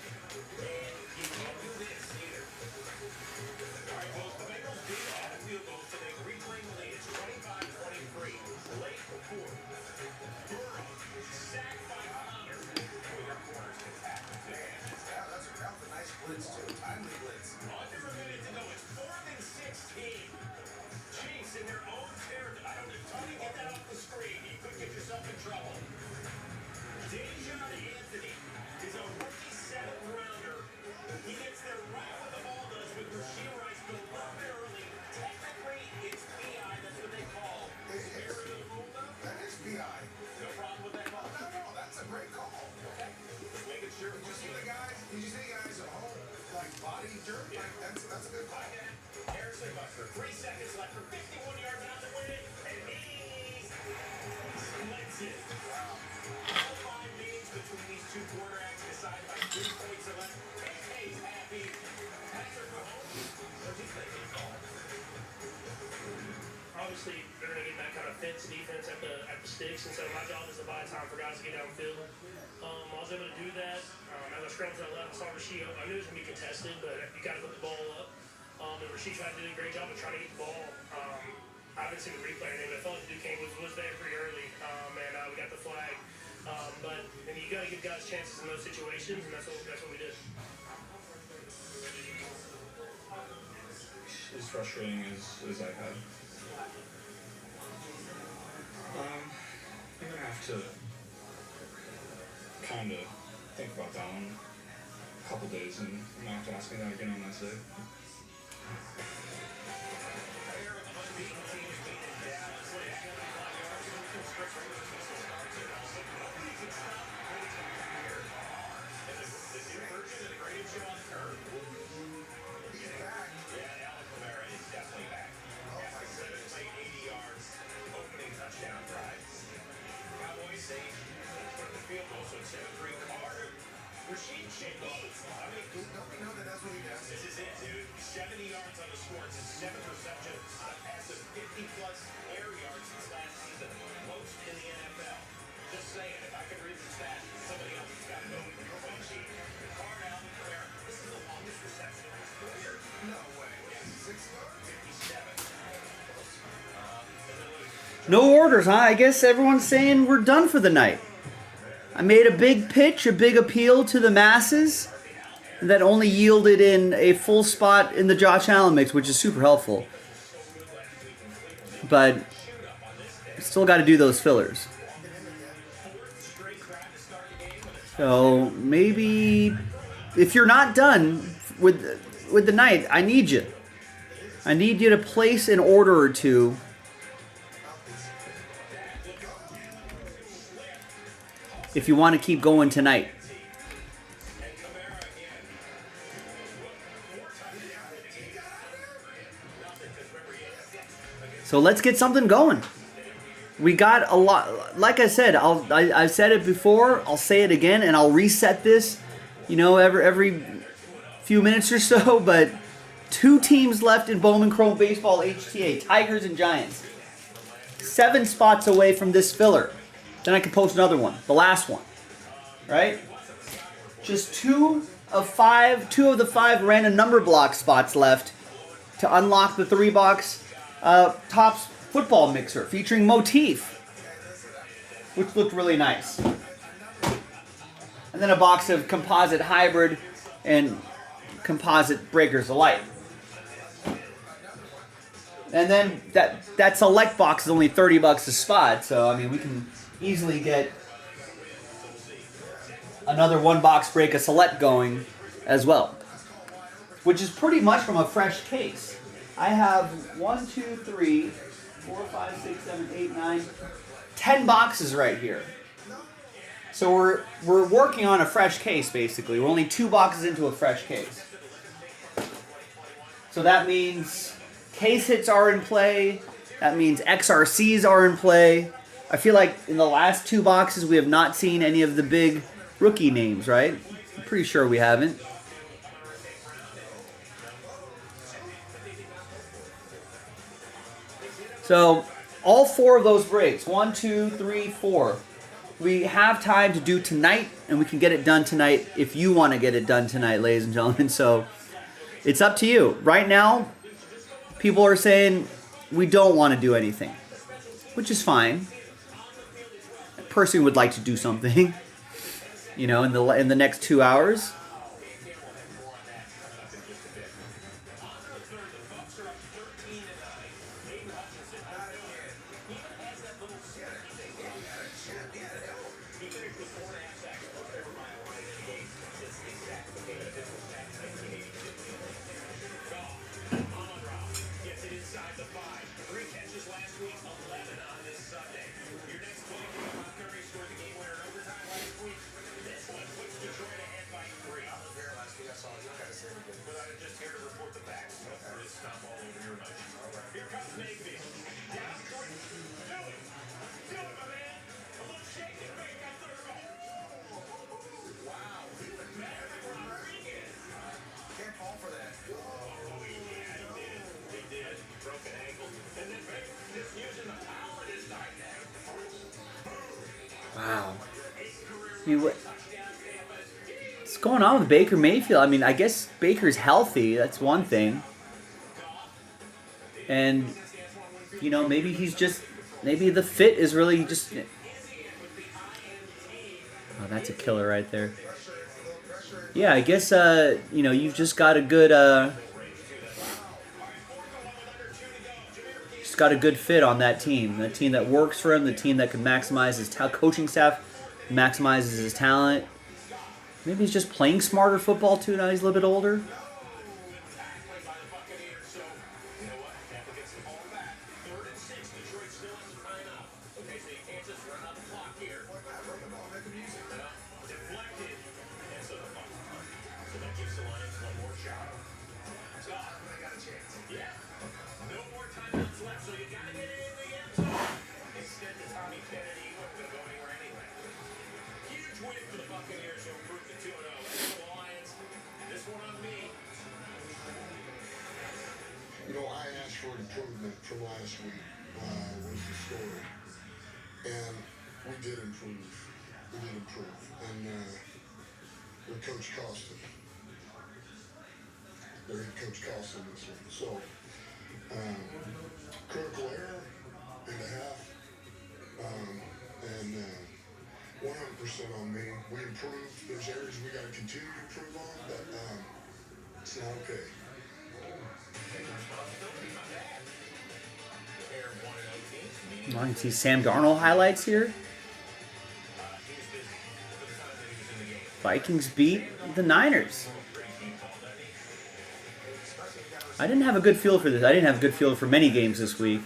Speaker 4: And you can't do this either. All right, folks, the Bengals did add a field goal, so they reclaim the lead. It's 25-23. Late fourth. Burrow sacked by Connor. Your corners can tackle today.
Speaker 7: Yeah, that was a nice blitz, too. Timely blitz.
Speaker 4: Under a minute to go. It's 4th and 16. Chiefs in their own territory. I don't know. Tony, get that off the screen. You could get yourself in trouble. Dejon Anthony is a rookie 7th rounder. He gets there right when the ball does with Rasheed Rice, but a little bit early. Technically, it's PI. That's what they call. Spirit of the rule, though.
Speaker 7: That is PI.
Speaker 4: No problem with that call.
Speaker 7: No, that's a great call.
Speaker 4: Okay. Just making sure.
Speaker 7: Did you see the guys at home, like body jerk? Like, that's a good call.
Speaker 4: Harrison Buster, 3 seconds left for 51 yards out the way, and he's slits Qualifying meetings between these two quarterbacks decided by 3 points or less. KK's happy. Patrick Mahomes, what's he thinking?
Speaker 12: Obviously, they're going to get that kind of fence defense at the sticks, and so my job is to buy time for guys to get downfield. I was able to do that. As I scrambled to the left, I saw Rasheed. I knew it was going to be contested, but you got to put the ball up. And Rasheed tried to do a great job of trying to get the ball. I haven't seen the replay or anything, but I felt like Duquesne was there pretty early, and we got the flag. But you got to give guys chances in those situations, and that's what we did.
Speaker 13: As frustrating as I have. I'm gonna have to kind of think about that one a couple days, and I'm gonna have to ask me that again on Wednesday.
Speaker 4: Rasheed shake off. I mean, don't we know that that's what he does? This is it, dude. 70 yards on the sports and 7 receptions on a pass of 50-plus air yards since last season. Most in the NFL. Just saying, if I could read the stats, somebody else has got to go with the Rasheed. Cardell and Cabrera. This is the longest reception in his career. No way. 6 yards? 57.
Speaker 1: No orders, huh? I guess everyone's saying we're done for the night. I made a big pitch, a big appeal to the masses that only yielded in a full spot in the Josh Allen mix, which is super helpful. But still got to do those fillers. So maybe if you're not done with the night, I need you. I need you to place an order or two. If you want to keep going tonight. So let's get something going. We got a lot. Like I said, I've said it before. I'll say it again, and I'll reset this. Every few minutes or so. But 2 teams left in Bowman Chrome Baseball HTA: Tigers and Giants. 7 spots away from this filler. Then I can post another one, the last one, right? Just 2 of the 5 random number block spots left to unlock the 3-box Topps football mixer featuring Motif, which looked really nice. And then a box of composite hybrid and composite breakers alike. And then that select box is only $30 a spot, so I mean we can easily get another 1-box break of select going as well, which is pretty much from a fresh case. I have 1, 2, 3, 4, 5, 6, 7, 8, 9, 10 boxes right here. So we're working on a fresh case basically. We're only 2 boxes into a fresh case. So that means case hits are in play. That means XRCs are in play. I feel like in the last 2 boxes we have not seen any of the big rookie names, right? I'm pretty sure we haven't. So all 4 of those breaks, 1, 2, 3, 4, we have time to do tonight, and we can get it done tonight if you want to get it done tonight, ladies and gentlemen. So it's up to you. Right now, people are saying we don't want to do anything, which is fine. Person would like to do something, in the next 2 hours.
Speaker 4: Detroit ahead by 3.
Speaker 1: I mean, what's going on with Baker Mayfield? I mean, I guess Baker's healthy. That's one thing. And, you know, maybe he's just, maybe the fit is really just... Oh, that's a killer right there. Yeah, I guess, you know, you've just got a good, fit on that team. The team that works for him, the team that can maximize his coaching staff, maximizes his talent. Maybe he's just playing smarter football too now he's a little bit older.
Speaker 8: You know, I asked for improvement from last week, was the story. And we did improve. And their coach cost him. Their head coach cost him this one. So, critical error and a half. And 100% on me. We improved. There's areas we got to continue to improve on, but it's not okay.
Speaker 1: I can see Sam Darnold highlights here. Vikings beat the Niners. I didn't have a good feel for this. I didn't have a good feel for many games this week.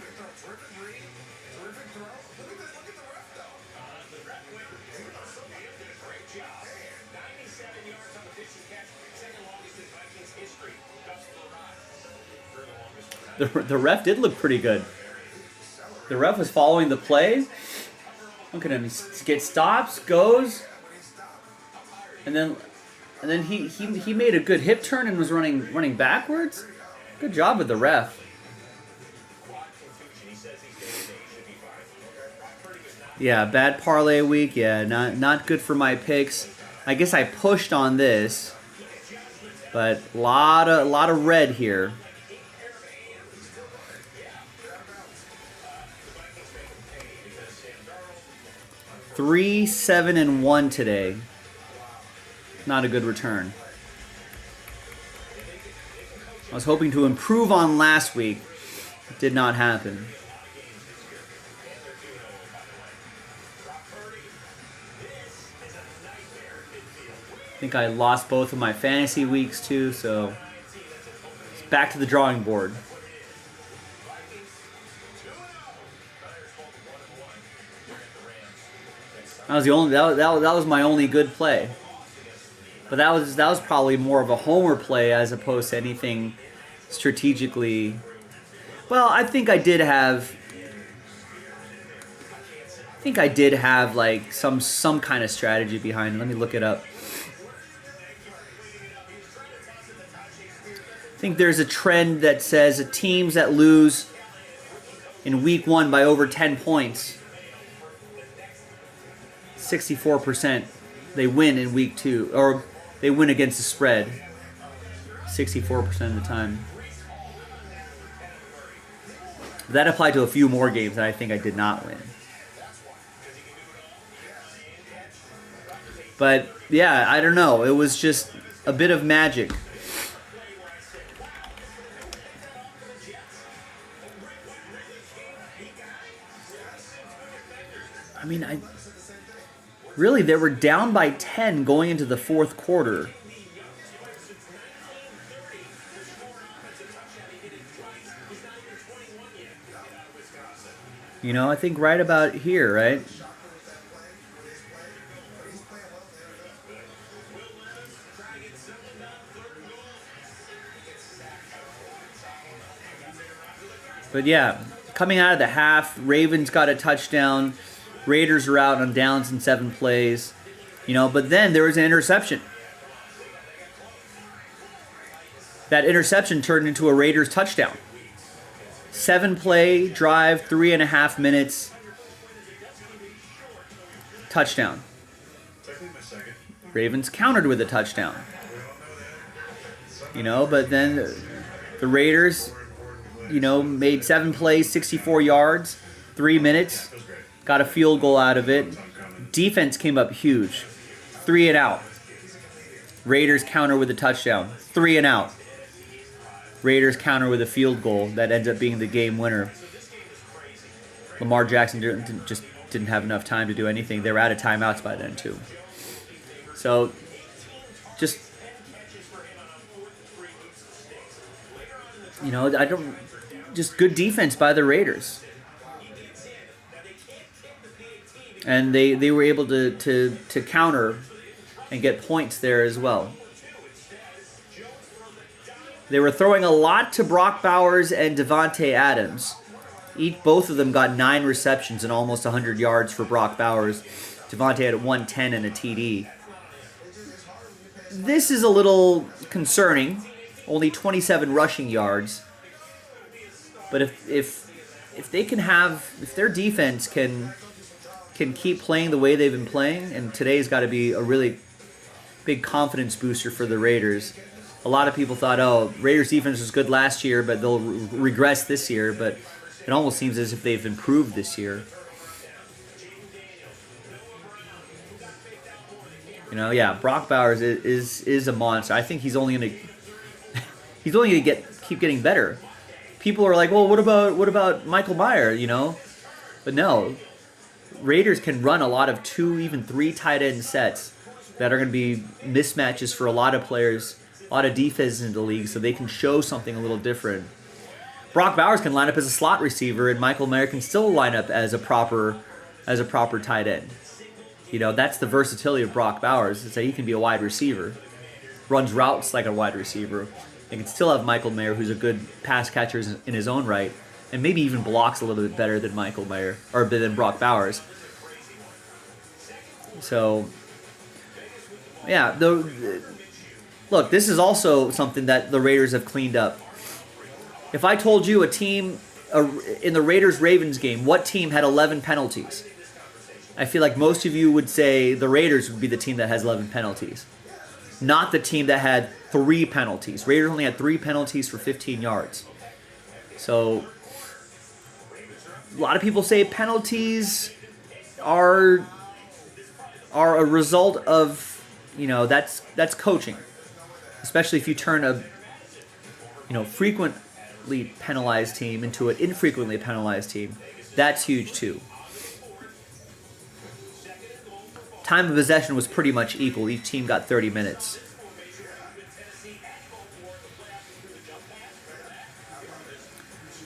Speaker 1: The ref did look pretty good. The ref was following the play. Look at him. He gets stops, goes, and then he made a good hip turn and was running backwards. Good job with the ref. Yeah, bad parlay week. Yeah, not good for my picks. I guess I pushed on this, but lot of red here. 3-7-1 today. Not a good return. I was hoping to improve on last week. It did not happen. I think I lost both of my fantasy weeks too, so it's back to the drawing board. That was my only good play. But that was probably more of a homer play as opposed to anything strategically. Well, I think I did have like some kind of strategy behind it. Let me look it up. I think there's a trend that says teams that lose in week 1 by over 10 points, 64%, they win in week 2, or they win against the spread 64% of the time. That applied to a few more games that I think I did not win. But yeah, I don't know. It was just a bit of magic. I mean, really, they were down by 10 going into the fourth quarter. You know, I think right about here, right? But yeah, coming out of the half, Ravens got a touchdown. Raiders are out on downs in 7 plays. You know, but then there was an interception. That interception turned into a Raiders touchdown. 7-play drive, 3.5 minutes. Touchdown.
Speaker 4: Exactly my second.
Speaker 1: Ravens countered with a touchdown. You know, but then the Raiders, you know, made 7 plays, 64 yards, 3 minutes, got a field goal out of it. Defense came up huge. 3 and out. Raiders counter with a touchdown. 3 and out. Raiders counter with a field goal that ends up being the game winner. Lamar Jackson just didn't have enough time to do anything. They were out of timeouts by then too. So, just, you know, just good defense by the Raiders. And they were able to counter and get points there as well. They were throwing a lot to Brock Bowers and Devontae Adams. Both of them got 9 receptions and almost 100 yards for Brock Bowers. Devontae had 110 and a TD. This is a little concerning. Only 27 rushing yards. But if they can if their defense can keep playing the way they've been playing, and today's got to be a really big confidence booster for the Raiders. A lot of people thought, oh, Raiders defense was good last year, but they'll regress this year. But it almost seems as if they've improved this year. You know, yeah, Brock Bowers is a monster. I think he's only gonna keep getting better. People are like, well, what about Michael Mayer? You know, but no, Raiders can run a lot of 2, even 3 tight end sets that are going to be mismatches for a lot of players, a lot of defenses in the league, so they can show something a little different. Brock Bowers can line up as a slot receiver, and Michael Mayer can still line up as a proper tight end. You know, that's the versatility of Brock Bowers, is that he can be a wide receiver, runs routes like a wide receiver, and can still have Michael Mayer, who's a good pass catcher in his own right, and maybe even blocks a little bit better than Michael Mayer, or than Brock Bowers. So, yeah, look, this is also something that the Raiders have cleaned up. If I told you a team in the Raiders-Ravens game, what team had 11 penalties? I feel like most of you would say the Raiders would be the team that has 11 penalties, not the team that had 3 penalties. Raiders only had 3 penalties for 15 yards. So, a lot of people say penalties are a result of, you know, that's coaching. Especially if you turn a, you know, frequently penalized team into an infrequently penalized team. That's huge too. Time of possession was pretty much equal. Each team got 30 minutes.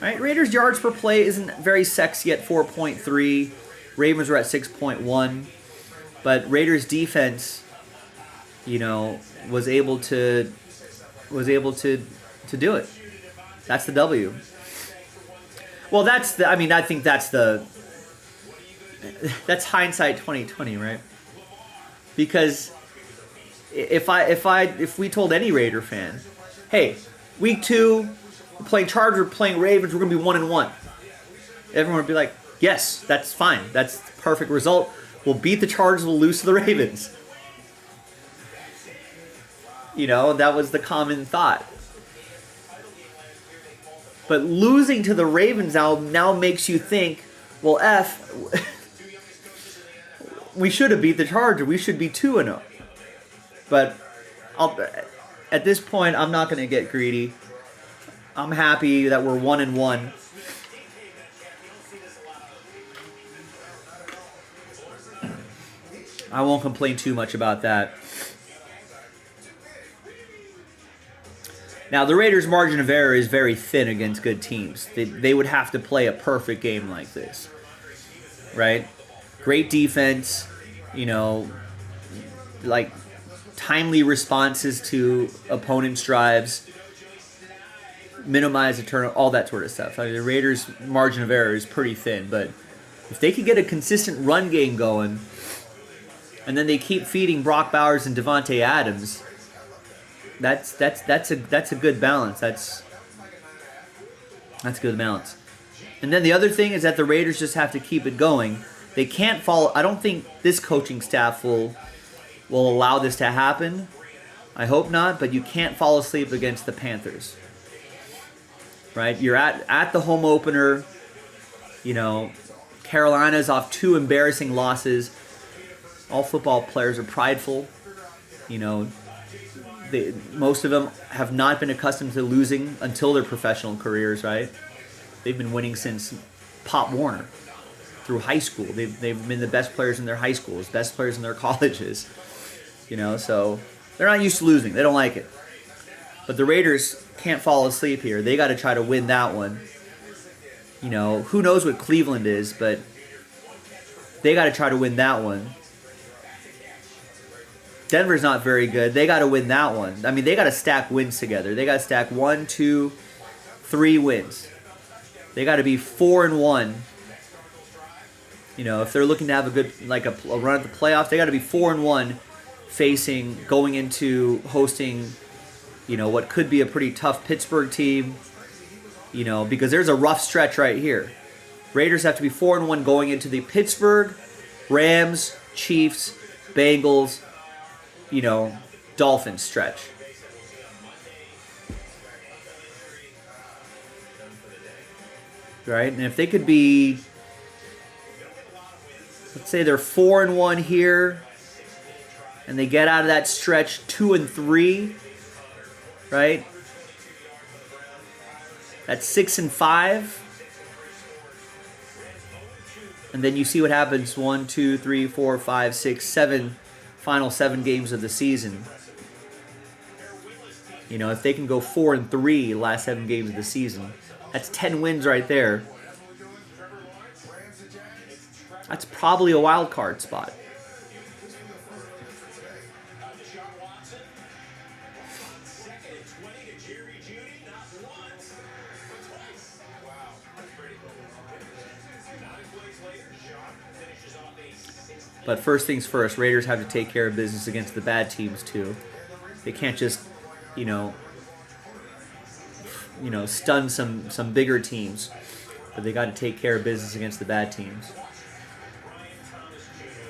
Speaker 1: All right, Raiders yards per play isn't very sexy at 4.3. Ravens were at 6.1. But Raiders defense, you know, was able to do it. That's the W. Well, I think that's hindsight 2020, right? Because if we told any Raider fan, hey, week 2, we're playing Chargers, we're playing Ravens, we're gonna be 1-1. Everyone would be like, yes, that's fine. That's the perfect result. We'll beat the Chargers, we'll lose to the Ravens. You know, that was the common thought. But losing to the Ravens now makes you think, well, we should have beat the Chargers. We should be 2-0. But at this point, I'm not going to get greedy. I'm happy that we're 1-1. I won't complain too much about that. Now, the Raiders' margin of error is very thin against good teams. They would have to play a perfect game like this, right? Great defense, you know, like timely responses to opponents' drives, minimize the turnover, all that sort of stuff. I mean, the Raiders' margin of error is pretty thin, but if they could get a consistent run game going, and then they keep feeding Brock Bowers and Devontae Adams, that's a good balance. That's a good balance. And then the other thing is that the Raiders just have to keep it going. They can't follow. I don't think this coaching staff will will allow this to happen. I hope not, but you can't fall asleep against the Panthers. Right? You're at the home opener. You know, Carolina's off 2 embarrassing losses. All football players are prideful. You know, most of them have not been accustomed to losing until their professional careers, right? They've been winning since Pop Warner through high school. They've been the best players in their high schools, best players in their colleges. You know, so they're not used to losing. They don't like it. But the Raiders can't fall asleep here. They got to try to win that one. You know, who knows what Cleveland is, but they got to try to win that one. Denver's not very good. They got to win that one. I mean, they got to stack wins together. They got to stack 1, 2, 3 wins. They got to be 4-1. You know, if they're looking to have a good, like a run at the playoffs, they got to be 4-1, going into hosting, you know, what could be a pretty tough Pittsburgh team. You know, because there's a rough stretch right here. Raiders have to be 4-1 going into the Pittsburgh, Rams, Chiefs, Bengals, you know, Dolphins stretch. Right? And if they could be, let's say they're 4-1 here, and they get out of that stretch 2-3, right? That's 6-5. And then you see what happens 1, 2, 3, 4, 5, 6, 7 final 7 games of the season. You know, if they can go 4-3 last 7 games of the season, that's 10 wins right there. That's probably a wild card spot. But first things first, Raiders have to take care of business against the bad teams too. They can't just, you know, stun some bigger teams, but they got to take care of business against the bad teams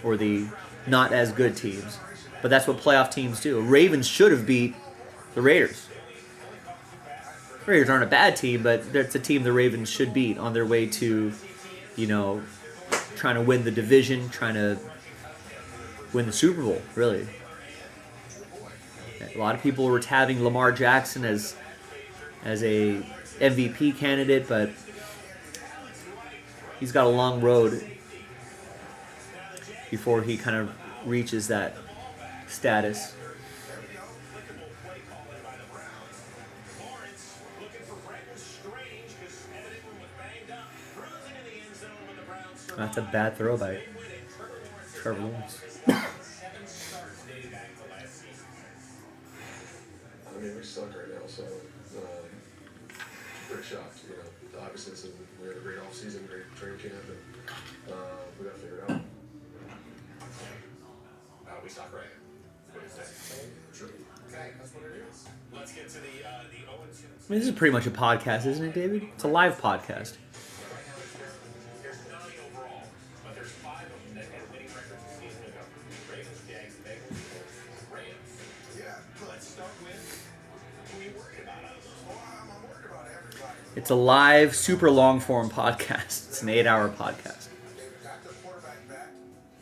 Speaker 1: or the not as good teams. But that's what playoff teams do. Ravens should have beat the Raiders. The Raiders aren't a bad team, but it's a team the Ravens should beat on their way to, you know, trying to win the division, trying to win the Super Bowl, really. A lot of people were touting Lamar Jackson as a MVP candidate, but he's got a long road before he kind of reaches that status. That's a bad throw by Trevor Lawrence.
Speaker 14: I mean, we suck right now, so pretty shocked. You know, obviously we had a great offseason, great training camp, and we got to figure it out.
Speaker 4: We suck right now. True. Okay, that's what it is. Let's get to the 0-2.
Speaker 1: I mean, this is pretty much a podcast, isn't it, David? It's a live podcast.
Speaker 4: There's 9 overall, but there's 5 of them that had winning records this season ago. Ravens, Jags, Bengals, Rams.
Speaker 7: Yeah,
Speaker 4: Let's start with who you worried about out of those.
Speaker 7: well, I'm worried about everybody.
Speaker 1: It's a live, super long form podcast. It's an 8-hour podcast.
Speaker 7: They've got their quarterback back.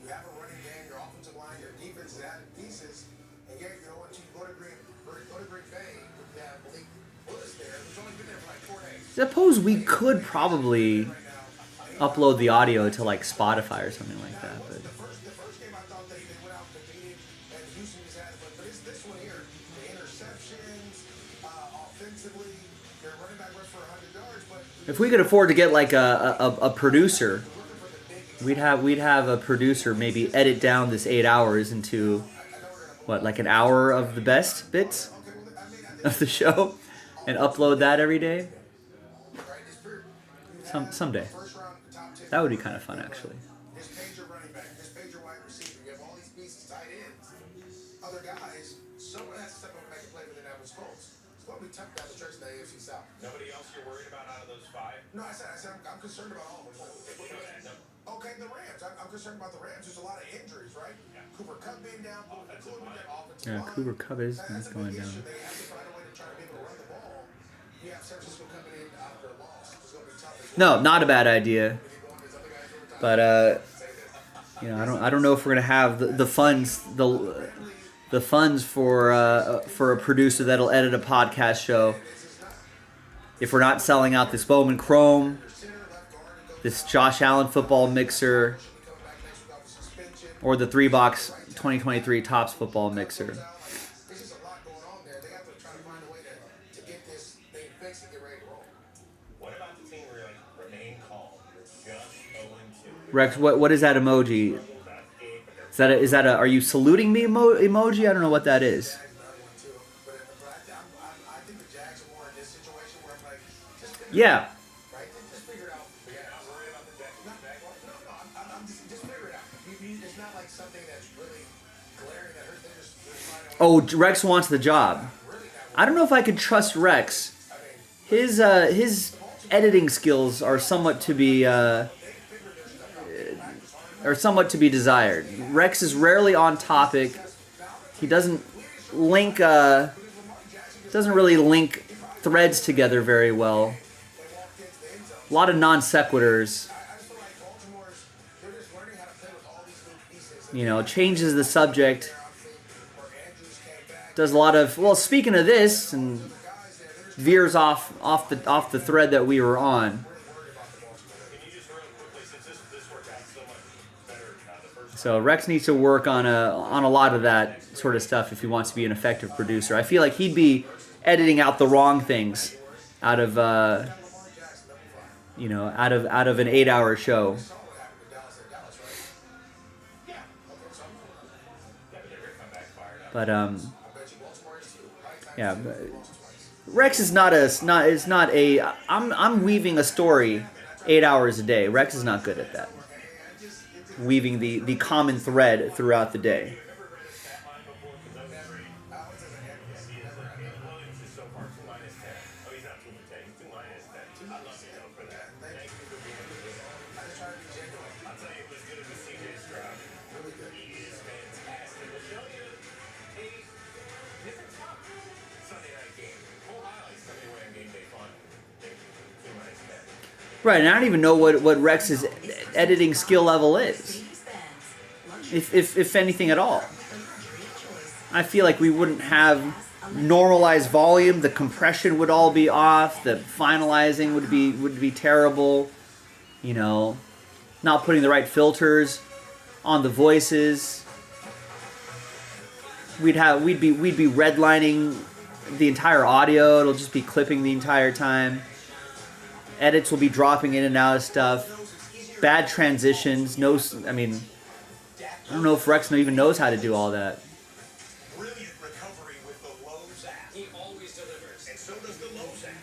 Speaker 7: You have a running game. Your offensive line, your defense is added pieces. And yet, you know what? You go to Green Bay, you have Malik Willis there, who's only been there for like 4 days.
Speaker 1: Suppose we could probably upload the audio to like Spotify or something like that, but
Speaker 7: The first game, I thought they went out and competed, and Houston just had, but it's this one here. The interceptions, offensively, their running back rushed for 100 yards, but
Speaker 1: if we could afford to get like a producer, we'd have a producer maybe edit down this 8 hours into what, like an hour of the best bits of the show and upload that every day. Someday. That would be kind of fun, actually.
Speaker 7: this page your running back, this page your wide receiver. You have all these pieces tight ends. Other guys, someone has to step up and make a play for the Indianapolis Colts. It's going to be tough down the stretch in the AFC South.
Speaker 4: Nobody else you're worried about out of those 5?
Speaker 7: No, I said I'm concerned about all of them.
Speaker 4: No.
Speaker 7: okay, the Rams. I'm concerned about the Rams. There's a lot of injuries, right? Cooper Kupp being down, including their offensive
Speaker 1: Yeah,
Speaker 7: line.
Speaker 1: Cooper Kupp is
Speaker 7: That's a
Speaker 1: going
Speaker 7: big
Speaker 1: down.
Speaker 7: issue. They have to find a way to try to be able to run the ball. You have San Francisco coming in after a loss. It's going to be tough.
Speaker 1: No, not a bad idea. But you know, I don't know if we're gonna have the funds for a producer that'll edit a podcast show. If we're not selling out this Bowman Chrome, this Josh Allen football mixer, or the 3-box 2023 Topps football mixer.
Speaker 7: There's just a lot going on there. They have to try to find a way to get this thing fixed and get ready to roll.
Speaker 4: What about the team where you're like, remain calm? You're just 0-2.
Speaker 1: Rex, what is that emoji? Is that a are you saluting me emoji? I don't know what that is.
Speaker 7: I think the Jags are more in this situation where I'm like, just figure
Speaker 1: Yeah.
Speaker 7: right? Just figure it out. Yeah, I'm worried about the Jags. No, I'm just figure it out. It's not like something that's really glaring that hurts. They're finding a way.
Speaker 1: Oh, Rex wants the job. I don't know if I could trust Rex. His editing skills are somewhat to be desired. Rex is rarely on topic. He doesn't really link threads together very well. A lot of non sequiturs. You know, changes the subject. Does a lot of, well, speaking of this, and veers off the thread that we were on. So Rex needs to work on a lot of that sort of stuff if he wants to be an effective producer. I feel like he'd be editing out the wrong things out of an 8-hour show. But yeah, Rex is not a. I'm weaving a story 8 hours a day. Rex is not good at that. Weaving the common thread throughout the day. Right, and I don't even know what Rex's editing skill level is. If anything at all. I feel like we wouldn't have normalized volume, the compression would all be off, the finalizing would be terrible, you know, not putting the right filters on the voices. We'd be redlining the entire audio, it'll just be clipping the entire time. Edits will be dropping in and out of stuff. Bad transitions. I don't know if Rex even knows how to do all that.
Speaker 11: Brilliant recovery with the Lowe's app. He always delivers. And so does the Lowe's app.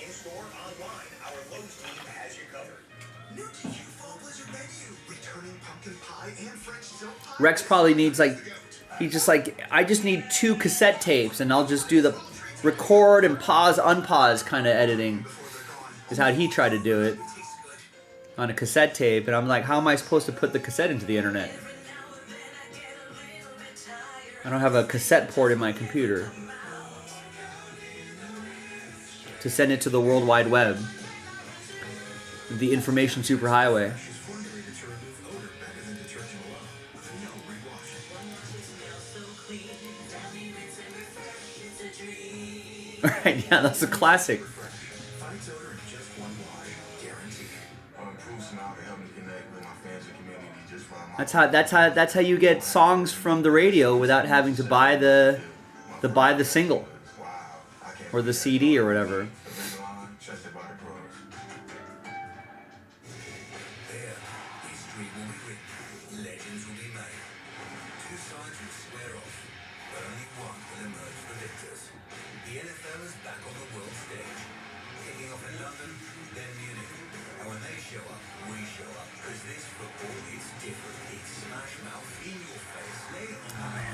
Speaker 11: In-store, online, our Lowe's team has you covered. New to you fall blizzard menu. Returning pumpkin pie and French silk pie.
Speaker 1: Rex probably needs I just need 2 cassette tapes and I'll just do the record and pause, unpause kind of editing. Is how he tried to do it on a cassette tape, and I'm like, how am I supposed to put the cassette into the internet? I don't have a cassette port in my computer to send it to the World Wide Web, the information superhighway. All right, yeah, that's a classic. That's how you get songs from the radio without having to buy the single or the CD or whatever.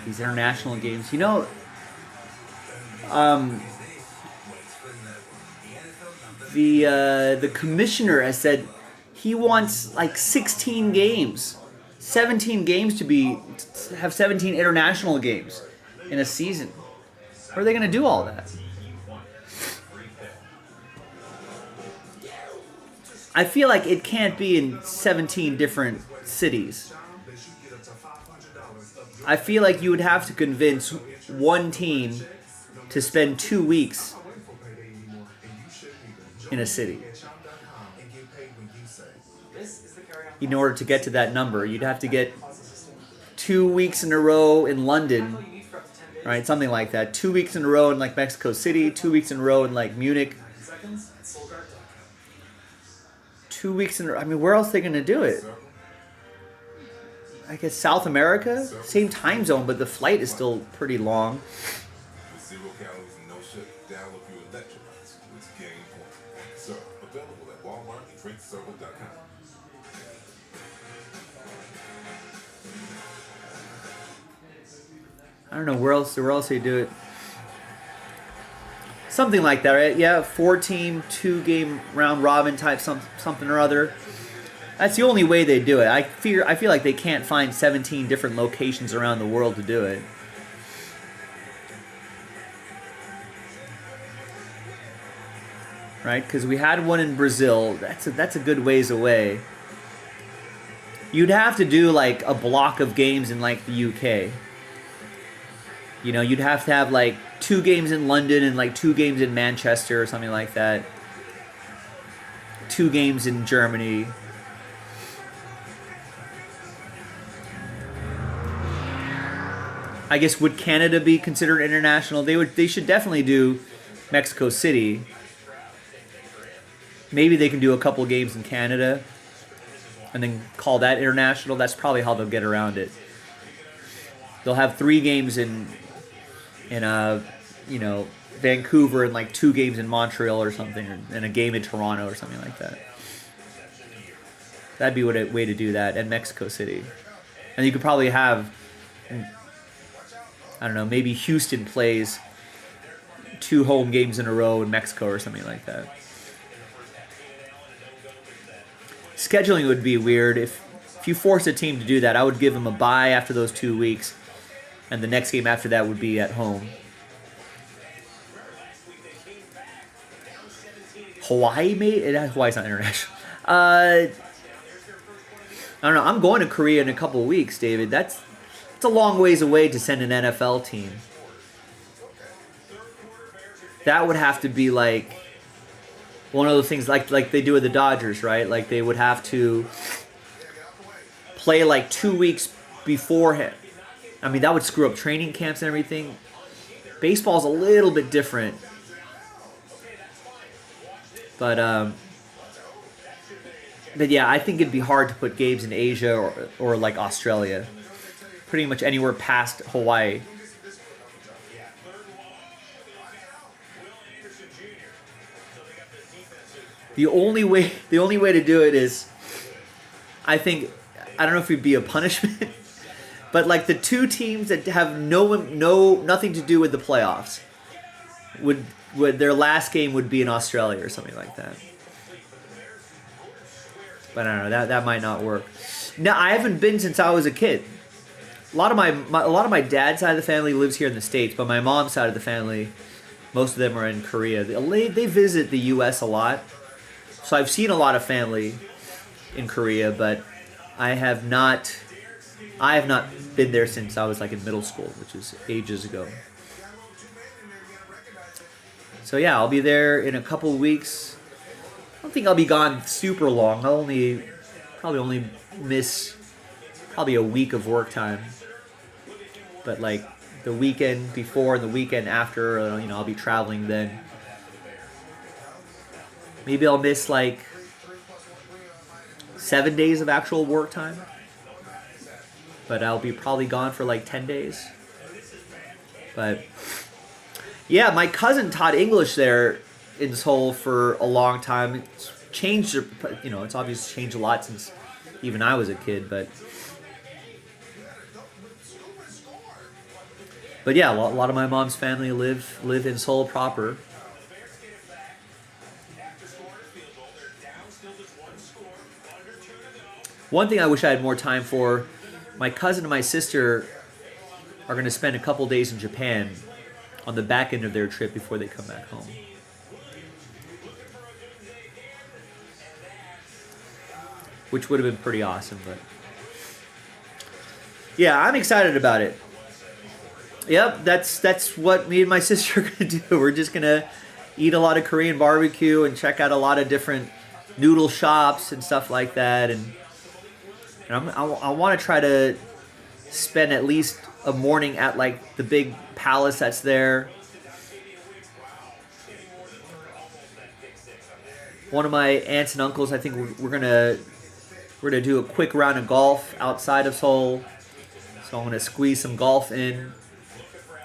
Speaker 1: These international games, you know, the commissioner has said He wants like 16 games, 17 games to have 17 international games in a season. How are they going to do all that? I feel like it can't be in 17 different cities. I feel like you would have to convince one team to spend 2 weeks in a city. In order to get to that number, you'd have to get 2 weeks in a row in London, right? Something like that. 2 weeks in a row in like Mexico City, 2 weeks in a row in like Munich. 2 weeks in a row. I mean, where else are they going to do it? I guess South America? Same time zone, but the flight is still pretty long.
Speaker 15: Zero calories and no sugar. Download your electrolytes. It's Game Point. So, available at Walmart and drinkserver.com.
Speaker 1: I don't know where else they do it. Something like that, right? Yeah, 4-team, 2-game round robin type something or other. That's the only way they do it. I feel like they can't find 17 different locations around the world to do it. Right? Because we had one in Brazil. That's a good ways away. You'd have to do like a block of games in like the UK. You know, you'd have to have like 2 games in London and like 2 games in Manchester or something like that. 2 games in Germany. I guess would Canada be considered international? They should definitely do Mexico City. Maybe they can do a couple games in Canada and then call that international. That's probably how they'll get around it. They'll have 3 games in Vancouver and like 2 games in Montreal or something, and a game in Toronto or something like that. That'd be a way to do that, and Mexico City. And you could probably have, I don't know, maybe Houston plays 2 home games in a row in Mexico or something like that. Scheduling would be weird. If you force a team to do that, I would give them a bye after those 2 weeks, and the next game after that would be at home. Hawaii, Hawaii's not international. I don't know. I'm going to Korea in a couple of weeks, David. It's a long ways away to send an NFL team. That would have to be like one of those things like they do with the Dodgers, right? Like they would have to play like 2 weeks beforehand. I mean, that would screw up training camps and everything. Baseball's a little bit different. But yeah, I think it'd be hard to put games in Asia or like Australia. Pretty much anywhere past Hawaii. The only way to do it is, I don't know if it'd be a punishment, but like the 2 teams that have nothing to do with the playoffs would their last game would be in Australia or something like that. But I don't know, that might not work. Now, I haven't been since I was a kid. A lot of my dad's side of the family lives here in the States, but my mom's side of the family, most of them are in Korea. They visit the U.S. a lot, so I've seen a lot of family in Korea, but I have not been there since I was like in middle school, which is ages ago. So yeah, I'll be there in a couple of weeks. I don't think I'll be gone super long. I'll probably only miss probably a week of work time. But like the weekend before and the weekend after, I'll be traveling then. Maybe I'll miss like 7 days of actual work time. But I'll be probably gone for like 10 days. But yeah, my cousin taught English there in Seoul for a long time. It's changed, it's obviously changed a lot since even I was a kid, but yeah, a lot of my mom's family live in Seoul proper. One thing I wish I had more time for, my cousin and my sister are going to spend a couple days in Japan on the back end of their trip before they come back home. Which would have been pretty awesome, but yeah, I'm excited about it. Yep, that's what me and my sister are going to do. We're just going to eat a lot of Korean barbecue and check out a lot of different noodle shops and stuff like that. And I want to try to spend at least a morning at like the big palace that's there. One of my aunts and uncles, I think we're gonna do a quick round of golf outside of Seoul. So I'm gonna squeeze some golf in.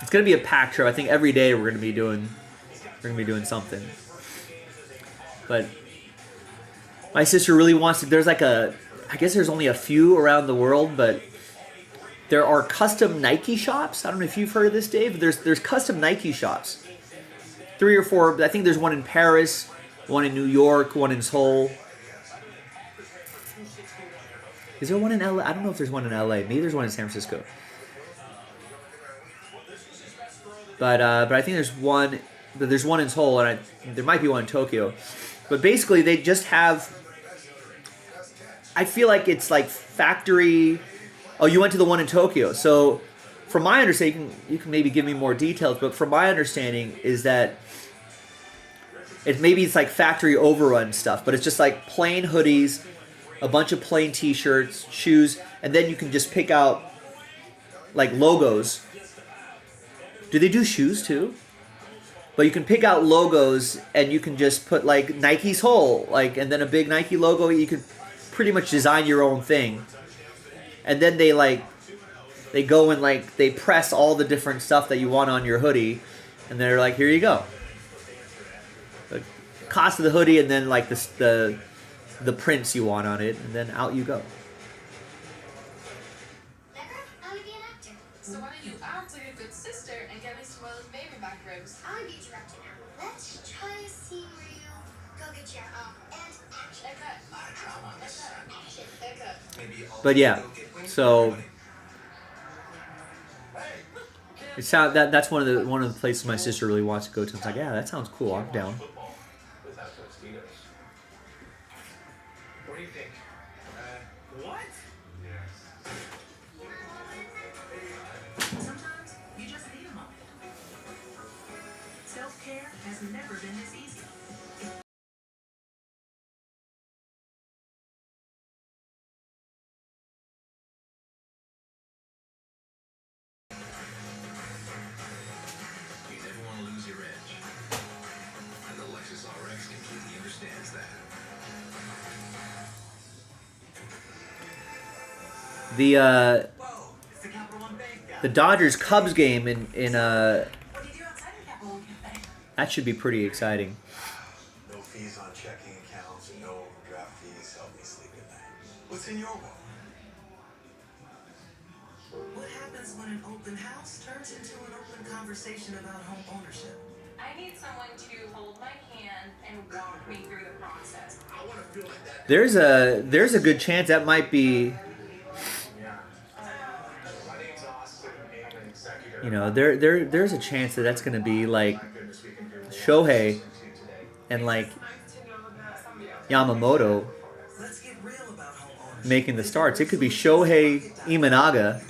Speaker 1: It's gonna be a packed trip. I think every day we're gonna be doing something. But my sister really wants to. There's like I guess there's only a few around the world, but there are custom Nike shops. I don't know if you've heard of this, Dave. There's custom Nike shops. 3 or 4. I think there's one in Paris, one in New York, one in Seoul. Is there one in LA? I don't know if there's one in LA. Maybe there's one in San Francisco. But I think there's one. There's one in Seoul, and there might be one in Tokyo. But basically, they just have. I feel like it's like factory. Oh, you went to the one in Tokyo. So, from my understanding, you can maybe give me more details. But from my understanding, is that it's like factory overrun stuff, but it's just like plain hoodies, a bunch of plain T-shirts, shoes, and then you can just pick out like logos. Do they do shoes too? But you can pick out logos, and you can just put like Nike's whole, like, and then a big Nike logo. You can pretty much design your own thing, and then they go and like they press all the different stuff that you want on your hoodie, and they're like, here you go. The cost of the hoodie, and then like the prints you want on it, and then out you go.
Speaker 6: I would be an actor. So why don't you act like a good sister and get me some of those baby back ribs? I would be a director now. Let's try a scene where you go get your and action.
Speaker 1: But yeah, so it sound that's one of the places my sister really wants to go to. It's like, yeah, that sounds cool. I'm down.
Speaker 5: What do you think? What?
Speaker 10: Sometimes you just need a moment. Self-care has never been this easy.
Speaker 11: You never want to lose your edge. And the Lexus RX completely understands that.
Speaker 1: The Dodgers Cubs game in that should be pretty exciting.
Speaker 11: No fees on checking accounts, no overdraft fees. Help me sleep at night. What's in your wallet?
Speaker 10: What happens when an open house turns into an open conversation about home ownership?
Speaker 3: I need someone to hold my hand and walk me through the process.
Speaker 11: I want to feel like that.
Speaker 1: There's a good chance that might be. You know, there's a chance that that's going to be like Shohei and like Yamamoto making the starts. It could be Shohei Imanaga,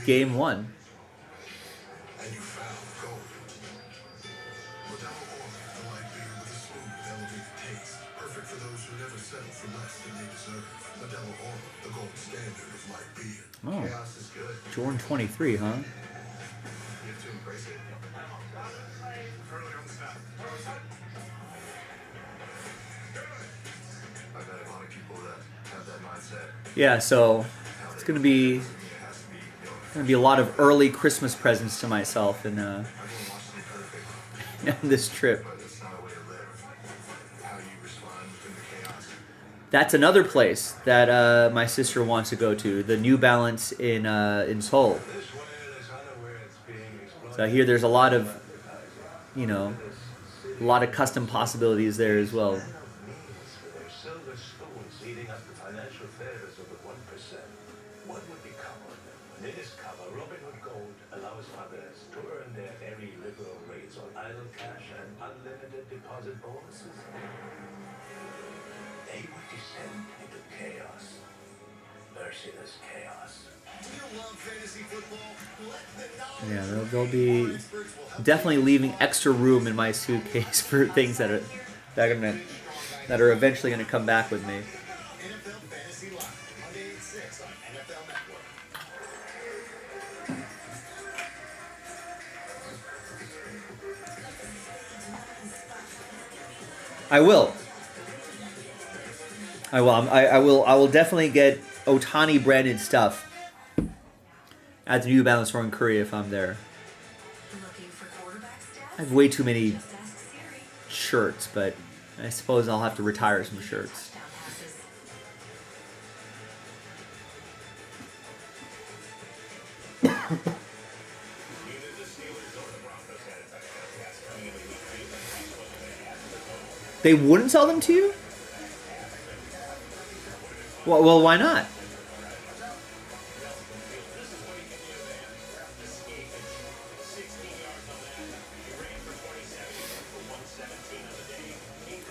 Speaker 1: game 1. Oh, Jordan 23, huh? Yeah, so it's gonna be a lot of early Christmas presents to myself in this trip. That's another place that my sister wants to go to, the New Balance in Seoul. So I hear there's a lot of, custom possibilities there as well.
Speaker 11: idle cash and unlimited deposit bonuses. They would descend into chaos. Merciless chaos.
Speaker 7: Do you love fantasy football? Let the
Speaker 1: Yeah, they'll be definitely leaving extra room in my suitcase for things that are eventually gonna come back with me.
Speaker 7: NFL Fantasy Live, Monday at 6 on NFL Network.
Speaker 1: I will. I will definitely get Ohtani branded stuff at the New Balance store in Korea if I'm there. I have way too many shirts, but I suppose I'll have to retire some shirts. They wouldn't sell them to you? Well, why not?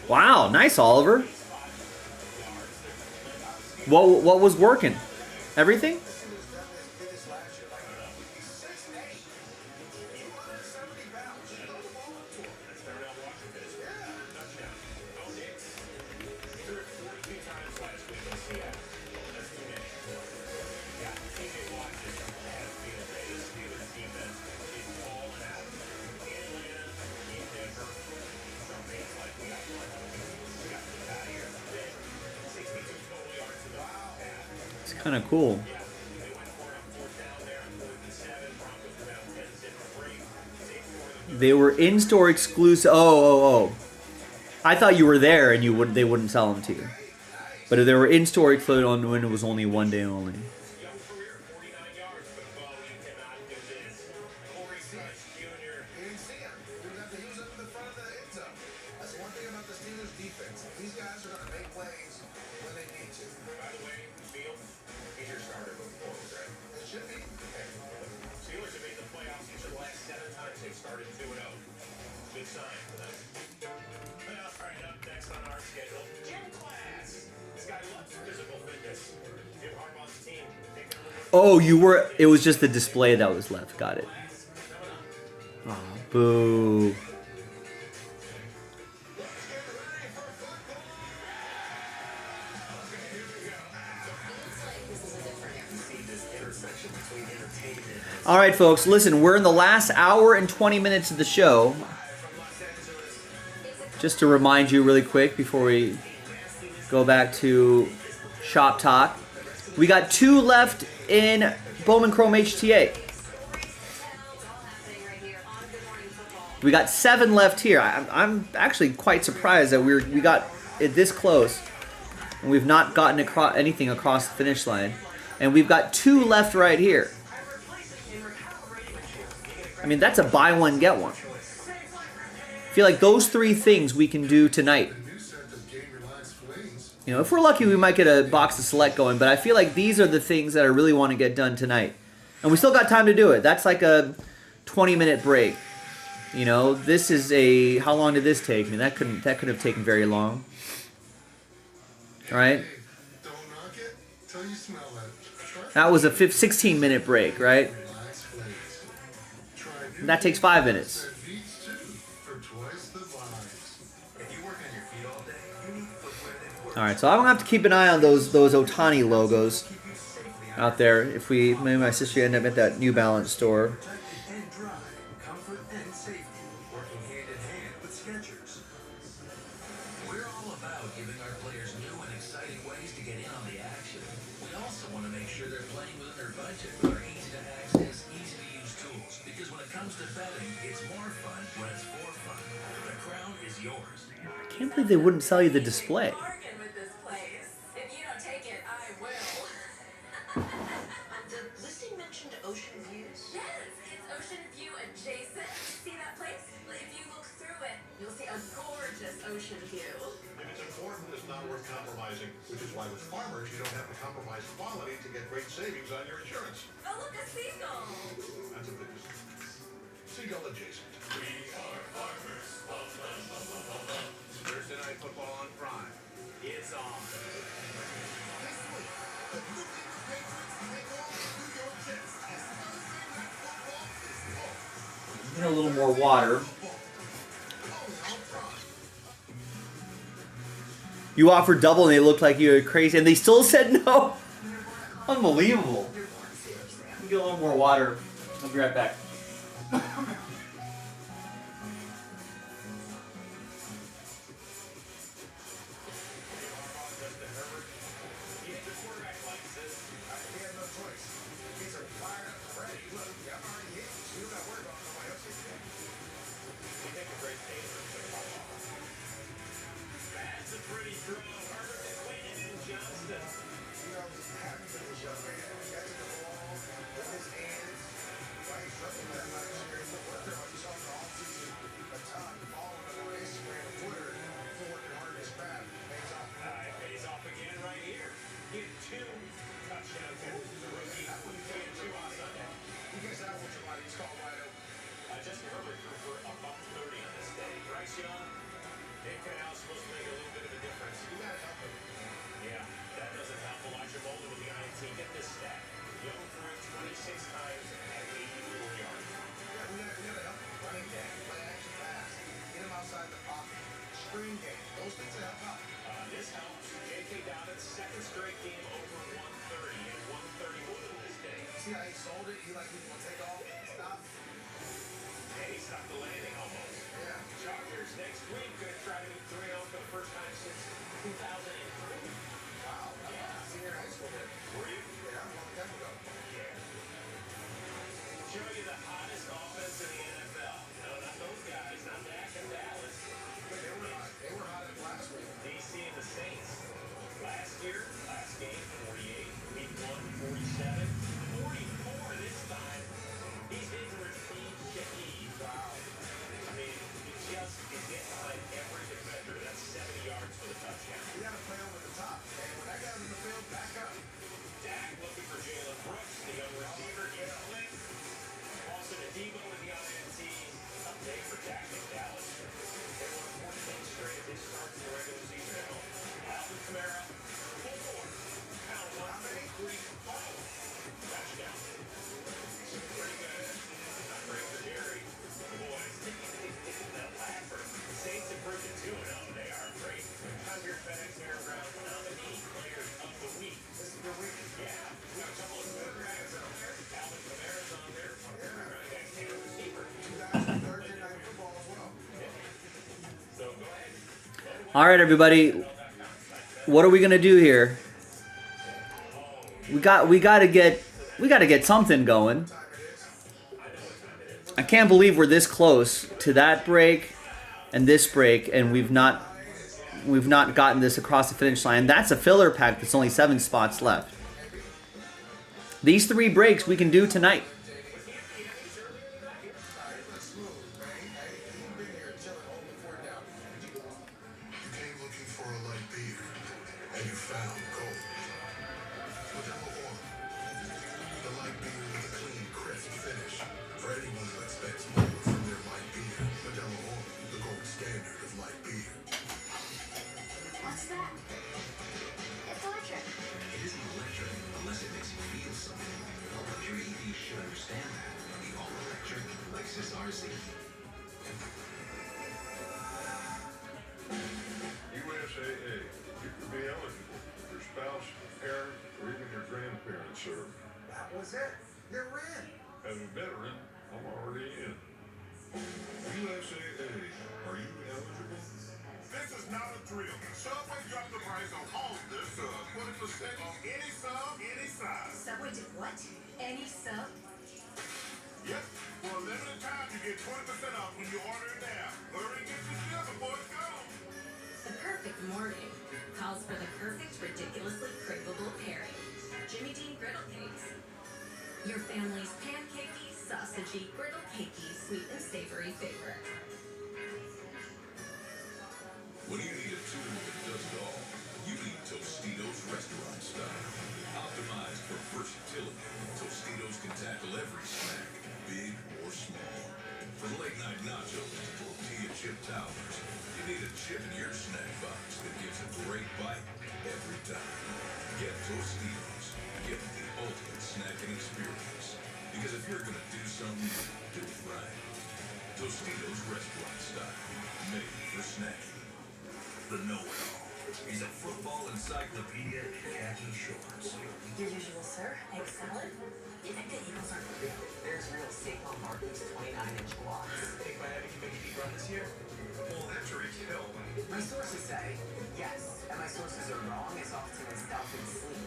Speaker 1: Wow, nice, Oliver. What was working? Everything? Kind of cool. They were in-store exclusive. Oh. I thought you were there and they wouldn't sell them to you. But if they were in-store exclusive on when it was only one day only. Oh, you were. It was just the display that was left. Got it. Oh, boo. All right, folks, listen, we're in the last hour and 20 minutes of the show. Just to remind you really quick before we go back to Shop Talk. We got 2 left in Bowman Chrome HTA. We got 7 left here. I'm actually quite surprised that we got it this close. And we've not gotten anything across the finish line. And we've got 2 left right here. I mean, that's a buy one, get one. I feel like those 3 things we can do tonight. You know, if we're lucky, we might get a box of select going, but I feel like these are the things that I really want to get done tonight. And we still got time to do it. That's like a 20-minute break. You know, this is a... How long did this take? I mean, that couldn't have taken very long. All right? That was a 16-minute break, right? And that takes 5 minutes. All right, so I'm gonna have to keep an eye on those Ohtani logos out there. If maybe my sister end up at that New Balance store.
Speaker 11: We're all about giving our players new and exciting ways to get in on the action. We also want to make sure they're playing within their budget with our easy-to-access, easy-to-use tools. Because when it comes to betting, it's more fun when it's for fun. The crown is yours.
Speaker 1: I can't believe they wouldn't sell you the display.
Speaker 4: Compromising, which is why with Farmers you don't have to compromise quality to get great savings on your insurance.
Speaker 3: Oh, look, a seagull.
Speaker 4: That's a big seagull adjacent.
Speaker 11: We are
Speaker 1: Need a little more water. You offered double and they looked like you were crazy and they still said no. Unbelievable. Let me get a little more water. I'll be right back. All right, everybody. What are we gonna do here? We gotta get something going. I can't believe we're this close to that break and this break, and we've not gotten this across the finish line. That's a filler pack. That's only 7 spots left. These 3 breaks we can do tonight.
Speaker 16: Your family's pancakey, sausagey, griddle cakey, sweet and savory favorite.
Speaker 15: When you need a tool that does it all, you need Tostitos restaurant style. Optimized for versatility, Tostitos can tackle every snack, big or small. From late night nachos to tortilla chip towers, you need a chip in your snack box that gives a great bite every time. Get Tostitos. Get the ultimate snacking experience. Because if you're gonna do something, do it right. Tostitos restaurant style, made for snacking. The know-it-all. He's a football encyclopedia in khaki shorts.
Speaker 16: Your usual, sir. Egg salad? You think the Eagles aren't real? There's real Saquon Barkley's 29-inch blocks.
Speaker 9: Think Miami can make a deep run this year?
Speaker 15: Well, that's Rick Hill.
Speaker 16: My sources say yes, and my sources are wrong as often as dolphins sleep.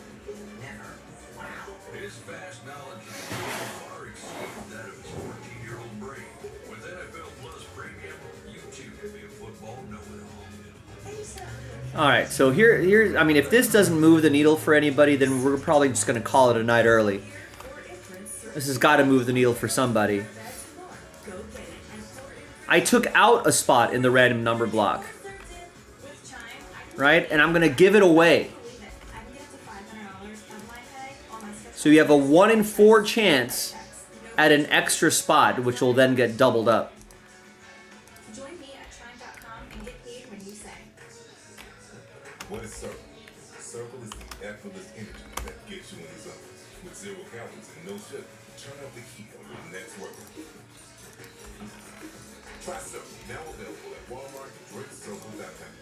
Speaker 16: Never. Wow.
Speaker 15: His vast knowledge of the game far exceeds that of his 14-year-old brain. With NFL Plus Premium, you too can be a football know-it-all.
Speaker 1: All right, so here. I mean, if this doesn't move the needle for anybody, then we're probably just going to call it a night early. This has got to move the needle for somebody. I took out a spot in the random number block, right? And I'm going to give it away. So you have a 1 in 4 chance at an extra spot, which will then get doubled up.
Speaker 16: Join me at chime.com and get paid when you say.
Speaker 8: What is Circle? Circle is the effortless energy that gets you in the zone. With 0 calories and no sugar, turn up the heat on your next workout. Try Circle, now available at Walmart, DrinkCircle.com.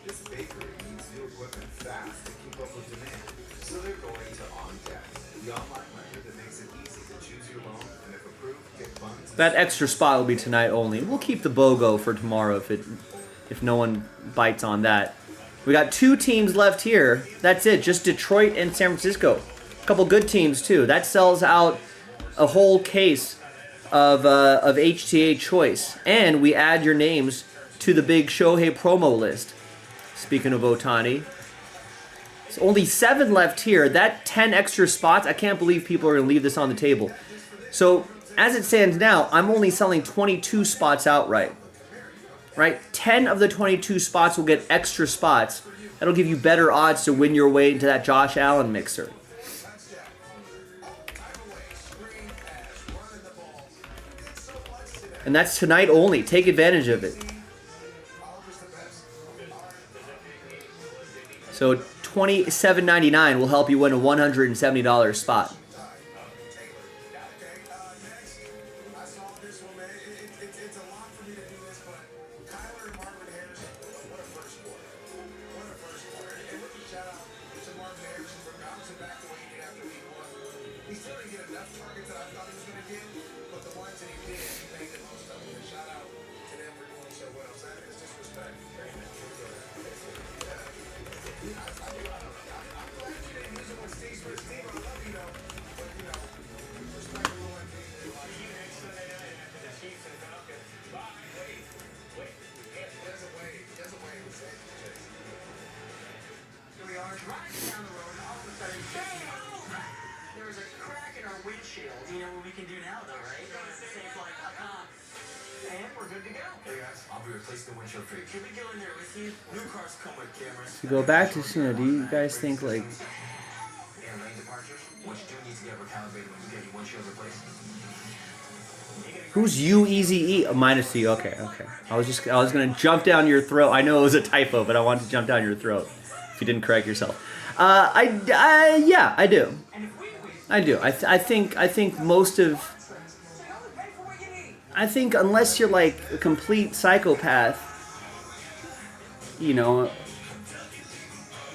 Speaker 17: This bakery needs new equipment fast to keep up with demand, so they're going to OnDeck, the online lender that makes it easy to choose your loan, and if approved, get funds.
Speaker 1: That extra spot will be tonight only. We'll keep the BOGO for tomorrow if no one bites on that. We got 2 teams left here. That's it. Just Detroit and San Francisco. A couple good teams too. That sells out a whole case of HTA choice, and we add your names to the big Shohei promo list. Speaking of Ohtani, it's only 7 left here. That 10 extra spots, I can't believe people are going to leave this on the table. So as it stands now, I'm only selling 22 spots outright. Right? 10 of the 22 spots will get extra spots. That'll give you better odds to win your way into that Josh Allen mixer. And that's tonight only. Take advantage of it. So $27.99 will help you win a $170 spot. To go back to Cena, do you guys think like who's you Easy E? Minus E. Okay. I was gonna jump down your throat. I know it was a typo, but I wanted to jump down your throat if you didn't correct yourself. Yeah, I do. I think most of. I think unless you're like a complete psychopath, you know,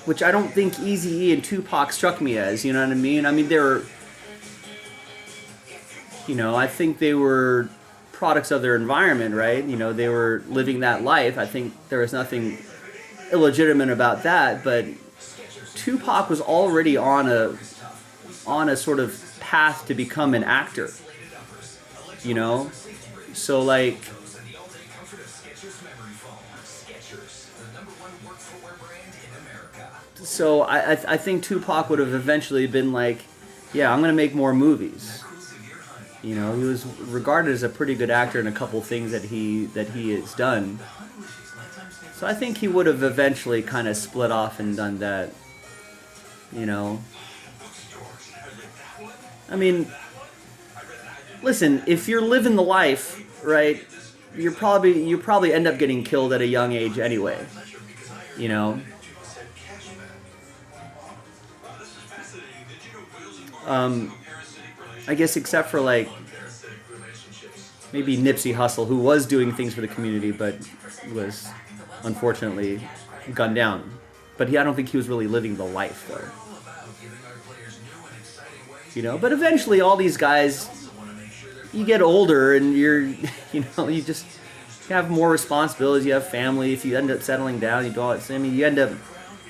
Speaker 1: which I don't think Eazy-E and Tupac struck me as, you know what I mean? I mean, they were, you know, I think they were products of their environment, right? You know, they were living that life. I think there was nothing illegitimate about that, but Tupac was already on a sort of path to become an actor, you know? So like, so I think Tupac would have eventually been like, yeah, I'm gonna make more movies. You know, he was regarded as a pretty good actor in a couple things that he has done. So I think he would have eventually kind of split off and done that. You know, I mean, listen, if you're living the life, right, you probably end up getting killed at a young age anyway. You know. I guess except for like maybe Nipsey Hussle, who was doing things for the community, but was unfortunately gunned down. But I don't think he was really living the life, though. You know, but eventually all these guys, you get older and you're, you know, you just have more responsibilities. You have family. If you end up settling down, you do all that. I mean, you end up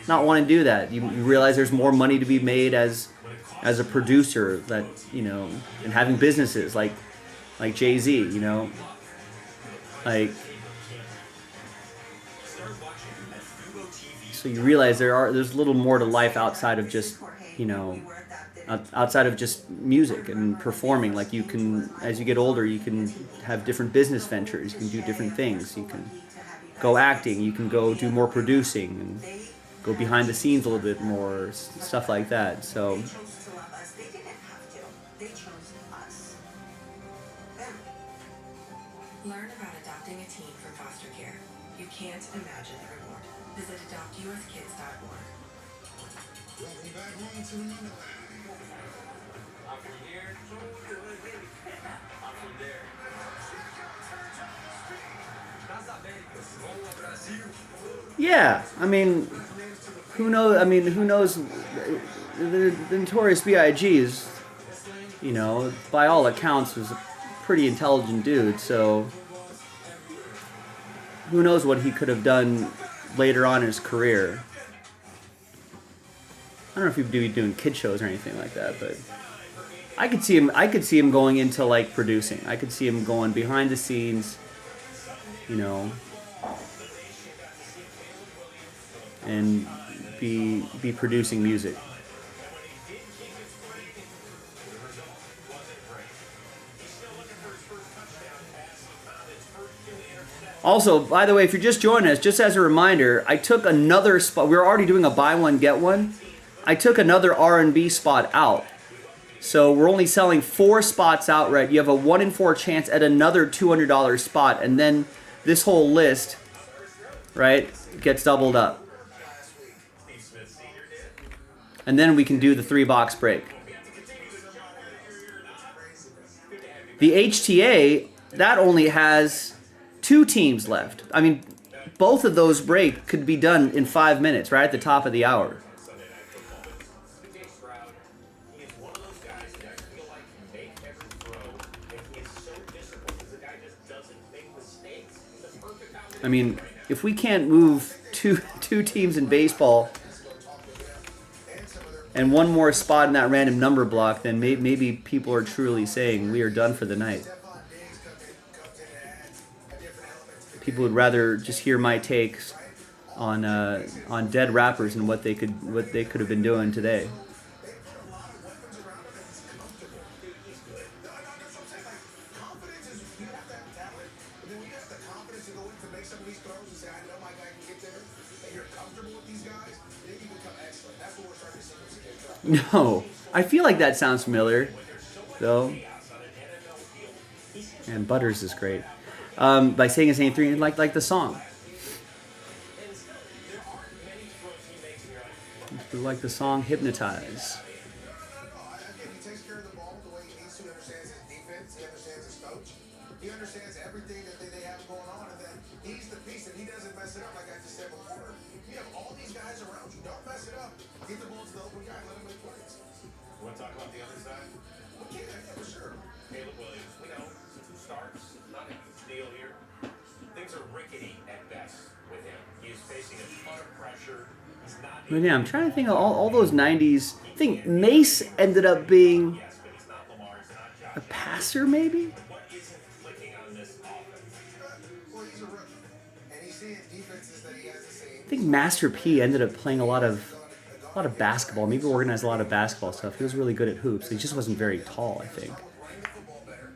Speaker 1: not wanting to do that. You realize there's more money to be made as a producer, that, you know, and having businesses like Jay-Z, you know, like, so you realize there's a little more to life outside of just, you know, outside of just music and performing. Like, you can, as you get older, you can have different business ventures, you can do different things, you can go acting, you can go do more producing and go behind the scenes a little bit more, stuff like that. So
Speaker 10: learn about adopting a teen from foster care. You can't imagine the reward. Visit adoptuskids.org.
Speaker 7: Welcome back home to another.
Speaker 5: I'm from here. I'm from there. That's not Vegas. Vamos Brasil.
Speaker 1: yeah, I mean, who knows? I mean, who knows? The Notorious B.I.G. is, you know, by all accounts, was a pretty intelligent dude. So who knows what he could have done later on in his career. I don't know if he'd be doing kid shows or anything like that, but I could see him going into like producing. I could see him going behind the scenes, you know, and be producing music. Also, by the way, if you're just joining us, just as a reminder, I took another spot. We were already doing a buy one get one. I took another R&B spot out. So we're only selling 4 spots outright. You have a 1 in 4 chance at another $200 spot, and then this whole list, right, gets doubled up. And then we can do the 3-box break. The HTA, that only has 2 teams left. I mean, both of those break could be done in 5 minutes, right at the top of the hour. I mean, if we can't move two teams in baseball and one more spot in that random number block, then maybe people are truly saying we are done for the night. People would rather just hear my takes on dead rappers and what they could have been doing today. No, I feel like that sounds familiar, though. And Butters is great. By saying his name 3, like the song. If you like the song, Hypnotize.
Speaker 7: He takes care of the ball the way he needs to. He understands his defense. He understands his coach. He understands everything that they have going on, and then he's the piece, and he doesn't mess it up. Like I just said before, you have all these guys around you. Don't mess it up. Get the ball to the open guy. Let him make plays.
Speaker 5: Want to talk about the other side?
Speaker 7: Okay, yeah, for sure.
Speaker 5: Caleb Williams, we know, 2 starts, not a huge deal here. Things are rickety at best with him. He's facing a ton of pressure. He's not.
Speaker 1: But yeah, I'm trying to think of all those 90s. I think Mace ended up being a passer, maybe?
Speaker 5: What isn't clicking on this offense?
Speaker 7: Well, he's a rookie, and he's seeing defenses that he hasn't seen.
Speaker 1: I think Master P ended up playing a lot of basketball, maybe organized a lot of basketball stuff. He was really good at hoops. He just wasn't very tall, I think.
Speaker 7: Running the football better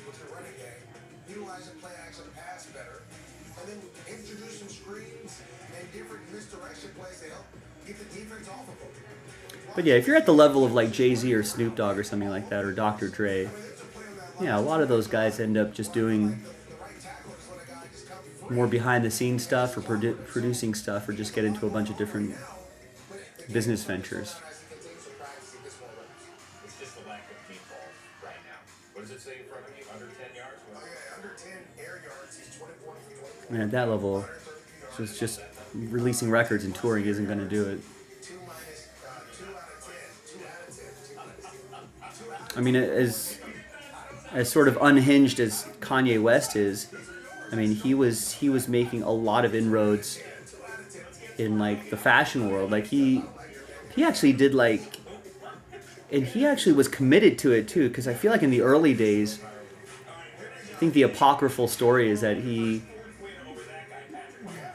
Speaker 7: with the running game, utilizing play action pass better, and then introduce some screens and different misdirection plays to help get the defense off of them.
Speaker 1: But yeah, if you're at the level of like Jay-Z or Snoop Dogg or something like that, or Dr. Dre, yeah, a lot of those guys end up just doing more behind-the-scenes stuff or producing stuff, or just get into a bunch of different business ventures.
Speaker 5: It's just the lack of deep balls right now. What does it say in front of you? Under 10 yards?
Speaker 7: Oh, yeah,
Speaker 1: And at that level, just releasing records and touring isn't going to do it. I mean, as sort of unhinged as Kanye West is, I mean, he was making a lot of inroads in like the fashion world. Like he actually did like, and he actually was committed to it too. Because I feel like in the early days, I think the apocryphal story is that he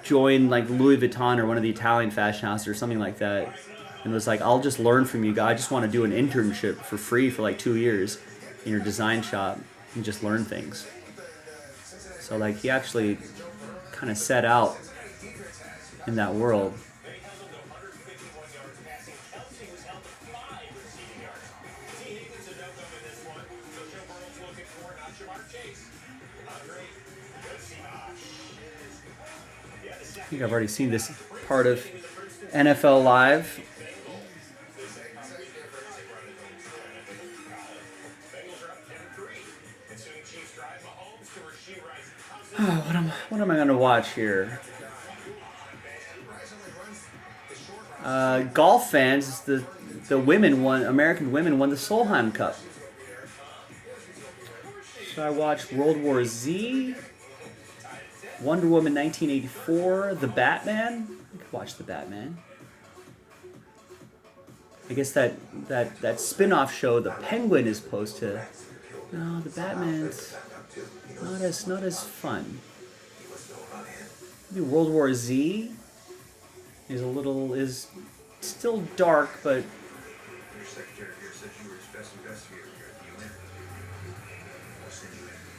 Speaker 1: joined like Louis Vuitton or one of the Italian fashion houses or something like that, and was like, I'll just learn from you guys. I just want to do an internship for free for like 2 years in your design shop and just learn things. So like he actually kind of set out in that world. I think I've already seen this part of NFL Live. What am I going to watch here? Golf fans, the women won. American women won the Solheim Cup. So I watched World War Z, Wonder Woman 1984, The Batman. I could watch The Batman. I guess that spin-off show, The Penguin, is supposed to. No, The Batman's not as fun. Maybe World War Z is still dark, but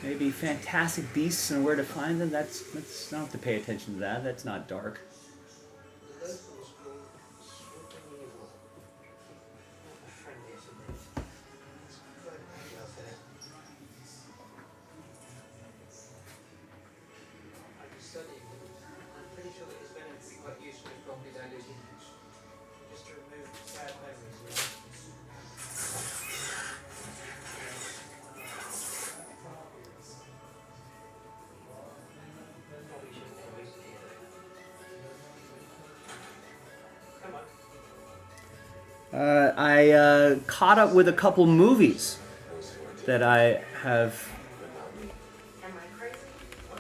Speaker 1: maybe Fantastic Beasts and Where to Find Them. That's I don't have to pay attention to that. That's not dark. I caught up with a couple movies that I have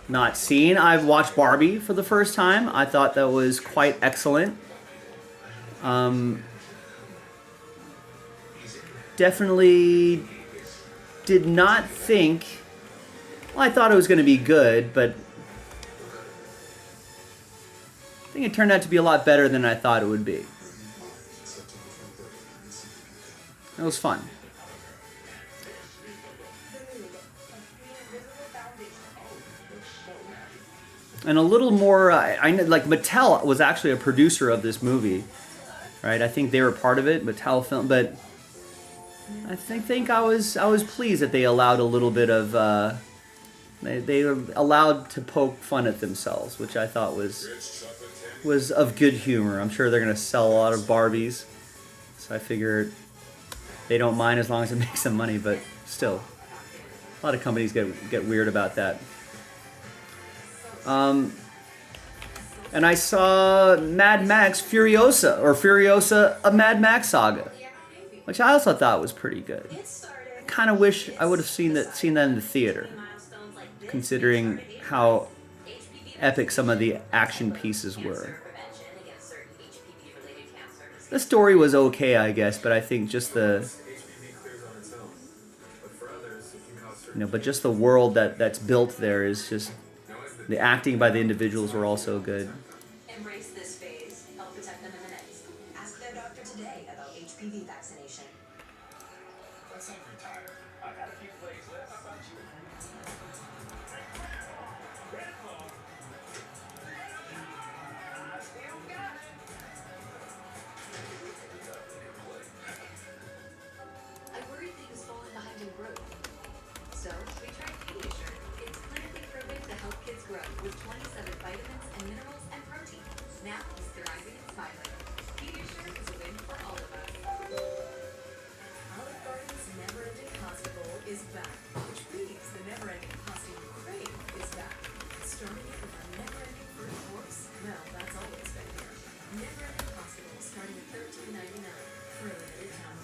Speaker 1: not seen. I've watched Barbie for the first time. I thought that was quite excellent. Definitely did not think... Well, I thought it was going to be good, but I think it turned out to be a lot better than I thought it would be. It was fun. And a little more, I know, like Mattel was actually a producer of this movie, right? I think they were part of it, Mattel Film, but I think I was pleased that they allowed a little bit of, they were allowed to poke fun at themselves, which I thought was of good humor. I'm sure they're going to sell a lot of Barbies, so I figured they don't mind as long as it makes them money, but still, a lot of companies get weird about that. And I saw Mad Max Furiosa, a Mad Max saga, which I also thought was pretty good. I kind of wish I would have seen that in the theater, considering how epic some of the action pieces were. The story was okay, I guess, but I think just but just the world that's built there is just, the acting by the individuals were also good.
Speaker 6: Embrace this phase. Help protect them in minutes. Ask their doctor today about HPV vaccination.
Speaker 4: Let's not retire. I got a few plays left. How about you? Still got it.
Speaker 6: I worry things falling behind in growth. So, we tried Pediasure. It's clinically proven to help kids grow with 27 vitamins and minerals and protein. Now he's thriving and smiling. Pediasure is a win for all of us. Olive Garden's Never-Ending Pasta Bowl is back, which means the never-ending pasta you crave is Starting it with our never-ending first course? Well, that's always been here. Never-ending Hospital starting at $13.99 for a limited time.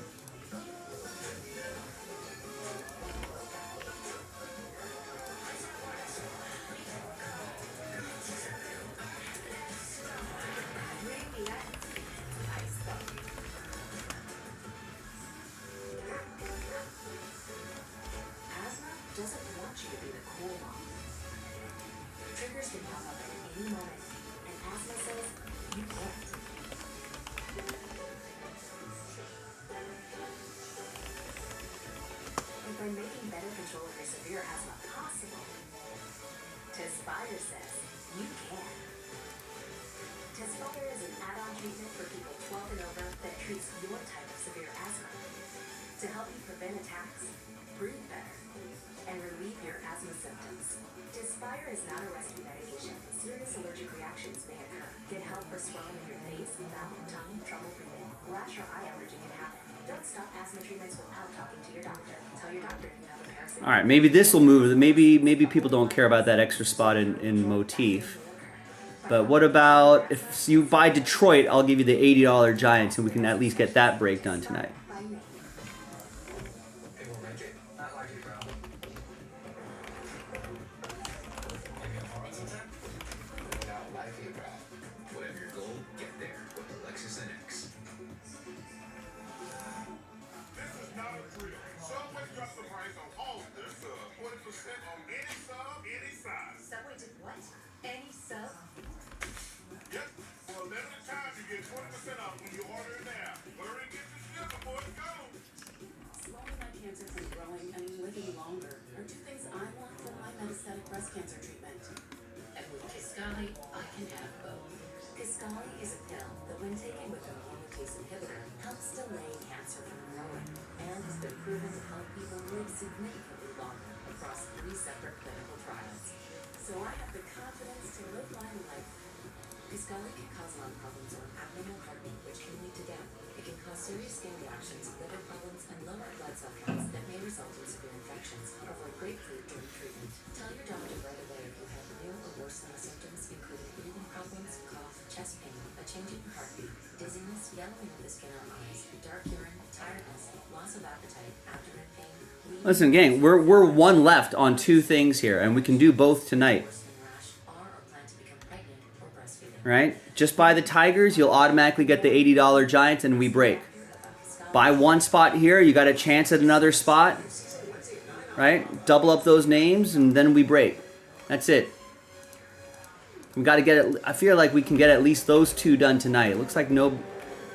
Speaker 6: Bring that ice coffee. Asthma doesn't want you to be the cool one. Triggers can pop up at any moment, and asthma says you can't. And by making better control of your severe asthma possible, Tespire says you can. Tespire is an add-on treatment for people 12 and over that treats your type of severe asthma to help you prevent attacks, breathe better, and relieve your asthma symptoms. Tespire is not a rescue medication. Serious allergic reactions may occur. Get help for swelling in your face, mouth, tongue, trouble breathing. Rash or eye allergy can happen. Don't stop asthma treatments without talking to your doctor. Tell your doctor you have a parasitic.
Speaker 1: All right, maybe this will move. Maybe people don't care about that extra spot in Motif. But what about if you buy Detroit? I'll give you the $80 Giants, and we can at least get that break done tonight.
Speaker 5: It will make it. Not like it, bro. Maybe I'm wrong sometime. Not like it, bro. Whatever your goal, get there with the Lexus NX.
Speaker 4: This is not a drill. Subway dropped the price on all of their subs. 20% on any sub, any size.
Speaker 6: Subway did what? Any sub?
Speaker 4: Yep. For a limited time, you get 20% off when you order it now. Hurry and get your shit before it goes.
Speaker 10: Slowing my cancer from growing and living longer are two things I want from my metastatic breast cancer treatment. And with Kisqali, I can have both.
Speaker 6: Kisqali is a pill that, when taken with an aromatase inhibitor, helps delay cancer from growing and has been proven to help people live significantly longer across 3 separate clinical trials. So I have the confidence to live my life. Kisqali can cause lung problems or abnormal heartbeat, which can lead to death. It can cause serious skin reactions, liver problems, and lower blood cell counts that may result in severe infections. Avoid grapefruit during treatment. Tell your doctor right away if you have new or worsening symptoms, including breathing problems, cough, chest pain, a change in your heartbeat, dizziness, yellowing of the skin or eyes, dark urine, tiredness, loss of appetite, abdomen pain.
Speaker 1: Listen, gang, we're one left on 2 things here, and we can do both tonight. Right? Just buy the Tigers, you'll automatically get the $80 Giants, and we break. Buy one spot here, you got a chance at another spot. Right? Double up those names, and then we break. That's it. We got to get it. I feel like we can get at least those 2 done tonight. It looks like no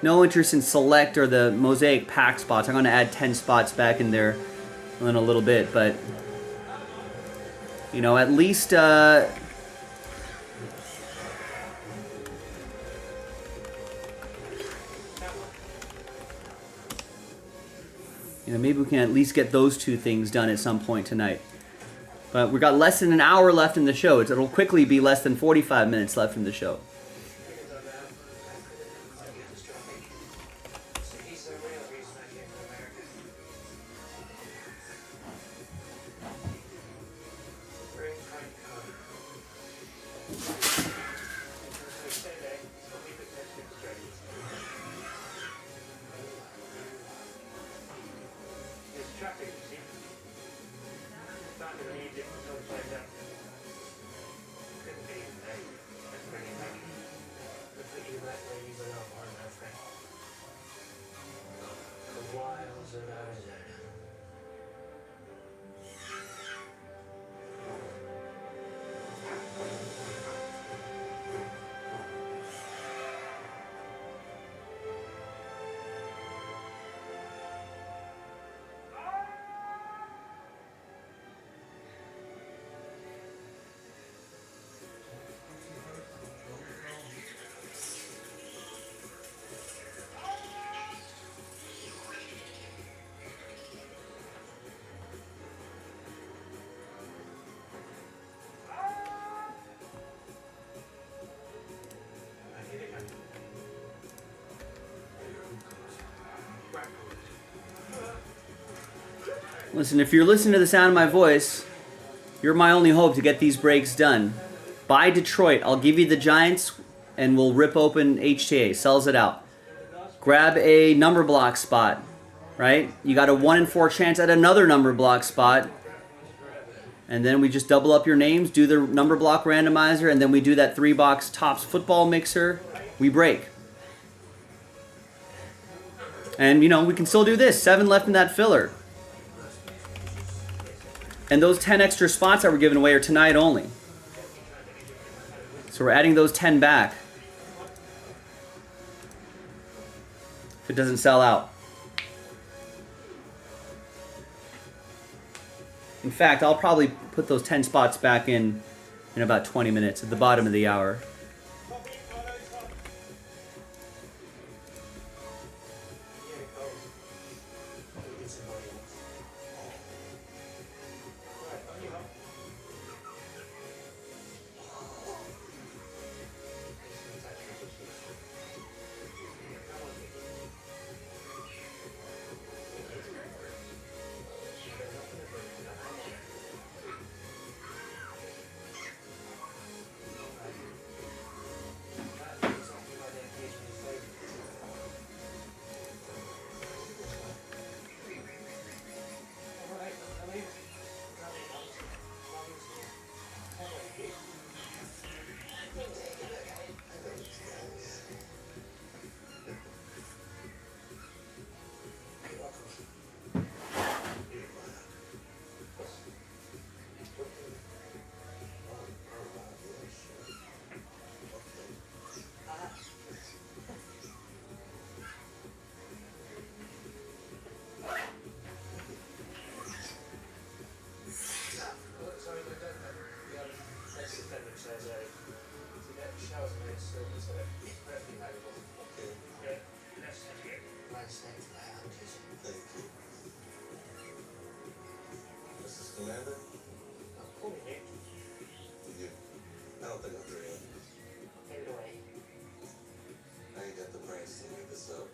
Speaker 1: interest in Select or the Mosaic pack spots. I'm going to add 10 spots back in there in a little bit, but you know, at least you know, maybe we can at least get those 2 things done at some point tonight. But we've got less than an hour left in the show. It'll quickly be less than 45 minutes left in the show. Listen, if you're listening to the sound of my voice, you're my only hope to get these breaks done. Buy Detroit. I'll give you the Giants, and we'll rip open HTA. Sells it out. Grab a number block spot, right? You got a 1 in 4 chance at another number block spot. And then we just double up your names, do the number block randomizer, and then we do that 3-box Topps football mixer. We break. And, you know, we can still do this. 7 left in that filler. And those 10 extra spots that we're giving away are tonight only. So we're adding those 10 back. If it doesn't sell out. In fact, I'll probably put those 10 spots back in about 20 minutes at the bottom of the hour.
Speaker 14: Commander? You? I don't think I'm there yet.
Speaker 18: Take it away.
Speaker 14: I ain't got the brains to make this up.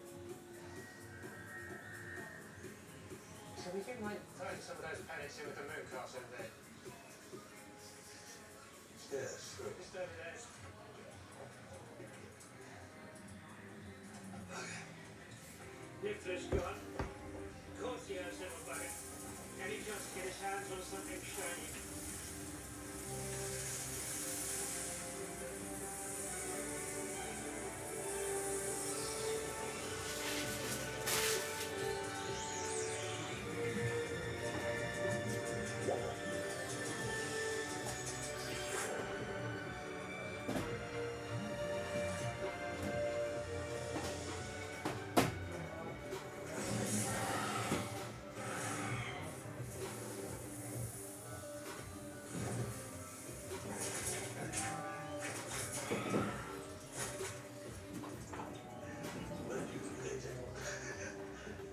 Speaker 18: So we can like throw some of those pellets in with the moon cast over there.
Speaker 14: Yeah, sure.
Speaker 18: Just over there.
Speaker 12: Nicholas, go on. Of course he has little buddy. Can he just get his hands on something shiny?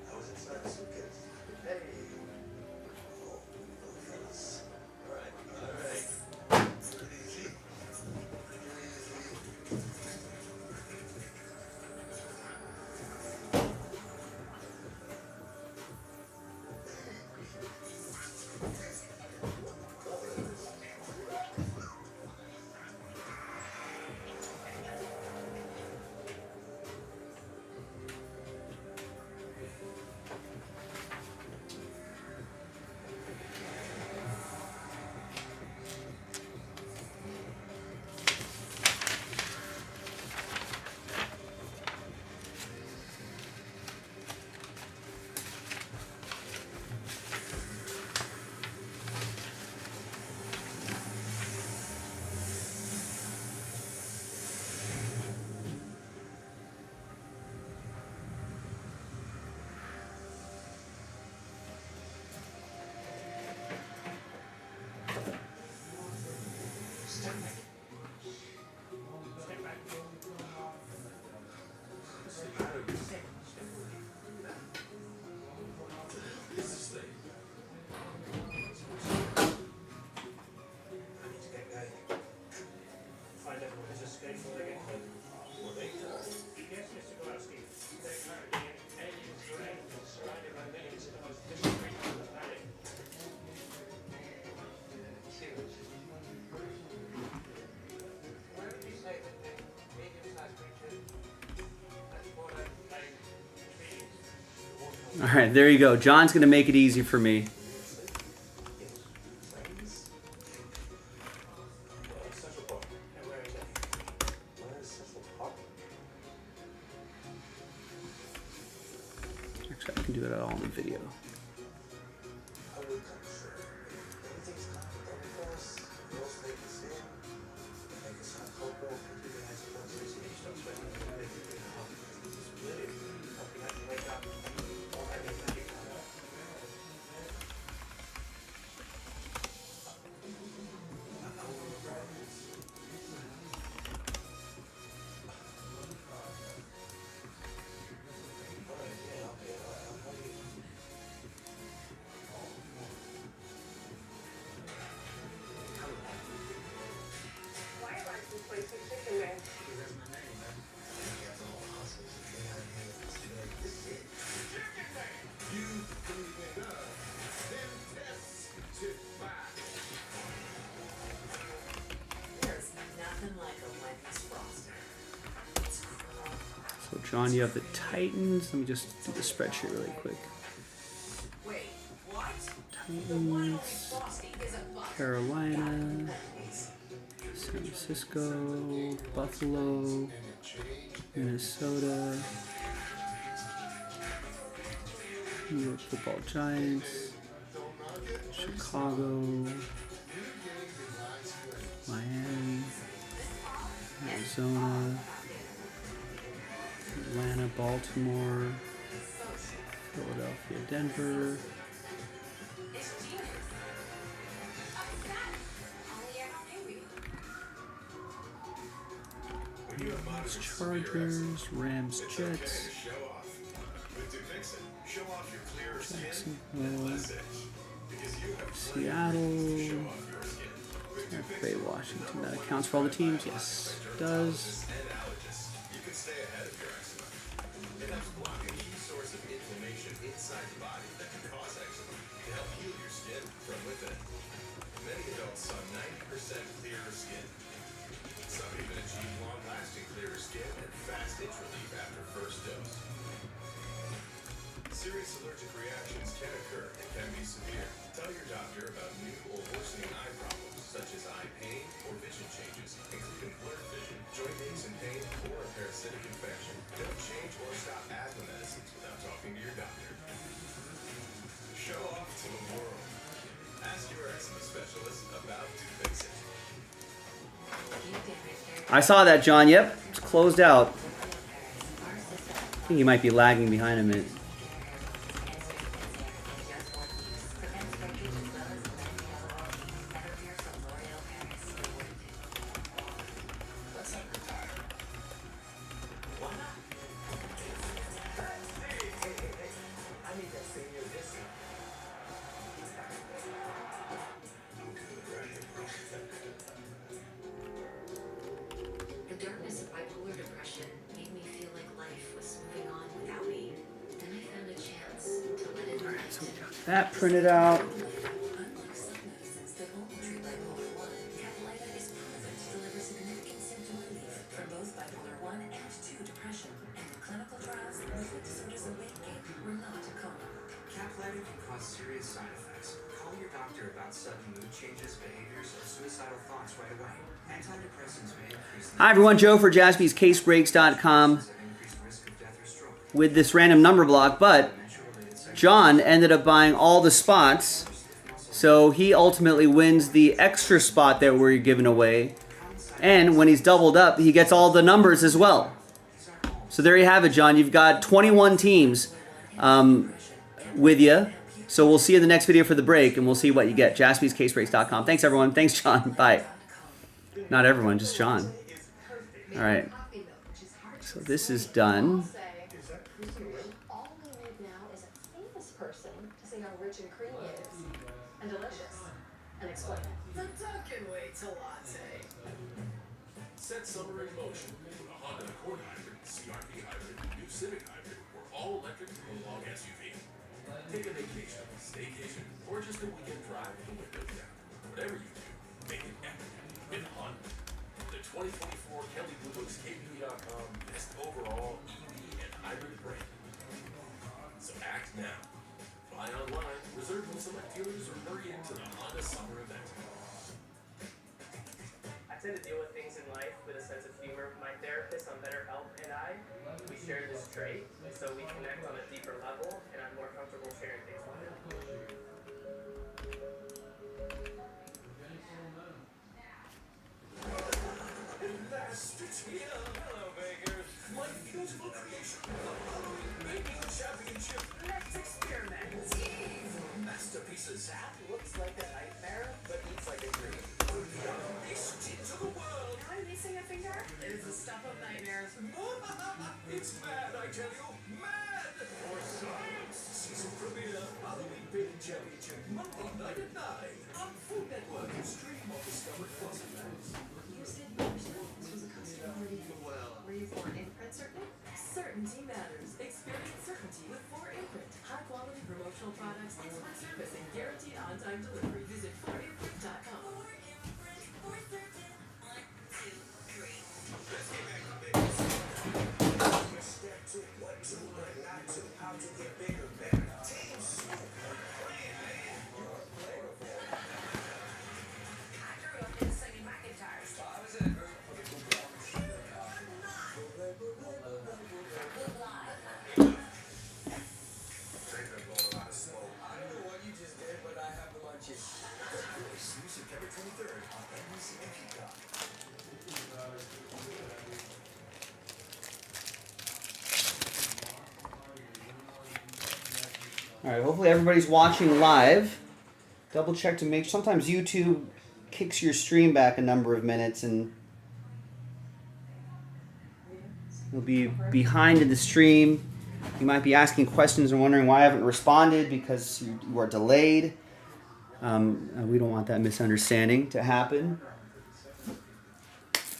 Speaker 14: I was inside the suitcase. Hey! Oh, fellas. Alright. Take it easy. Take it easy.
Speaker 1: All right, there you go. John's going to make it easy for me. Actually, I can do it all in the video. So John, you have the Titans. Let me just do the spreadsheet really quick. Titans, Carolina, San Francisco, Buffalo, Minnesota, New York Football Giants, Chicago, Miami, Arizona, Atlanta, Baltimore, Philadelphia, Denver, Chargers, Rams, Jets, Jacksonville, Seattle, Tampa Bay, Washington. That accounts for all the teams? Yes, it does.
Speaker 11: Serious allergic reactions can occur and can be severe. Tell your doctor about new or worsening eye problems such as eye pain or vision changes, including blurred vision, joint aches and pain, or a parasitic infection. Don't change or stop asthma medicines without talking to your doctor. Show off to the world. Ask your eczema specialist about Fix It.
Speaker 1: I saw that, John. Yep, it's closed out. I think you might be lagging behind a minute.
Speaker 6: The darkness of bipolar depression made me feel like life was moving on without me. Then I found a chance to let it
Speaker 1: Alright, so we got that printed out.
Speaker 6: Unlike some medicines that won't treat bipolar 1, Caplyta is proven to deliver significant symptom relief for both bipolar 1 and 2 depression. And in clinical trials, movement disorders and weight gain were not common.
Speaker 19: Caplyta can cause serious side effects. Call your doctor about sudden mood changes, behaviors, or suicidal thoughts right away. Antidepressants may increase the
Speaker 1: Hi everyone, Joe for jaspyscasebreaks.com with this random number block, but John ended up buying all the spots, so he ultimately wins the extra spot that we're giving away. And when he's doubled up, he gets all the numbers as well. So there you have it, John. You've got 21 teams with you. So we'll see you in the next video for the break, and we'll see what you get. jaspyscasebreaks.com. Thanks, everyone. Thanks, John. Bye. Not everyone, just John. All right. So this is done.
Speaker 3: All we need now is a famous person to say how rich and creamy it is. And delicious. And explain it.
Speaker 2: The Dunkin' Way to latte.
Speaker 11: Set summer in motion with a Honda Accord Hybrid, CR-V Hybrid, New Civic Hybrid, or all-electric prologue SUV. Take a vacation, staycation, or just a weekend drive with the windows down. Whatever you do, make it epic with Honda. The 2024 Kelly Blue Books KBB.com Best Overall EV and Hybrid Brand. So act now. Buy online, reserve in select dealers, or hurry into the Honda Summer event.
Speaker 20: I tend to deal with things in life with a sense of humor. My therapist on BetterHelp and we share this trait, so we connect on a deeper level, and I'm more comfortable sharing things with him.
Speaker 11: At last, it's here. Hello, Bakers. My beautiful creation, the Halloween Baking Championship.
Speaker 16: Let's experiment.
Speaker 11: Masterpieces.
Speaker 16: That looks like a nightmare, but eats like a dream.
Speaker 11: Unleashed into the world.
Speaker 16: Am I missing a finger?
Speaker 10: It is the stuff of nightmares.
Speaker 11: It's mad, I tell you. Mad! For science. Season premiere, Halloween Baking Championship, Monday night at 9 on Food Network. Stream or discover Fossil Fans.
Speaker 10: You said this was a custom party. Were you for an imprint certainty? Certainty matters. Experience certainty with 4imprint. High quality promotional products, expert service, and guaranteed on-time delivery. Visit 4imprint.com.
Speaker 11: Step 2, what to learn, not to, how to get bigger, better. Team Super. You are flavorful.
Speaker 16: I grew up in singing McIntyre's.
Speaker 11: I was in a group for the Good I don't know what you just did, but I have the munchies. September 23rd on NBC and Peacock.
Speaker 1: All right, hopefully everybody's watching live. Double check to make. Sometimes YouTube kicks your stream back a number of minutes, and you'll be behind in the stream. You might be asking questions and wondering why I haven't responded because you are delayed. We don't want that misunderstanding to happen.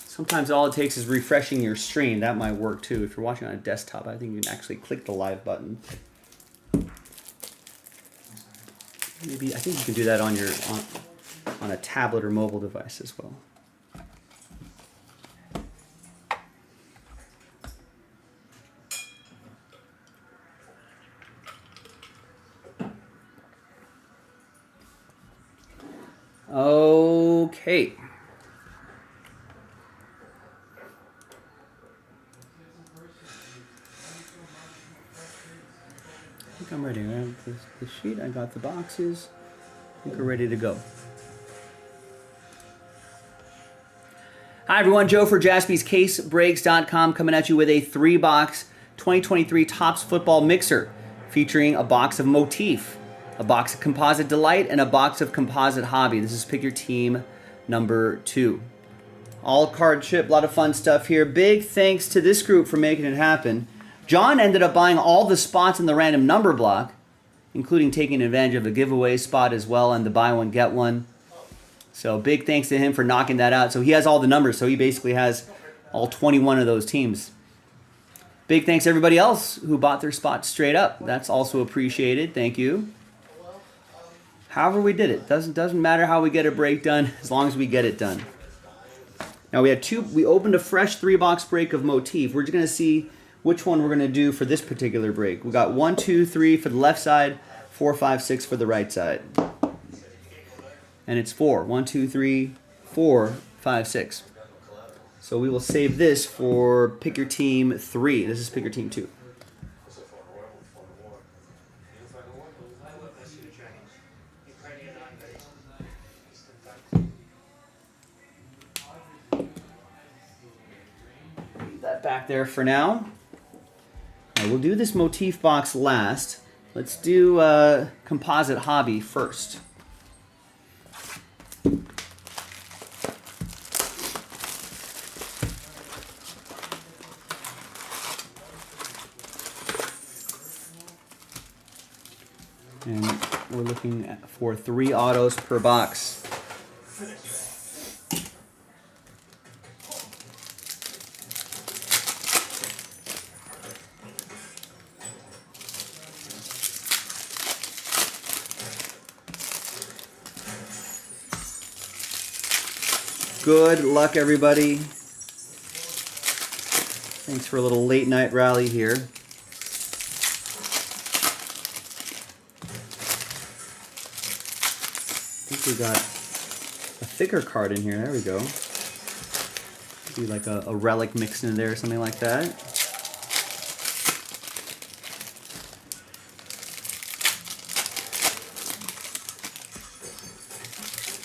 Speaker 1: Sometimes all it takes is refreshing your stream. That might work too. If you're watching on a desktop, I think you can actually click the live button. Maybe I think you can do that on your on a tablet or mobile device as well. Okay. I think I'm ready. I have the sheet. I got the boxes. I think we're ready to go. Hi, everyone. Joe for JaspysCaseBreaks.com coming at you with a 3-box 2023 Topps Football Mixer featuring a box of Motif, a box of Composite Delight, and a box of Composite Hobby. This is Pick Your Team number 2. All card chip, a lot of fun stuff here. Big thanks to this group for making it happen. John ended up buying all the spots in the random number block, including taking advantage of a giveaway spot as well and the buy one, get one. So big thanks to him for knocking that out. So he has all the numbers, so he basically has all 21 of those teams. Big thanks to everybody else who bought their spots straight up. That's also appreciated. Thank you. However we did it. Doesn't matter how we get a break done, as long as we get it done. Now we opened a fresh 3-box break of Motif. We're just going to see which one we're going to do for this particular break. We got 1, 2, 3 for the left side, 4, 5, 6 for the right side. And it's 4. 1, 2, 3, 4, 5, 6. So we will save this for Pick Your Team 3. This is Pick Your Team 2. Leave that back there for now. Now we'll do this Motif box last. Let's do Composite Hobby first. And we're looking for 3 autos per box. Good luck, everybody. Thanks for a little late night rally here. think we got a thicker card in here. There we go. See like a relic mixed in there or something like that.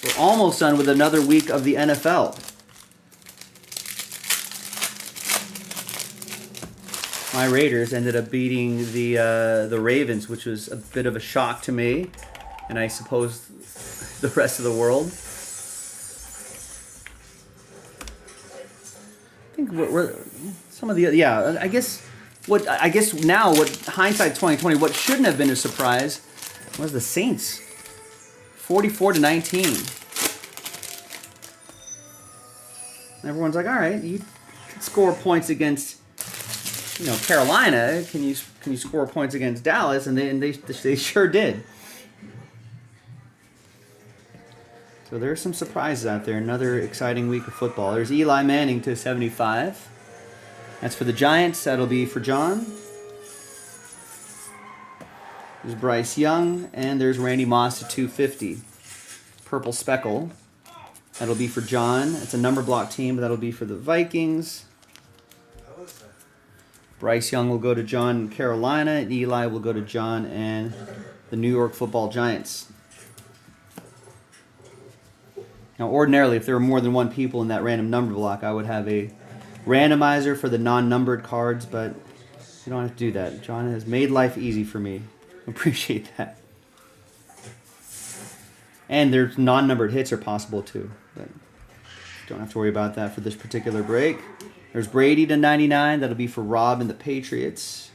Speaker 1: We're almost done with another week of the NFL. My Raiders ended up beating the Ravens, which was a bit of a shock to me, and I suppose the rest of the world. I think we're some of the I guess now what hindsight 2020, what shouldn't have been a surprise was the Saints, 44-19. Everyone's like, all right, you can score points against, Carolina. Can you score points against Dallas? And they sure did. So there's some surprises out there. Another exciting week of football. There's Eli Manning to 75. That's for the Giants. That'll be for John. There's Bryce Young, and there's Randy Moss to 250. Purple speckle. That'll be for John. It's a number block team, but that'll be for the Vikings. Bryce Young will go to John in Carolina, and Eli will go to John and the New York Football Giants. Now, ordinarily, if there were more than one people in that random number block, I would have a randomizer for the non-numbered cards, but you don't have to do that. John has made life easy for me. Appreciate that. And there's non-numbered hits are possible too, but don't have to worry about that for this particular break. There's Brady to 99. That'll be for Rob and the Patriots.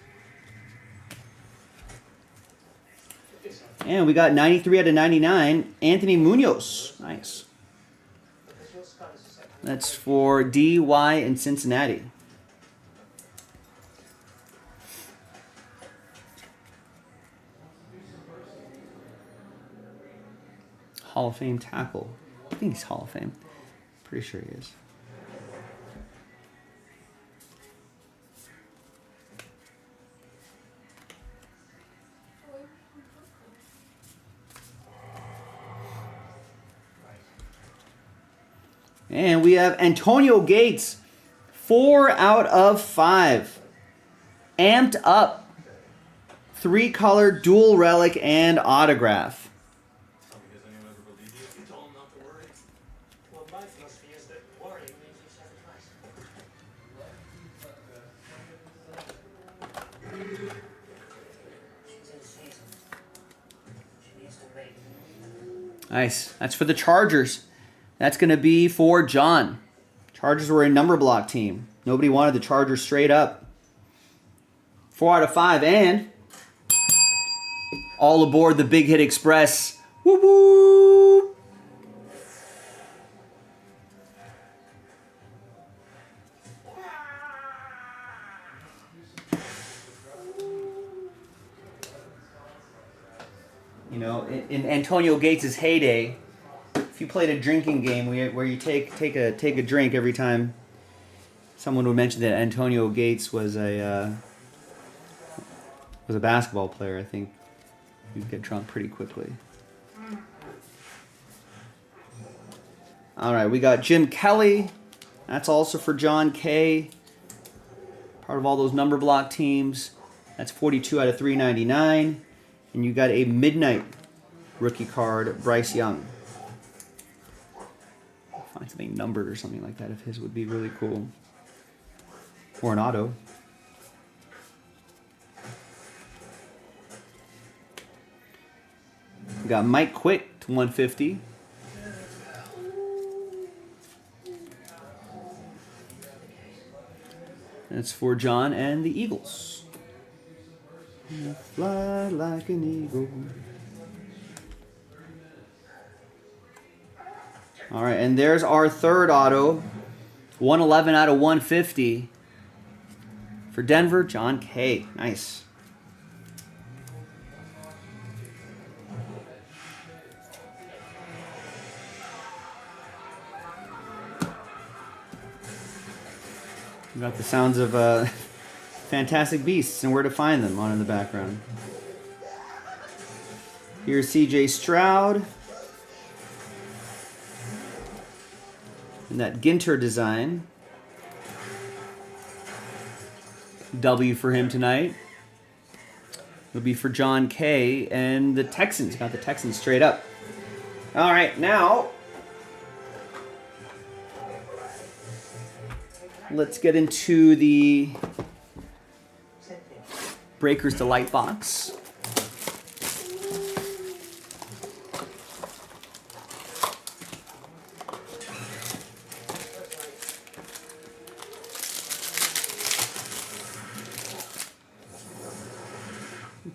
Speaker 1: And we got 93 out of 99. Anthony Munoz. Nice. That's for DY in Cincinnati. Hall of Fame tackle. I think he's Hall of Fame. Pretty sure he is. And we have Antonio Gates, 4 out of 5. Amped up. 3-color, dual relic, and autograph.
Speaker 12: Well, my philosophy is that worrying means you sacrifice. She's in season. She needs to make.
Speaker 1: Nice. That's for the Chargers. That's going to be for John. Chargers were a number block team. Nobody wanted the Chargers straight up. 4 out of 5. And all aboard the Big Hit Express. Woo woo! In Antonio Gates' heyday, if you played a drinking game where you take a drink every time someone would mention that Antonio Gates was a basketball player, I think you'd get drunk pretty quickly. All right, we got Jim Kelly. That's also for John K. Part of all those number block teams. That's 42 out of 399. And you got a midnight rookie card, Bryce Young. Find something numbered or something like that of his would be really cool. Or an auto. We got Mike Quick to 150. That's for John and the Eagles. Fly like an eagle. All right, and there's our third auto. 111 out of 150. For Denver, John K. Nice. We got the sounds of Fantastic Beasts and where to find them on in the background. Here's CJ Stroud. And that Ginter design. W for him tonight. It'll be for John K. And the Texans. Got the Texans straight up. All right, now let's get into the Breakers Delight box.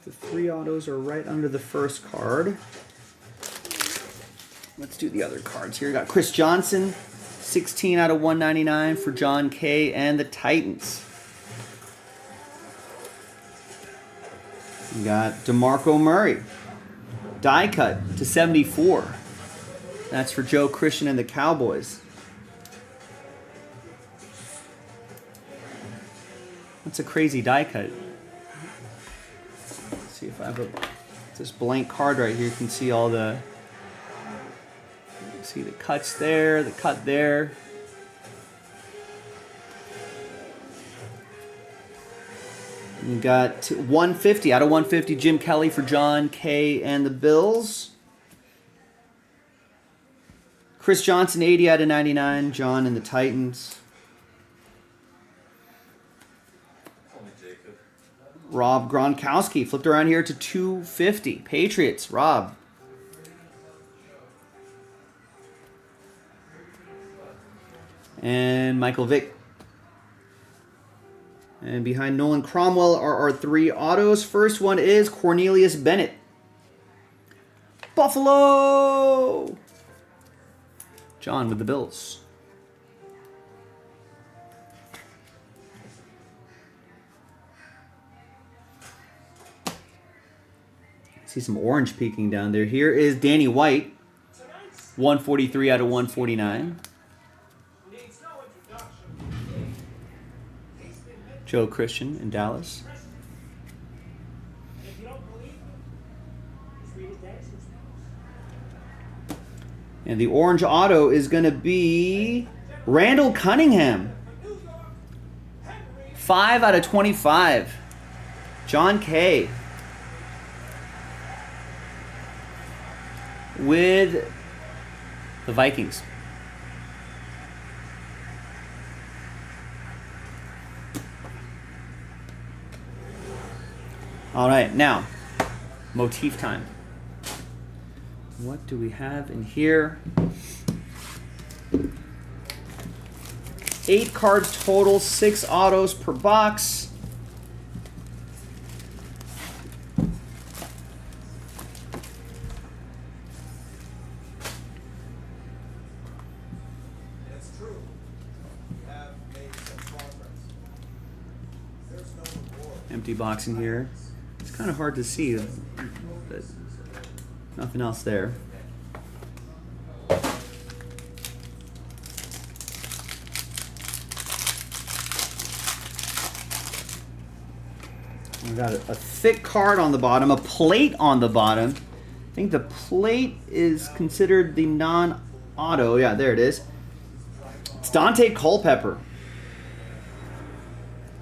Speaker 1: The 3 autos are right under the first card. Let's do the other cards here. We got Chris Johnson, 16 out of 199 for John K. and the Titans. We got DeMarco Murray, die cut to 74. That's for Joe Christian and the Cowboys. That's a crazy die cut. Let's see if I have this blank card right here. You can see all the cuts there, the cut there. We got 150 out of 150 Jim Kelly for John K. and the Bills. Chris Johnson 80 out of 99, John and the Titans. Rob Gronkowski flipped around here to 250. Patriots, Rob. And Michael Vick. And behind Nolan Cromwell are our 3 autos. First one is Cornelius Bennett. Buffalo! John with the Bills. See some orange peeking down there. Here is Danny White. 143 out of 149. Joe Christian in Dallas. And the orange auto is going to be Randall Cunningham. 5 out of 25. John K. with the Vikings. All right, now, motif time. What do we have in here? 8 cards total, 6 autos per box.
Speaker 7: It's true. We have made some progress. There's no reward.
Speaker 1: Empty box in here. It's kind of hard to see, but nothing else there. We got a thick card on the bottom, a plate on the bottom. I think the plate is considered the non-auto. Yeah, there it is. It's Dante Culpepper.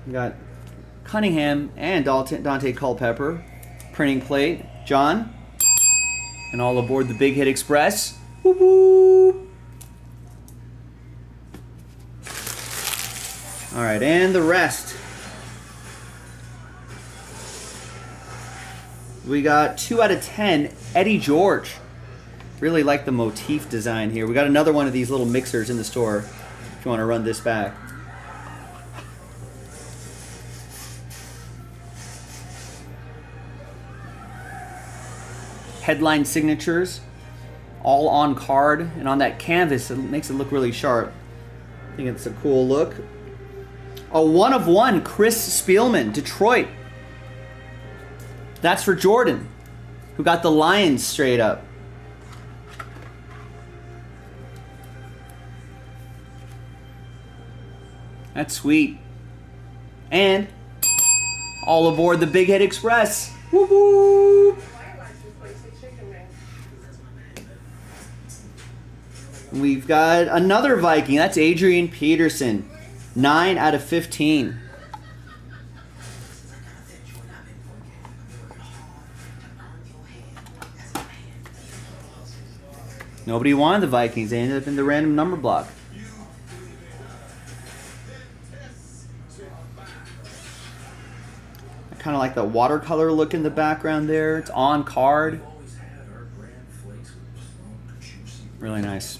Speaker 1: We got Cunningham and Dante Culpepper. Printing plate. John. And all aboard the Big Hit Express. Whoop whoop. All right, and the rest. We got 2 out of 10, Eddie George. Really like the motif design here. We got another one of these little mixers in the store if you want to run this back. Headline signatures, all on card, and on that canvas, it makes it look really sharp. I think it's a cool look. A 1/1, Chris Spielman, Detroit. That's for Jordan, who got the Lions straight up. That's sweet. And all aboard the Big Hit Express. Whoop whoop. We've got another Viking. That's Adrian Peterson. 9 out of 15. Nobody wanted the Vikings. They ended up in the random number block. I kind of like the watercolor look in the background there. It's on card. Really nice.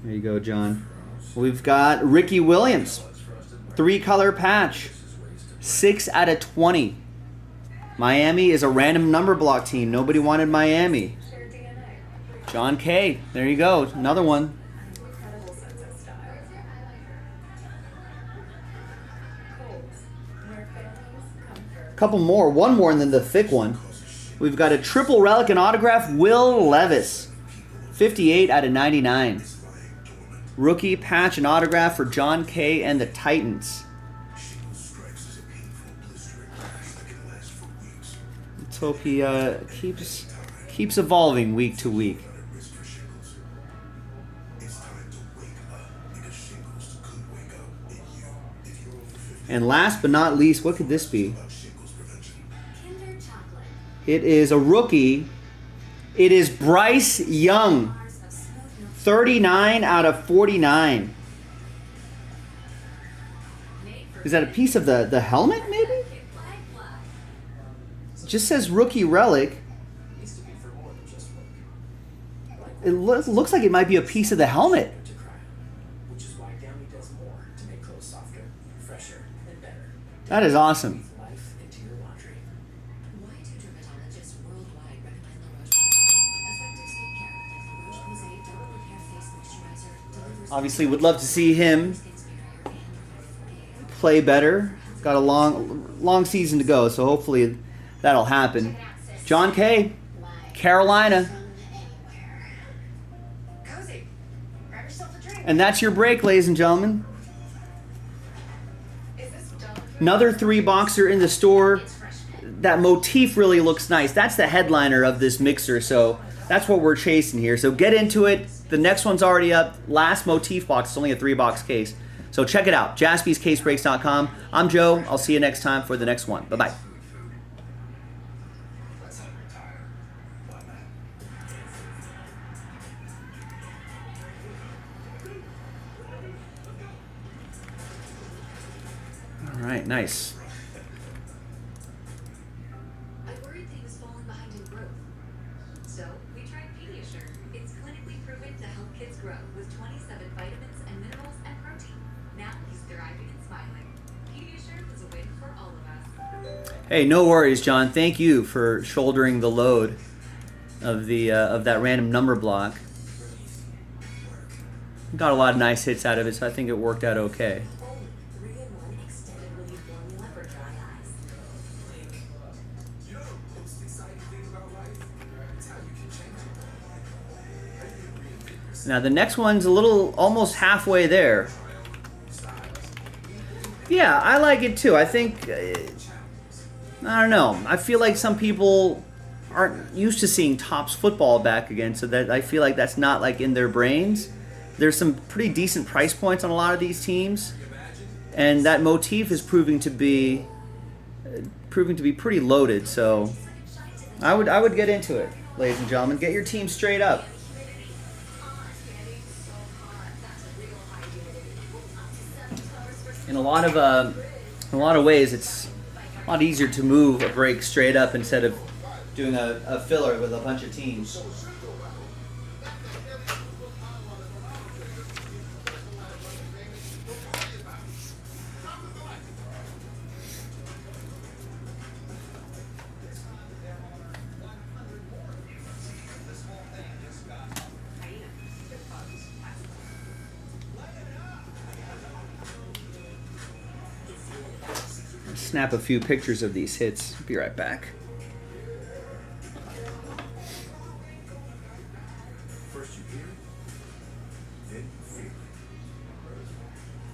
Speaker 1: There you go, John. We've got Ricky Williams. 3-color patch. 6 out of 20. Miami is a random number block team. Nobody wanted Miami. John K. There you go. Another one. A couple more. One more than the thick one. We've got a triple relic and autograph. Will Levis. 58 out of 99. Rookie patch and autograph for John K. and the Titans. Let's hope he keeps evolving week to week. And last but not least, what could this be? It is a rookie. It is Bryce Young. 39 out of 49. Is that a piece of the helmet, maybe? It just says rookie relic. It looks like it might be a piece of the helmet. That is awesome. Obviously, would love to see him play better. Got a long season to go, so hopefully that'll happen. John K., Carolina. And that's your break, ladies and gentlemen. Another 3-boxer in the store. That motif really looks nice. That's the headliner of this mixer, so that's what we're chasing here. So get into it. The next one's already up. Last motif box. It's only a 3-box case. So check it out. JaspysCaseBreaks.com. I'm Joe. I'll see you next time for the next one. Bye-bye. All right, nice.
Speaker 10: I worried he was falling behind in growth. So we tried Pediasure. It's clinically proven to help kids grow with 27 vitamins and minerals and protein. Now he's thriving and smiling. Pediasure was a win for all of us.
Speaker 1: Hey, no worries, John. Thank you for shouldering the load of that random number block. Got a lot of nice hits out of it, so I think it worked out okay. Now the next one's a little almost halfway there. Yeah, I like it too. I think, I don't know. I feel like some people aren't used to seeing Topps football back again, so that I feel like that's not like in their brains. There's some pretty decent price points on a lot of these teams, and that motif is proving to be pretty loaded. So I would get into it, ladies and gentlemen. Get your team straight up. In a lot of ways, it's a lot easier to move a break straight up instead of doing a filler with a bunch of teams. Snap a few pictures of these hits. Be right back.
Speaker 4: First you hear it, then you feel it.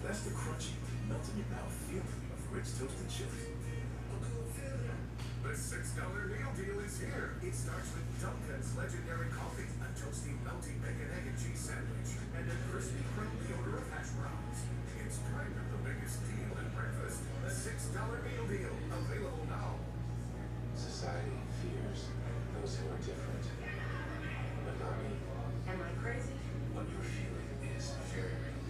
Speaker 4: That's the crunchy, melt in your mouth feeling of Ritz toasted chips. The $6 meal deal is here. It starts with Dunkin's legendary coffee, a toasty, melty bacon, egg, and cheese sandwich, and a crispy, crumbly order of hash browns. It's kind of the biggest deal in breakfast. The $6 meal deal, available now.
Speaker 14: Society fears those who are different, but not me.
Speaker 10: Am I crazy?
Speaker 14: What you're feeling is very real.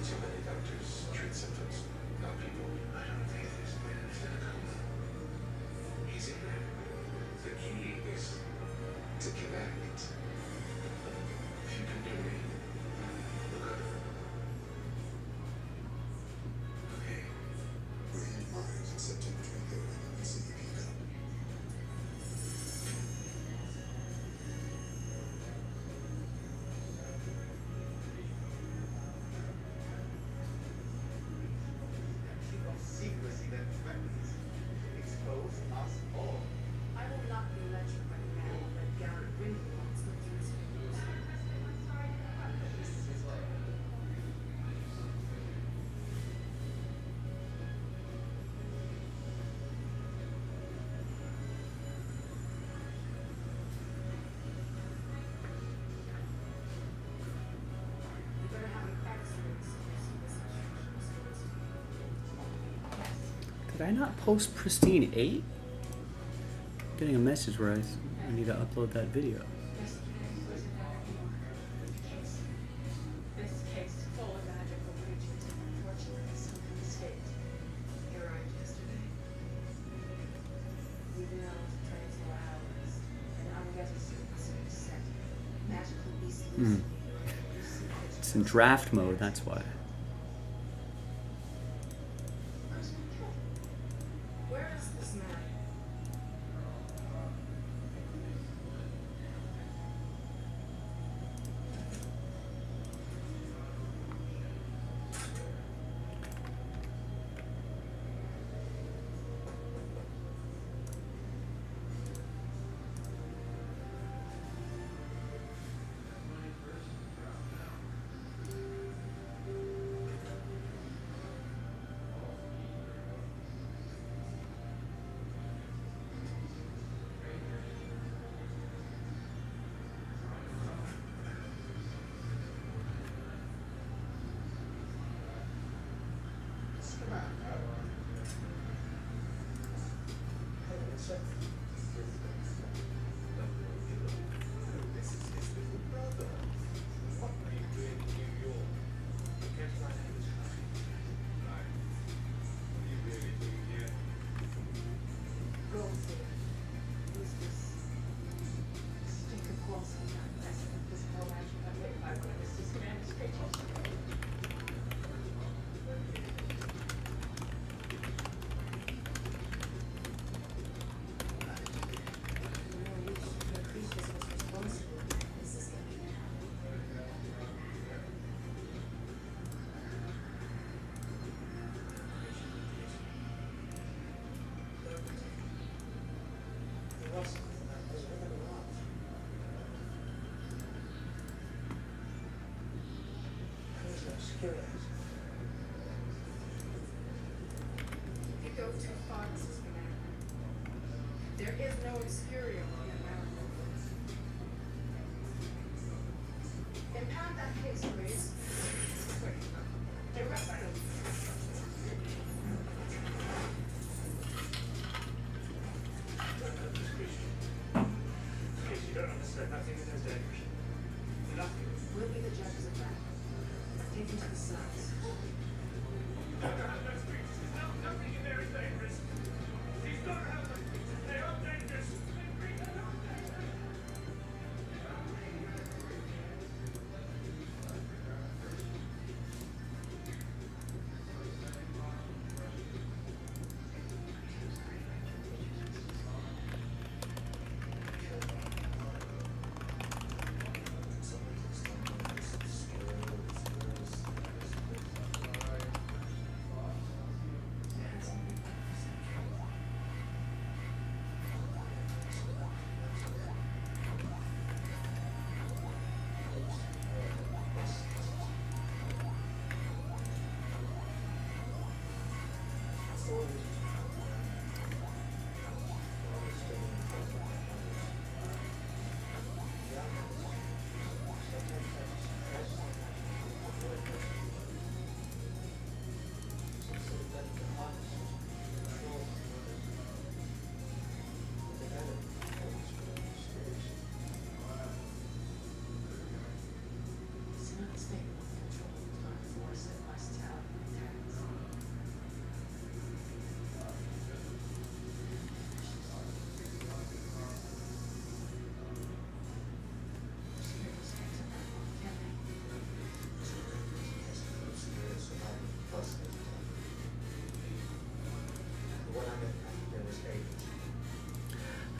Speaker 14: Too many doctors treat symptoms, not people. I don't think this man is in a coma. He's in there. The key is to connect. If you can do me, look up. Okay. Brilliant Minds on September 23rd at the Mosaic Cup.
Speaker 11: Secrecy that threatens expose us all.
Speaker 10: I will not be lectured by the man that Garrett Winnie wants me to his fingers. You better have an excellent excuse for this instruction.
Speaker 1: Did I not post Pristine 8? Getting a message where I need to upload that video.
Speaker 10: This case is full of magical creatures, and unfortunately something escaped. He arrived yesterday. We delved 24 hours, and ungettered secrets set. Magical beasts loose.
Speaker 1: It's in draft mode, that's why.
Speaker 10: Where is this man? You go too far, Mrs. Banana. There is no Obscurio in America. Impound that case, please. Quick. Arrest them.
Speaker 12: In case you don't understand, nothing in those days. Nothing.
Speaker 10: We'll be the judges of that. Take him to the sides.
Speaker 4: Nothing in there is dangerous. He's got to have them. They are dangerous.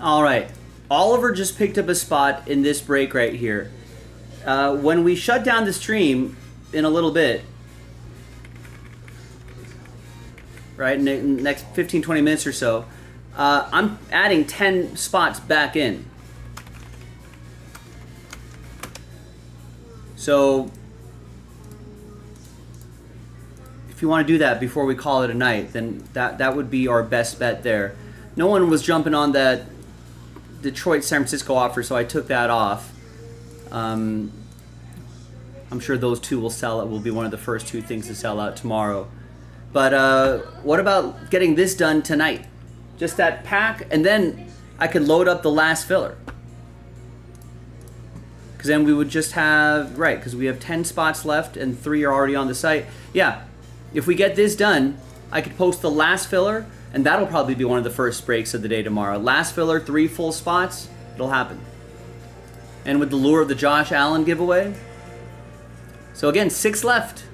Speaker 1: All right. Oliver just picked up a spot in this break right here. When we shut down the stream in a little bit, right, in the next 15, 20 minutes or so, I'm adding 10 spots back in. So if you want to do that before we call it a night, then that would be our best bet there. No one was jumping on that Detroit San Francisco offer, so I took that off. I'm sure those two will sell. It will be one of the first two things to sell out tomorrow. But what about getting this done tonight? Just that pack, and then I could load up the last filler. Because then we would just have, right, because we have 10 spots left and 3 are already on the site. Yeah, if we get this done, I could post the last filler, and that'll probably be one of the first breaks of the day tomorrow. Last filler, 3 full spots, it'll happen. And with the lure of the Josh Allen giveaway. So again, 6 left.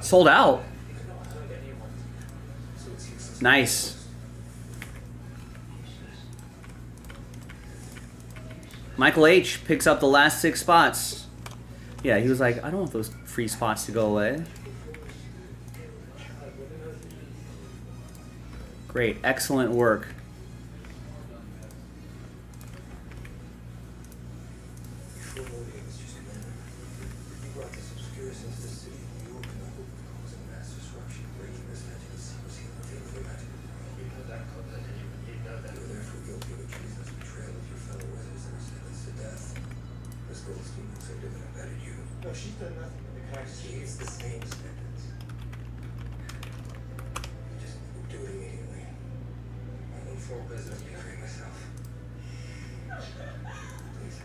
Speaker 1: Sold out. Nice. Michael H picks up the last 6 spots. Yeah, he was like, I don't want those free spots to go away. Great, excellent work.
Speaker 18: No, she's done nothing in the crisis.
Speaker 19: It's the same sentence. Just do it immediately. I want full business to free myself. Please.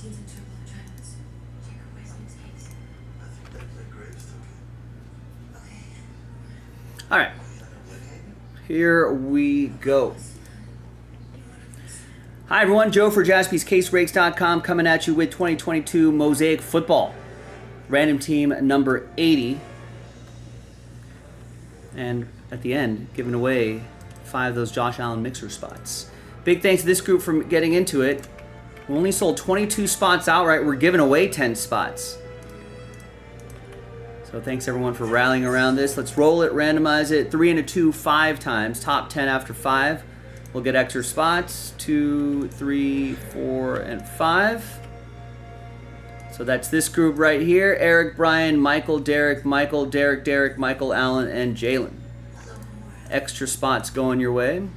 Speaker 6: team's in trouble. They're trying to check her Wesley's case.
Speaker 14: I think that play Graves took it.
Speaker 6: Okay.
Speaker 1: All right. Here we go. Hi, everyone. Joe for JaspysCaseBreaks.com coming at you with 2022 Mosaic Football. Random team number 80. And at the end, giving away 5 of those Josh Allen mixer spots. Big thanks to this group for getting into it. We only sold 22 spots outright. We're giving away 10 spots. So thanks everyone for rallying around this. Let's roll it, randomize it. 3 and a 2, 5 times. Top 10 after 5. We'll get extra spots. 2, 3, 4, and 5. So that's this group right here. Eric, Brian, Michael, Derek, Derek, Michael, Allen, and Jalen. Extra spots going your way.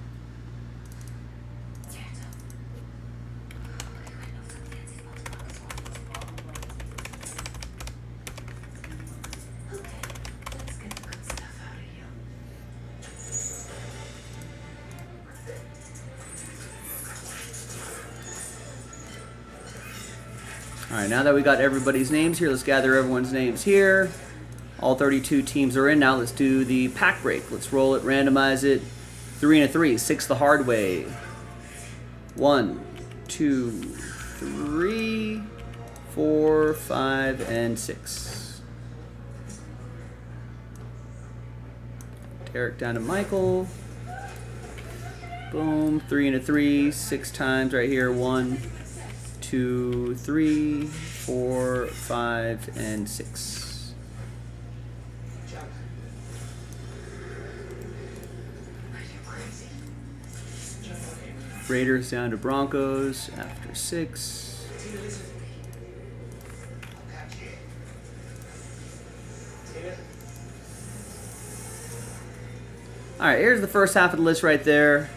Speaker 1: All right, now that we got everybody's names here, let's gather everyone's names here. All 32 teams are in. Now let's do the pack break. Let's roll it, randomize it. 3 and a 3, 6 the hard way. 1, 2, 3, 4, 5, and 6. Derek down to Michael. Boom, 3 and a 3, 6 times right here. 1, 2, 3, 4, 5, and 6. Raiders down to Broncos after 6. All right, here's the first half of the list right there.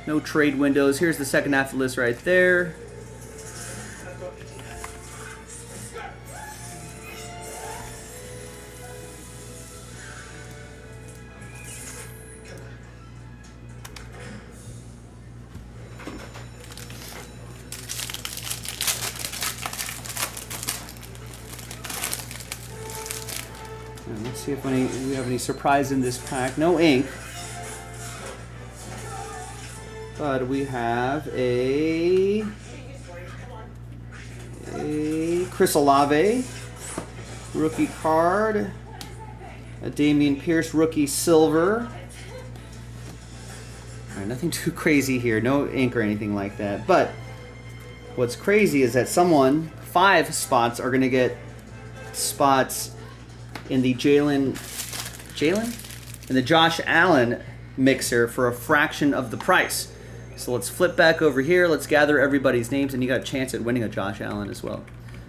Speaker 1: No trade windows. Here's the second half of the list right there. Let's see if we have any surprise in this pack. No ink. But we have a Chris Olave rookie card. A Dameon Pierce rookie silver. All right, nothing too crazy here. No ink or anything like that. But what's crazy is that 5 spots are going to get spots in the in the Josh Allen mixer for a fraction of the price. So let's flip back over here. Let's gather everybody's names, and you got a chance at winning a Josh Allen as well.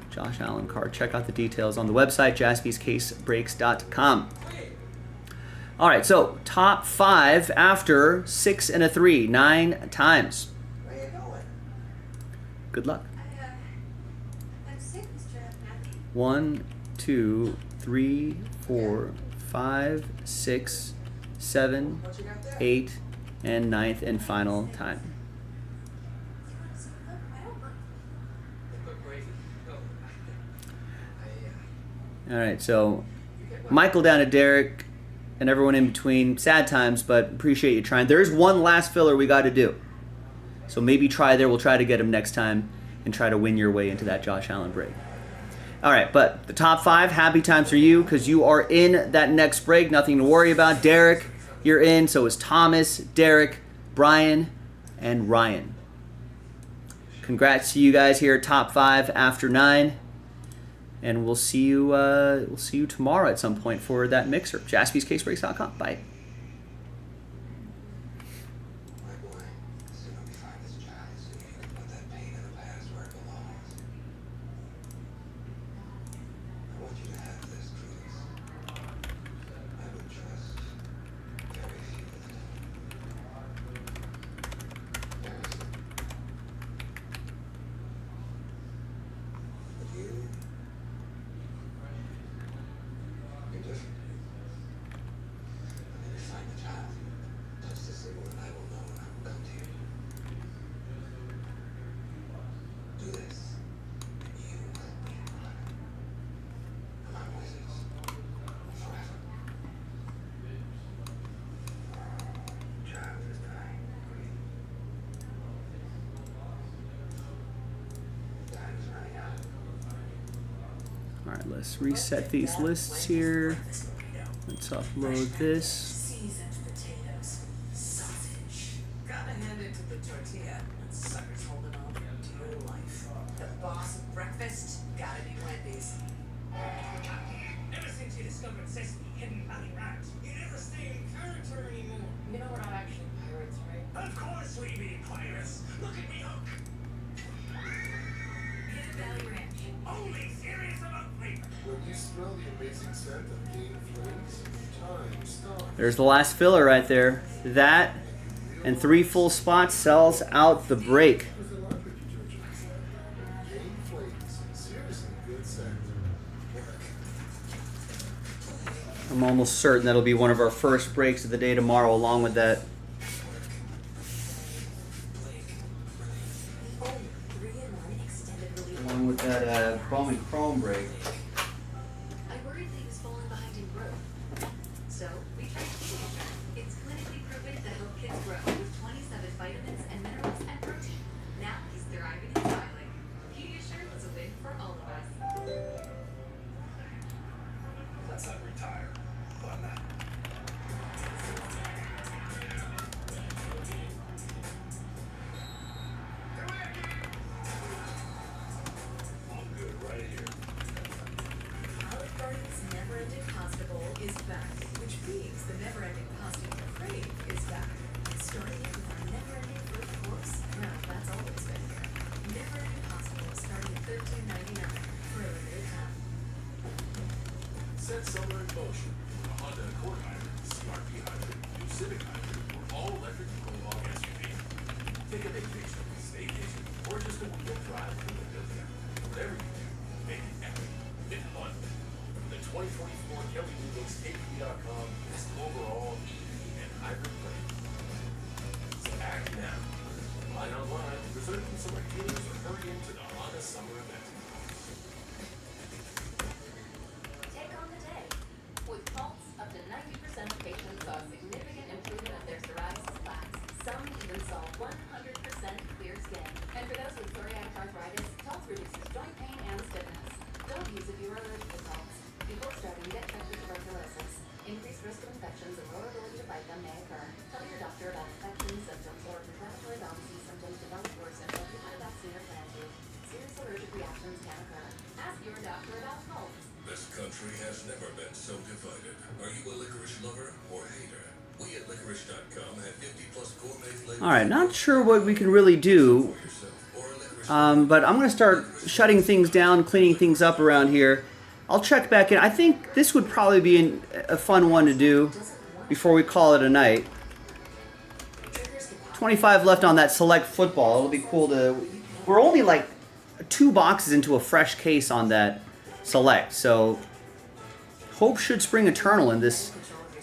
Speaker 1: Josh Allen card. Check out the details on the website, JaspysCaseBreaks.com. All right, so top 5 after 6 and a 3, 9 times.
Speaker 7: Where you going?
Speaker 1: Good luck.
Speaker 6: I'm sick, Mr. Abnaki.
Speaker 1: 1, 2, 3, 4, 5, 6, 7, 8, and 9th and final time. All right, so Michael down to Derek and everyone in between. Sad times, but appreciate you trying. There is one last filler we got to do. So maybe try there. We'll try to get him next time and try to win your way into that Josh Allen break. All right, but the top 5, happy times for you because you are in that next break. Nothing to worry about. Derek, you're in. So is Thomas, Derek, Brian, and Ryan. Congrats to you guys here at top 5 after 9. And we'll see you tomorrow at some point for that mixer. JaspysCaseBreaks.com. Bye. Alright, let's reset these lists here. Let's upload this.
Speaker 10: Seasoned potatoes. Sausage. Gotta hand it to the tortilla. That sucker's holding on to your life. The boss of breakfast? Gotta be Wendy's.
Speaker 18: Ever since you discovered Sesame Hidden Valley Ranch, you never stay in character anymore.
Speaker 3: You know we're not actually pirates, right?
Speaker 18: Of course we be pirates. Look at me hook.
Speaker 10: Hidden Valley Ranch.
Speaker 18: Only serious about flavor.
Speaker 17: When you smell the amazing scent of game flakes, time stops.
Speaker 1: There's the last filler right there. That and 3 full spots sells out the break.
Speaker 17: With the laundry detergent. Game flakes. Seriously good scent.
Speaker 1: I'm almost certain that'll be one of our first breaks of the day tomorrow, along with that. Along with that Bowman Chrome break.
Speaker 6: I worried that he was falling behind in growth. So, we tried Pediasure. It's clinically proven to help kids grow with 27 vitamins and minerals and protein. Now he's thriving and smiling. Pediasure was a win for all of us.
Speaker 4: Let's not retire. On that. I'm good right here.
Speaker 10: Olive Garden's never-ending pasta bowl is back, which means the never-ending pasta you crave is back. Starting it with our never-ending fruit course. Now, that's always been here. Never-ending pasta bowl starting at $13.99 for a limited time.
Speaker 4: Set summer in motion. A Honda Accord hybrid, CRV hybrid, new Civic hybrid, or all-electric Prologue SUV. Take a vacation, staycation, or just a weekend drive to the Philadelphia. Whatever you do, make it epic. It's fun. The 2024 Kelly Blue Books KP.com best overall EV and hybrid plan. So act now. Buy online, reserve from select dealers, or hurry into the Honda Summer event.
Speaker 3: Take on the day. With Pulse, up to 90% of patients saw a significant improvement of their psoriasis plaques. Some even saw 100% clear skin. And for those with psoriatic arthritis, Pulse reduces joint pain and stiffness. Don't use if you are allergic to Pulse. Before starting, get checked for tuberculosis. Increased risk of infections and lower ability to fight them may occur. Tell your doctor about infections, symptoms, or if inflammatory bowel disease symptoms develop or symptoms you had a vaccine or plan to. Serious allergic reactions can occur. Ask your doctor about Pulse.
Speaker 15: This country has never been so divided. Are you a licorice lover or hater? We at licorice.com have 50+ gourmet flavors.
Speaker 1: Alright, not sure what we can really do. But I'm going to start shutting things down, cleaning things up around here. I'll check back in. I think this would probably be a fun one to do before we call it a night. 25 left on that select football. It'll be cool to... We're only like 2 boxes into a fresh case on that select, so hope should spring eternal in this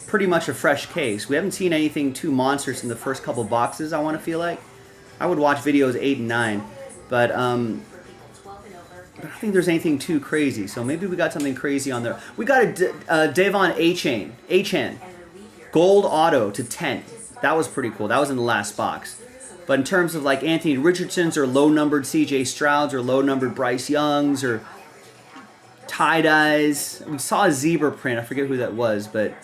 Speaker 1: pretty much a fresh case. We haven't seen anything too monstrous in the first couple boxes, I want to feel like. I would watch videos 8 and 9, but I don't think there's anything too crazy, so maybe we got something crazy on there. We got a Devon Achane, gold auto to 10. That was pretty cool. That was in the last box. But in terms of like Anthony Richardson's or low-numbered C.J. Stroud's or low-numbered Bryce Young's or tie-dyes, we saw a zebra print. I forget who that was, but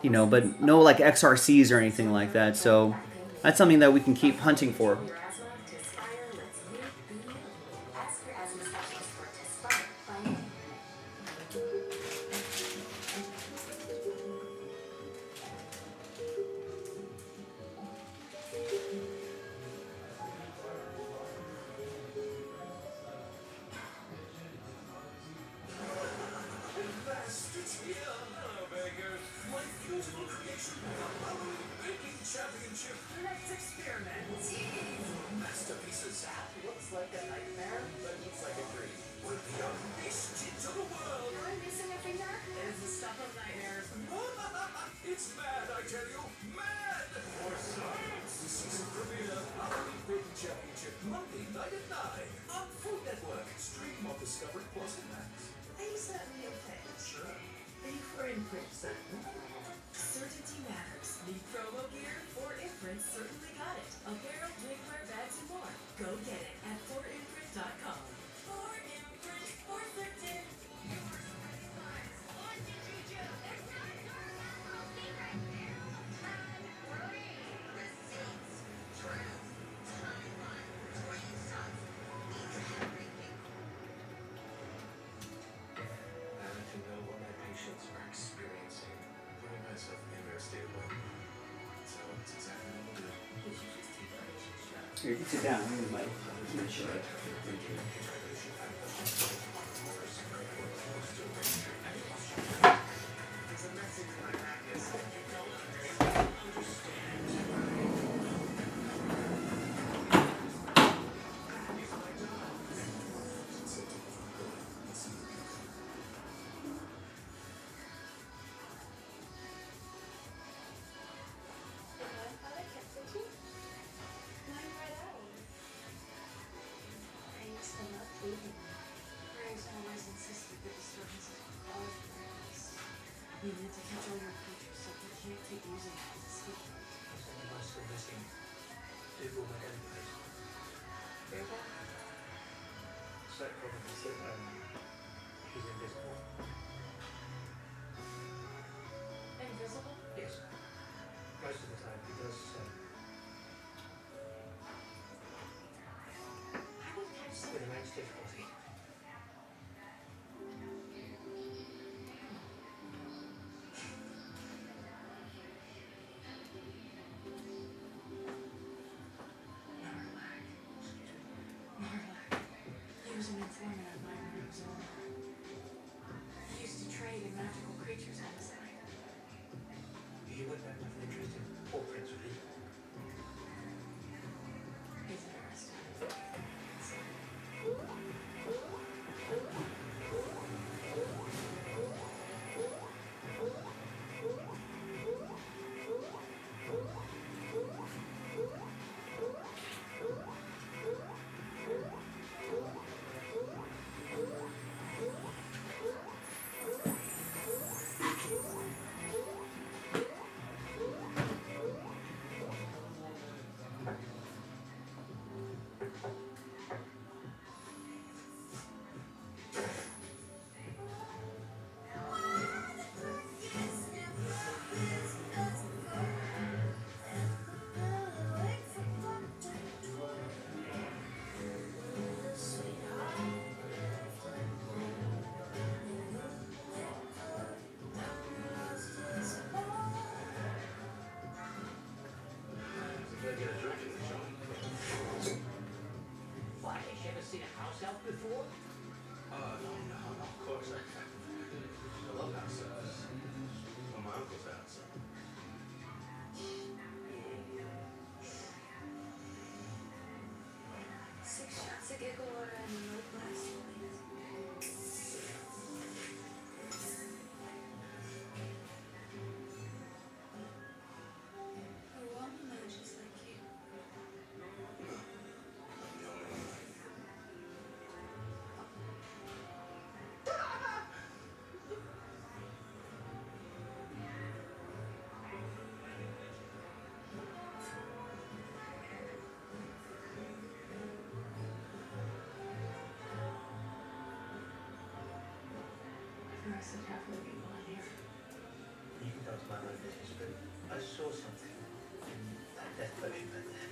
Speaker 1: you know, but no like XRCs or anything like that. So that's something that we can keep hunting for.
Speaker 10: Let's experiment.
Speaker 5: Masterpieces. Looks like a nightmare, but looks like a dream. Will be unleashed into the world.
Speaker 10: Am I missing a finger? It's the stuff of nightmares.
Speaker 4: It's mad, I tell you. Mad! For science. The season premiere of the Big Championship Monday night at 9 on Food Network. Stream on Discovery Plus and Max.
Speaker 10: Are you certain you'll pay?
Speaker 4: Sure.
Speaker 10: Are you for imprint certain? Certainty matters. Need promo gear? For Imprint certainly got it. Apparel, drinkware, bags, and more. Go get it at 4imprint.com. 4imprint, for certain.
Speaker 1: Here, you can sit down. I'm in my chair.
Speaker 6: You need to catch all your creatures so you can't keep using it as a scapegoat.
Speaker 19: Am I still missing? Do all my gameplays. Set probably sit he's invisible.
Speaker 6: Invisible?
Speaker 19: Yes. Most of the time he does
Speaker 6: How do you catch
Speaker 19: with immense difficulty.
Speaker 6: He was an informant of mine when I was older. He used to trade in magical creatures on the side.
Speaker 19: He wouldn't have enough interest in paw prints, would he?
Speaker 6: He's interesting.
Speaker 18: Why, has you ever seen a house elf before?
Speaker 14: No, of course. I love house elves. Well, my uncle's house.
Speaker 6: Six shots of giggle water and no glass light. A woman just like you. The rest of half of the people in here.
Speaker 19: You can go to my own business, but I saw something in that death potion back there.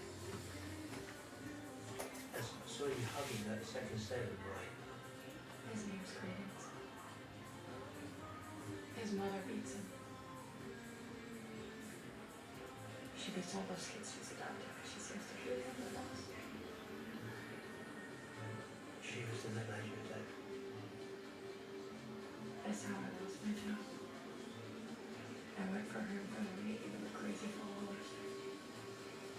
Speaker 19: I saw you hugging that second sailor boy.
Speaker 6: His name's Credence. His mother beats him. She beats all those kids she's adopted, but she seems to be the lost.
Speaker 19: She was the night you attacked.
Speaker 6: That's how I lost my job. I went for her in front of me, even the crazy followers.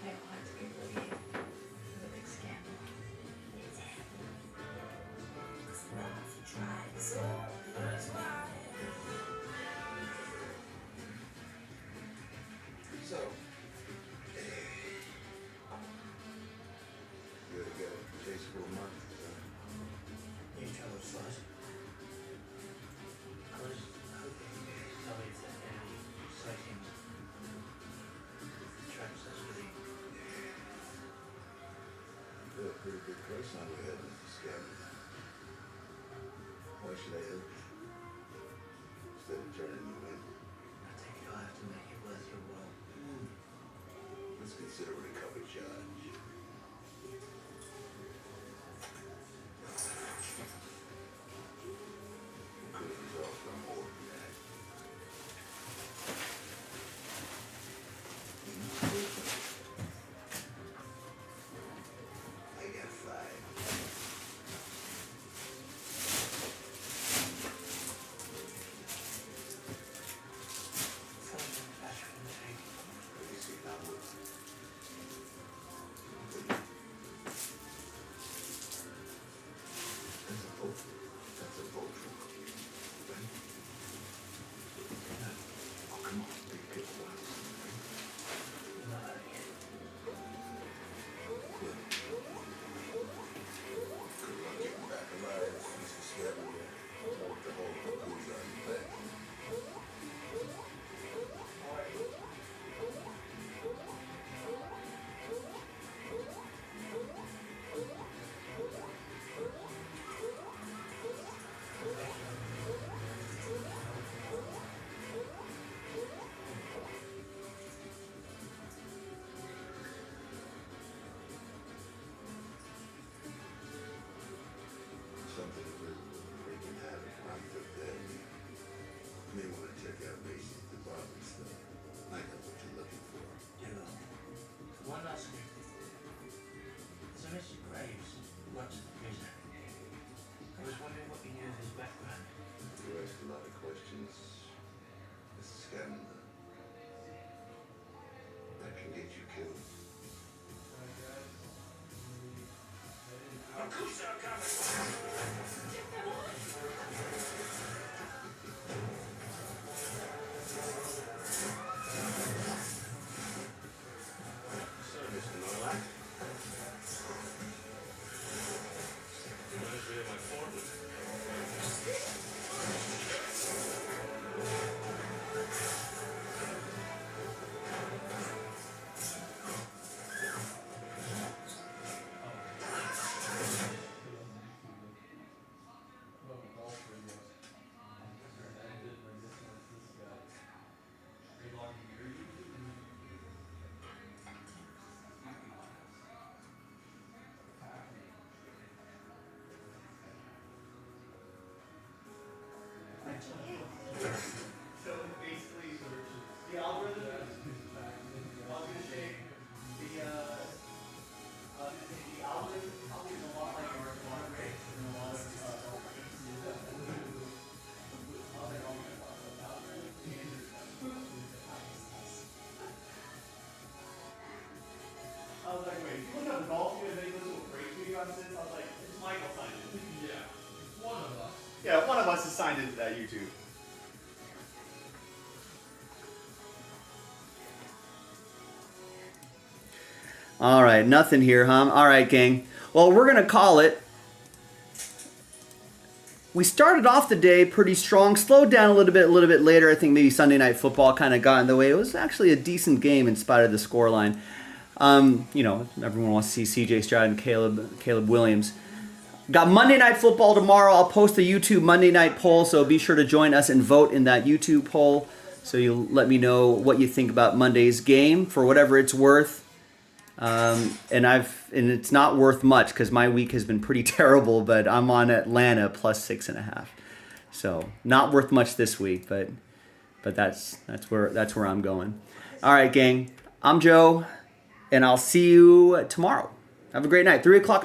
Speaker 6: They all had to get released. It was a big scandal.
Speaker 14: So, you gotta get a taste for money.
Speaker 19: You traveled fast. I was hoping you could tell me if there are any sightings. Tracks us with you.
Speaker 14: You got a pretty big price on your head, Mr. Scabbard. Why should I help you? Instead of turning you in,
Speaker 19: I think you'll have to make it worth your while.
Speaker 14: let's consider it a covered charge. Could result from more than that. That's a boat truck. Right? Oh, come on, big pit box. Good luck getting back alive. Piece of sweat with it. More with the whole goes on your back. Something wreaking havoc around the bed. You may want to check out Macy's department store. I know what you're looking for.
Speaker 18: Hello. One last thing. So Mr. Graves works at the prison. I was wondering what you knew of his background.
Speaker 14: You ask a lot of questions. This is scavenger. That can get you killed.
Speaker 8: So, Mr. Norlack. Reminds me of my foreman.
Speaker 1: So basically, the algorithm is, I was going to say, the algorithm is a lot like our water rates and a lot of I was like, wait, you look up the golf video and then you listen to a great video on this? I was like, it's Michael signed it.
Speaker 4: Yeah. One of us.
Speaker 1: Yeah, one of us is signed into that YouTube. All right, nothing here, huh? All right, gang. Well, we're going to call it. We started off the day pretty strong, slowed down a little bit later. I think maybe Sunday Night Football kind of got in the way. It was actually a decent game in spite of the scoreline. You know, everyone wants to see CJ Stroud and Caleb Williams. Got Monday Night Football tomorrow. I'll post a YouTube Monday Night poll, so be sure to join us and vote in that YouTube poll. So you'll let me know what you think about Monday's game for whatever it's worth. And it's not worth much because my week has been pretty terrible, but I'm on Atlanta plus 6.5. So not worth much this week, but that's where I'm going. All right, gang. I'm Joe, and I'll see you tomorrow. Have a great night. 3 o'clock.